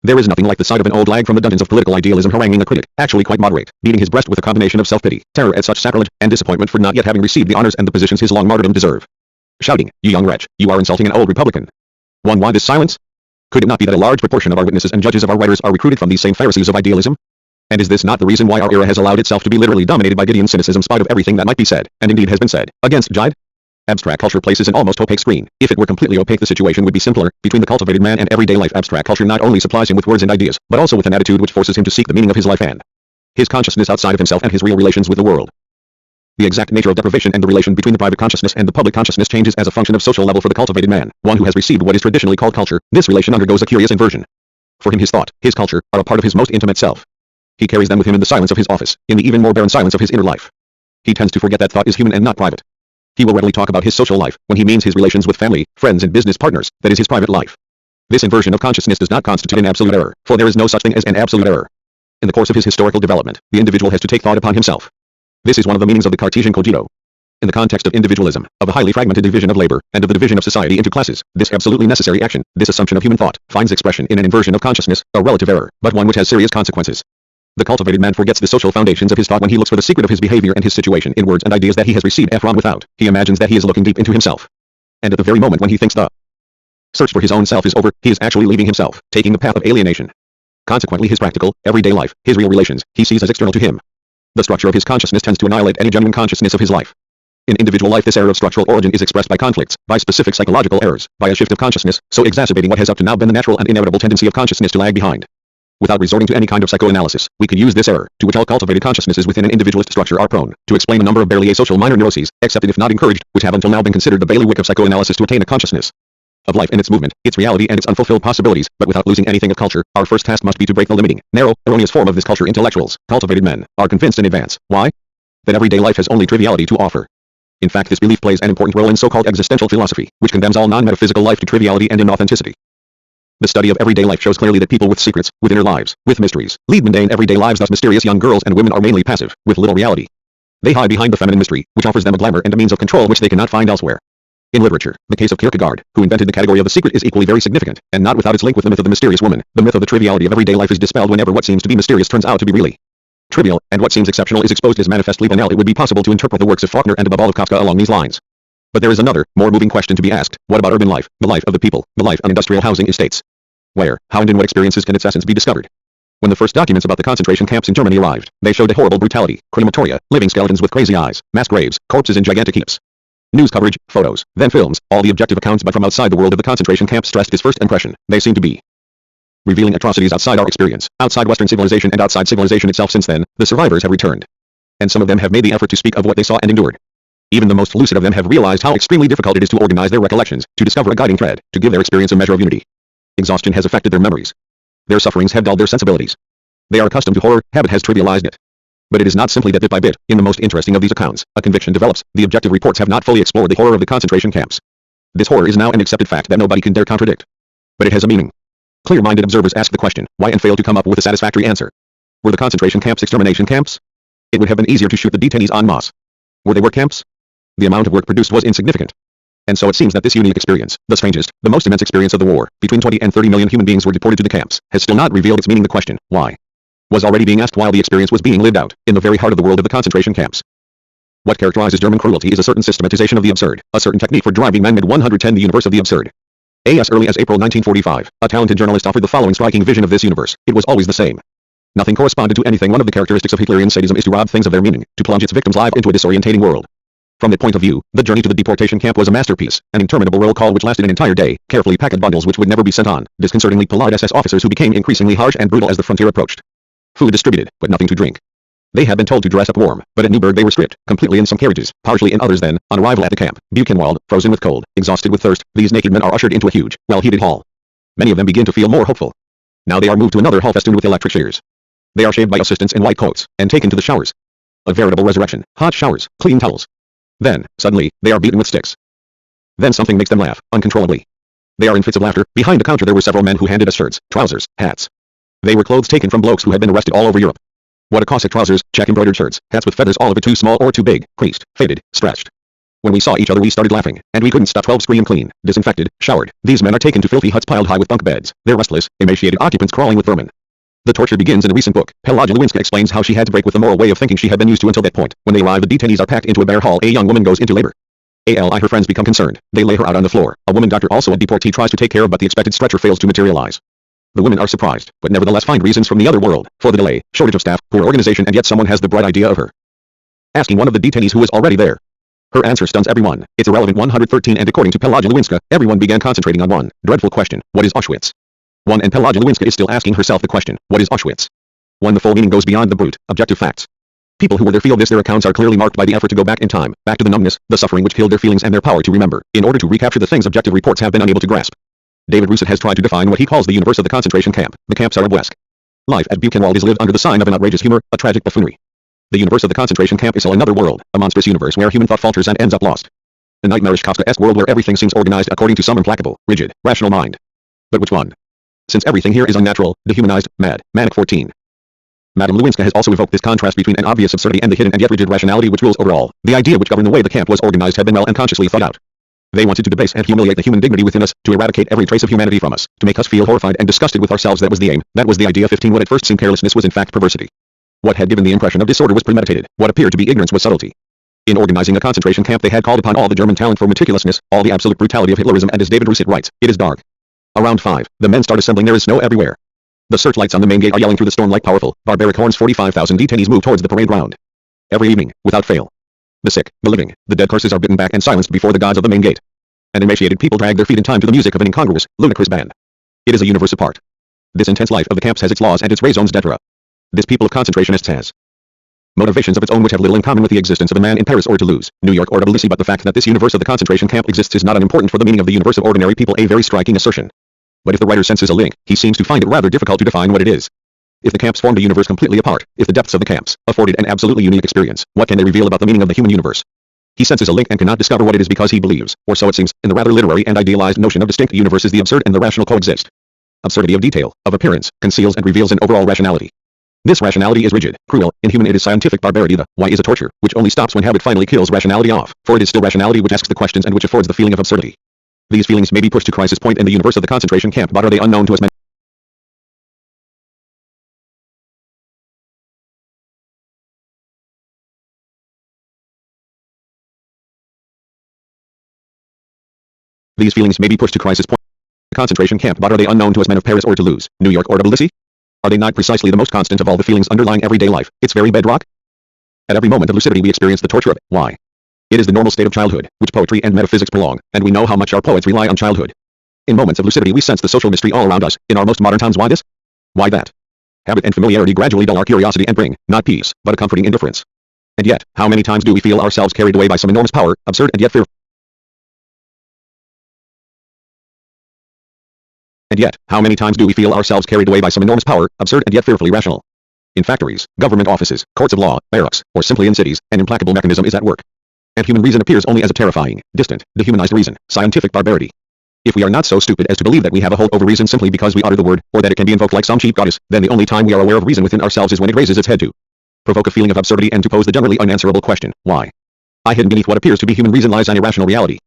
There is nothing like the sight of an old lag from the dungeons of political idealism haranguing a critic, actually quite moderate, beating his breast with a combination of self-pity, terror at such sacrilege, and disappointment for not yet having received the honors and the positions his long martyrdom deserve. Shouting, "You young wretch, you are insulting an old Republican." Why this silence? Could it not be that a large proportion of our witnesses and judges of our writers are recruited from these same Pharisees of idealism? And is this not the reason why our era has allowed itself to be literally dominated by Gideon cynicism, spite of everything that might be said, and indeed has been said, against Gide? Abstract culture places an almost opaque screen. If it were completely opaque the situation would be simpler. Between the cultivated man and everyday life, abstract culture not only supplies him with words and ideas, but also with an attitude which forces him to seek the meaning of his life and his consciousness outside of himself and his real relations with the world. The exact nature of deprivation and the relation between the private consciousness and the public consciousness changes as a function of social level for the cultivated man, one who has received what is traditionally called culture. This relation undergoes a curious inversion. For him his thought, his culture, are a part of his most intimate self. He carries them with him in the silence of his office, in the even more barren silence of his inner life. He tends to forget that thought is human and not private. He will readily talk about his social life, when he means his relations with family, friends and business partners, that is his private life. This inversion of consciousness does not constitute an absolute error, for there is no such thing as an absolute error. In the course of his historical development, the individual has to take thought upon himself. This is one of the meanings of the Cartesian cogito. In the context of individualism, of a highly fragmented division of labor, and of the division of society into classes, this absolutely necessary action, this assumption of human thought, finds expression in an inversion of consciousness, a relative error, but one which has serious consequences. The cultivated man forgets the social foundations of his thought when he looks for the secret of his behavior and his situation in words and ideas that he has received from without. He imagines that he is looking deep into himself. And at the very moment when he thinks the search for his own self is over, he is actually leaving himself, taking the path of alienation. Consequently his practical, everyday life, his real relations, he sees as external to him. The structure of his consciousness tends to annihilate any genuine consciousness of his life. In individual life this error of structural origin is expressed by conflicts, by specific psychological errors, by a shift of consciousness, so exacerbating what has up to now been the natural and inevitable tendency of consciousness to lag behind. Without resorting to any kind of psychoanalysis, we could use this error, to which all cultivated consciousnesses within an individualist structure are prone, to explain a number of barely asocial minor neuroses, accepted if not encouraged, which have until now been considered the bailiwick of psychoanalysis to attain a consciousness of life and its movement, its reality and its unfulfilled possibilities, but without losing anything of culture. Our first task must be to break the limiting, narrow, erroneous form of this culture. Intellectuals, cultivated men, are convinced in advance. Why? That everyday life has only triviality to offer. In fact this belief plays an important role in so-called existential philosophy, which condemns all non-metaphysical life to triviality and inauthenticity. The study of everyday life shows clearly that people with secrets, with inner lives, with mysteries, lead mundane everyday lives. Thus mysterious young girls and women are mainly passive, with little reality. They hide behind the feminine mystery, which offers them a glamour and a means of control which they cannot find elsewhere. In literature, the case of Kierkegaard, who invented the category of the secret, is equally very significant, and not without its link with the myth of the mysterious woman. The myth of the triviality of everyday life is dispelled whenever what seems to be mysterious turns out to be really trivial, and what seems exceptional is exposed as manifestly banal. It would be possible to interpret the works of Faulkner and above all of Kafka along these lines. But there is another, more moving question to be asked. What about urban life, the life of the people, the life on industrial housing estates? Where, how and in what experiences can its essence be discovered? When the first documents about the concentration camps in Germany arrived, they showed a horrible brutality: crematoria, living skeletons with crazy eyes, mass graves, corpses in gigantic heaps. News coverage, photos, then films, all the objective accounts but from outside the world of the concentration camps stressed this first impression. They seem to be revealing atrocities outside our experience, outside Western civilization and outside civilization itself. Since then, the survivors have returned. And some of them have made the effort to speak of what they saw and endured. Even the most lucid of them have realized how extremely difficult it is to organize their recollections, to discover a guiding thread, to give their experience a measure of unity. Exhaustion has affected their memories. Their sufferings have dulled their sensibilities. They are accustomed to horror, habit has trivialized it. But it is not simply that bit by bit, in the most interesting of these accounts, a conviction develops. The objective reports have not fully explored the horror of the concentration camps. This horror is now an accepted fact that nobody can dare contradict. But it has a meaning. Clear-minded observers ask the question, why, and fail to come up with a satisfactory answer. Were the concentration camps extermination camps? It would have been easier to shoot the detainees en masse. Were they work camps? The amount of work produced was insignificant. And so it seems that this unique experience, the strangest, the most immense experience of the war, between 20 and 30 million human beings were deported to the camps, has still not revealed its meaning. The question, why, was already being asked while the experience was being lived out, in the very heart of the world of the concentration camps. What characterizes German cruelty is a certain systematization of the absurd, a certain technique for driving man mad. 110 The universe of the absurd. As early as April 1945, a talented journalist offered the following striking vision of this universe. It was always the same. Nothing corresponded to anything. One of the characteristics of Hitlerian sadism is to rob things of their meaning, to plunge its victims live into a disorientating world. From that point of view, the journey to the deportation camp was a masterpiece, an interminable roll call which lasted an entire day, carefully packed bundles which would never be sent on, disconcertingly polite SS officers who became increasingly harsh and brutal as the frontier approached. Food distributed, but nothing to drink. They had been told to dress up warm, but at Newburgh they were stripped, completely in some carriages, partially in others. Then, on arrival at the camp, Buchenwald, frozen with cold, exhausted with thirst, these naked men are ushered into a huge, well-heated hall. Many of them begin to feel more hopeful. Now they are moved to another hall festooned with electric shears. They are shaved by assistants in white coats, and taken to the showers. A veritable resurrection, hot showers, clean towels. Then, suddenly, they are beaten with sticks. Then something makes them laugh, uncontrollably. They are in fits of laughter. Behind the counter there were several men who handed us shirts, trousers, hats. They were clothes taken from blokes who had been arrested all over Europe. What a Cossack: trousers, check embroidered shirts, hats with feathers, all of it too small or too big, creased, faded, stretched. When we saw each other we started laughing, and we couldn't stop. 12 Screen clean, disinfected, showered. These men are taken to filthy huts piled high with bunk beds, their restless, emaciated occupants crawling with vermin. The torture begins in a recent book. Pelagea Lewinsky explains how she had to break with the moral way of thinking she had been used to until that point. When they arrive, the detainees are packed into a bare hall. A young woman goes into labor. Her friends become concerned. They lay her out on the floor. A woman doctor, also a deportee, tries to take care of, but the expected stretcher fails to materialize. The women are surprised, but nevertheless find reasons from the other world for the delay: shortage of staff, poor organization, and yet someone has the bright idea of her asking one of the detainees who is already there. Her answer stuns everyone. It's irrelevant. 113 And according to Pelagea Lewinsky, everyone began concentrating on one dreadful question: what is Auschwitz? And Pelagea Lewinsky is still asking herself the question: what is Auschwitz? The full meaning goes beyond the brute, objective facts. People who were there feel this. Their accounts are clearly marked by the effort to go back in time, back to the numbness, the suffering which killed their feelings and their power to remember, in order to recapture the things objective reports have been unable to grasp. David Rousset has tried to define what he calls the universe of the concentration camp. The camps are Arabesque. Life at Buchenwald is lived under the sign of an outrageous humor, a tragic buffoonery. The universe of the concentration camp is still another world, a monstrous universe where human thought falters and ends up lost. A nightmarish Kafkaesque world where everything seems organized according to some implacable, rigid, rational mind. But which one? Since everything here is unnatural, dehumanized, mad, manic. 14. Madame Lewinsky has also evoked this contrast between an obvious absurdity and the hidden and yet rigid rationality which rules over all. The idea which governed the way the camp was organized had been well and consciously thought out. They wanted to debase and humiliate the human dignity within us, to eradicate every trace of humanity from us, to make us feel horrified and disgusted with ourselves. That was the aim, that was the idea. 15. What at first seemed carelessness was in fact perversity. What had given the impression of disorder was premeditated. What appeared to be ignorance was subtlety. In organizing a concentration camp they had called upon all the German talent for meticulousness, all the absolute brutality of Hitlerism, and as David Rousset writes, it is dark. Around 5, the men start assembling. There is snow everywhere. The searchlights on the main gate are yelling through the storm like powerful, barbaric horns. 45,000 detainees move towards the parade ground. Every evening, without fail. The sick, the living, the dead curses are bitten back and silenced before the gods of the main gate. And emaciated people drag their feet in time to the music of an incongruous, ludicrous band. It is a universe apart. This intense life of the camps has its laws and its raisons d'etre. This people of concentrationists has motivations of its own which have little in common with the existence of a man in Paris or Toulouse, New York or Tbilisi. But the fact that this universe of the concentration camp exists is not unimportant for the meaning of the universe of ordinary people, a very striking assertion. But if the writer senses a link, he seems to find it rather difficult to define what it is. If the camps formed a universe completely apart, if the depths of the camps afforded an absolutely unique experience, what can they reveal about the meaning of the human universe? He senses a link and cannot discover what it is because he believes, or so it seems, in the rather literary and idealized notion of distinct universes. The absurd and the rational coexist. Absurdity of detail, of appearance, conceals and reveals an overall rationality. This rationality is rigid, cruel, inhuman. It is scientific barbarity. The why is a torture, which only stops when habit finally kills rationality off, for it is still rationality which asks the questions and which affords the feeling of absurdity. These feelings may be pushed to crisis point in the universe of the concentration camp, but are they unknown to us men? These feelings may be pushed to crisis point in the concentration camp, but are they unknown to us men of Paris or Toulouse, New York or Tbilisi? Are they not precisely the most constant of all the feelings underlying everyday life, its very bedrock? At every moment of lucidity we experience the torture of it. Why? It is the normal state of childhood, which poetry and metaphysics prolong, and we know how much our poets rely on childhood. In moments of lucidity we sense the social mystery all around us, in our most modern times. Why this? Why that? Habit and familiarity gradually dull our curiosity and bring, not peace, but a comforting indifference. And yet, how many times do we feel ourselves carried away by some enormous power, absurd and yet fearful? And yet, how many times do we feel ourselves carried away by some enormous power, absurd and yet fearfully rational? In factories, government offices, courts of law, barracks, or simply in cities, an implacable mechanism is at work. And human reason appears only as a terrifying, distant, dehumanized reason, scientific barbarity. If we are not so stupid as to believe that we have a hold over reason simply because we utter the word, or that it can be invoked like some cheap goddess, then the only time we are aware of reason within ourselves is when it raises its head to provoke a feeling of absurdity and to pose the generally unanswerable question, why? Hidden beneath what appears to be human reason lies an irrational reality.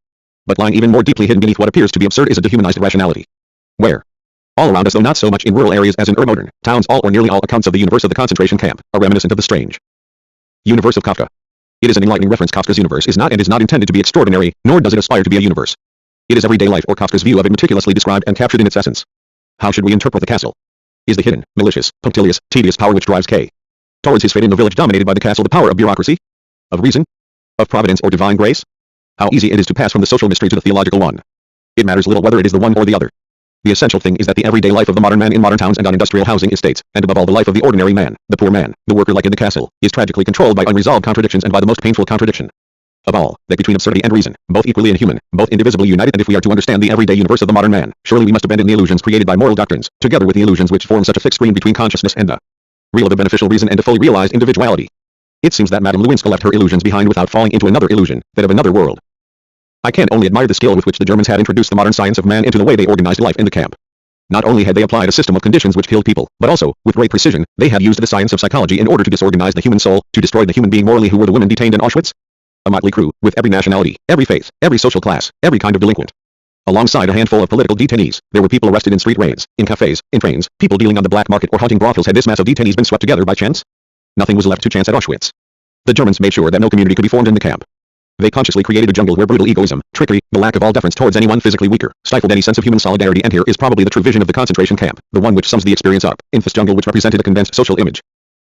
But lying even more deeply hidden beneath what appears to be absurd is a dehumanized rationality. Where? All around us, though not so much in rural areas as in urban modern towns, all or nearly all accounts of the universe of the concentration camp are reminiscent of the strange universe of Kafka. It is an enlightening reference. Kafka's universe is not and is not intended to be extraordinary, nor does it aspire to be a universe. It is everyday life, or Kafka's view of it, meticulously described and captured in its essence. How should we interpret the castle? Is the hidden, malicious, punctilious, tedious power which drives K towards his fate in the village dominated by the castle the power of bureaucracy? Of reason? Of providence or divine grace? How easy it is to pass from the social mystery to the theological one. It matters little whether it is the one or the other. The essential thing is that the everyday life of the modern man in modern towns and on industrial housing estates, and above all the life of the ordinary man, the poor man, the worker like in the castle, is tragically controlled by unresolved contradictions and by the most painful contradiction of all, that between absurdity and reason, both equally inhuman, both indivisibly united. And if we are to understand the everyday universe of the modern man, surely we must abandon the illusions created by moral doctrines, together with the illusions which form such a thick screen between consciousness and the real of the beneficial reason and a fully realized individuality. It seems that Madame Lewinsky left her illusions behind without falling into another illusion, that of another world. I can only admire the skill with which the Germans had introduced the modern science of man into the way they organized life in the camp. Not only had they applied a system of conditions which killed people, but also, with great precision, they had used the science of psychology in order to disorganize the human soul, to destroy the human being morally. Who were the women detained in Auschwitz? A motley crew, with every nationality, every faith, every social class, every kind of delinquent. Alongside a handful of political detainees, there were people arrested in street raids, in cafes, in trains, people dealing on the black market or hunting brothels. Had this mass of detainees been swept together by chance? Nothing was left to chance at Auschwitz. The Germans made sure that no community could be formed in the camp. They consciously created a jungle where brutal egoism, trickery, the lack of all deference towards anyone physically weaker, stifled any sense of human solidarity. And here is probably the true vision of the concentration camp, the one which sums the experience up, in this jungle which represented a condensed social image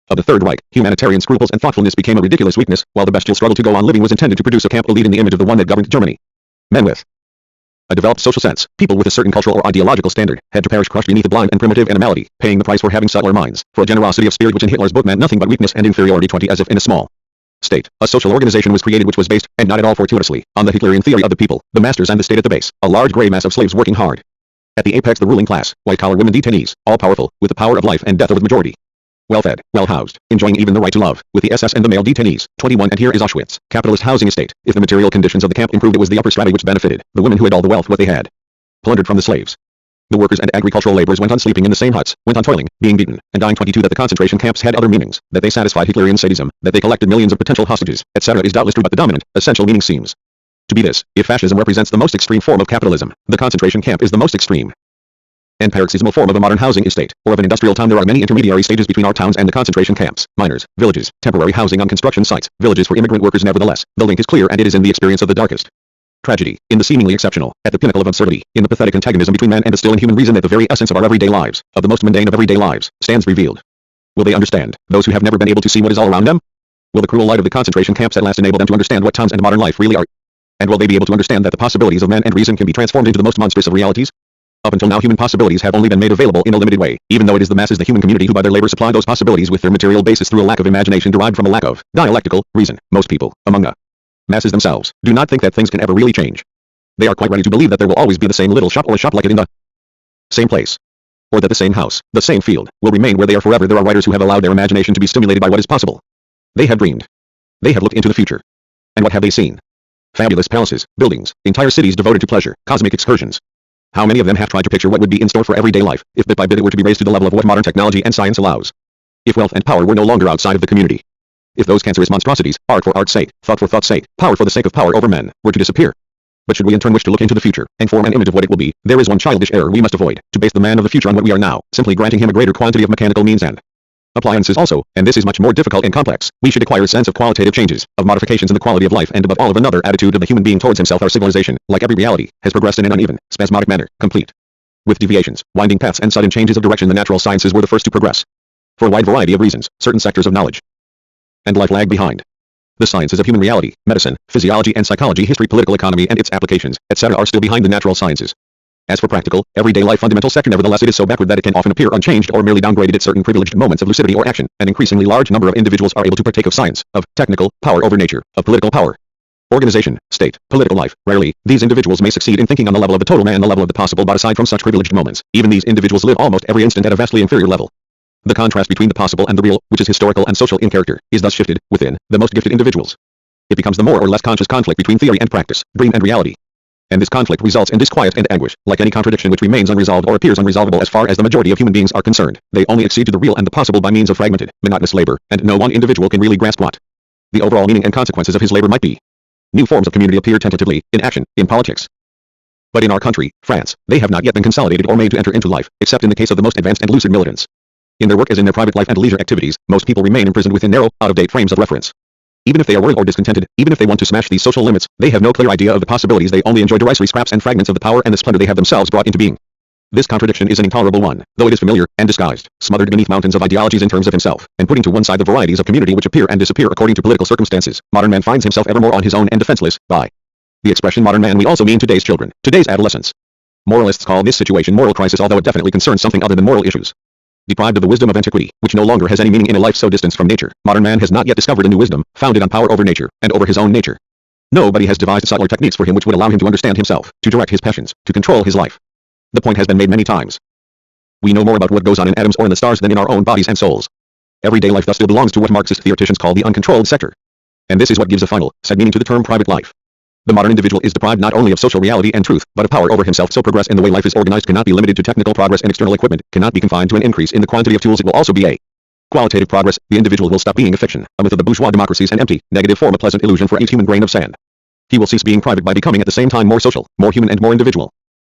of the Third Reich. Humanitarian scruples and thoughtfulness became a ridiculous weakness, while the bestial struggle to go on living was intended to produce a camp elite in the image of the one that governed Germany. Men with a developed social sense, people with a certain cultural or ideological standard, had to perish crushed beneath the blind and primitive animality, paying the price for having subtler minds, for a generosity of spirit which in Hitler's book meant nothing but weakness and inferiority. 20 As if in a small state, a social organization was created which was based, and not at all fortuitously, on the Hitlerian theory of the people, the masters and the state at the base, a large gray mass of slaves working hard. At the apex the ruling class, white-collar women detainees, all powerful, with the power of life and death over the majority. Well-fed, well-housed, enjoying even the right to love, with the SS and the male detainees. 21 And here is Auschwitz, capitalist housing estate. If the material conditions of the camp improved, it was the upper strata which benefited, the women who had all the wealth what they had plundered from the slaves. The workers and agricultural laborers went on sleeping in the same huts, went on toiling, being beaten, and dying. 22 That the concentration camps had other meanings, that they satisfied Hitlerian sadism, that they collected millions of potential hostages, etc. is doubtless true, but the dominant, essential meaning seems to be this: if fascism represents the most extreme form of capitalism, the concentration camp is the most extreme and paroxysmal form of a modern housing estate, or of an industrial town. There are many intermediary stages between our towns and the concentration camps: miners, villages, temporary housing on construction sites, villages for immigrant workers. Nevertheless, the link is clear, and it is in the experience of the darkest tragedy, in the seemingly exceptional, at the pinnacle of absurdity, in the pathetic antagonism between man and the still inhuman reason, that the very essence of our everyday lives, of the most mundane of everyday lives, stands revealed. Will they understand, those who have never been able to see what is all around them? Will the cruel light of the concentration camps at last enable them to understand what towns and modern life really are? And will they be able to understand that the possibilities of man and reason can be transformed into the most monstrous of realities? Up until now, human possibilities have only been made available in a limited way, even though it is the masses, the human community, who by their labor supply those possibilities with their material basis through a lack of imagination derived from a lack of dialectical reason. Most people, among the masses themselves, do not think that things can ever really change. They are quite ready to believe that there will always be the same little shop, or a shop like it in the same place, or that the same house, the same field, will remain where they are forever. There are writers who have allowed their imagination to be stimulated by what is possible. They have dreamed. They have looked into the future. And what have they seen? Fabulous palaces, buildings, entire cities devoted to pleasure, cosmic excursions. How many of them have tried to picture what would be in store for everyday life, if bit by bit it were to be raised to the level of what modern technology and science allows? If wealth and power were no longer outside of the community. If those cancerous monstrosities, art for art's sake, thought for thought's sake, power for the sake of power over men, were to disappear. But should we in turn wish to look into the future, and form an image of what it will be, there is one childish error we must avoid, to base the man of the future on what we are now, simply granting him a greater quantity of mechanical means and appliances also, and this is much more difficult and complex. We should acquire a sense of qualitative changes, of modifications in the quality of life, and above all of another attitude of the human being towards himself. Our civilization, like every reality, has progressed in an uneven, spasmodic manner, complete with deviations, winding paths, and sudden changes of direction. The natural sciences were the first to progress. For a wide variety of reasons, certain sectors of knowledge and life lag behind. The sciences of human reality, medicine, physiology and psychology, history, political economy and its applications, etc. are still behind the natural sciences. As for practical, everyday life fundamental sector, nevertheless it is so backward that it can often appear unchanged or merely downgraded at certain privileged moments of lucidity or action. An increasingly large number of individuals are able to partake of science, of technical power over nature, of political power, organization, state, political life. Rarely, these individuals may succeed in thinking on the level of the total man, the level of the possible, but aside from such privileged moments, even these individuals live almost every instant at a vastly inferior level. The contrast between the possible and the real, which is historical and social in character, is thus shifted, within the most gifted individuals. It becomes the more or less conscious conflict between theory and practice, dream and reality. And this conflict results in disquiet and anguish, like any contradiction which remains unresolved or appears unresolvable. As far as the majority of human beings are concerned, they only accede to the real and the possible by means of fragmented, monotonous labor, and no one individual can really grasp what the overall meaning and consequences of his labor might be. New forms of community appear tentatively, in action, in politics. But in our country, France, they have not yet been consolidated or made to enter into life, except in the case of the most advanced and lucid militants. In their work as in their private life and leisure activities, most people remain imprisoned within narrow, out-of-date frames of reference. Even if they are worried or discontented, even if they want to smash these social limits, they have no clear idea of the possibilities. They only enjoy derisory scraps and fragments of the power and the splendor they have themselves brought into being. This contradiction is an intolerable one, though it is familiar, and disguised, smothered beneath mountains of ideologies in terms of himself, and putting to one side the varieties of community which appear and disappear according to political circumstances. Modern man finds himself evermore on his own and defenseless. By the expression modern man we also mean today's children, today's adolescents. Moralists call this situation moral crisis, although it definitely concerns something other than moral issues. Deprived of the wisdom of antiquity, which no longer has any meaning in a life so distanced from nature, modern man has not yet discovered a new wisdom, founded on power over nature, and over his own nature. Nobody has devised subtler techniques for him which would allow him to understand himself, to direct his passions, to control his life. The point has been made many times. We know more about what goes on in atoms or in the stars than in our own bodies and souls. Everyday life thus still belongs to what Marxist theoreticians call the uncontrolled sector. And this is what gives a final, sad meaning to the term private life. The modern individual is deprived not only of social reality and truth, but of power over himself. So progress in the way life is organized cannot be limited to technical progress and external equipment, cannot be confined to an increase in the quantity of tools. It will also be a qualitative progress. The individual will stop being a fiction, a myth of the bourgeois democracies, an empty, negative form, a pleasant illusion for each human grain of sand. He will cease being private by becoming at the same time more social, more human and more individual.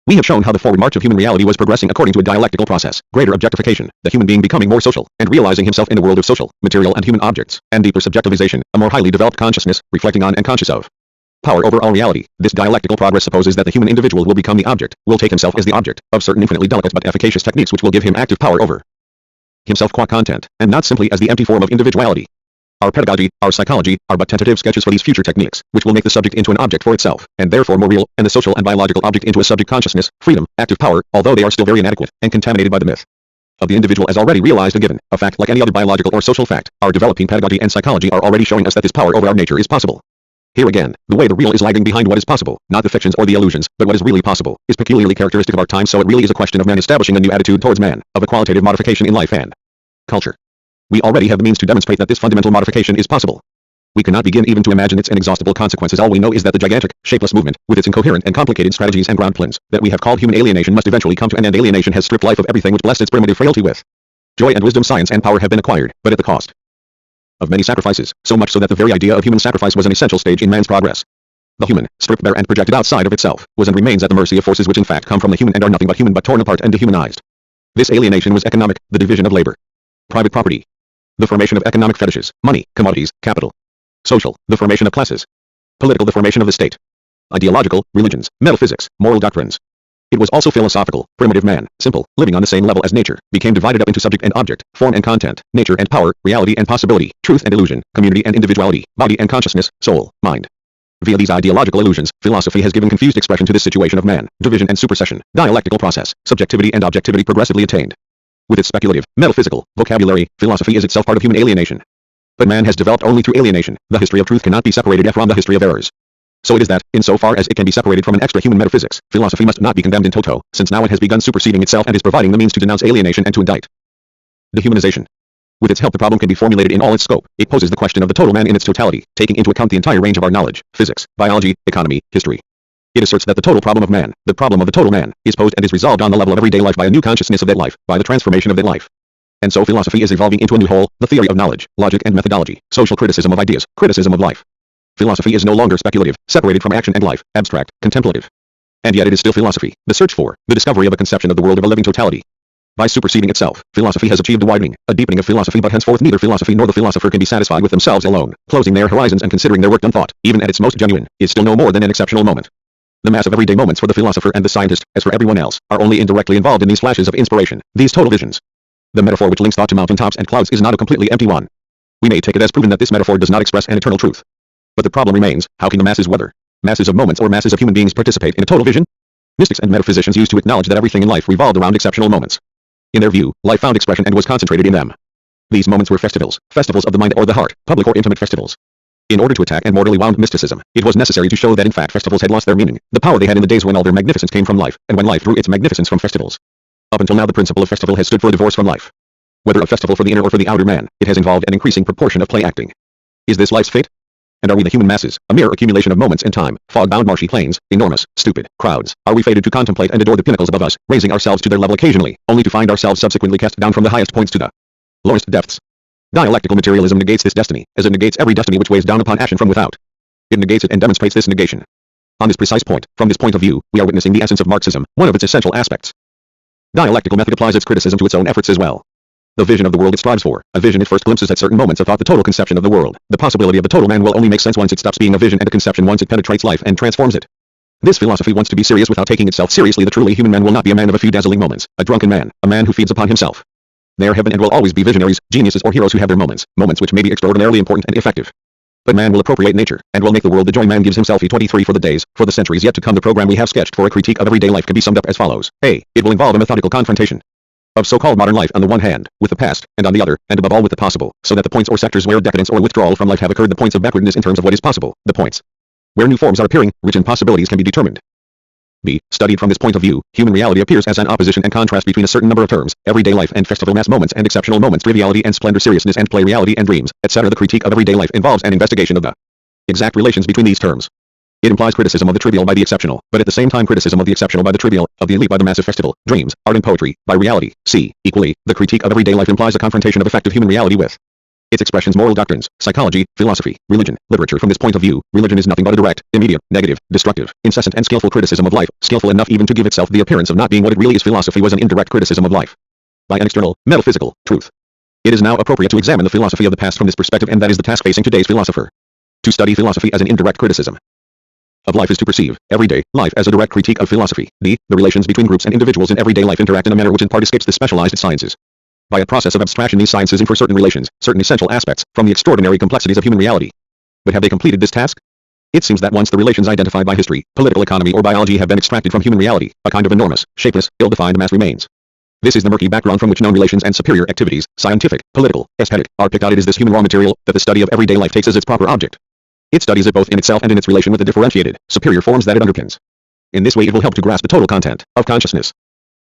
We have shown how the forward march of human reality was progressing according to a dialectical process, greater objectification, the human being becoming more social, and realizing himself in the world of social, material and human objects, and deeper subjectivization, a more highly developed consciousness, reflecting on and conscious of power over all reality. This dialectical progress supposes that the human individual will become the object, will take himself as the object, of certain infinitely delicate but efficacious techniques which will give him active power over himself qua content, and not simply as the empty form of individuality. Our pedagogy, our psychology, are but tentative sketches for these future techniques, which will make the subject into an object for itself, and therefore more real, and the social and biological object into a subject consciousness, freedom, active power, although they are still very inadequate, and contaminated by the myth of the individual as already realized and given, a fact like any other biological or social fact. Our developing pedagogy and psychology are already showing us that this power over our nature is possible. Here again, the way the real is lagging behind what is possible, not the fictions or the illusions, but what is really possible, is peculiarly characteristic of our time. So it really is a question of man establishing a new attitude towards man, of a qualitative modification in life and culture. We already have the means to demonstrate that this fundamental modification is possible. We cannot begin even to imagine its inexhaustible consequences. All we know is that the gigantic, shapeless movement, with its incoherent and complicated strategies and ground plans, that we have called human alienation must eventually come to an end. Alienation has stripped life of everything which blessed its primitive frailty with joy and wisdom. Science and power have been acquired, but at the cost of many sacrifices, so much so that the very idea of human sacrifice was an essential stage in man's progress. The human, stripped bare and projected outside of itself, was and remains at the mercy of forces which in fact come from the human and are nothing but human, but torn apart and dehumanized. This alienation was economic, the division of labor, private property, the formation of economic fetishes, money, commodities, capital, social, the formation of classes, political, the formation of the state, ideological, religions, metaphysics, moral doctrines. It was also philosophical. Primitive man, simple, living on the same level as nature, became divided up into subject and object, form and content, nature and power, reality and possibility, truth and illusion, community and individuality, body and consciousness, soul, mind. Via these ideological illusions, philosophy has given confused expression to this situation of man, division and supersession, dialectical process, subjectivity and objectivity progressively attained. With its speculative, metaphysical vocabulary, philosophy is itself part of human alienation. But man has developed only through alienation. The history of truth cannot be separated from the history of errors. So it is that, insofar as it can be separated from an extra-human metaphysics, philosophy must not be condemned in toto, since now it has begun superseding itself and is providing the means to denounce alienation and to indict dehumanization. With its help the problem can be formulated in all its scope. It poses the question of the total man in its totality, taking into account the entire range of our knowledge, physics, biology, economy, history. It asserts that the total problem of man, the problem of the total man, is posed and is resolved on the level of everyday life by a new consciousness of that life, by the transformation of that life. And so philosophy is evolving into a new whole, the theory of knowledge, logic and methodology, social criticism of ideas, criticism of life. Philosophy is no longer speculative, separated from action and life, abstract, contemplative. And yet it is still philosophy, the search for, the discovery of a conception of the world of a living totality. By superseding itself, philosophy has achieved a widening, a deepening of philosophy, but henceforth neither philosophy nor the philosopher can be satisfied with themselves alone. Closing their horizons and considering their work done thought, even at its most genuine, is still no more than an exceptional moment. The mass of everyday moments for the philosopher and the scientist, as for everyone else, are only indirectly involved in these flashes of inspiration, these total visions. The metaphor which links thought to mountaintops and clouds is not a completely empty one. We may take it as proven that this metaphor does not express an eternal truth. But the problem remains, how can the masses, whether masses of moments or masses of human beings, participate in a total vision? Mystics and metaphysicians used to acknowledge that everything in life revolved around exceptional moments. In their view, life found expression and was concentrated in them. These moments were festivals, festivals of the mind or the heart, public or intimate festivals. In order to attack and mortally wound mysticism, it was necessary to show that in fact festivals had lost their meaning, the power they had in the days when all their magnificence came from life, and when life drew its magnificence from festivals. Up until now the principle of festival has stood for a divorce from life. Whether a festival for the inner or for the outer man, it has involved an increasing proportion of play acting. Is this life's fate? And are we the human masses, a mere accumulation of moments in time, fog-bound marshy plains, enormous, stupid, crowds? Are we fated to contemplate and adore the pinnacles above us, raising ourselves to their level occasionally, only to find ourselves subsequently cast down from the highest points to the lowest depths? Dialectical materialism negates this destiny, as it negates every destiny which weighs down upon action from without. It negates it and demonstrates this negation. On this precise point, from this point of view, we are witnessing the essence of Marxism, one of its essential aspects. Dialectical method applies its criticism to its own efforts as well. The vision of the world it strives for, a vision it first glimpses at certain moments of thought, the total conception of the world. The possibility of the total man will only make sense once it stops being a vision and a conception, once it penetrates life and transforms it. This philosophy wants to be serious without taking itself seriously. The truly human man will not be a man of a few dazzling moments, a drunken man, a man who feeds upon himself. They are heaven and will always be visionaries, geniuses or heroes who have their moments, moments which may be extraordinarily important and effective. But man will appropriate nature, and will make the world the joy man gives himself. E23 for the days, for the centuries yet to come. The program we have sketched for a critique of everyday life can be summed up as follows. A. It will involve a methodical confrontation of so-called modern life on the one hand, with the past, and on the other, and above all with the possible, so that the points or sectors where decadence or withdrawal from life have occurred, the points of backwardness in terms of what is possible, the points where new forms are appearing, rich in possibilities, can be determined. B. Studied from this point of view, human reality appears as an opposition and contrast between a certain number of terms, everyday life and festival mass moments and exceptional moments, triviality and splendor, seriousness and play, reality and dreams, etc. The critique of everyday life involves an investigation of the exact relations between these terms. It implies criticism of the trivial by the exceptional, but at the same time criticism of the exceptional by the trivial, of the elite by the massive festival, dreams, art and poetry, by reality. C. Equally, the critique of everyday life implies a confrontation of effective human reality with its expressions, moral doctrines, psychology, philosophy, religion, literature. From this point of view, religion is nothing but a direct, immediate, negative, destructive, incessant and skillful criticism of life, skillful enough even to give itself the appearance of not being what it really is. Philosophy was an indirect criticism of life by an external, metaphysical, truth. It is now appropriate to examine the philosophy of the past from this perspective, and that is the task facing today's philosopher. To study philosophy as an indirect criticism of life is to perceive everyday life as a direct critique of philosophy. D. The relations between groups and individuals in everyday life interact in a manner which in part escapes the specialized sciences. By a process of abstraction, these sciences infer certain relations, certain essential aspects, from the extraordinary complexities of human reality. But have they completed this task? It seems that once the relations identified by history, political economy or biology have been extracted from human reality, a kind of enormous, shapeless, ill-defined mass remains. This is the murky background from which known relations and superior activities, scientific, political, aesthetic, are picked out. It is this human raw material that the study of everyday life takes as its proper object. It studies it both in itself and in its relation with the differentiated, superior forms that it underpins. In this way it will help to grasp the total content of consciousness.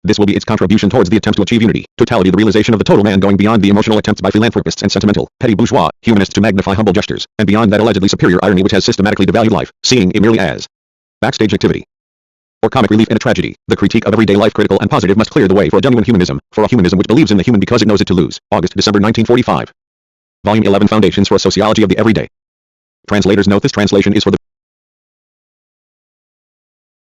This will be its contribution towards the attempt to achieve unity, totality, the realization of the total man, going beyond the emotional attempts by philanthropists and sentimental, petty bourgeois, humanists to magnify humble gestures, and beyond that allegedly superior irony which has systematically devalued life, seeing it merely as backstage activity or comic relief in a tragedy. The critique of everyday life, critical and positive, must clear the way for a genuine humanism, for a humanism which believes in the human because it knows it to lose. August, December 1945. Volume 11, Foundations for a Sociology of the Everyday. Translators note this translation is for the